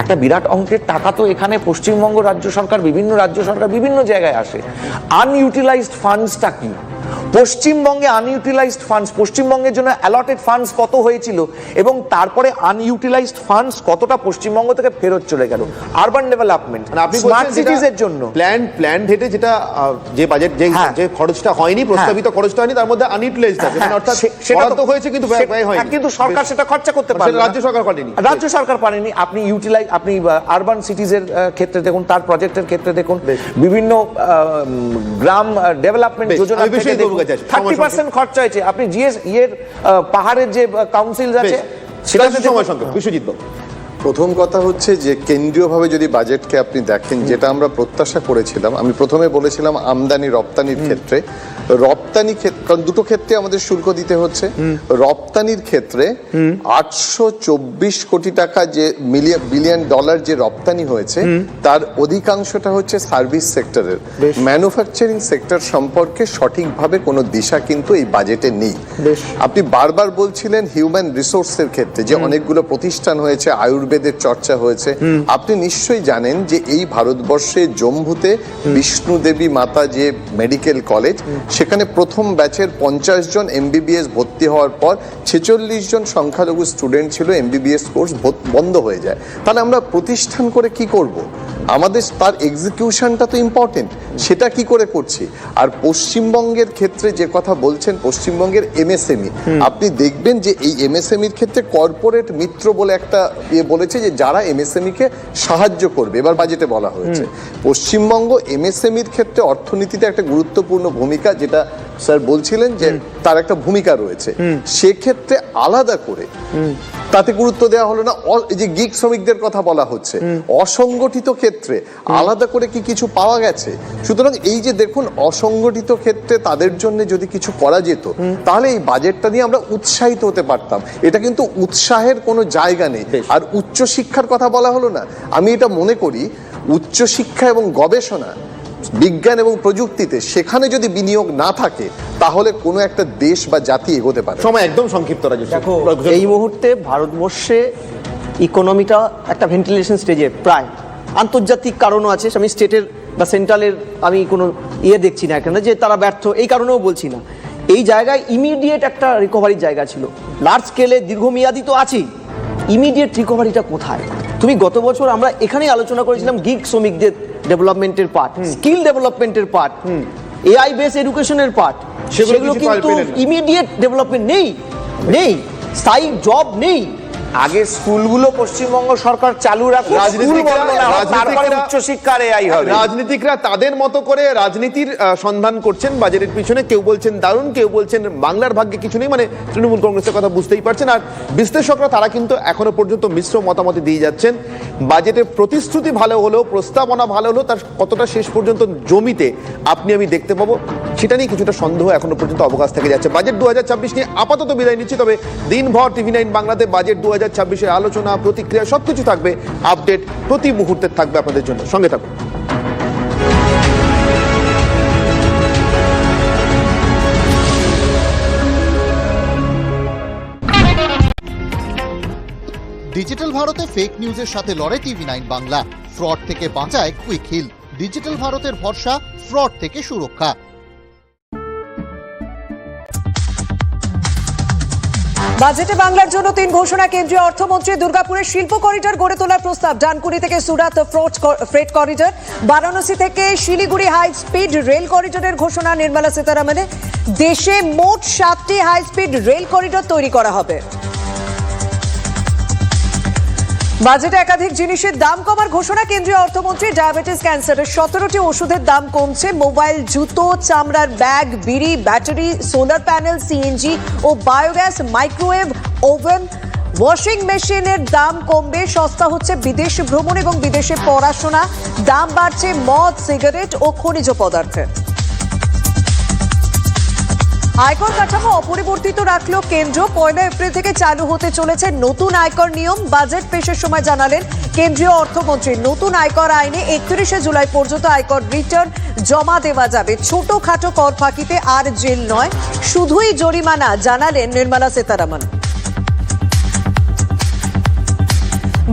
একটা বিরাট অঙ্কের টাকা তো এখানে পশ্চিমবঙ্গ রাজ্য সরকার, বিভিন্ন রাজ্য সরকার বিভিন্ন জায়গায় আসে। আনইউটিলাইজড ফান্ডসটা কি? পশ্চিমবঙ্গে আনইউটিলাইজড ফান্ডস, পশ্চিমবঙ্গের জন্য অ্যালটেড ফান্ডস কত হয়েছিল এবং তারপরে আনইউটিলাইজড ফান্ডস কতটা পশ্চিমবঙ্গ থেকে ফেরত চলে গেল আরবান ডেভেলপমেন্ট, আপনি স্মার্ট সিটিজ এর জন্য প্ল্যান হেটে যেটা যে বাজেট যে খরচটা হয়নি, প্রস্তাবিত খরচটা হয়নি, তার মধ্যে আনইউটিলাইজড আছে, মানে অর্থাৎ সেটা তো হয়েছে কিন্তু ব্যয় হয়নি, কিন্তু সরকার সেটা খরচা করতে পারে, রাজ্য সরকার পারেনি, রাজ্য সরকার পারেনি। আপনি আপনি আরবান সিটিজ এর ক্ষেত্রে দেখুন, তার প্রজেক্টের ক্ষেত্রে দেখুন, বিভিন্ন গ্রাম ডেভেলপমেন্ট যোজনা 30% খরচা হয়েছে। আপনি পাহাড়ের যে কাউন্সিল আছে সেটাতে সময় সংখ্যা বিশ্বজিৎ বাবু। প্রথম কথা হচ্ছে যে কেন্দ্রীয়ভাবে যদি বাজেটকে আপনি দেখেন, যেটা আমরা প্রত্যাশা করেছিলাম, আমি প্রথমে বলেছিলাম আমদানি রপ্তানির ক্ষেত্রে, রপ্তানি ক্ষেত্রে, কারণ দুটো ক্ষেত্রে আমাদের শুল্ক দিতে হচ্ছে, রপ্তানির ক্ষেত্রে 824 কোটি টাকা যে বিলিয়ন ডলার যে রপ্তানি হয়েছে, তার অধিকাংশটা হচ্ছে সার্ভিস সেক্টরের। ম্যানুফ্যাকচারিং সেক্টর সম্পর্কে সঠিকভাবে কোনো দিশা কিন্তু এই বাজেটে নেই। আপনি বারবার বলছিলেন হিউম্যান রিসোর্সের ক্ষেত্রে যে অনেকগুলো প্রতিষ্ঠান হয়েছে, আয়ুর্বেদের চর্চা হয়েছে। আপনি নিশ্চয়ই জানেন যে এই ভারতবর্ষে জম্মুতে বিষ্ণু দেবী মাতা যে মেডিকেল কলেজ, সেখানে প্রথম ব্যাচের 50 জন এমবিবিএস ভর্তি হওয়ার পর 46 জন সংখ্যালঘু স্টুডেন্ট ছিল, এমবিবিএস কোর্স বন্ধ হয়ে যায়। তাহলে আমরা প্রতিষ্ঠান করে কি করব? আমাদের তার এক্সিকিউশনটা তো ইম্পর্টেন্ট, সেটা কি করে করছি? আর পশ্চিমবঙ্গের ক্ষেত্রে যে কথা বলছেন, পশ্চিমবঙ্গের এমএসএমই, আপনি দেখবেন যে এই এমএসএমইর ক্ষেত্রে কর্পোরেট মিত্র বলে একটা বলেছে যে যারা এমএসএমই কে সাহায্য করবে, এবার বাজেটে বলা হয়েছে। পশ্চিমবঙ্গ এমএসএমইর ক্ষেত্রে অর্থনীতিতে একটা গুরুত্বপূর্ণ ভূমিকা, যেটা স্যার বলছিলেন যে তার একটা ভূমিকা রয়েছে, সেক্ষেত্রে আলাদা করে তাতে গুরুত্ব দেওয়া হলো না। যে গিগ শ্রমিকদের কথা বলা হচ্ছে, অসংগঠিত ক্ষেত্রে আলাদা করে কি কিছু পাওয়া গেছে? সুতরাং এই যে দেখুন, অসংগঠিত ক্ষেত্রে তাদের জন্য যদি কিছু করা যেত, তাহলে এই বাজেটটা নিয়ে আমরা উৎসাহিত হতে পারতাম। এটা কিন্তু উৎসাহের কোনো জায়গা নেই। আর উচ্চশিক্ষার কথা বলা হলো না। আমি এটা মনে করি উচ্চশিক্ষা এবং গবেষণা, বিজ্ঞান এবং প্রযুক্তিতে সেখানে যদি বিনিয়োগ না থাকে, তাহলে কোনো একটা দেশ বা জাতি এগোতে পারে। সময় একদম সংক্ষিপ্ত। দেখো, এই মুহূর্তে ভারতবর্ষে ইকোনমিটা একটা ভেন্টিলেশন স্টেজে প্রায়। আন্তর্জাতিক কারণও আছে, আমি স্টেটের বা সেন্ট্রালের আমি কোনো দেখছি না এখানে যে তারা ব্যর্থ, এই কারণেও বলছি না। এই জায়গায় ইমিডিয়েট একটা রিকভারির জায়গা ছিল, লার্জ স্কেলে দীর্ঘমেয়াদী তো আছেই, ইমিডিয়েট রিকভারিটা কোথায়? তুমি গত বছর আমরা এখানেই আলোচনা করেছিলাম গিগ শ্রমিকদের ডেভেলপমেন্টের পার্ট, স্কিল ডেভেলপমেন্টের পার্ট, এআই বেস এডুকেশনের পার্ট, সেগুলো কিন্তু ইমিডিয়েট ডেভেলপমেন্ট নেই, স্থায়ী জব নেই। আগে স্কুলগুলো পশ্চিমবঙ্গ সরকার চালু রাখুক, উচ্চশিক্ষার এআই হবে। রাজনীতিকরা তাদের মতো করে রাজনীতির সন্ধান করছেন বাজেটের পিছনে। কেউ বলছেন দারুণ, কেউ বলছেন বাংলার ভাগ্যে কিছু নেই, মানে তৃণমূল কংগ্রেসের কথা বুঝতেই পারছেন। আর বিশ্লেষকরা তারা কিন্তু এখনো পর্যন্ত মিশ্র মতামত দিয়ে যাচ্ছেন। বাজেটের প্রতিশ্রুতি ভালো হলেও, প্রস্তাবনা ভালো হলেও, তার কতটা শেষ পর্যন্ত জমিতে আপনি আমি দেখতে পাবো, সেটা নিয়ে কিছুটা সন্দেহ এখনো পর্যন্ত অবকাশ থেকে যাচ্ছে। বাজেট 2026 নিয়ে আপাতত বিদায় নিচ্ছি, তবে দিনভর TV9 বাংলাতে বাজেট 2026-এর আলোচনা, প্রতিক্রিয়া সবকিছু থাকবে, আপডেট প্রতি মুহূর্তে থাকবে আপনাদের জন্য। সঙ্গে থাকুন। ডিজিটাল ভারতে ফেক নিউজের সাথে লড়ে TV9 বাংলা। ফ্রড থেকে বাঁচায় কুইক হিল। ডিজিটাল ভারতের ভরসা, ফ্রড থেকে সুরক্ষা। বাজেটে বাংলার জন্য 3 ঘোষণা। কেন্দ্রীয় অর্থমন্ত্রী দুর্গাপুরের শিল্প করিডর গড়ে তোলার প্রস্তাব। ডানকুনি থেকে সুরাত ফ্রেট করিডর, বারাণসী থেকে শিলিগুড়ি হাই স্পিড রেল করিডরের ঘোষণা নির্মলা সীতারামনের। দেশে মোট 7টি হাই স্পিড রেল করিডর তৈরি করা হবে। বাজেটে একাধিক জিনিসের দাম কমার ঘোষণা কেন্দ্রীয় অর্থমন্ত্রী। ডায়াবেটিস, ক্যান্সারের 17টি ওষুধের দাম কমছে। মোবাইল, জুতো, চামড়ার ব্যাগ, বিড়ি, ব্যাটারি, সোলার প্যানেল, সিএনজি ও বায়োগ্যাস, মাইক্রোওয়েভ ওভেন, ওয়াশিং মেশিনের দাম কমবে, সস্তা হচ্ছে বিদেশ ভ্রমণ এবং বিদেশে পড়াশোনা, দাম বাড়ছে মদ, সিগারেট ও খনিজ পদার্থের। আয়কর কাঠামো অপরিবর্তিত রাখল কেন্দ্র, 1 এপ্রিল থেকে চালু হতে চলেছে নতুন আয়কর নিয়ম। বাজেট পেশের সময় জানালেন কেন্দ্রীয় অর্থমন্ত্রী, নতুন আয়কর আইনে 31শে জুলাই পর্যন্ত আয়কর রিটার্ন জমা দেওয়া যাবে। ছোটখাটো কর ফাঁকিতে আর জেল নয়, শুধুই জরিমানা, জানালেন নির্মলা সীতারামন।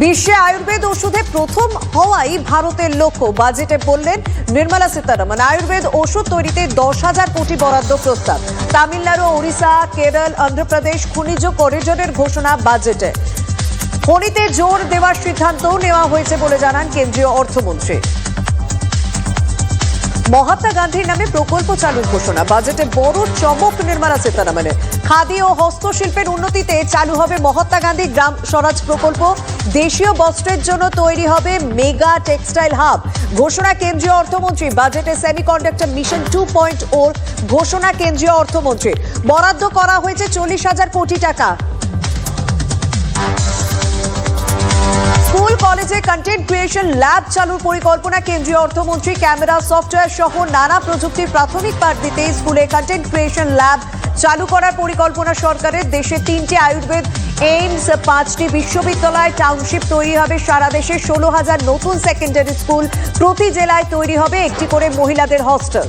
বিশ্বে আয়ুর্বেদ ওষুধে প্রথম হওয়াই ভারতের লক্ষ্য, বাজেটে বললেন নির্মলা সীতারামন। আয়ুর্বেদ ওষুধ তৈরিতে 10,000 কোটি বরাদ্দ প্রস্তাব। তামিলনাড়ু, ওড়িশা, কেরল, অন্ধ্রপ্রদেশ খনিজ করিডোরের ঘোষণা বাজেটে। খনিতে জোর দেওয়ার সিদ্ধান্তও নেওয়া হয়েছে বলে জানান কেন্দ্রীয় অর্থমন্ত্রী। মহাত্মা গান্ধীর নামে প্রকল্প চালুর ঘোষণা, বাজেটে বড় চমক নির্মলা সীতারামনের। খাদি ও হস্তশিল্পের উন্নতিতে চালু হবে মহাত্মা গান্ধী গ্রাম স্বরাজ প্রকল্প। দেশীয় বস্ত্রের জন্য তৈরি হবে মেগা টেক্সটাইল হাব, ঘোষণা কেন্দ্রীয় অর্থমন্ত্রী। বাজেটে সেমিকন্ডাক্টর মিশন 2.0 ঘোষণা কেন্দ্রীয় অর্থমন্ত্রী। বরাদ্দ করা হয়েছে 40,000 কোটি টাকা। স্কুল কলেজে কন্টেন্ট ক্রিয়েশন ল্যাব চালুর পরিকল্পনা কেন্দ্রীয় অর্থমন্ত্রী। ক্যামেরা, সফটওয়্যার সহ নানা প্রযুক্তির প্রাথমিক পাঠ দিতে স্কুলে কন্টেন্ট ক্রিয়েশন ল্যাব চালু করার পরিকল্পনা সরকারের। দেশে 3টি আয়ুর্বেদ এইমস, 5টি বিশ্ববিদ্যালয়, টাউনশিপ তৈরি হবে সারা দেশে। 16,000 নতুন সেকেন্ডারি স্কুল, প্রতি জেলায় তৈরি হবে একটি করে মহিলাদের হস্টেল।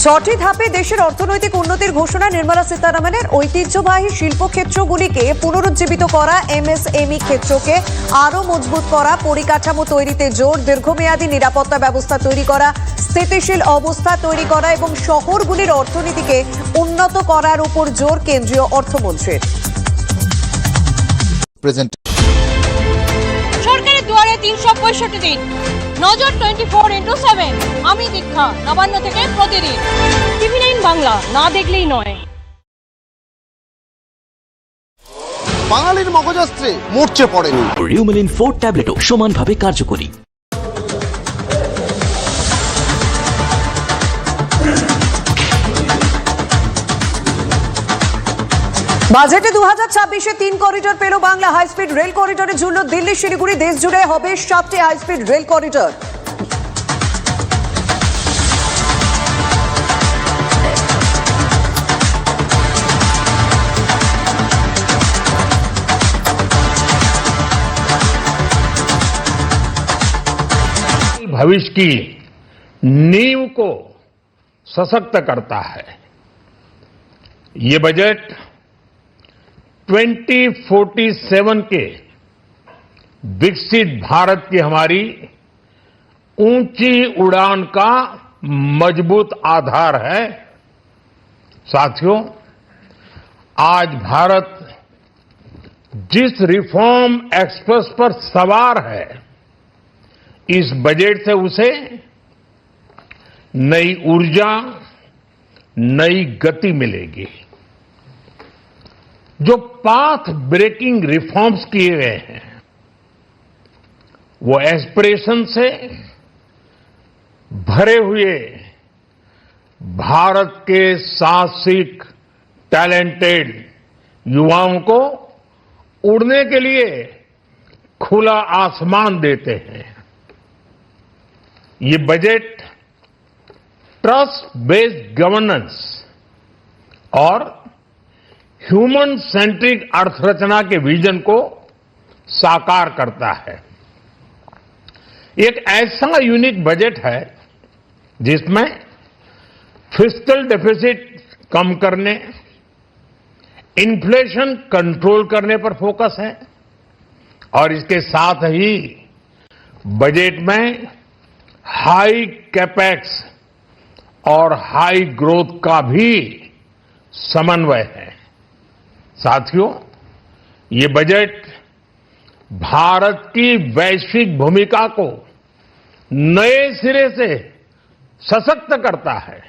6টি ধাপে দেশের অর্থনৈতিক উন্নতির ঘোষণা নির্মলা সীতারামনের। ঐতিহ্যবাহী শিল্পক্ষেত্রগুলিকে পুনরুজ্জীবিত করা, এমএসএমই ক্ষেত্রকে আরও মজবুত করা, পরিকাঠামো তৈরিতে জোর, দীর্ঘমেয়াদী নিরাপত্তা ব্যবস্থা তৈরি করা, স্থিতিশীল অবস্থা তৈরি করা এবং শহরগুলির অর্থনীতিকে উন্নত করার উপর জোর কেন্দ্রীয় অর্থমন্ত্রীর। সরকারের দুয়ারে 365 দিন, নজর 24x7। আমি দীক্ষা, নবান্ন থেকে প্রতিদিন। TV9 বাংলা, না দেখলেই নয়। বাঙালির মগজাস্ত্রে মরচে পড়েনি। রিউমেলিন 4 ট্যাবলেটও সমানভাবে কার্যকরী। বাজেটে 2026-এ 3 করিডোর পেল বাংলা। হাইস্পিড রেল করিডোরে ঝুলল দিল্লি শিলিগুড়ি। দেশ জুড়ে হবে 7টি হাইস্পিড রেল করিডোর। भविष्य की नींव को सशक्त करता है। ये बजट 2047 के विकसित भारत की हमारी ऊंची उड़ान का मजबूत आधार है। साथियों, आज भारत जिस रिफॉर्म एक्सप्रेस पर सवार है, इस बजट से उसे नई ऊर्जा, नई गति मिलेगी। जो पाथ ब्रेकिंग रिफॉर्म्स किए गए हैं, वो एस्पिरेशन से भरे हुए भारत के साहसिक, टैलेंटेड युवाओं को उड़ने के लिए खुला आसमान देते हैं। ये बजट ट्रस्ट बेस्ड गवर्नेंस और ह्यूमन सेंट्रिक अर्थरचना के विजन को साकार करता है। एक ऐसा यूनिक बजट है जिसमें फिस्कल डेफिसिट कम करने, इन्फ्लेशन कंट्रोल करने पर फोकस है और इसके साथ ही बजट में हाई कैपेक्स और हाई ग्रोथ का भी समन्वय है। साथियों, ये बजट भारत की वैश्विक भूमिका को नए सिरे से सशक्त करता है।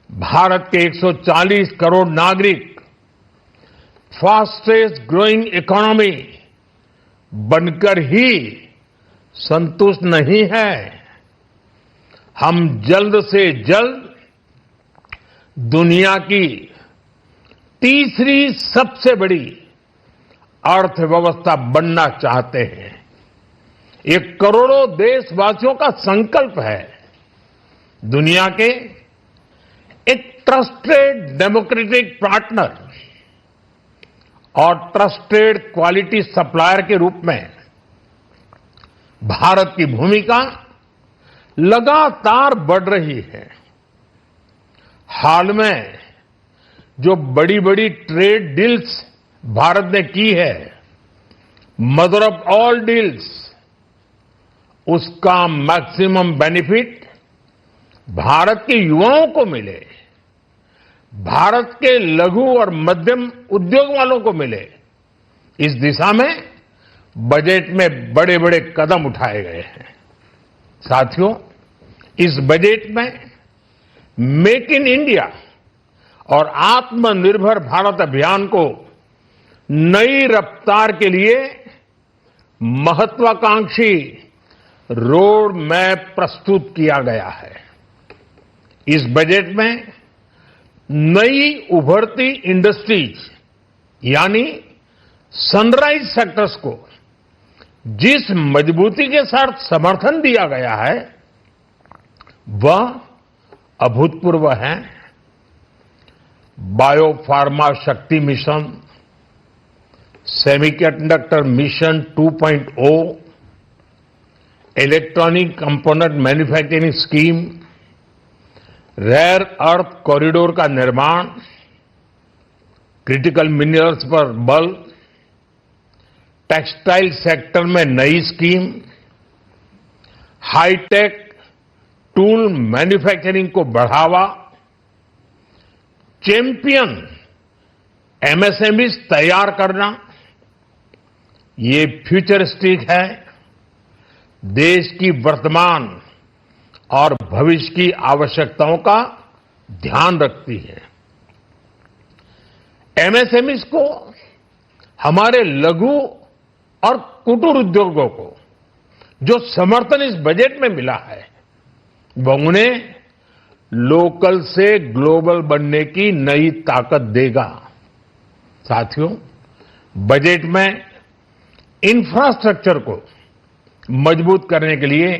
भारत के 140 करोड़ नागरिक फास्टेस्ट ग्रोइंग इकोनॉमी बनकर ही संतुष्ट नहीं है। हम जल्द से जल्द दुनिया की तीसरी सबसे बड़ी अर्थव्यवस्था बनना चाहते हैं। ये करोड़ों देशवासियों का संकल्प है। दुनिया के एक ट्रस्टेड डेमोक्रेटिक पार्टनर और ट्रस्टेड क्वालिटी सप्लायर के रूप में भारत की भूमिका लगातार बढ़ रही है। हाल में जो बड़ी बड़ी ट्रेड डील्स भारत ने की है, मदर ऑफ ऑल डील्स, उसका मैक्सिमम बेनिफिट भारत के युवाओं को मिले, भारत के लघु और मध्यम उद्योग वालों को मिले, इस दिशा में बजट में बड़े बड़े कदम उठाए गए हैं। साथियों, इस बजट में मेक इन इंडिया और आत्मनिर्भर भारत अभियान को नई रफ्तार के लिए महत्वाकांक्षी रोड मैप प्रस्तुत किया गया है। इस बजट में नई उभरती इंडस्ट्रीज यानी सनराइज सेक्टर्स को जिस मजबूती के साथ समर्थन दिया गया है वह अभूतपूर्व है। Biopharma Shakti mission, semiconductor mission 2.0, electronic component manufacturing scheme, rare earth corridor का निर्माण, क्रिटिकल मिनरल्स पर बल, टेक्सटाइल सेक्टर में नई स्कीम, हाईटेक टूल मैन्युफैक्चरिंग को बढ़ावा, चैंपियन एमएसएमई तैयार करना, ये फ्यूचरिस्टिक है, देश की वर्तमान और भविष्य की आवश्यकताओं का ध्यान रखती है। एमएसएमई को, हमारे लघु और कुटीर उद्योगों को जो समर्थन इस बजट में मिला है वह उन्हें लोकल से ग्लोबल बनने की नई ताकत देगा। साथियों, बजट में इंफ्रास्ट्रक्चर को मजबूत करने के लिए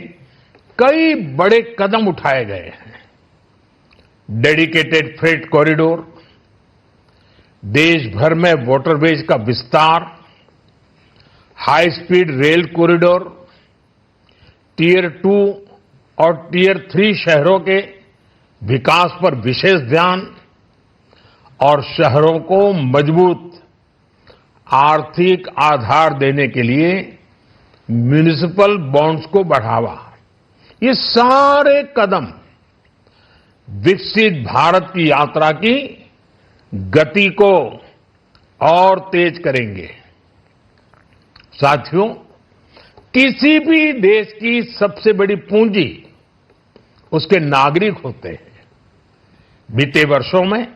कई बड़े कदम उठाए गए हैं। डेडिकेटेड फ्रेट कॉरिडोर, देश भर में वाटरवेज का विस्तार, high speed rail corridor, tier 2 और टियर 3 शहरों के विकास पर विशेष ध्यान और शहरों को मजबूत आर्थिक आधार देने के लिए म्युनिसिपल बॉन्ड्स को बढ़ावा। ये सारे कदम विकसित भारत की यात्रा की गति को और तेज करेंगे। साथियों, किसी भी देश की सबसे बड़ी पूंजी उसके नागरिक होते हैं। बीते वर्षों में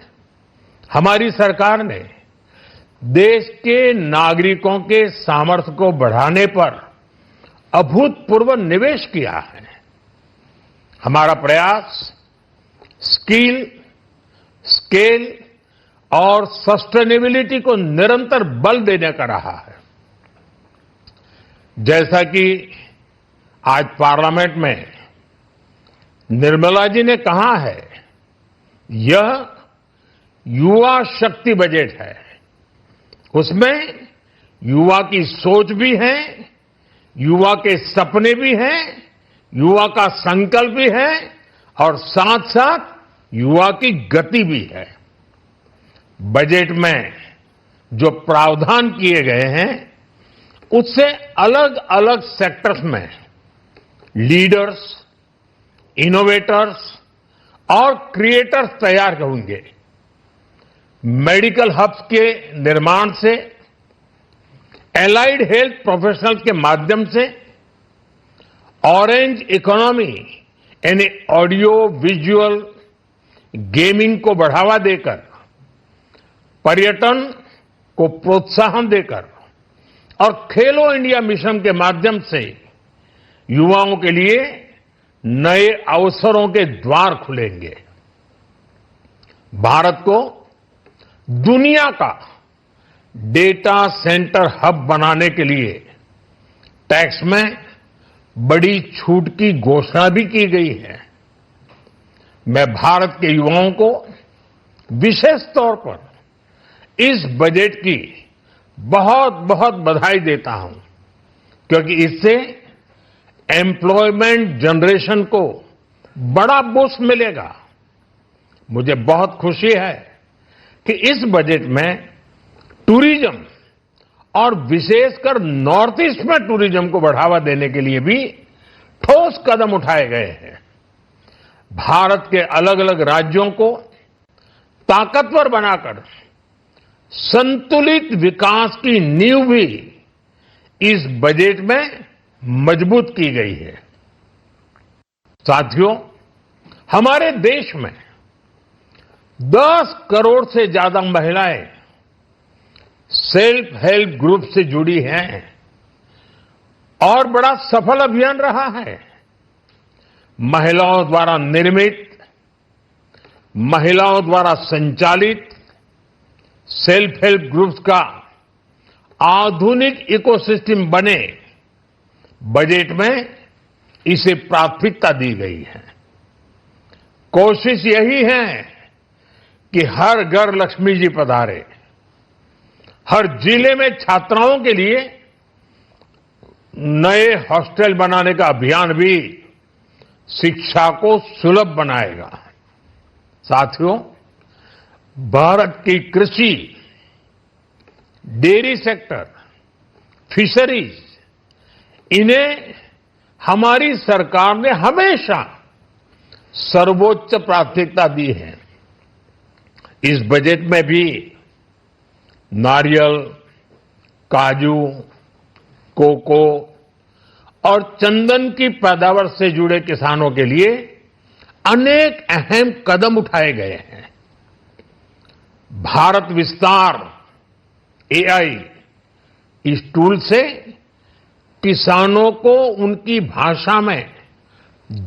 हमारी सरकार ने देश के नागरिकों के सामर्थ्य को बढ़ाने पर अभूतपूर्व निवेश किया है। हमारा प्रयास स्किल, स्केल और सस्टेनेबिलिटी को निरंतर बल देने का रहा है। जैसा कि आज पार्लियामेंट में निर्मला जी ने कहा है, यह युवा शक्ति बजट है। उसमें युवा की सोच भी है, युवा के सपने भी हैं, युवा का संकल्प भी है और साथ साथ युवा की गति भी है। बजट में जो प्रावधान किए गए हैं उससे अलग अलग सेक्टर्स में लीडर्स, इनोवेटर्स और क्रिएटर्स तैयार होंगे। मेडिकल हब्स के निर्माण से, एलाइड हेल्थ प्रोफेशनल्स के माध्यम से, ऑरेंज इकोनॉमी यानी ऑडियो विजुअल गेमिंग को बढ़ावा देकर, पर्यटन को प्रोत्साहन देकर और खेलो इंडिया मिशन के माध्यम से युवाओं के लिए नए अवसरों के द्वार खुलेंगे। भारत को दुनिया का डेटा सेंटर हब बनाने के लिए टैक्स में बड़ी छूट की घोषणा भी की गई है। मैं भारत के युवाओं को विशेष तौर पर इस बजट की बहुत बहुत बधाई देता हूं, क्योंकि इससे एम्प्लॉयमेंट जनरेशन को बड़ा बूस्ट मिलेगा। मुझे बहुत खुशी है कि इस बजट में टूरिज्म और विशेषकर नॉर्थ ईस्ट में टूरिज्म को बढ़ावा देने के लिए भी ठोस कदम उठाए गए हैं। भारत के अलग अलग राज्यों को ताकतवर बनाकर संतुलित विकास की नींव भी इस बजट में मजबूत की गई है। साथियों, हमारे देश में 10 करोड़ से ज्यादा महिलाएं सेल्फ हेल्प ग्रुप से जुड़ी हैं और बड़ा सफल अभियान रहा है। महिलाओं द्वारा निर्मित, महिलाओं द्वारा संचालित सेल्फ हेल्प ग्रुप्स का आधुनिक इकोसिस्टम बने, बजट में इसे प्राथमिकता दी गई है। कोशिश यही है कि हर घर लक्ष्मी जी पधारे। हर जिले में छात्राओं के लिए नए हॉस्टल बनाने का अभियान भी शिक्षा को सुलभ बनाएगा। साथियों, भारत की कृषि, डेयरी सेक्टर, फिशरीज, इन्हें हमारी सरकार ने हमेशा सर्वोच्च प्राथमिकता दी है। इस बजट में भी नारियल, काजू, कोको और चंदन की पैदावार से जुड़े किसानों के लिए अनेक अहम कदम उठाए गए हैं। भारत विस्तार एआई, इस टूल से किसानों को उनकी भाषा में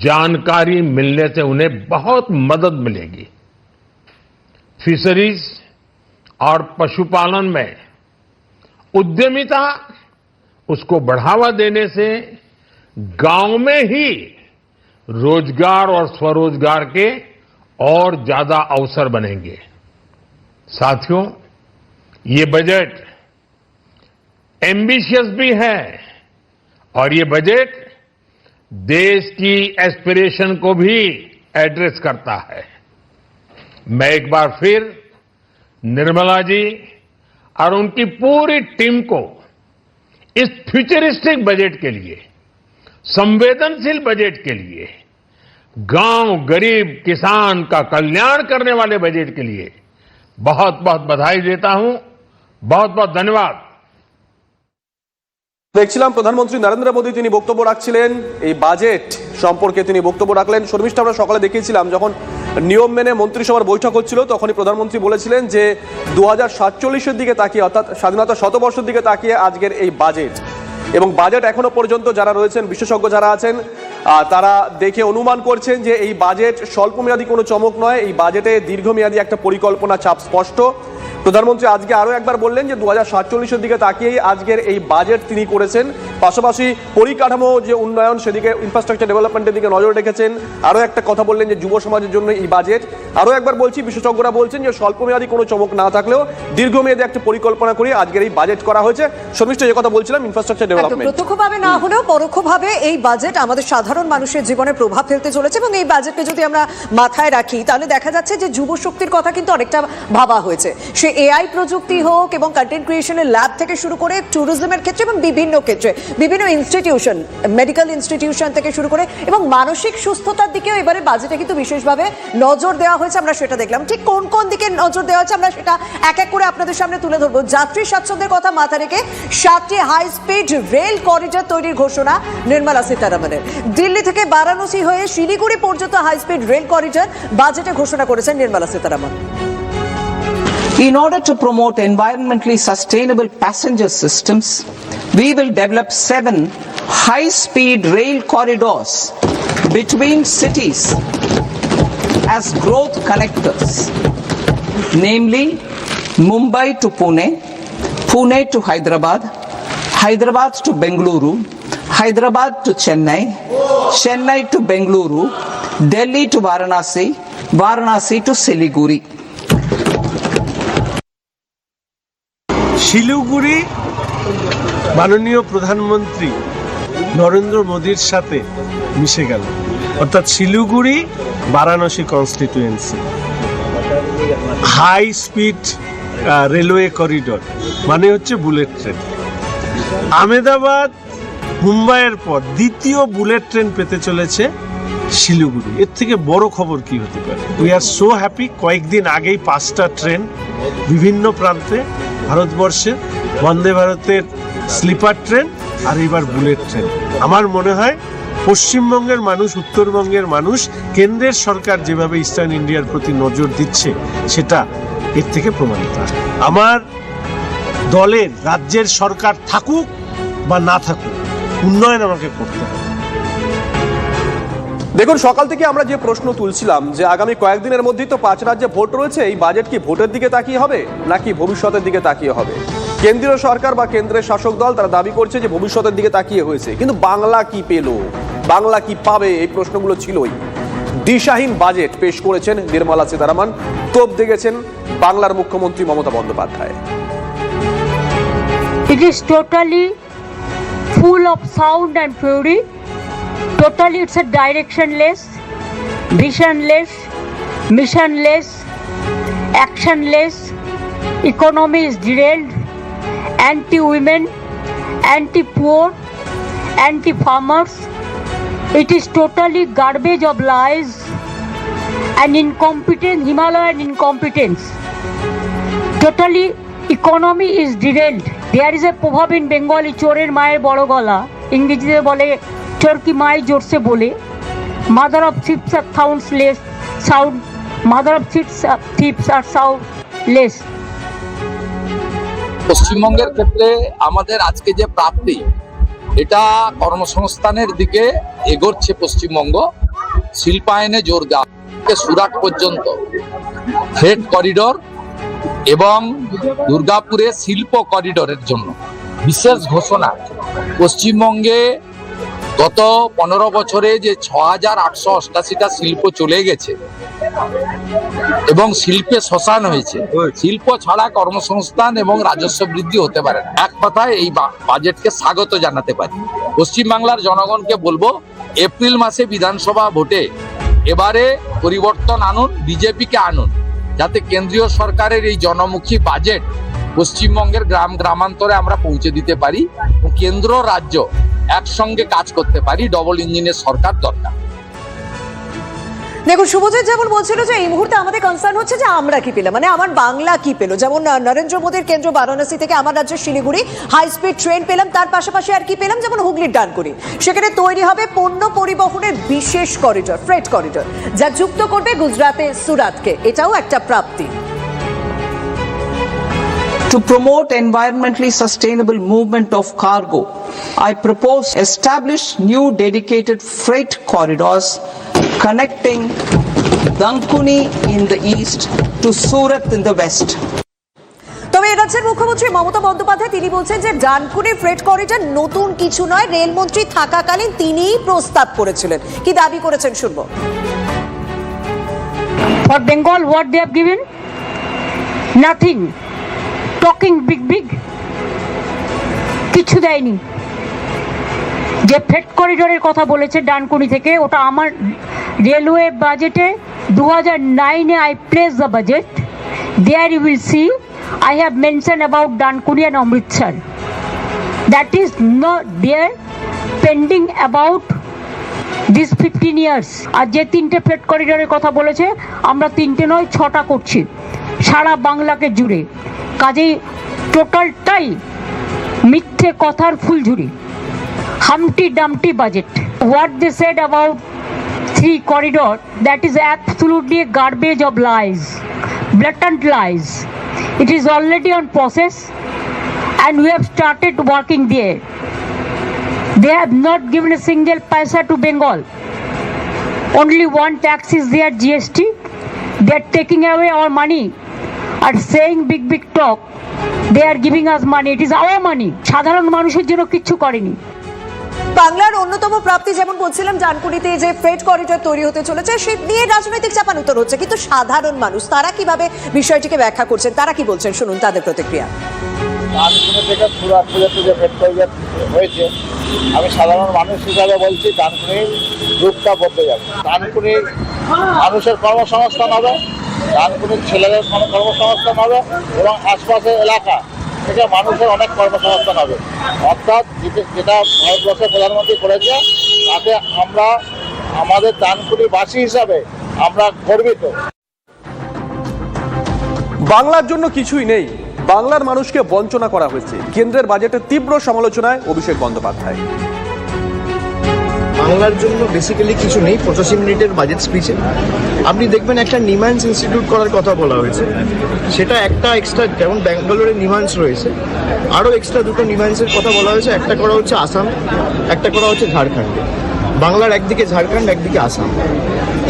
जानकारी मिलने से उन्हें बहुत मदद मिलेगी। फिशरीज और पशुपालन में उद्यमिता, उसको बढ़ावा देने से गांव में ही रोजगार और स्वरोजगार के और ज्यादा अवसर बनेंगे। साथियों, ये बजट एम्बिशियस भी है और ये बजट देश की एस्पिरेशन को भी एड्रेस करता है। मैं एक बार फिर निर्मला जी और उनकी पूरी टीम को इस फ्यूचरिस्टिक बजट के लिए, संवेदनशील बजट के लिए, गांव, गरीब, किसान का कल्याण करने वाले बजट के लिए बहुत बहुत बधाई देता हूं। बहुत बहुत धन्यवाद। দেখছিলাম প্রধানমন্ত্রী নরেন্দ্র মোদী তিনি বক্তব্য রাখছিলেন, এই বাজেট সম্পর্কে তিনি বক্তব্য রাখলেন। শর্মিষ্ঠা, আমরা সকালে দেখিয়েছিলাম যখন নিয়ম মেনে মন্ত্রিসভার বৈঠক হচ্ছিল তখনই প্রধানমন্ত্রী বলেছিলেন যে 2047-এর দিকে তাকিয়ে, অর্থাৎ স্বাধীনতা শতবর্ষের দিকে তাকিয়ে আজকের এই বাজেট। এবং বাজেট এখনো পর্যন্ত যারা রয়েছেন, বিশেষজ্ঞ যারা আছেন, তারা দেখে অনুমান করছেন যে এই বাজেট স্বল্পমেয়াদী কোনো চমক নয়, এই বাজেটে দীর্ঘমেয়াদী একটা পরিকল্পনা ছাপ স্পষ্ট। প্রধানমন্ত্রী আজকে আরো একবার বললেন যে 2047-এর দিকে তাকিয়েই আজকের এই বাজেট তিনি করেছেন। পাশাপাশি পরিকাঠামো যে উন্নয়ন, সেদিকে ইনফ্রাস্ট্রাকচার ডেভেলপমেন্টের দিকে নজর রেখেছেন। আরো একটা কথা বললেন যে যুব সমাজের জন্য এই বাজেট। আরো একবার বলছি, বিশেষজ্ঞরা বলছেন যে স্বল্পমেয়াদী কোনো চমক না থাকলেও দীর্ঘমেয়াদী একটা পরিকল্পনা করে আজকের এই বাজেট করা হয়েছে। শর্মিষ্ঠা, যে কথা বলছিলাম ইনফ্রাস্ট্রাকচার ডেভেলপমেন্ট, প্রত্যক্ষভাবে না হলেও পরোক্ষভাবে এই বাজেট আমাদের সাধারণ মানুষের জীবনে প্রভাব ফেলতে চলেছে। এবং এই বাজেটকে যদি আমরা মাথায় রাখি তাহলে দেখা যাচ্ছে যে যুব শক্তির কথা কিন্তু অনেকটা ভাবা হয়েছে। সে এআই প্রযুক্তি হোক এবং কন্টেন্ট ক্রিয়েশনের ল্যাব থেকে শুরু করে ট্যুরিজমের ক্ষেত্রে এবং বিভিন্ন ক্ষেত্রে, বিভিন্ন ইনস্টিটিউশন, মেডিকেল ইনস্টিটিউশন থেকে শুরু করে এবং মানসিক সুস্থতার দিকেও এবারে বাজেটে কিন্তু বিশেষভাবে নজর দেওয়া হয়েছে। আমরা সেটা দেখলাম। ঠিক কোন কোন দিকে নজর দেওয়া হয়েছে আমরা সেটা এক এক করে আপনাদের সামনে তুলে ধরবো। যাত্রী স্বাচ্ছন্দ্যের কথা মাথায় রেখে 7টি হাই স্পিড রেল করিডর তৈরির ঘোষণা নির্মলা সীতারামনের। দিল্লি থেকে বারাণসী হয়ে শিলিগুড়ি পর্যন্ত হাই স্পিড রেল করিডর বাজেটে ঘোষণা করেছেন Nirmala Sitharaman. In order to promote environmentally sustainable passenger systems, we will develop 7 high-speed rail corridors between cities as growth connectors. namely Mumbai to Pune, Pune to Hyderabad, Hyderabad to Bengaluru, Hyderabad to Chennai, Chennai to Bengaluru, Delhi to Varanasi, Varanasi to Siliguri. Siliguri মাননীয় প্রধানমন্ত্রী নরেন্দ্র মোদীর সাথে মিশে গেল, অর্থাৎ Siliguri Varanasi constituency. High speed railway corridor মানে হচ্ছে bullet train. Ahmedabad মুম্বাইয়ের পর দ্বিতীয় বুলেট ট্রেন পেতে চলেছে শিলিগুড়ি। এর থেকে বড় খবর কি হতে পারে? We are so happy. কয়েকদিন আগেই 5টা ট্রেন বিভিন্ন প্রান্তে ভারতবর্ষের, বন্দে ভারতের স্লিপার ট্রেন আর এবার বুলেট ট্রেন। আমার মনে হয় পশ্চিমবঙ্গের মানুষ, উত্তরবঙ্গের মানুষ কেন্দ্রের সরকার যেভাবে ইস্টার্ন ইন্ডিয়ার প্রতি নজর দিচ্ছে সেটা এর থেকে প্রমাণিত। আমার দলের রাজ্যের সরকার থাকুক বা না থাকুক, উন্নয়ন আমাকে করতে হবে। দেখুন, সকাল থেকে আমরা যে প্রশ্ন তুলছিলাম যে আগামী কয়েকদিনের মধ্যেই তো 5 রাজ্যে ভোট রয়েছে, এই বাজেট কি ভোটের দিকে তাকিয়ে হবে নাকি ভবিষ্যতের দিকে তাকিয়ে হবে? কেন্দ্রীয় সরকার বা কেন্দ্রের শাসক দল তারা দাবি করছে যে ভবিষ্যতের দিকে তাকিয়ে হয়েছে, কিন্তু বাংলা কি পেল, বাংলা কি পাবে, এই প্রশ্নগুলো ছিলই। দিশাহীন বাজেট পেশ করেছেন নির্মলা সীতারামন, তোপ দেখেছেন বাংলার মুখ্যমন্ত্রী Mamata Bandyopadhyay. It is totally full of sound and fury. Totally it's a directionless, visionless, missionless, actionless. Economy is derailed, anti-women, anti-poor, anti-farmers. It is totally garbage of lies and incompetence, Himalayan incompetence. Totally economy is derailed. There is a proverb in Bengali, chorer mayer boro gola, ইংরেজিতে বলে চোর কি মাই জোরসে বলে। Mother of থিপস আর soundless sound, mother of থিপস আর সাউন্ডলেস। পশ্চিমবঙ্গের ক্ষেত্রে আমাদের আজকে যে প্রাপ্তি, এটা কর্মসংস্থানের দিকে এগোচ্ছে পশ্চিমবঙ্গ। শিল্পায়নে জোর দেওয়া, সুরাট পর্যন্ত ফ্রেট করিডোর এবং দুর্গাপুরে শিল্প করিডোরের জন্য বিশেষ ঘোষণা। পশ্চিমবঙ্গে গত 15 বছরে যে 6888টা শিল্প চলে গেছে এবং শিল্পে শ্মশান হয়েছে, শিল্প ছাড়া কর্মসংস্থান এবং রাজস্ব বৃদ্ধি হতে পারে না। এক কথায় এই বাজেটকে স্বাগত জানাতে পারি। পশ্চিমবাংলার জনগণকে বলবো, এপ্রিল মাসে বিধানসভা ভোটে এবারে পরিবর্তন আনুন, বিজেপিকে আনুন, যাতে কেন্দ্রীয় সরকারের এই জনমুখী বাজেট পশ্চিমবঙ্গের গ্রামান্তরে আমরা পৌঁছে দিতে পারি এবং কেন্দ্র রাজ্য একসঙ্গে কাজ করতে পারি। ডবল ইঞ্জিনের সরকার দরকার। দেখুন, শুভজিৎ যেমন বলছিল যে এই মুহূর্তে আমাদের কনসার্ন হচ্ছে যে আমরা কি পেলাম, মানে আমার বাংলা কি পেল। যেমন নরেন্দ্র মোদীর কেন্দ্র বারাণসী থেকে আমার রাজ্যের শিলিগুড়ি হাই স্পিড ট্রেন পেলাম, তার পাশাপাশি আর কি পেলাম, যেমন হুগলির ডানকুনি, সেখানে তৈরি হবে পণ্য পরিবহনের বিশেষ করিডোর, ফ্রেট করিডোর, যা যুক্ত করবে গুজরাতে সুরাতকে। এটাও একটা প্রাপ্তি। To promote environmentally sustainable movement of cargo, I propose establish new dedicated freight corridors connecting Dankuni in the east to Surat in the west. তবে রাজ্যের মুখ্যমন্ত্রী মমতা বন্দ্যোপাধ্যায় তিনি বলছেন যে ডানকুনি ফ্রেট করিডোর নতুন কিছু নয়, রেলমন্ত্রী থাকাকালীন তিনিই প্রস্তাব করেছিলেন। কি দাবি করেছেন শুনবো। For Bengal, what they have given? Nothing. Talking big. কিছু দেয়নি। যে ফ্রেট করিডোরের কথা বলেছে ডানকুনি থেকে, ওটা আমার রেলওয়ে বাজেটে 2009-এ I placed the budget. There you will see I have mentioned about Dankuni and Amritsar. That is not there, pending about this 15 years. আর যে 3টে ফ্রেট করিডোরের কথা বলেছে, আমরা 3টে নয় 6টা করছি সারা বাংলাকে জুড়ে। কাজেই টোটালটাই মিথ্যে কথার ফুলঝুরি, humpty dumpty budget. What they said about 3 corridor, that is absolutely a garbage of lies, blatant lies. It is already on process and we have started working there. They have not given a single paisa to Bengal. Only one tax is there, GST. They are taking away our money are saying big talk. They are giving us money. It is our money. সাধারণ মানুষের জন্য কিচ্ছু করেনি। বাংলার অন্যতম প্রাপ্তি যেমন বলছিলাম ডানকুনিতে যে ফ্রেট করিডর তৈরি হতে চলেছে সে নিয়ে রাজনৈতিক চাপানুতর হচ্ছে, কিন্তু সাধারণ মানুষ তারা কিভাবে বিষয়টিকে ব্যাখ্যা করছেন, তারা কি বলছেন শুনুন তাদের প্রতিক্রিয়া। ডানকুনি থেকে সুরাট পর্যন্ত যে ফ্রেট করিডর হয়েছে, আমি সাধারণ মানুষ হিসাবে বলছি ডানকুনির রূপটা বদলে যাবে। ডানকুনির মানুষের কর্মসংস্থান হবে, ডানকুনির ছেলেদের কর্মসংস্থান হবে এবং আশপাশের এলাকা থেকে মানুষের অনেক কর্মসংস্থান হবে। অর্থাৎ যেটা ভারতবর্ষের প্রধানমন্ত্রী করেছে তাতে আমরা আমাদের ডানকুনিবাসী হিসাবে আমরা গর্বিত। বাংলার জন্য কিছুই নেই, বাংলার মানুষকে বঞ্চনা করা হয়েছে, কেন্দ্রের বাজেটের তীব্র সমালোচনায় অভিষেক বন্দ্যোপাধ্যায়। বাংলার জন্য বেসিক্যালি কিছু নেই। 85 মিনিটের বাজেট স্পিচে আপনি দেখবেন একটা নিমান্স ইনস্টিটিউট করার কথা বলা হয়েছে, সেটা একটা এক্সট্রা, যেমন ব্যাঙ্গালোরে নিমান্স রয়েছে, আরও এক্সট্রা দুটো নিমান্সের কথা বলা হয়েছে। একটা করা হচ্ছে আসাম, একটা করা হচ্ছে ঝাড়খণ্ডে। বাংলার একদিকে ঝাড়খণ্ড, একদিকে আসাম।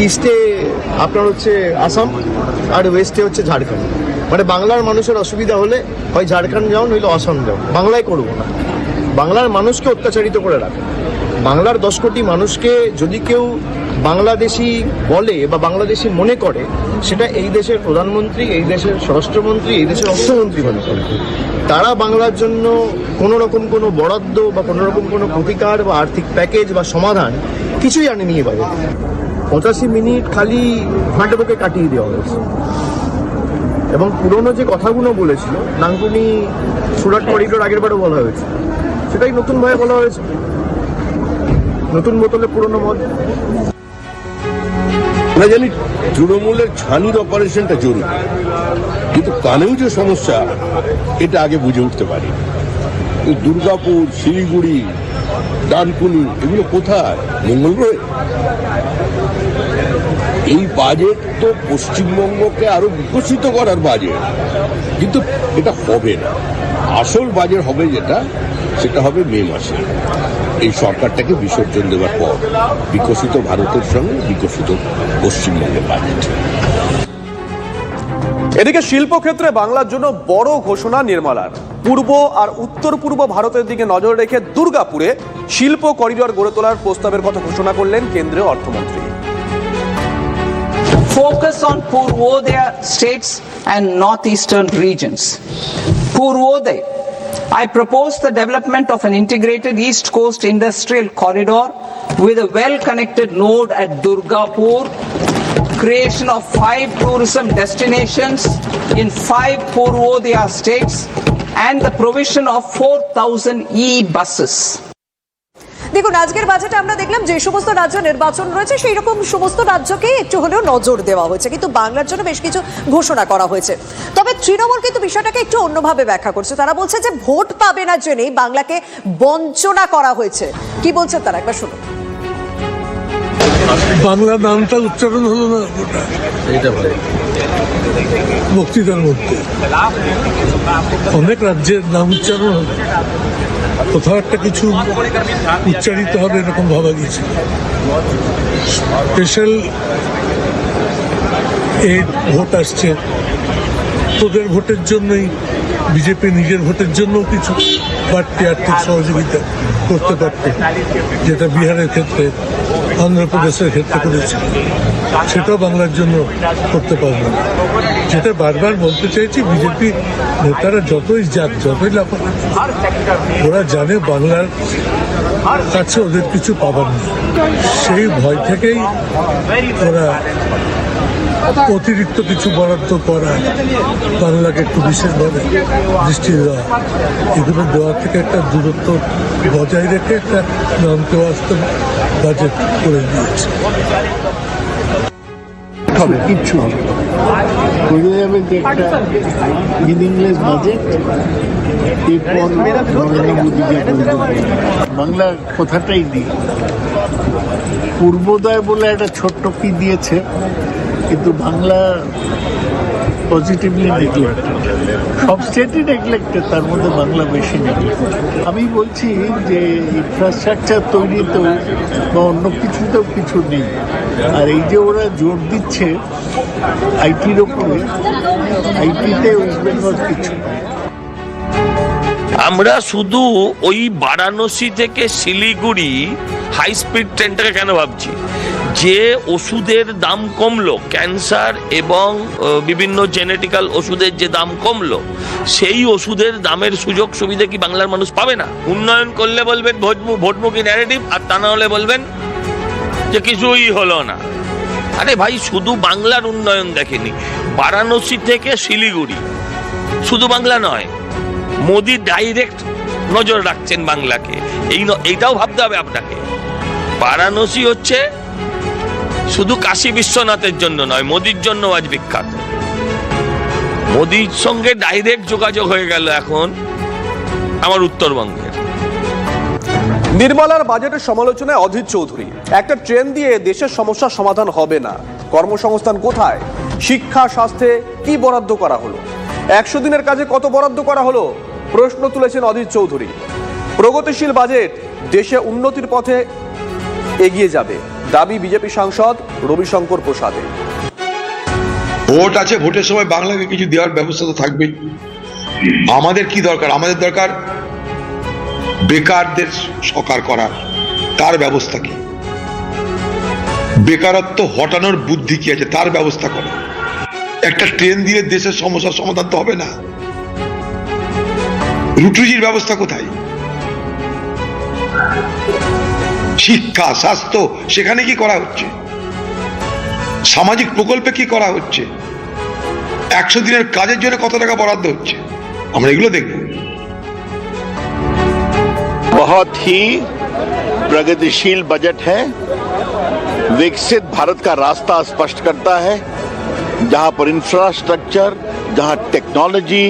ইস্টে আপনার হচ্ছে আসাম আর ওয়েস্টে হচ্ছে ঝাড়খণ্ড। মানে বাংলার মানুষের অসুবিধা হলে হয় ঝাড়খণ্ড যাও নইলে আসাম যাও, বাংলায় করবো না। বাংলার মানুষকে অত্যাচারিত করে রাখে। বাংলার 10 কোটি মানুষকে যদি কেউ বাংলাদেশি বলে বা বাংলাদেশি মনে করে, সেটা এই দেশের প্রধানমন্ত্রী, এই দেশের স্বরাষ্ট্রমন্ত্রী, এই দেশের অর্থমন্ত্রী মনে করে। তারা বাংলার জন্য কোনো রকম কোনো বরাদ্দ বা কোনো রকম কোনো প্রতিকার বা আর্থিক প্যাকেজ বা সমাধান কিছুই আনেনি এবারে। 85 মিনিট খালি ফাঁটে বুকে কাটিয়ে দেওয়া হয়েছে এবং পুরনো যে কথাগুলো বলেছিল, ডানকুনি সুরাট করিডোর আগের বারও বলা হয়েছে, সেটাই নতুনভাবে বলা হয়েছে। নতুন বোতলে পুরনো মদ। আমরা জানি তৃণমূলের ছানির অপারেশনটা জরুরি, কিন্তু কানেও যে সমস্যা এটা আগে বুঝে উঠতে পারি। দুর্গাপুর, শিলিগুড়ি, ডানকুনি এগুলো কোথায়? মঙ্গল গ্রহে? এই বাজেট তো পশ্চিমবঙ্গকে আরো বিকশিত করার বাজেট, কিন্তু এটা হবে না। আসল বাজেট হবে যেটা, সেটা হবে মে মাসে এই সরকারটাকে বিসর্জন দেওয়ার পর বিকশিত ভারতের সঙ্গে বিকশিত পশ্চিমবঙ্গের বাজেট। এদিকে শিল্পক্ষেত্রে বাংলার জন্য বড় ঘোষণা নির্মলার। পূর্ব আর উত্তর পূর্ব ভারতের দিকে নজর রেখে দুর্গাপুরে শিল্প করিডর গড়ে তোলার প্রস্তাবের কথা ঘোষণা করলেন কেন্দ্রীয় অর্থমন্ত্রী। Focus on Purvodaya states and northeastern regions. Purvodaya, I propose the development of an integrated East Coast industrial corridor with a well-connected node at Durgapur, creation of 5 tourism destinations in 5 Purvodaya states, and the provision of 4,000 e-buses. দেখুন আজকের বাজেটে আমরা দেখলাম যে সমস্ত রাজ্য নির্বাচন রয়েছে সেই রকম সমস্ত রাজ্যকেই একটু হলেও নজর দেওয়া হয়েছে, কিন্তু বাংলার জন্য বেশ কিছু ঘোষণা করা হয়েছে। তবে তৃণমূল কিন্তু বিষয়টাকে একটু অন্যভাবে ব্যাখ্যা করছে। তারা বলছে যে ভোট পাবে না জেনেই বাংলাকে বঞ্চনা করা হয়েছে। কি বলছেন তারা, একবার শুনুন। বাংলা নামটা উচ্চারণ হলো না, এটা বক্তৃতার মধ্যে অনেক রাজ্যের নাম উচ্চারণ হলো, কোথাও একটা কিছু উচ্চারিত হবে এরকম ভাবা গিয়েছিল। স্পেশাল এইড ভোট আসছে, তোদের ভোটের জন্যই বিজেপি নিজের ভোটের জন্য কিছু বাড়তি আর্থিক সহযোগিতা করতে পারত, যেটা বিহারের ক্ষেত্রে, অন্ধ্রপ্রদেশের ক্ষেত্রে করেছে, সেটাও বাংলার জন্য করতে পারবে না। যেটা বারবার বলতে চাইছি, বিজেপি নেতারা যতই যাক, যতই লাফালাফি, ওরা জানে বাংলার কাছে ওদের কিছু পাবার নেই। সেই ভয় থেকেই ওরা অতিরিক্ত কিছু বরাদ্দ করা, বাংলাকে একটু বিশেষভাবে দৃষ্টি দেওয়া, এগুলো দেওয়া থেকে একটা দূরত্ব বজায় রেখে একটা নামকে বাস্তব বাজেট করে দিয়েছে। কিচ্ছু হবে বোঝা যাবে যে একটা মিনিংলেস বাজেট। এরপর নরেন্দ্র মোদীকে বাংলা কথাটাই দিই, পূর্বোদয় বলে একটা ছোট্ট কি দিয়েছে, কিন্তু বাংলা পজিটিভলি নেগলেক্টেড, সব স্টেটই নেগলেক্টেড, তার মধ্যে বাংলা বেশি নেগলেক্টেড। আমি বলছি যে ইনফ্রাস্ট্রাকচার তৈরিতেও বা অন্য কিছুতেও কিছু নেই, আর এই যে ওরা জোর দিচ্ছে আইটির ওপরে, আইটিতে ওয়েস্ট বেঙ্গল কিছু। আমরা শুধু ওই বারাণসী থেকে শিলিগুড়ি হাই স্পিড ট্রেনটাকে কেন ভাবছি, যে ওষুধের দাম কমলো, ক্যান্সার এবং বিভিন্ন জেনেটিক্যাল ওষুধের যে দাম কমলো, সেই ওষুধের দামের সুযোগ সুবিধা কি বাংলার মানুষ পাবে না? উন্নয়ন করলে বলবেন ভোটমুখী ন্যারেটিভ, আর তা না হলে বলবেন যে কিছুই হলো না। আরে ভাই, শুধু বাংলার উন্নয়ন দেখেনি, বারাণসী থেকে শিলিগুড়ি শুধু বাংলা নয়, মোদি ডাইরেক্ট নজর রাখছেন বাংলাকে, এইটাও ভাবতে হবে আপনাকে। বারাণসী হচ্ছে শুধু কাশী বিশ্বনাথের জন্য নয়, মোদির জন্য আজ বিখ্যাত। মোদির সঙ্গে ডাইরেক্ট যোগাযোগ হয়ে গেল এখন আমার উত্তরবঙ্গের। নির্মলার বাজেটের সমালোচনায় অধীর চৌধুরী, একটা ট্রেন দিয়ে দেশের সমস্যার সমাধান হবে না। কর্মসংস্থান কোথায়? শিক্ষা, স্বাস্থ্যে কি বরাদ্দ করা হলো? 100 দিনের কাজে কত বরাদ্দ করা হলো? প্রশ্ন তুলেছেন অধীর চৌধুরী। প্রগতিশীল বাজেট দেশে উন্নতির পথে এগিয়ে যাবে, দাবি বিজেপি সাংসদ রবিশঙ্কর প্রসাদের। ভোট আছে, ভোটের সময় বাংলাকে কিছু দেওয়ার ব্যবস্থা তো থাকবেই। আমাদের কি দরকার? আমাদের দরকার বেকারদের সকার করার, তার ব্যবস্থা কি? বেকারত্ব হটানোর বুদ্ধি কি আছে, তার ব্যবস্থা করো। একটা ট্রেন দিয়ে দেশের সমস্যার সমাধান তো হবে না। রুটির ব্যবস্থা কোথায়? শিক্ষা, স্বাস্থ্য, সেখানে কি করা হচ্ছে? সামাজিক প্রকল্পে কি করা হচ্ছে? 100 দিনের কাজের জন্য কত টাকা বরাদ্দ হচ্ছে? আমরা এগুলো দেখব। बहुत ही प्रगतिशील बजट है, विकसित भारत का रास्ता स्पष्ट करता है, जहां पर इंफ्रास्ट्रक्चर, जहां टेक्नोलॉजी,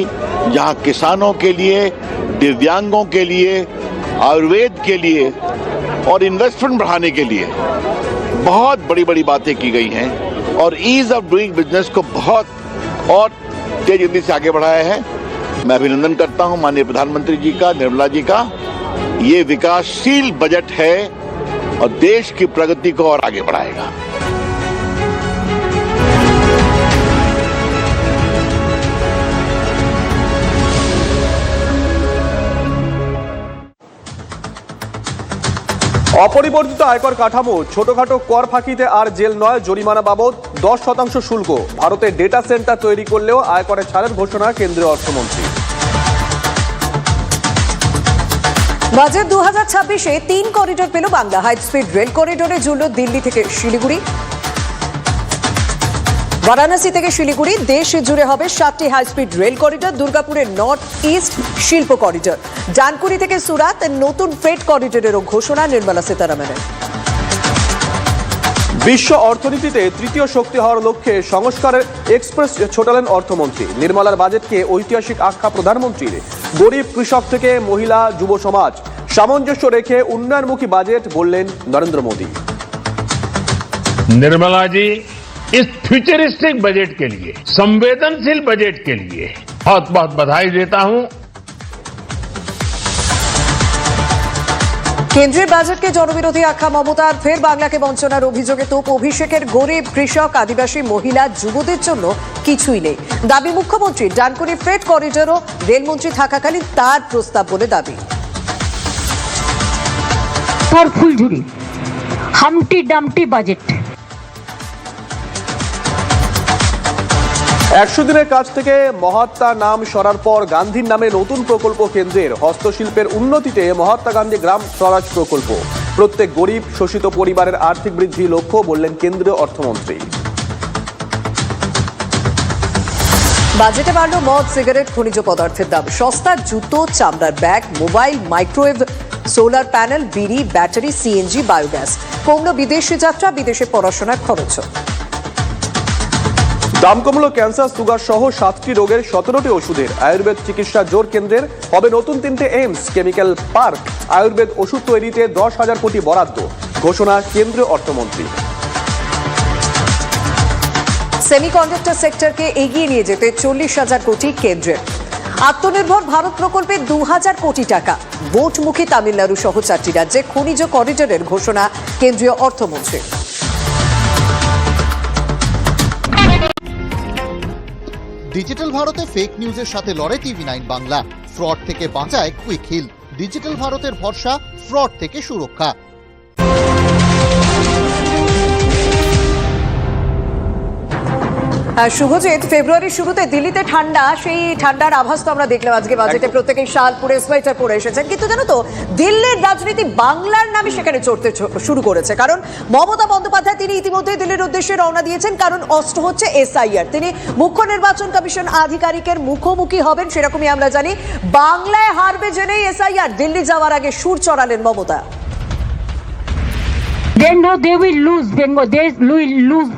जहां किसानों के लिए, दिव्यांगों के लिए, आयुर्वेद के लिए और इन्वेस्टमेंट बढ़ाने के लिए बहुत बड़ी बड़ी बातें की गई हैं और ईज ऑफ डूइंग बिजनेस को बहुत और तेज गति से आगे बढ़ाया है। मैं अभिनंदन करता हूं माननीय प्रधानमंत्री जी का, निर्मला जी का। ये विकासशील बजट है और देश की प्रगति को और आगे बढ़ाएगा। অপরিবর্তিত আয়কর কাঠামো, ছোটখাটো কর ফাঁকিতে আর জেল নয়, জরিমানা বাবদ 10% শুল্ক। ভারতে ডেটা সেন্টার তৈরি করলেও আয়করে ছাড়ের ঘোষণা কেন্দ্রীয় অর্থমন্ত্রী। বাজেট 2026-এ 3 করিডোর পেল বাংলা। হাই স্পিড রেল করিডোরে জুড়ল দিল্লি থেকে শিলিগুড়ি, বারাণসী থেকে শিলিগুড়ি। দেশ জুড়ে হবে 7টি হাই স্পিড রেল করিডোর। দুর্গাপুরের নর্থ ইস্ট শিল্প করিডোর, ডানকুনি থেকে সুরাত নতুন ফ্রেট করিডোরেরও ঘোষণা নির্মলা সীতারামনের। বিশ্ব অর্থনীতিতে তৃতীয় শক্তি হওয়ার লক্ষ্যে সংস্কারের এক্সপ্রেস ছোটালেন অর্থমন্ত্রী। নির্মলার বাজেটকে ঐতিহাসিক আখ্যা প্রধানমন্ত্রীর। গরিব, কৃষক থেকে মহিলা, যুব সমাজ, সামঞ্জস্য রেখে উন্নয়নমুখী বাজেট বললেন নরেন্দ্র মোদী। निर्मला जी इस फ्यूचरिस्टिक बजट के लिए, संवेदनशील बजट के लिए बहुत बहुत बधाई देता हूं। কেন্দ্রের বাজেটকে জনবিরোধী আখ্যা মমতার। ফের বাংলাকে বঞ্চনার অভিযোগে তোপ অভিষেকের। গরিব, কৃষক, আদিবাসী, মহিলা, যুবদের জন্য কিছুই নেই দাবি মুখ্যমন্ত্রী। ডানকুনি ফ্রেট করিডোরও রেলমন্ত্রী থাকাকালীন তার প্রস্তাব বলে দাবি। ফুলঝুরি হামটি ডামটি বাজেট। 100 দিনের কাজ থেকে মহাত্মা নাম সরার পর গান্ধীর নামে নতুন প্রকল্প কেন্দ্রের। হস্তশিল্পের উন্নতিতে মহাত্মা গান্ধী গ্রাম স্বরাজ প্রকল্প। প্রত্যেক গরিব শোষিত পরিবারের আর্থিক বৃদ্ধি লক্ষ্য বললেন কেন্দ্রীয় অর্থমন্ত্রী। বাজেটে বাড়ল মদ, সিগারেট, খনিজ পদার্থের দাম। সস্তা জুতো, চামড়ার bag, mobile, microwave, solar panel, বিড়ি, ব্যাটারি, সিএনজি, বায়োগ্যাস। কমল বিদেশি যাত্রা, বিদেশে পড়াশোনার খরচ। দাম কমল ক্যান্সার, সুগার সহ 7টি রোগের 17টি ওষুধের। আয়ুর্বেদ চিকিৎসা জোর কেন্দ্রের। হবে নতুন 3টে এইমস, কেমিক্যাল পার্ক। আয়ুর্বেদ ওষুধ তৈরিতে 10,000 কোটি বরাদ্দ, ঘোষণা কেন্দ্রীয় অর্থমন্ত্রী। সেমিকন্ডাক্টর সেক্টরকে এগিয়ে নিয়ে যেতে 40,000 কোটি কেন্দ্রের। আত্মনির্ভর ভারত প্রকল্পে 2,000 কোটি টাকা। ভোটমুখী তামিলনাড়ু সহ 4টি রাজ্যে খনিজ করিডোরের ঘোষণা কেন্দ্রীয় অর্থমন্ত্রী। ডিজিটাল ভারতে ফেক নিউজের সাথে লড়ে TV9 বাংলা। ফ্রড থেকে বাঁচায় কুইক হিল। ডিজিটাল ভারতের ভরসা, ফ্রড থেকে সুরক্ষা। শুভজিৎ, ফেব্রুয়ারির শুরুতে দিল্লিতে ঠান্ডা, সেই ঠান্ডার আভাস তো আমরা দেখলাম আজকে বাজেটে। প্রত্যেকেই শাল পরে সোয়েটার পরে এসেছেন, কিন্তু জানো তো দিল্লির রাজনীতি বাংলার নামে সেখানে চড়তে শুরু করেছে। কারণ মমতা বন্দ্যোপাধ্যায় তিনি ইতিমধ্যে দিল্লির উদ্দেশ্যে রওনা দিয়েছেন, কারণ অস্ত্র হচ্ছে SIR। তিনি মুখ্য নির্বাচন কমিশন আধিকারিকের মুখোমুখি হবেন সেরকমই আমরা জানি। বাংলায় হারবে জেনেই SIR, দিল্লি যাওয়ার আগে সুর চড়ালেন Mamata. They know they will lose Bengal. They will lose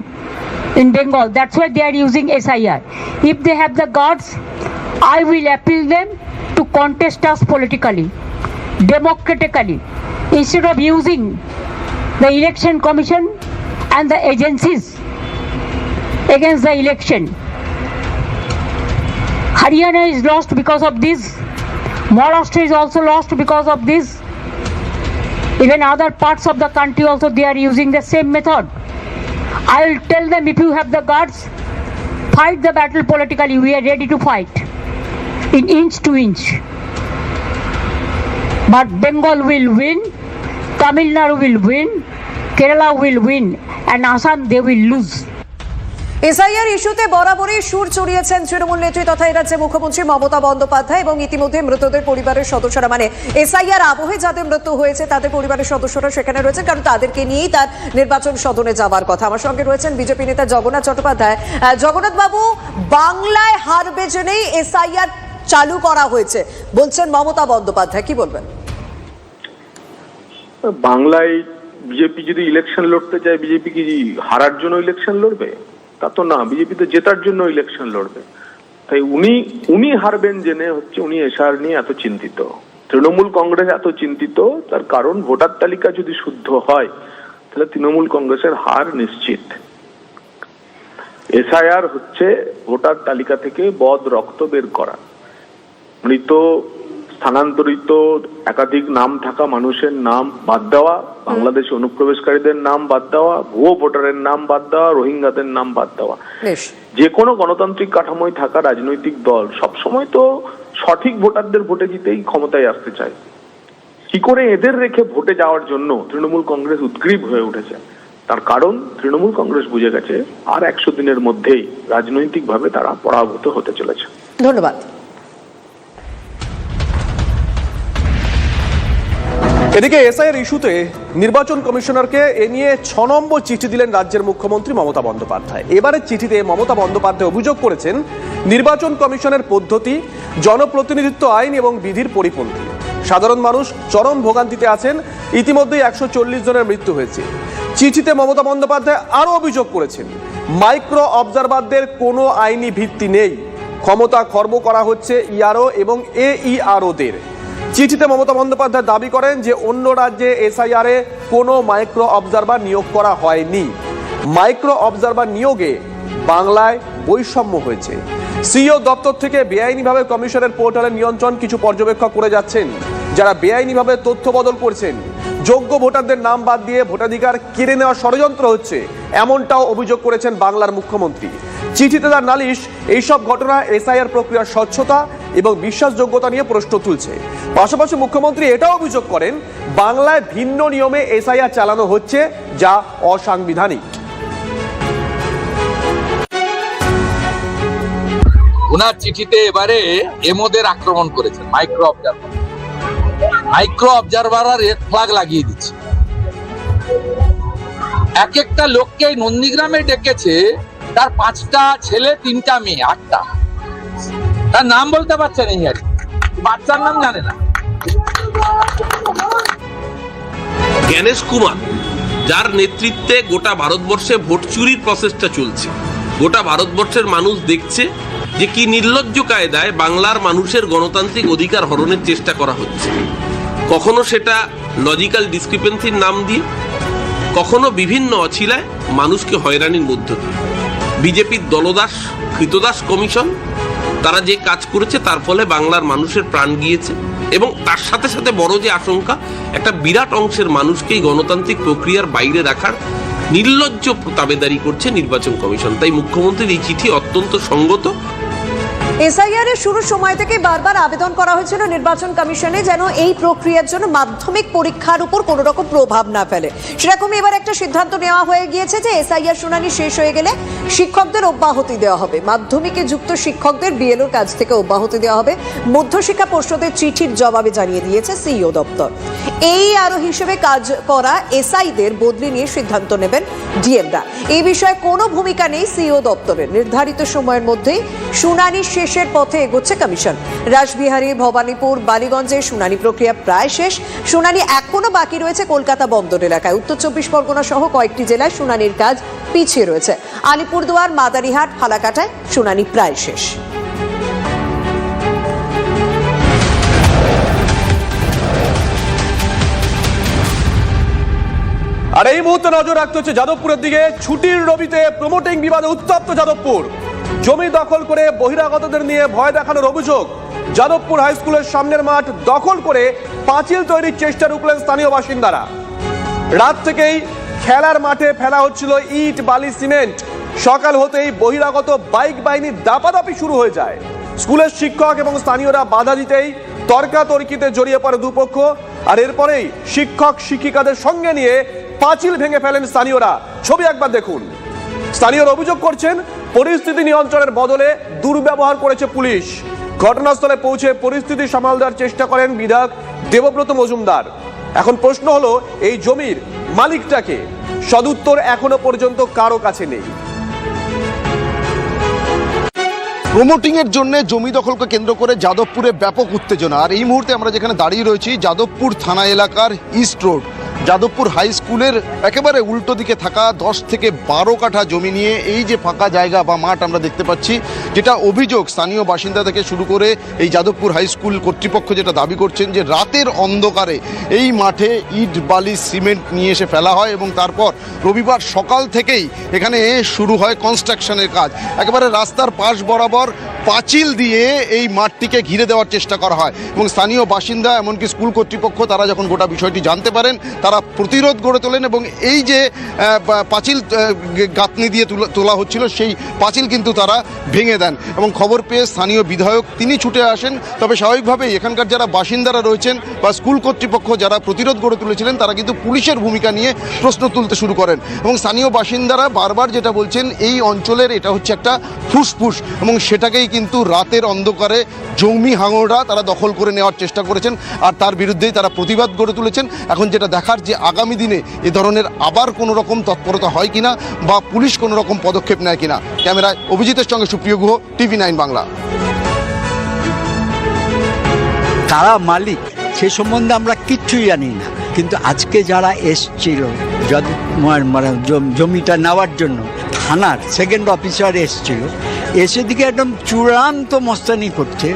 in Bengal. That's why they are using SIR. If they have the guts, I will appeal them to contest us politically, democratically, instead of using the election commission and the agencies against the election. Haryana is lost because of this. Maharashtra is also lost because of this. Even other parts of the country also they are using the same method. I will tell them, if you have the guts, fight the battle politically. We are ready to fight in inch to inch. But Bengal will win, Tamil Nadu will win, Kerala will win, and Assam they will lose. SIR ইস্যুতে বরাবরই সুর চড়িয়েছেন তৃণমূল নেত্রী তথা এ রাজ্যের মুখ্যমন্ত্রী মমতা বন্দ্যোপাধ্যায়, এবং ইতিমধ্যে মৃতদের পরিবারের সদস্যরা, মানে SIR আবহে যাদের মৃত্যু হয়েছে তাদের পরিবারের সদস্যরা সেখানে রয়েছেন, কারণ তাদেরকে নিয়েই তার নির্বাচন সদনে যাওয়ার কথা। আমার সঙ্গে রয়েছেন বিজেপি নেতা জগন্নাথ চট্টোপাধ্যায়। জগন্নাথ বাবু, বাংলায় হারবে জেনেই SIR চালু করা হয়েছে বলছেন মমতা বন্দ্যোপাধ্যায়, কি বলবেন? বাংলায় বিজেপি যদি ইলেকশন লড়তে চায়, বিজেপি কি হারার জন্য ইলেকশন লড়বে? তা তো না, বিজেপি তো জেতার জন্য ইলেকশন লড়বে। তাই উনি হারবেন জেনে হচ্ছে উনি SIR নিয়ে এত চিন্তিত। তৃণমূল কংগ্রেস এত চিন্তিত, তার কারণ ভোটার তালিকা যদি শুদ্ধ হয় তাহলে তৃণমূল কংগ্রেসের হার নিশ্চিত। SIR হচ্ছে ভোটার তালিকা থেকে বদ রক্ত বের করা, মৃত স্থানান্তরিত একাধিক নাম থাকা মানুষের নাম বাদ দেওয়া, বাংলাদেশে অনুপ্রবেশকারীদের নাম বাদ দেওয়া, ভুয়ো ভোটারের নাম বাদ দেওয়া, রোহিঙ্গাদের নাম বাদ দেওয়া। যে কোনো গণতান্ত্রিক কাঠামোয় থাকা রাজনৈতিক দল সবসময় তো সঠিক ভোটারদের ভোটে জিতেই ক্ষমতায় আসতে চায়। কি করে এদের রেখে ভোটে যাওয়ার জন্য তৃণমূল কংগ্রেস উদ্গ্রীব হয়ে উঠেছে, তার কারণ তৃণমূল কংগ্রেস বুঝে গেছে আর 100 দিনের মধ্যেই রাজনৈতিকভাবে তারা পরাভূত হতে চলেছে। ধন্যবাদ। এদিকে SIR ইস্যুতে নির্বাচন কমিশনারকে এ নিয়ে 6 নম্বর চিঠি দিলেন রাজ্যের মুখ্যমন্ত্রী মমতা বন্দ্যোপাধ্যায়। এবারের চিঠিতে মমতা বন্দ্যোপাধ্যায় অভিযোগ করেছেন নির্বাচন কমিশনের পদ্ধতি জনপ্রতিনিধিত্ব আইন এবং বিধির পরিপন্থী। সাধারণ মানুষ চরম ভোগান্তিতে আছেন, ইতিমধ্যেই 140 জনের মৃত্যু হয়েছে। চিঠিতে মমতা বন্দ্যোপাধ্যায় আরও অভিযোগ করেছেন মাইক্রো অবজারভারদের কোনো আইনি ভিত্তি নেই, ক্ষমতা খর্ব করা হচ্ছে ERO এবং AEROদের। চিঠিতে মমতা বন্দ্যোপাধ্যায় দাবি করেন যে অন্য রাজ্যে SIR-এ কোনো মাইক্রো অবজারভার নিয়োগ করা হয়নি। মাইক্রো অবজারভার নিয়োগে বাংলায় বৈষম্য হয়েছে। সিইও দপ্তর থেকে বেআইনিভাবে কমিশনের পোর্টালের নিয়ন্ত্রণ কিছু পর্যবেক্ষক করে যাচ্ছেন, যারা বেআইনিভাবে তথ্য বদল করছেন। যোগ্য ভোটারদের নাম বাদ দিয়ে ভোটাধিকার কেড়ে নেওয়ার ষড়যন্ত্র হচ্ছে, এমনটাও অভিযোগ করেছেন বাংলার মুখ্যমন্ত্রী। চিঠিতে তার নালিশ এইসব ঘটনা SIR প্রক্রিয়ার স্বচ্ছতা এবং বিশ্বাসযোগ্যতা নিয়ে প্রশ্ন তুলছে। পাশাপাশি মুখ্যমন্ত্রী এটাও অভিযোগ করেন বাংলায় ভিন্ন নিয়মে SIR চালানো হচ্ছে, যা অসাংবিধানিক। ওনার চিঠিতে এবারে এমোদের আক্রমণ করেছেন মাইক্রো অবজারভার। মাইক্রো অবজারভাররা রেড ফ্ল্যাগ লাগিয়ে দিচ্ছে। এক একটা লোককে নন্দীগ্রামে ডেকেছে, তার 5টা ছেলে 3টা মেয়ে 8টা, তার নাম বলতে পারছে না, বাচ্চার নাম জানে না। জ্ঞানেশ কুমার, যার নেতৃত্বে গোটা ভারতবর্ষে ভোট চুরির প্রসেসটা চলছে, গোটা ভারতবর্ষের মানুষ দেখছে যে কি নির্লজ্জ কায়দায় বাংলার মানুষের গণতান্ত্রিক অধিকার হরণের চেষ্টা করা হচ্ছে। কখনো সেটা লজিক্যাল ডিসক্রিপেন্সির নাম দিয়ে, কখনো বিভিন্ন অছিলায় মানুষকে হয়রানির মধ্য দিয়ে। বিজেপির দলদাস কৃতদাস কমিশন তারা যে কাজ করেছে তার ফলে বাংলার মানুষের প্রাণ গিয়েছে এবং তার সাথে সাথে বড় যে আশঙ্কা, একটা বিরাট অংশের মানুষকেই গণতান্ত্রিক প্রক্রিয়ার বাইরে রাখার নির্লজ্জ তাবেদারি করছে নির্বাচন কমিশন। তাই মুখ্যমন্ত্রীর এই চিঠি অত্যন্ত সঙ্গত। এসআইআর এর শুরুর সময় থেকে বারবার আবেদন করা হয়েছিল নির্বাচন কমিশনে যেন এই প্রক্রিয়ার জন্য মাধ্যমিক পরীক্ষার উপর কোনো রকম প্রভাব না ফেলে। সেরকমই এবার একটা সিদ্ধান্ত নেওয়া হয়ে গিয়েছে যে এসআইআর শুনানি শেষ হয়ে গেলে শিক্ষকদের অব্যাহতি দেওয়া হবে, মাধ্যমিকে যুক্ত শিক্ষকদের বিএলওর কাছ থেকে অব্যাহতি দেওয়া হবে। মধ্যশিক্ষা পর্ষদের চিঠির জবাবে জানিয়ে দিয়েছে সিইও দপ্তর। এই আরো হিসেবে কাজ করা এসআইদের বদলি নিয়ে সিদ্ধান্ত নেবেন ডিএমরা। এই বিষয়ে কোনো ভূমিকা নেই সিইও দপ্তরের। নির্ধারিত সময়ের মধ্যেই শুনানি শেষের পথে এগোচ্ছে কমিশন। রাসবিহারী, ভবানীপুর, বালিগঞ্জে শুনানি প্রক্রিয়া প্রায় শেষ। শুনানি এখনো বাকি রয়েছে কলকাতা বন্দর এলাকায়। উত্তর 24 পরগনা সহ কয়েকটি জেলায় শুনানির কাজ পিছিয়ে রয়েছে। আলিপুরদুয়ার, মাদারিহাট, ফালাকাটায় শুনানি প্রায় শেষ। আর এই মুহূর্তে নজর রাখতে হচ্ছে যাদবপুরের দিকে। ছুটির রবিতে প্রমোটিং বিবাদে উত্তপ্ত যাদবপুর। জমি দখল করে বহিরাগতদের নিয়ে ভয় দেখানোর অভিযোগ। যাদবপুর হাই স্কুলের সামনের মাঠ দখল করে পাঁচিল তৈরির চেষ্টা রুখলেন স্থানীয় বাসিন্দারা। রাত থেকেই খেলার মাঠে ফেলা হচ্ছিল ইট, বালি, সিমেন্ট। সকাল হতেই বহিরাগত বাইক বাহিনীর দাপাদাপি শুরু হয়ে যায়। স্কুলের শিক্ষক এবং স্থানীয়রা বাধা দিতেই তর্কাতর্কিতে জড়িয়ে পড়ে দুপক্ষ। আর এরপরেই শিক্ষক শিক্ষিকাদের সঙ্গে নিয়ে পাঁচিল ভেঙে ফেলেন স্থানীয়রা। ছবি একবার দেখুন। স্থানীয়রা অভিযোগ করছেন পরিস্থিতি নিয়ন্ত্রণের বদলে দুর্ব্যবহার করেছে পুলিশ। ঘটনাস্থলে পৌঁছে পরিস্থিতি সামাল দেওয়ার চেষ্টা করেন বিধায়ক দেবব্রত মজুমদার। এখন প্রশ্ন হলো, এই জমির মালিকটাকে? সদুত্তর এখনো পর্যন্ত কারো কাছে নেই। প্রমোটিং এর জন্য জমি দখলকে কেন্দ্র করে যাদবপুরে ব্যাপক উত্তেজনা। আর এই মুহূর্তে আমরা যেখানে দাঁড়িয়ে রয়েছি যাদবপুর থানা এলাকার ইস্ট রোড, যাদবপুর হাই স্কুলের একেবারে উল্টো দিকে থাকা 10 থেকে 12 কাঠা জমি নিয়ে এই যে ফাঁকা জায়গা বা মাঠ আমরা দেখতে পাচ্ছি, যেটা অভিযোগ স্থানীয় বাসিন্দা থেকে শুরু করে এই যাদবপুর হাই স্কুল কর্তৃপক্ষ যেটা দাবি করছেন যে রাতের অন্ধকারে এই মাঠে ইট, বালি, সিমেন্ট নিয়ে এসে ফেলা হয় এবং তারপর রবিবার সকাল থেকেই এখানে শুরু হয় কনস্ট্রাকশনের কাজ। একেবারে রাস্তার পাশ বরাবর পাঁচিল দিয়ে এই মাঠটিকে ঘিরে দেওয়ার চেষ্টা করা হয় এবং স্থানীয় বাসিন্দা এমনকি স্কুল কর্তৃপক্ষ তারা যখন গোটা বিষয়টি জানতে পারেন তারা প্রতিরোধ গড়ে তোলেন এবং এই যে পাঁচিল গাঁথনি দিয়ে তোলা হচ্ছিল সেই পাঁচিল কিন্তু তারা ভেঙে দেন এবং খবর পেয়ে স্থানীয় বিধায়ক তিনি ছুটে আসেন। তবে স্বাভাবিকভাবেই এখানকার যারা বাসিন্দারা রয়েছেন বা স্কুল কর্তৃপক্ষ যারা প্রতিরোধ গড়ে তুলেছিলেন তারা কিন্তু পুলিশের ভূমিকা নিয়ে প্রশ্ন তুলতে শুরু করেন এবং স্থানীয় বাসিন্দারা বারবার যেটা বলছেন এই অঞ্চলের এটা হচ্ছে একটা ফুসফুস এবং সেটাকেই কিন্তু রাতের অন্ধকারে জমি হাঙড়রা তারা দখল করে নেওয়ার চেষ্টা করেছেন আর তার বিরুদ্ধেই তারা প্রতিবাদ গড়ে তুলেছেন। এখন যেটা দেখার যে আগামী দিনে এ ধরনের আবার কোনো রকম তৎপরতা হয় কিনা বা পুলিশ কোনো রকম পদক্ষেপ নেয় কিনা। ক্যামেরায় অভিজিতের সঙ্গে সুপ্রিয় গুহ, TV9 বাংলা। কারা মালিক সে সম্বন্ধে আমরা কিচ্ছুই জানি না, কিন্তু আজকে যারা এসছিল জমিটা নেওয়ার জন্য থানার সেকেন্ড অফিসার এসছিল, এসে দিকে একদম চূড়ান্ত মস্তানি করছে,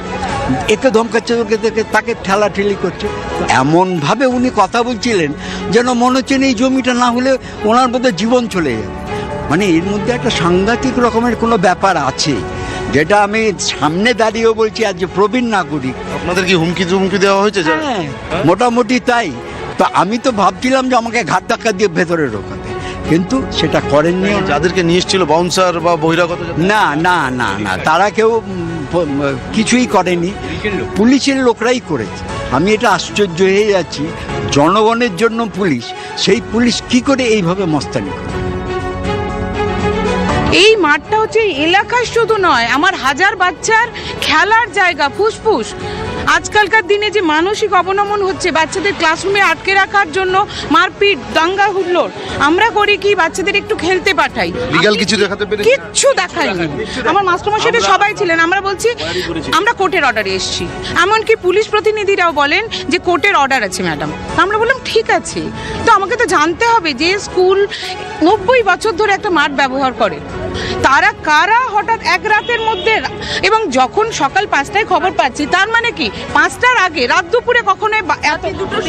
একে ধমকাচ্ছে ওকে দেখে তাকে ঠেলাঠেলি করছে। এমনভাবে উনি কথা বলছিলেন যেন মনে হচ্ছে এই জমিটা না হলে ওনার মধ্যে জীবন চলে যাবে। মানে এর মধ্যে একটা সাংঘাতিক রকমের কোনো ব্যাপার আছে, যেটা আমি সামনে দাঁড়িয়েও বলছি আজ প্রবীণ নাগরিক। আপনাদের কি হুমকি দেওয়া হয়েছে? হ্যাঁ, মোটামুটি তাই। তো আমি তো ভাবছিলাম যে আমাকে ঘাট ধাক্কা দিয়ে ভেতরে ঢোকাবে, কিন্তু সেটা করেননি। যাদেরকে নিয়ে এসেছিল বাউন্সার বা বহিরাগত, না না না না, তারা কেউ কিছুই করেনি, পুলিশের লোকরাই করেছে। আমি এটা আশ্চর্য হয়ে যাচ্ছি, জনগণের জন্য পুলিশ, সেই পুলিশ কি করে এইভাবে মস্তানি করে? এই মাঠটা হচ্ছে এলাকার শুধু নয়, আমার হাজার বাচ্চার খেলার জায়গা, ফুসফুস। আজকালকার দিনে যে মানসিক অবনমন হচ্ছে, বাচ্চাদের ক্লাসরুমে আটকে রাখার জন্য মারপিট, দাঙ্গা হুল্লোড়, আমরা করি কি বাচ্চাদের একটু খেলতে পাঠাই, লিগ্যাল কিছু দেখাতে পেরেছি? কিচ্ছু দেখায়নি। আমার মাস্টারমশাইরা সবাই ছিলেন, আমরা বলছি আমরা কোর্টের অর্ডারে এসেছি, এমনকি পুলিশ প্রতিনিধিরাও বলেন যে কোর্টের অর্ডার আছে ম্যাডাম। আমরা বললাম ঠিক আছে, তো আমাকে তো জানতে হবে যে স্কুল 90 বছর ধরে একটা মাঠ ব্যবহার করে, তারা কারা হঠাৎ এক রাতের মধ্যে, এবং যখন সকাল 5টায় খবর পাচ্ছি, তার মানে কি 5টার আগে রাত দুপুরে কখনোই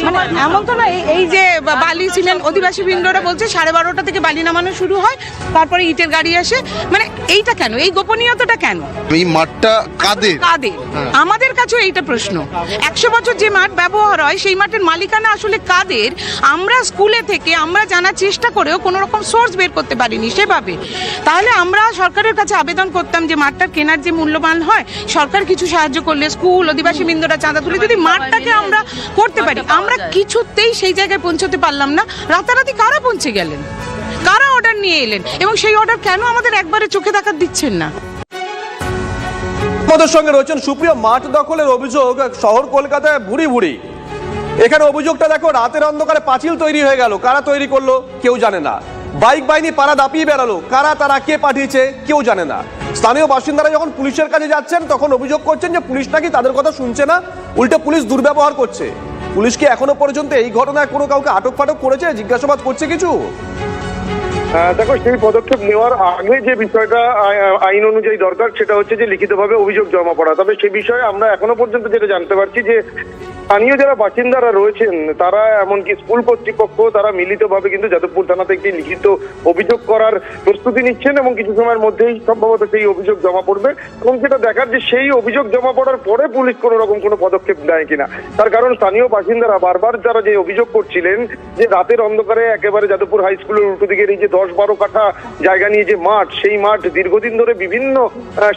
মানে এমন তো না। এই যে বালি সিমেন্ট অধিবাসী বৃন্দরা বলছে 12:30টা থেকে বালি নামানো শুরু হয়, তারপরে ইটের গাড়ি আসে, মানে এইটা কেন, এই গোপনীয়তাটা কেন? এই মাঠটা কাদের? আমাদের কাছেও এইটা প্রশ্ন। 100 বছর যে মাঠ ব্যবহার হয় সেই মাঠের মালিকানা আসলে কাদের? আমরা স্কুলে থেকে আমরা জানার চেষ্টা করেও কোনো রকম সোর্স বের করতে পারিনি সেভাবে। তাহলে আমরা সরকারের কাছে আবেদন করতাম যে মাঠটা কেনার যে মূল্যবান হয়, সরকার কিছু সাহায্য করলে, স্কুল অধিবাসী বৃন্দরা চাঁদা তুলে যদি মাঠটাকে আমরা করতে পারি। আমরা কিছুতেই সেই জায়গায় পৌঁছতে পারলাম না। রাতারাতি কারা পৌঁছে গেলেন, কারা অর্ডার নিয়ে এলেন, এবং সেই অর্ডার কেন আমাদের একবারে চোখে দেখা দিচ্ছেন না? আমাদের সঙ্গে রয়েছেন সুপ্রিয়। মাঠ দখলের অভিযোগ শহর কলকাতায় ভুরি ভুরি। এখানে অভিযোগটা দেখো, রাতের অন্ধকারে পাঁচিল তৈরি হয়ে গেল, কারা তৈরি করলো কেউ জানে না। বাইক বাহিনী পাড়া দাপিয়ে বেড়ালো, কারা তারা, কে পাঠিয়েছে কেউ জানে না। স্থানীয় বাসিন্দারা যখন পুলিশের কাছে যাচ্ছেন তখন অভিযোগ করছেন যে পুলিশ নাকি তাদের কথা শুনছে না, উল্টে পুলিশ দুর্ব্যবহার করছে। পুলিশ কি এখনো পর্যন্ত এই ঘটনায় কোনো কাউকে আটক ফাটক করেছে, জিজ্ঞাসাবাদ করছে কিছু? দেখো, সেই পদক্ষেপ নেওয়ার আগে যে বিষয়টা আইন অনুযায়ী দরকার সেটা হচ্ছে যে লিখিতভাবে অভিযোগ জমা পড়া। তবে সে বিষয়ে আমরা এখনো পর্যন্ত যেটা জানতে পারছি যে স্থানীয় যারা বাসিন্দারা রয়েছেন তারা, এমনকি স্কুল কর্তৃপক্ষ, তারা মিলিতভাবে কিন্তু যাদবপুর থানাতে একটি লিখিত অভিযোগ করার প্রস্তুতি নিচ্ছেন এবং কিছু সময়ের মধ্যেই সম্ভবত সেই অভিযোগ জমা পড়বে। এবং সেটা দেখার যে সেই অভিযোগ জমা পড়ার পরে পুলিশ কোনো রকম কোনো পদক্ষেপ নেয় কিনা। তার কারণ স্থানীয় বাসিন্দারা বারবার যারা যে অভিযোগ করছিলেন যে রাতের অন্ধকারে একেবারে যাদবপুর হাই স্কুলের উল্টো দিকের এই যে 10-12 কাঠা জায়গা নিয়ে যে মাঠ, সেই মাঠ দীর্ঘদিন ধরে বিভিন্ন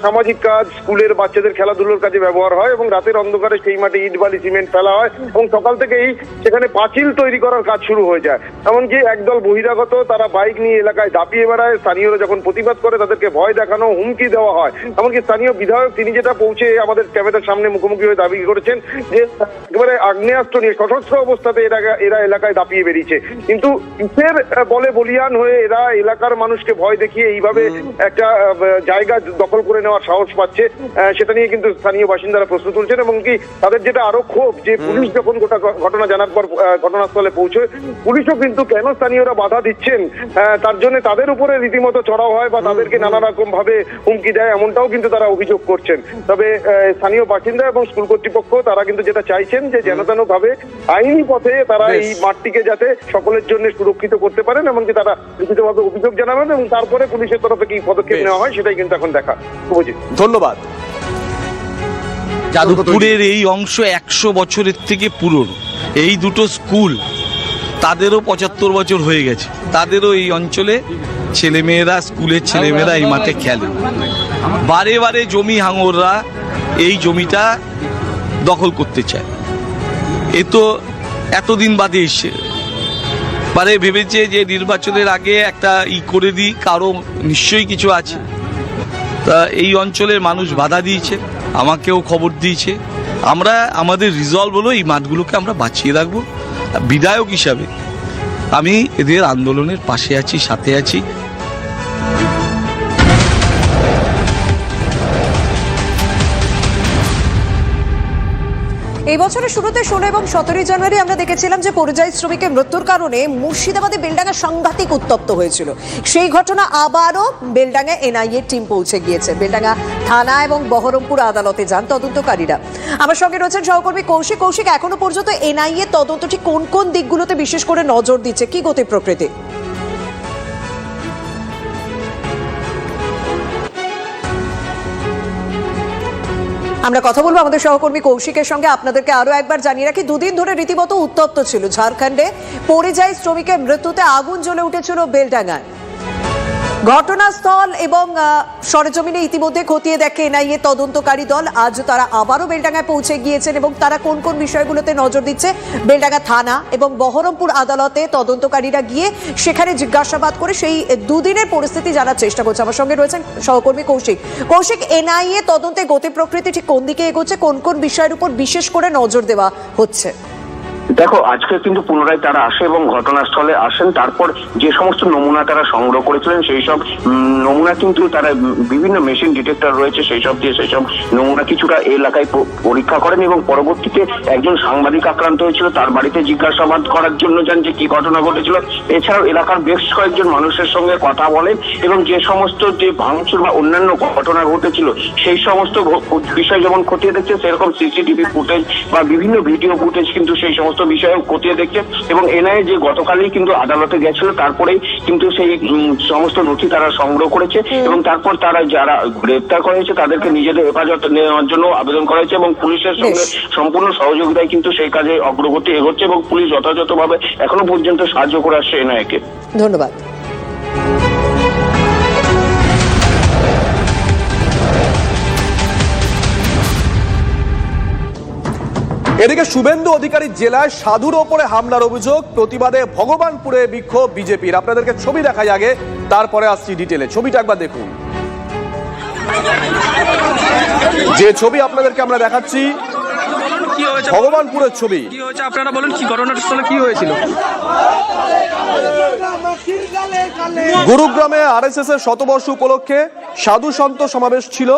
সামাজিক কাজ, স্কুলের বাচ্চাদের খেলাধুলোর কাজে ব্যবহার হয় এবং রাতের অন্ধকারে সেই মাঠে ইট বালি সিমেন্ট ফেলা হয় এবং সকাল থেকেই সেখানে পাঁচিল তৈরি করার কাজ শুরু হয়ে যায়। এমনকি একদল বহিরাগত তারা বাইক নিয়ে এলাকায় দাপিয়ে বেড়ায়। স্থানীয়রা যখন প্রতিবাদ করে তাদেরকে ভয় দেখানো, হুমকি দেওয়া হয়। এমনকি স্থানীয় বিধায়ক তিনি যেটা পৌঁছে আমাদের ক্যামেরার সামনে মুখোমুখি হয়ে দাবি করেছেন যে একেবারে আগ্নেয়াস্ত্র নিয়ে সশস্ত্র অবস্থাতে এরা এলাকায় দাপিয়ে বেরিয়েছে। কিন্তু কিসের বলে বলিয়ান হয়ে এরা এলাকার মানুষকে ভয় দেখিয়ে এইভাবে একটা জায়গা দখল করে নেওয়ার সাহস পাচ্ছে, সেটা নিয়ে কিন্তু স্থানীয় বাসিন্দারা প্রশ্ন তুলছেন। এবং কি তাদের যেটা আরো ক্ষোভ যে পুলিশ যখন গোটা ঘটনা জানার পর ঘটনাস্থলে পৌঁছয়, পুলিশও কিন্তু কেন স্থানীয়রা বাধা দিচ্ছেন তার জন্য তাদের উপরে রীতিমতো চড়াও হয় বা তাদেরকে নানা রকম ভাবে হুমকি দেয়, এমনটাও কিন্তু তারা অভিযোগ করছেন। তবে স্থানীয় বাসিন্দা এবং স্কুল কর্তৃপক্ষ তারা কিন্তু যেটা চাইছেন যে যেন তেন ভাবে আইনি পথে তারা এই মাঠটিকে যাতে সকলের জন্য সুরক্ষিত করতে পারেন, এমনকি তারা লিখিতভাবে অভিযোগ জানাবেন এবং তারপরে পুলিশের তরফে কি পদক্ষেপ নেওয়া হয় সেটাই কিন্তু এখন দেখা। ধন্যবাদ। যাদবপুরের এই অংশ 100 বছরের থেকে পুরনো। এই দুটো স্কুল, তাদেরও 75 বছর হয়ে গেছে। তাদেরও এই অঞ্চলে ছেলেমেয়েরা, স্কুলের ছেলেমেয়েরা এই মাঠে খেলে। বারে বারে জমি হাঙররা এই জমিটা দখল করতে চায়। এ তো এতদিন বাদে এসে বারে ভেবেছে যে নির্বাচনের আগে একটা করে দিই, কারো নিশ্চয়ই কিছু আছে। তা এই অঞ্চলের মানুষ বাধা দিয়েছে, আমাকেও খবর দিয়েছে। আমরা আমাদের রিজলভ হলো এই মাঠগুলোকে আমরা বাঁচিয়ে রাখবো। বিধায়ক হিসাবে আমি এদের আন্দোলনের পাশে আছি, সাথে আছি। এই বছরের শুরুতে 16 এবং 17 জানুয়ারি আমরা দেখেছিলাম যে পরিযায়ী শ্রমিকের মৃত্যুর কারণে মুর্শিদাবাদে বেলডাঙ্গা সাংঘাতিক উত্তপ্ত হয়েছিল। সেই ঘটনা আবারও বেলডাঙ্গা এনআইএ টিম পৌঁছে গিয়েছে। বেলডাঙ্গা থানা এবং বহরমপুর আদালতে যান তদন্তকারীরা। আমার সঙ্গে রয়েছেন সহকর্মী কৌশিক। কৌশিক, এখনো পর্যন্ত এনআইএ তদন্তটি কোন কোন দিকগুলোতে বিশেষ করে নজর দিচ্ছে, কি গতি প্রকৃতি? আমরা কথা বলবো আমাদের সহকর্মী কৌশিকের সঙ্গে। আপনাদেরকে আরো একবার জানিয়ে রাখি, দুদিন ধরে রীতিমতো উত্তপ্ত ছিল ঝাড়খণ্ডে। পরিযায়ী শ্রমিকের মৃত্যুতে আগুন জ্বলে উঠেছিল বেলডাঙ্গায়। ঘটনাস্থল এবং সরেজমিনে ইতিমধ্যে খতিয়ে দেখে এনআইএ তদন্তকারী দল। আজ তারা আবারও বেলডাঙ্গায় পৌঁছে গিয়েছেন এবং তারা কোন কোন বিষয়গুলোতে নজর দিচ্ছে, বেলডাঙ্গা থানা এবং বহরমপুর আদালতে তদন্তকারীরা গিয়ে সেখানে জিজ্ঞাসাবাদ করে সেই দুদিনের পরিস্থিতি জানার চেষ্টা করছে। আমার সঙ্গে রয়েছেন সহকর্মী কৌশিক। কৌশিক, এনআইএ তদন্তে গতি প্রকৃতি ঠিক কোন দিকে এগোচ্ছে, কোন কোন বিষয়ের উপর বিশেষ করে নজর দেওয়া হচ্ছে? দেখো, আজকে কিন্তু পুনরায় তারা আসে এবং ঘটনাস্থলে আসেন। তারপর যে সমস্ত নমুনা তারা সংগ্রহ করেছিলেন সেই সব নমুনা কিন্তু তারা বিভিন্ন মেশিন ডিটেক্টর রয়েছে সেই সব দিয়ে সেই সব নমুনা কিছুটা এলাকায় পরীক্ষা করেন এবং পরবর্তীতে একজন সাংবাদিক আক্রান্ত হয়েছিল, তার বাড়িতে জিজ্ঞাসাবাদ করার জন্য যান যে কি ঘটনা ঘটেছিল। এছাড়াও এলাকার বেশ কয়েকজন মানুষের সঙ্গে কথা বলেন এবং যে সমস্ত যে ভাঙচুর বা অন্যান্য ঘটনা ঘটেছিল সেই সমস্ত বিষয় যেমন খতিয়ে দেখছে, সেরকম সিসিটিভি ফুটেজ বা বিভিন্ন ভিডিও ফুটেজ কিন্তু সেই সমস্ত বিষয়ে খতিয়ে দেখছে। এবং এনআইএ যে গতকালই কিন্তু আদালতে গেছিল, তারপরেই কিন্তু সেই সমস্ত নথি তারা সংগ্রহ করেছে এবং তারপর তারা যারা গ্রেপ্তার করা হয়েছে তাদেরকে নিজেদের হেফাজত নেওয়ার জন্য আবেদন করা হয়েছে এবং পুলিশের সঙ্গে সম্পূর্ণ সহযোগিতায় কিন্তু সেই কাজে অগ্রগতি এগোচ্ছে এবং পুলিশ যথাযথভাবে এখনো পর্যন্ত সাহায্য করে আসছে এনআইএকে। ধন্যবাদ। এদিকে শুভেন্দু অধিকারী জেলায় সাধুর ওপরে হামলার অভিযোগ, প্রতিবাদে ভগবানপুরে বিক্ষোভ বিজেপির। আপনাদেরকে ছবি দেখাই আগে, তারপরে আসছি ডিটেলে। ছবিটা একবার দেখুন। যে ছবি আপনাদেরকে আমরা দেখাচ্ছি ভগবানপুরের ছবি। কি হয়েছে আপনারা বলেন, কি ঘটনাস্থলে কি হয়েছিল? গুরুগ্রামে আরএসএস এর শতবর্ষ উপলক্ষে সাধু সন্ত সমাবেশ ছিল।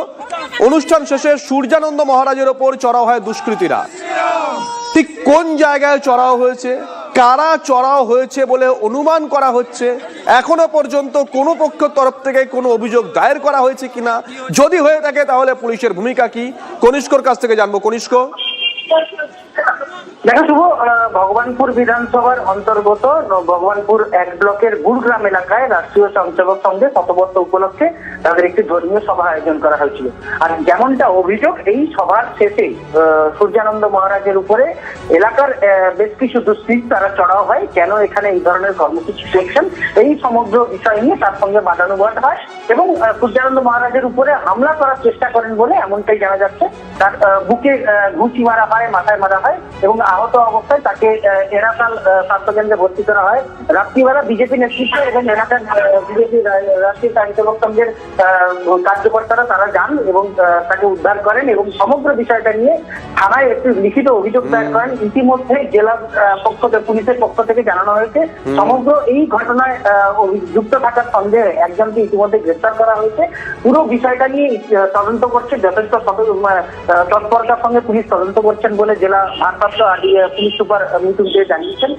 অনুষ্ঠান শেষে সূর্যানন্দ মহারাজের ওপর চড়াও হয় দুষ্কৃতীরা। ঠিক কোন জায়গায় চড়াও হয়েছে, কারা চড়াও হয়েছে বলে অনুমান করা হচ্ছে, এখনো পর্যন্ত কোনো পক্ষের তরফ থেকে কোনো অভিযোগ দায়ের করা হয়েছে কিনা, যদি হয়ে থাকে তাহলে পুলিশের ভূমিকা কি, কনিষ্কর কাছ থেকে জানবো। কনিষ্ক, দেখো শুভ, ভগবানপুর বিধানসভার অন্তর্গত ভগবানপুর 1 ব্লকের গুরগ্রাম এলাকায় রাষ্ট্রীয় স্বয়ংসেবক সংঘে শতবর্ষ উপলক্ষে তাদের একটি ধর্মীয় সভা আয়োজন করা হয়েছিল। আর যেমনটা অভিযোগ, এই সভার শেষে সূর্যানন্দ মহারাজের উপরে এলাকার বেশ কিছু দুষ্কৃতী তারা চড়াও হয়। কেন এখানে এই ধরনের কর্মসূচি চলছেন এই সমগ্র বিষয় নিয়ে তার সঙ্গে বাদানুবাদ হয় এবং সূর্যানন্দ মহারাজের উপরে হামলা করার চেষ্টা করেন বলে এমনটাই জানা যাচ্ছে। তার বুকে ঘুষি মারা হয়, মাথায় মারা হয় এবং আহত অবস্থায় তাকে এরাকাল স্বাস্থ্যকেন্দ্রে ভর্তি করা হয়। রাত্রিবেলা বিজেপি নেতৃত্ব এবং এলাকার বিজেপি রাষ্ট্রীয় স্বয়ংসেবক সংঘের কার্যকর্তারা তারা যান এবং তাকে উদ্ধার করেন এবং সমগ্র বিষয়টা নিয়ে থানায় একটি লিখিত অভিযোগ দায়ের করেন। ইতিমধ্যে জেলা পুলিশের পক্ষ থেকে জানানো হয়েছে সমগ্র এই ঘটনায় যুক্ত থাকার সন্দেহে একজনকে ইতিমধ্যে গ্রেফতার করা হয়েছে। পুরো বিষয়টা নিয়ে তদন্ত করছে, যথেষ্ট তৎপরতার সঙ্গে পুলিশ তদন্ত করছেন বলে জেলা ভারপ্রাপ্ত পুলিশ সুপার মিতুল দে জানিয়েছেন।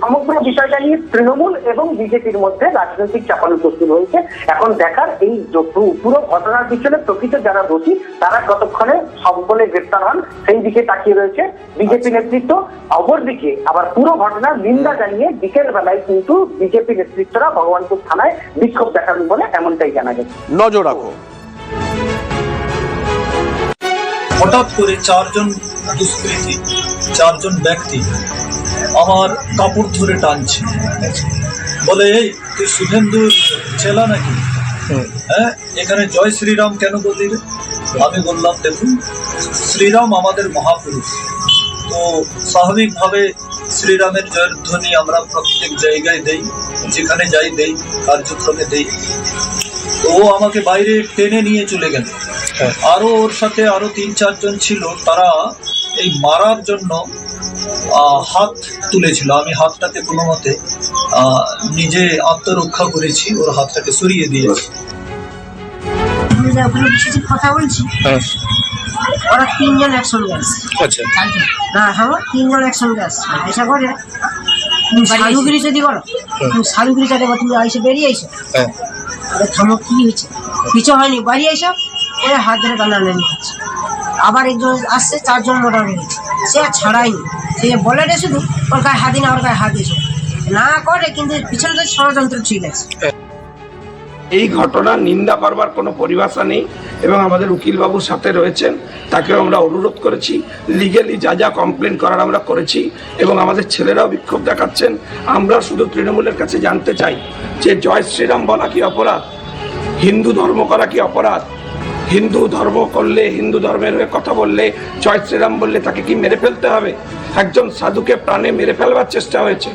সমগ্র বিষয়টা নিয়ে তৃণমূল এবং বিজেপির মধ্যে রাজনৈতিক চাপানুপস্থিত হয়েছে। এখন দেখার এই পুরো ঘটনার পিছনে প্রকৃত যারা দোষী তারা কতক্ষণে সকলে গ্রেফতার হন সেই দিকে তাকিয়ে রয়েছে বিজেপি নেতৃত্ব। অপরদিকে আবার পুরো ঘটনার নিন্দা জানিয়ে বিকেল বেলায় কিন্তু বিজেপি নেতৃত্বরা ভগবানপুর থানায় বিক্ষোভ দেখাবেন বলে এমনটাই জানা গেছে। নজর রাখো। হঠাৎ করে চারজন ব্যক্তি আমার কাপড় ধরে টানছে, বলে এই তুই শুভেন্দুর চেলা নাকি? হ্যাঁ, এখানে জয় শ্রীরাম কেন বললি রে? আমি বললাম দেখুন, শ্রীরাম আমাদের মহাপুরুষ, তো স্বাভাবিকভাবে শ্রীরামের জয়ের ধ্বনি আমরা প্রত্যেক জায়গায় দেই, যেখানে যাই দেই, কার্যক্রমে দেই। ও আমাকে বাইরে টেনে নিয়ে চলে গেল। আরো ওর সাথে আরো 3-4 জন ছিল, তারা এই মারার জন্য হাত তুলেছিল। আমি হাতটাকে কোনো মতে নিজে আত্মরক্ষা করেছি, ওর হাতটাকে সরিয়ে দিয়েছি। কথা বলছি, ওরা 3 জন একসঙ্গে আসছে। আচ্ছা, না হ্যাঁ, 3 জন একসঙ্গে আসছে। এসা করে তুমি সাধুগিরি যদি করো, তুমি সাধুগিরি চাটে তুমি আইসে বেরিয়ে আইসো। থামো, কি হয়েছে? কিছু হয়নি, বাড়ি আইসো। ওরা হাত ধরে টানাটানি করছে। আবার একজন আসছে, 4 জন মোটামুটি গেছে, সে আর ছাড়াইনি। সে বলে রে শুধু ওর গায়ে হাত দিন, ওর গায়ে হাত দিয়েছে না করে, কিন্তু পিছনে তো ষড়যন্ত্র ঠিক আছে। এই ঘটনা নিন্দা করবার কোনো পরিভাষা নেই এবং আমাদের উকিলবাবুর সাথে রয়েছেন, তাকেও আমরা অনুরোধ করেছি, লিগেলি যা যা কমপ্লেন করার আমরা করেছি এবং আমাদের ছেলেরাও বিক্ষোভ দেখাচ্ছেন। আমরা শুধু তৃণমূলের কাছে জানতে চাই যে জয় শ্রীরাম বলা কি অপরাধ? হিন্দু ধর্ম করা কি অপরাধ? হিন্দু ধর্ম করলে, হিন্দু ধর্মের হয়ে কথা বললে, জয় শ্রীরাম বললে তাকে কি মেরে ফেলতে হবে? একজন সাধুকে প্রাণে মেরে ফেলবার চেষ্টা হয়েছে।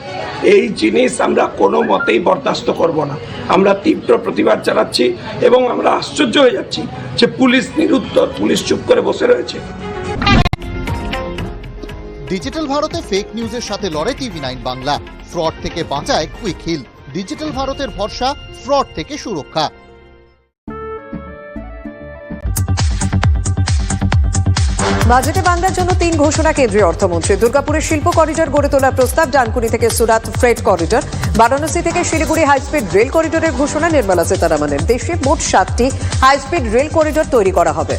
এই জিনিস আমরা কোনো মতেই বরদাস্ত করব না। আমরা তীব্র প্রতিবাদ জানাচ্ছি এবং আমরা আশ্চর্য হয়ে যাচ্ছি যে পুলিশ নিরুত্তর, পুলিশ চুপ করে বসে রয়েছে। ডিজিটাল ভারতে ফেক নিউজের সাথে লড়ে TV9 বাংলা। ফ্রড থেকে বাঁচায় কুইক হিল। ডিজিটাল ভারতের ভরসা, ফ্রড থেকে সুরক্ষা। বাজেটে বাংলার জন্য 3 ঘোষণা কেন্দ্রীয় অর্থমন্ত্রী। দুর্গাপুরের শিল্প করিডর গড়ে তোলার প্রস্তাব, ডানকুনি থেকে সুরাত ফ্রেট করিডর, বারাণসী থেকে শিলিগুড়ি হাইস্পিড রেল করিডরের ঘোষণা নির্মলা সীতারামনের। দেশে মোট 7টি হাইস্পিড রেল করিডর তৈরি করা হবে।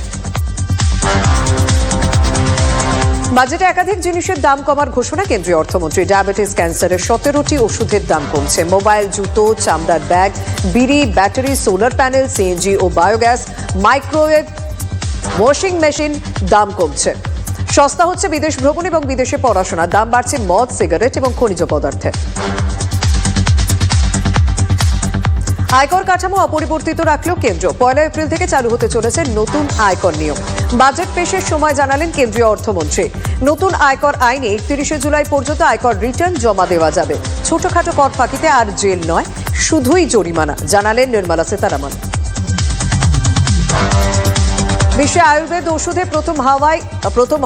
বাজেটে একাধিক জিনিসের দাম কমার ঘোষণা কেন্দ্রীয় অর্থমন্ত্রী। ডায়াবেটিস, ক্যান্সারের 17টি ওষুধের দাম কমছে। মোবাইল, জুতো, চামড়ার ব্যাগ, বিড়ি, ব্যাটারি, সোলার প্যানেল, সিএনজি ও বায়োগ্যাস, মাইক্রোওয়েভ, ওয়াশিং মেশিন দাম কমছে। সস্তা হচ্ছে বিদেশ ভ্রমণ এবং বিদেশে পড়াশোনা। দাম বাড়ছে মদ, সিগারেট এবং খনিজ পদার্থে। আয়কর কাঠামো অপরিবর্তিত রাখলেও কেন্দ্র। 1 এপ্রিল থেকে চালু হতে চলেছে নতুন আয়কর নিয়ম। বাজেট পেশের সময় জানালেন কেন্দ্রীয় অর্থমন্ত্রী। নতুন আয়কর আইনে 31শে জুলাই পর্যন্ত আয়কর রিটার্ন জমা দেওয়া যাবে। ছোটখাটো কর ফাঁকিতে আর জেল নয়, শুধুই জরিমানা, জানালেন নির্মলা সীতারামন। বিশ্বে আয়ুর্বেদ ওষুধে প্রথম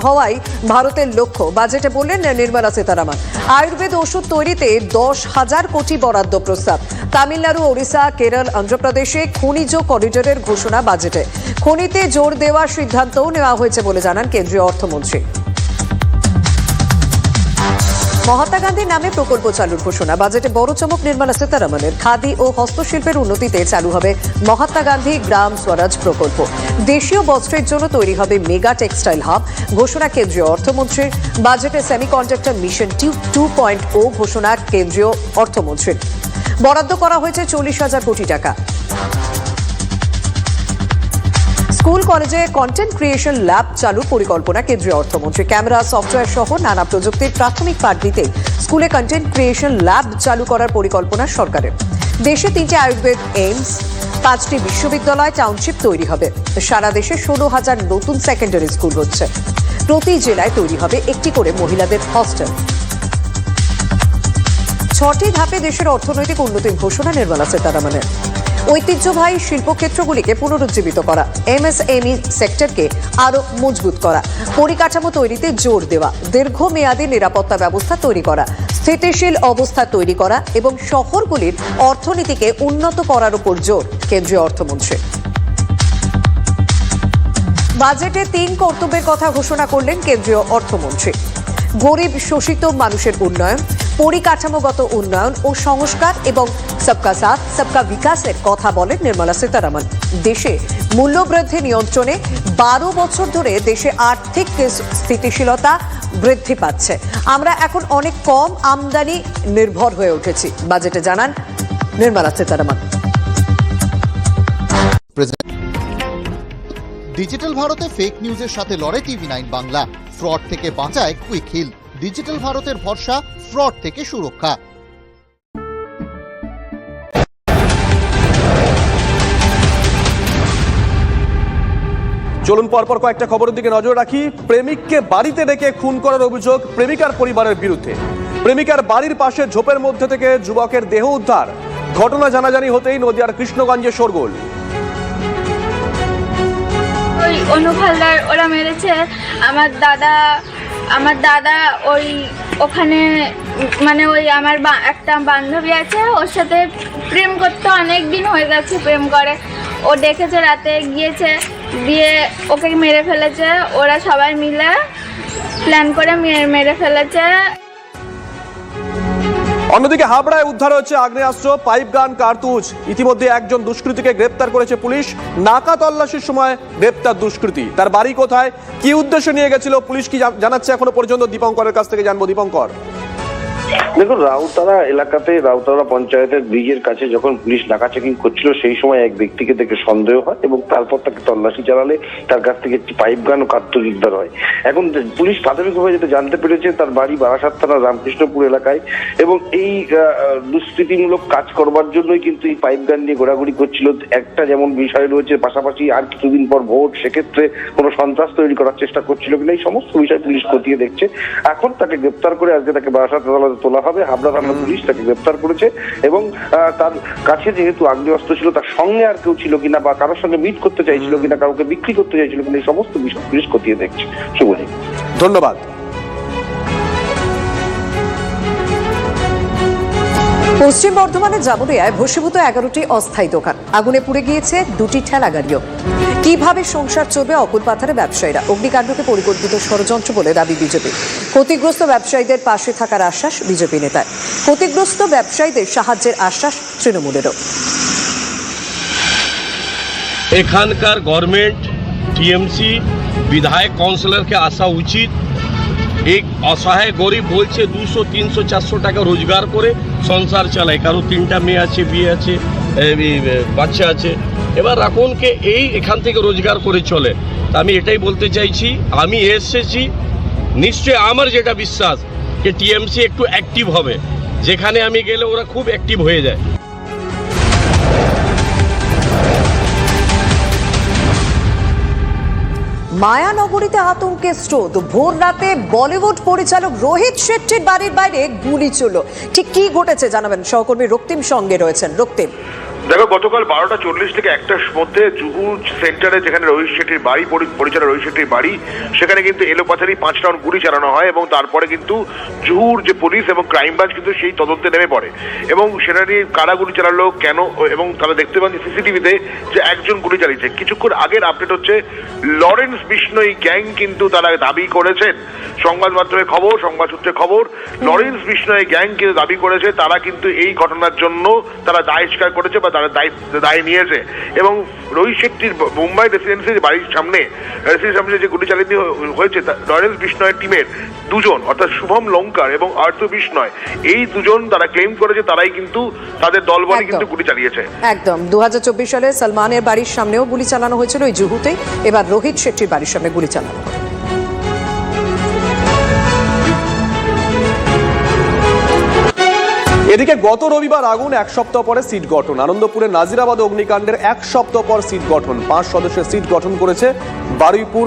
হওয়াই ভারতের লক্ষ্য, বাজেটে বললেন নির্মলা সীতারামন। আয়ুর্বেদ ওষুধ তৈরিতে 10,000 কোটি বরাদ্দ প্রস্তাব। তামিলনাড়ু, ওড়িশা, কেরল, অন্ধ্রপ্রদেশে খনিজ করিডরের ঘোষণা বাজেটে। খনিতে জোর দেওয়ার সিদ্ধান্তও নেওয়া হয়েছে বলে জানান কেন্দ্রীয় অর্থমন্ত্রী। মহাত্মা গান্ধীর নামে প্রকল্প চালুর ঘোষণা, বাজেটে বড় চমক নির্মলা সীতারামনের। খাদি ও হস্তশিল্পের উন্নতিতে চালু হবে মহাত্মা গান্ধী গ্রাম স্বরাজ প্রকল্প। দেশীয় বস্ত্রের জন্য তৈরি হবে মেগা টেক্সটাইল হাব, ঘোষণা কেন্দ্রীয় অর্থমন্ত্রীর। বাজেটে সেমিকন্ডাক্টর মিশন 2.0 ঘোষণা কেন্দ্রীয় অর্থমন্ত্রীর। বরাদ্দ করা হয়েছে 40,000 কোটি টাকা। স্কুল কলেজে কন্টেন্ট ক্রিয়েশন ল্যাব চালুর পরিকল্পনা কেন্দ্রীয় অর্থমন্ত্রী। ক্যামেরা, সফটওয়্যার সহ নানা প্রযুক্তির প্রাথমিক পাঠ দিতে স্কুলে কন্টেন্ট ক্রিয়েশন ল্যাব চালু করার পরিকল্পনা সরকারের। দেশে 3টে আয়ুর্বেদ এইমস, 5টি বিশ্ববিদ্যালয় টাউনশিপ তৈরি হবে। সারা দেশে 16,000 নতুন সেকেন্ডারি স্কুল হচ্ছে। প্রতি জেলায় তৈরি হবে 1টি করে মহিলাদের হস্টেল। 6টি ধাপে দেশের অর্থনৈতিক উন্নতির ঘোষণা নির্মলা সীতারামনের। ঐতিহ্যবাহী শিল্পক্ষেত্রগুলিকে পুনরুজ্জীবিত করা, এমএসএমই সেক্টরকে আরো মজবুত করা, পরিকাঠামো তৈরিতে জোর দেওয়া, দীর্ঘমেয়াদী নিরাপত্তা ব্যবস্থা তৈরি করা, স্থিতিশীল অবস্থা তৈরি করা এবং শহরগুলির অর্থনীতিকে উন্নত করার উপর জোর কেন্দ্রীয় অর্থমন্ত্রী। বাজেটে 3 কর্তব্যের কথা ঘোষণা করলেন কেন্দ্রীয় অর্থমন্ত্রী। গরিব শোষিত মানুষের উন্নয়ন, পরিকাঠামোগত উন্নয়ন ও সংস্কার এবং সবকা সাথ সবকা বিকাশের কথা বলেন নির্মলা সীতারামন। দেশে মূল্যবৃদ্ধি নিয়ন্ত্রণে 12 বছর ধরে দেশে আর্থিক স্থিতিশীলতা বৃদ্ধি পাচ্ছে। আমরা এখন অনেক কম আমদানি নির্ভর হয়ে উঠেছি, বাজেটে জানান নির্মলা সীতারামন। ডিজিটাল ভারতে ফেক নিউজের সাথে লড়ে TV9 বাংলা। ফ্রড থেকে বাঁচায় কুইক হিল। ডিজিটাল ভারতের ভরসা, ফ্রড থেকে সুরক্ষা। চলুন পরপর কয়েকটা খবরের দিকে নজর রাখি। প্রেমিককে বাড়িতে ডেকে খুন করার অভিযোগ প্রেমিকার পরিবারের বিরুদ্ধে। প্রেমিকার বাড়ির পাশে ঝোপের মধ্যে থেকে যুবকের দেহ উদ্ধার। ঘটনা জানাজানি হতেই নদিয়ার কৃষ্ণগঞ্জে শোরগোল। ওই অনুফালদার ওরা মেরেছে আমার দাদা ওই ওখানে মানে ওই আমার একটা বান্ধবী আছে, ওর সাথে প্রেম করতে অনেক দিন হয়ে গেছে। প্রেম করে ও দেখেছে, রাতে গিয়েছে, দিয়ে ওকে মেরে ফেলেছে। ওরা সবাই মিলে প্ল্যান করে মেরে ফেলেছে। অন্যদিকে হাবড়ায় উদ্ধার হচ্ছে আগ্নেয়াস্ত্র, পাইপ গান, কার্তুজ। ইতিমধ্যে একজন দুষ্কৃতীকে গ্রেপ্তার করেছে পুলিশ। নাকা তল্লাশির সময় গ্রেপ্তার দুষ্কৃতী। তার বাড়ি কোথায়, কি উদ্দেশ্যে নিয়ে গেছিল, পুলিশ কি জানাচ্ছে এখনো পর্যন্ত, দীপঙ্করের কাছ থেকে জানবো। দীপঙ্কর, দেখুন, রাউতারা এলাকাতে রাউতারা পঞ্চায়েতের ব্রিজের কাছে যখন পুলিশ নাকা চেকিং করছিল সেই সময় এক ব্যক্তিকে দেখে সন্দেহ হয় এবং তারপর তাকে তল্লাশি চালালে তার কাছ থেকে একটি পাইপ গান ও কার্তুজ উদ্ধার হয়। এখন পুলিশ প্রাথমিকভাবে যেটা জানতে পেরেছে তার বাড়ি বারাসাত থানার রামকৃষ্ণপুর এলাকায় এবং এই দুষ্কৃতিমূলক কাজ করবার জন্যই কিন্তু এই পাইপ গান নিয়ে ঘোরাঘুরি করছিল। একটা যেমন বিষয় রয়েছে, পাশাপাশি আর কিছুদিন পর ভোট, সেক্ষেত্রে কোনো সন্ত্রাস তৈরি করার চেষ্টা করছিল কিনা, এই সমস্ত বিষয় পুলিশ খতিয়ে দেখছে। এখন তাকে গ্রেপ্তার করে আজকে তাকে বারাসাত আদালতে তোলা হবে। হাবড়া থানা পুলিশ তাকে গ্রেপ্তার করেছে এবং তার কাছে যেহেতু আগ্নেয়াস্ত্র ছিল, তার সঙ্গে আর কেউ ছিল কিনা বা কারোর সঙ্গে মিট করতে চাইছিল কিনা, কাউকে বিক্রি করতে চাইছিল কিনা, এই সমস্ত বিষয় পুলিশ খতিয়ে দেখছে। শুভজিৎ, ধন্যবাদ। পশ্চিম বর্ধমানের জামুরিয়ায় ভস্মীভূত 11টি অস্থায়ী দোকান, আগুনে পুড়ে গিয়েছে 2টি ঠেলা গাড়িও। কিভাবে সংসার চলবে অকুল পাথারে ব্যবসায়ীরা? অগ্নিকাণ্ডকে পরিকল্পিত ষড়যন্ত্র বলে দাবি বিজেপি। ক্ষতিগ্রস্ত ব্যবসায়ীদের পাশে থাকার আশ্বাস বিজেপি নেতার। ক্ষতিগ্রস্ত ব্যবসায়ীদের সাহায্যের আশ্বাস তৃণমূলেরও। এখানকার গভর্নমেন্ট, টিএমসি, বিধায়ক, কাউন্সিলরকে আসা উচিত। এক অসহায় গরিব বলছে 200, 300, 400 টাকা রোজগার করে সংসার চালায়, কারো 3টা মেয়ে আছে, বিয়ে আছে, বাচ্চা আছে। এবার রাখুনকে এখান থেকে রোজগার করে চলে। আমি এটাই বলতে চাইছি, আমি এসেছি নিশ্চয়, আমার যেটা বিশ্বাস যে টিএমসি একটু অ্যাক্টিভ হবে, যেখানে আমি গেলে ওরা খুব অ্যাক্টিভ হয়ে যায়। মায়ানগরীতে আতঙ্কের স্রোত। ভোর রাতে বলিউড পরিচালক রোহিত শেট্টির বাড়ির বাইরে গুলি চলল। ঠিক কি ঘটেছে জানাবেন সহকর্মী রক্তিম সঙ্গে রয়েছেন। রক্তিম, দেখো, গতকাল 12:40 থেকে 1টার মধ্যে জুহু সেন্টারে, যেখানে রোহিত শেট্টির বাড়ি, পরিচালক রোহিত শেট্টির বাড়ি, সেখানে কিন্তু এলোপাথারি 5 রাউন্ড গুলি চালানো হয় এবং তারপরে কিন্তু জুহুর যে পুলিশ এবং ক্রাইম ব্রাঞ্চ কিন্তু সেই তদন্তে নেমে পড়ে এবং সেটা নিয়ে কারা গুলি চালালো, কেন, এবং তারা দেখতে পান সিসিটিভিতে যে একজন গুলি চালিয়েছে। কিছুক্ষণ আগের আপডেট হচ্ছে লরেন্স বিষ্ণই গ্যাং কিন্তু তারা দাবি করেছেন, সংবাদ মাধ্যমে খবর, সংবাদ সূত্রে খবর, লরেন্স বিষ্ণই গ্যাং কিন্তু দাবি করেছে তারা কিন্তু এই ঘটনার জন্য তারা দায় স্বীকার করেছে বা তারা দায় নিয়েছে। এবং রোহিত শেট্টির মুম্বাই রেসিডেন্সির বাড়ির সামনে যে গুলি চালিয়ে হয়েছে, লরেন্স বিষ্ণয়ের টিমের 2 জন, অর্থাৎ শুভম লঙ্কার এবং আর্থ বিষ্ণয়, এই 2 জন তারা ক্লেম করেছে তারাই কিন্তু তাদের দলবলে কিন্তু গুলি চালিয়েছে। একদম 2024 সালে সলমানের বাড়ির সামনেও গুলি চালানো হয়েছিল ওই জুহুতেই, এবার রোহিত শেট্টির বাড়ির সামনে গুলি চালানো। এদিকে গত রবিবার আগুন, 1 সপ্তাহ পরে সিট গঠন। আনন্দপুরের নাজিরাবাদ অগ্নিকাণ্ডের 1 সপ্তাহ পর সিট গঠন। 5 সদস্যের সিট গঠন করেছে বারুইপুর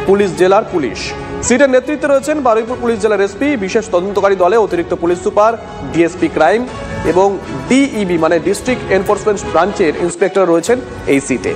পুলিশ জেলার পুলিশ। সিটের নেতৃত্বে রয়েছেন বারুইপুর পুলিশ জেলার এসপি, বিশেষ তদন্তকারী দলে অতিরিক্ত পুলিশ সুপার, ডিএসপি ক্রাইম এবং ডিইবি মানে ডিস্ট্রিক্ট এনফোর্সমেন্ট ব্রাঞ্চের ইন্সপেক্টর রয়েছেন এই সিটে।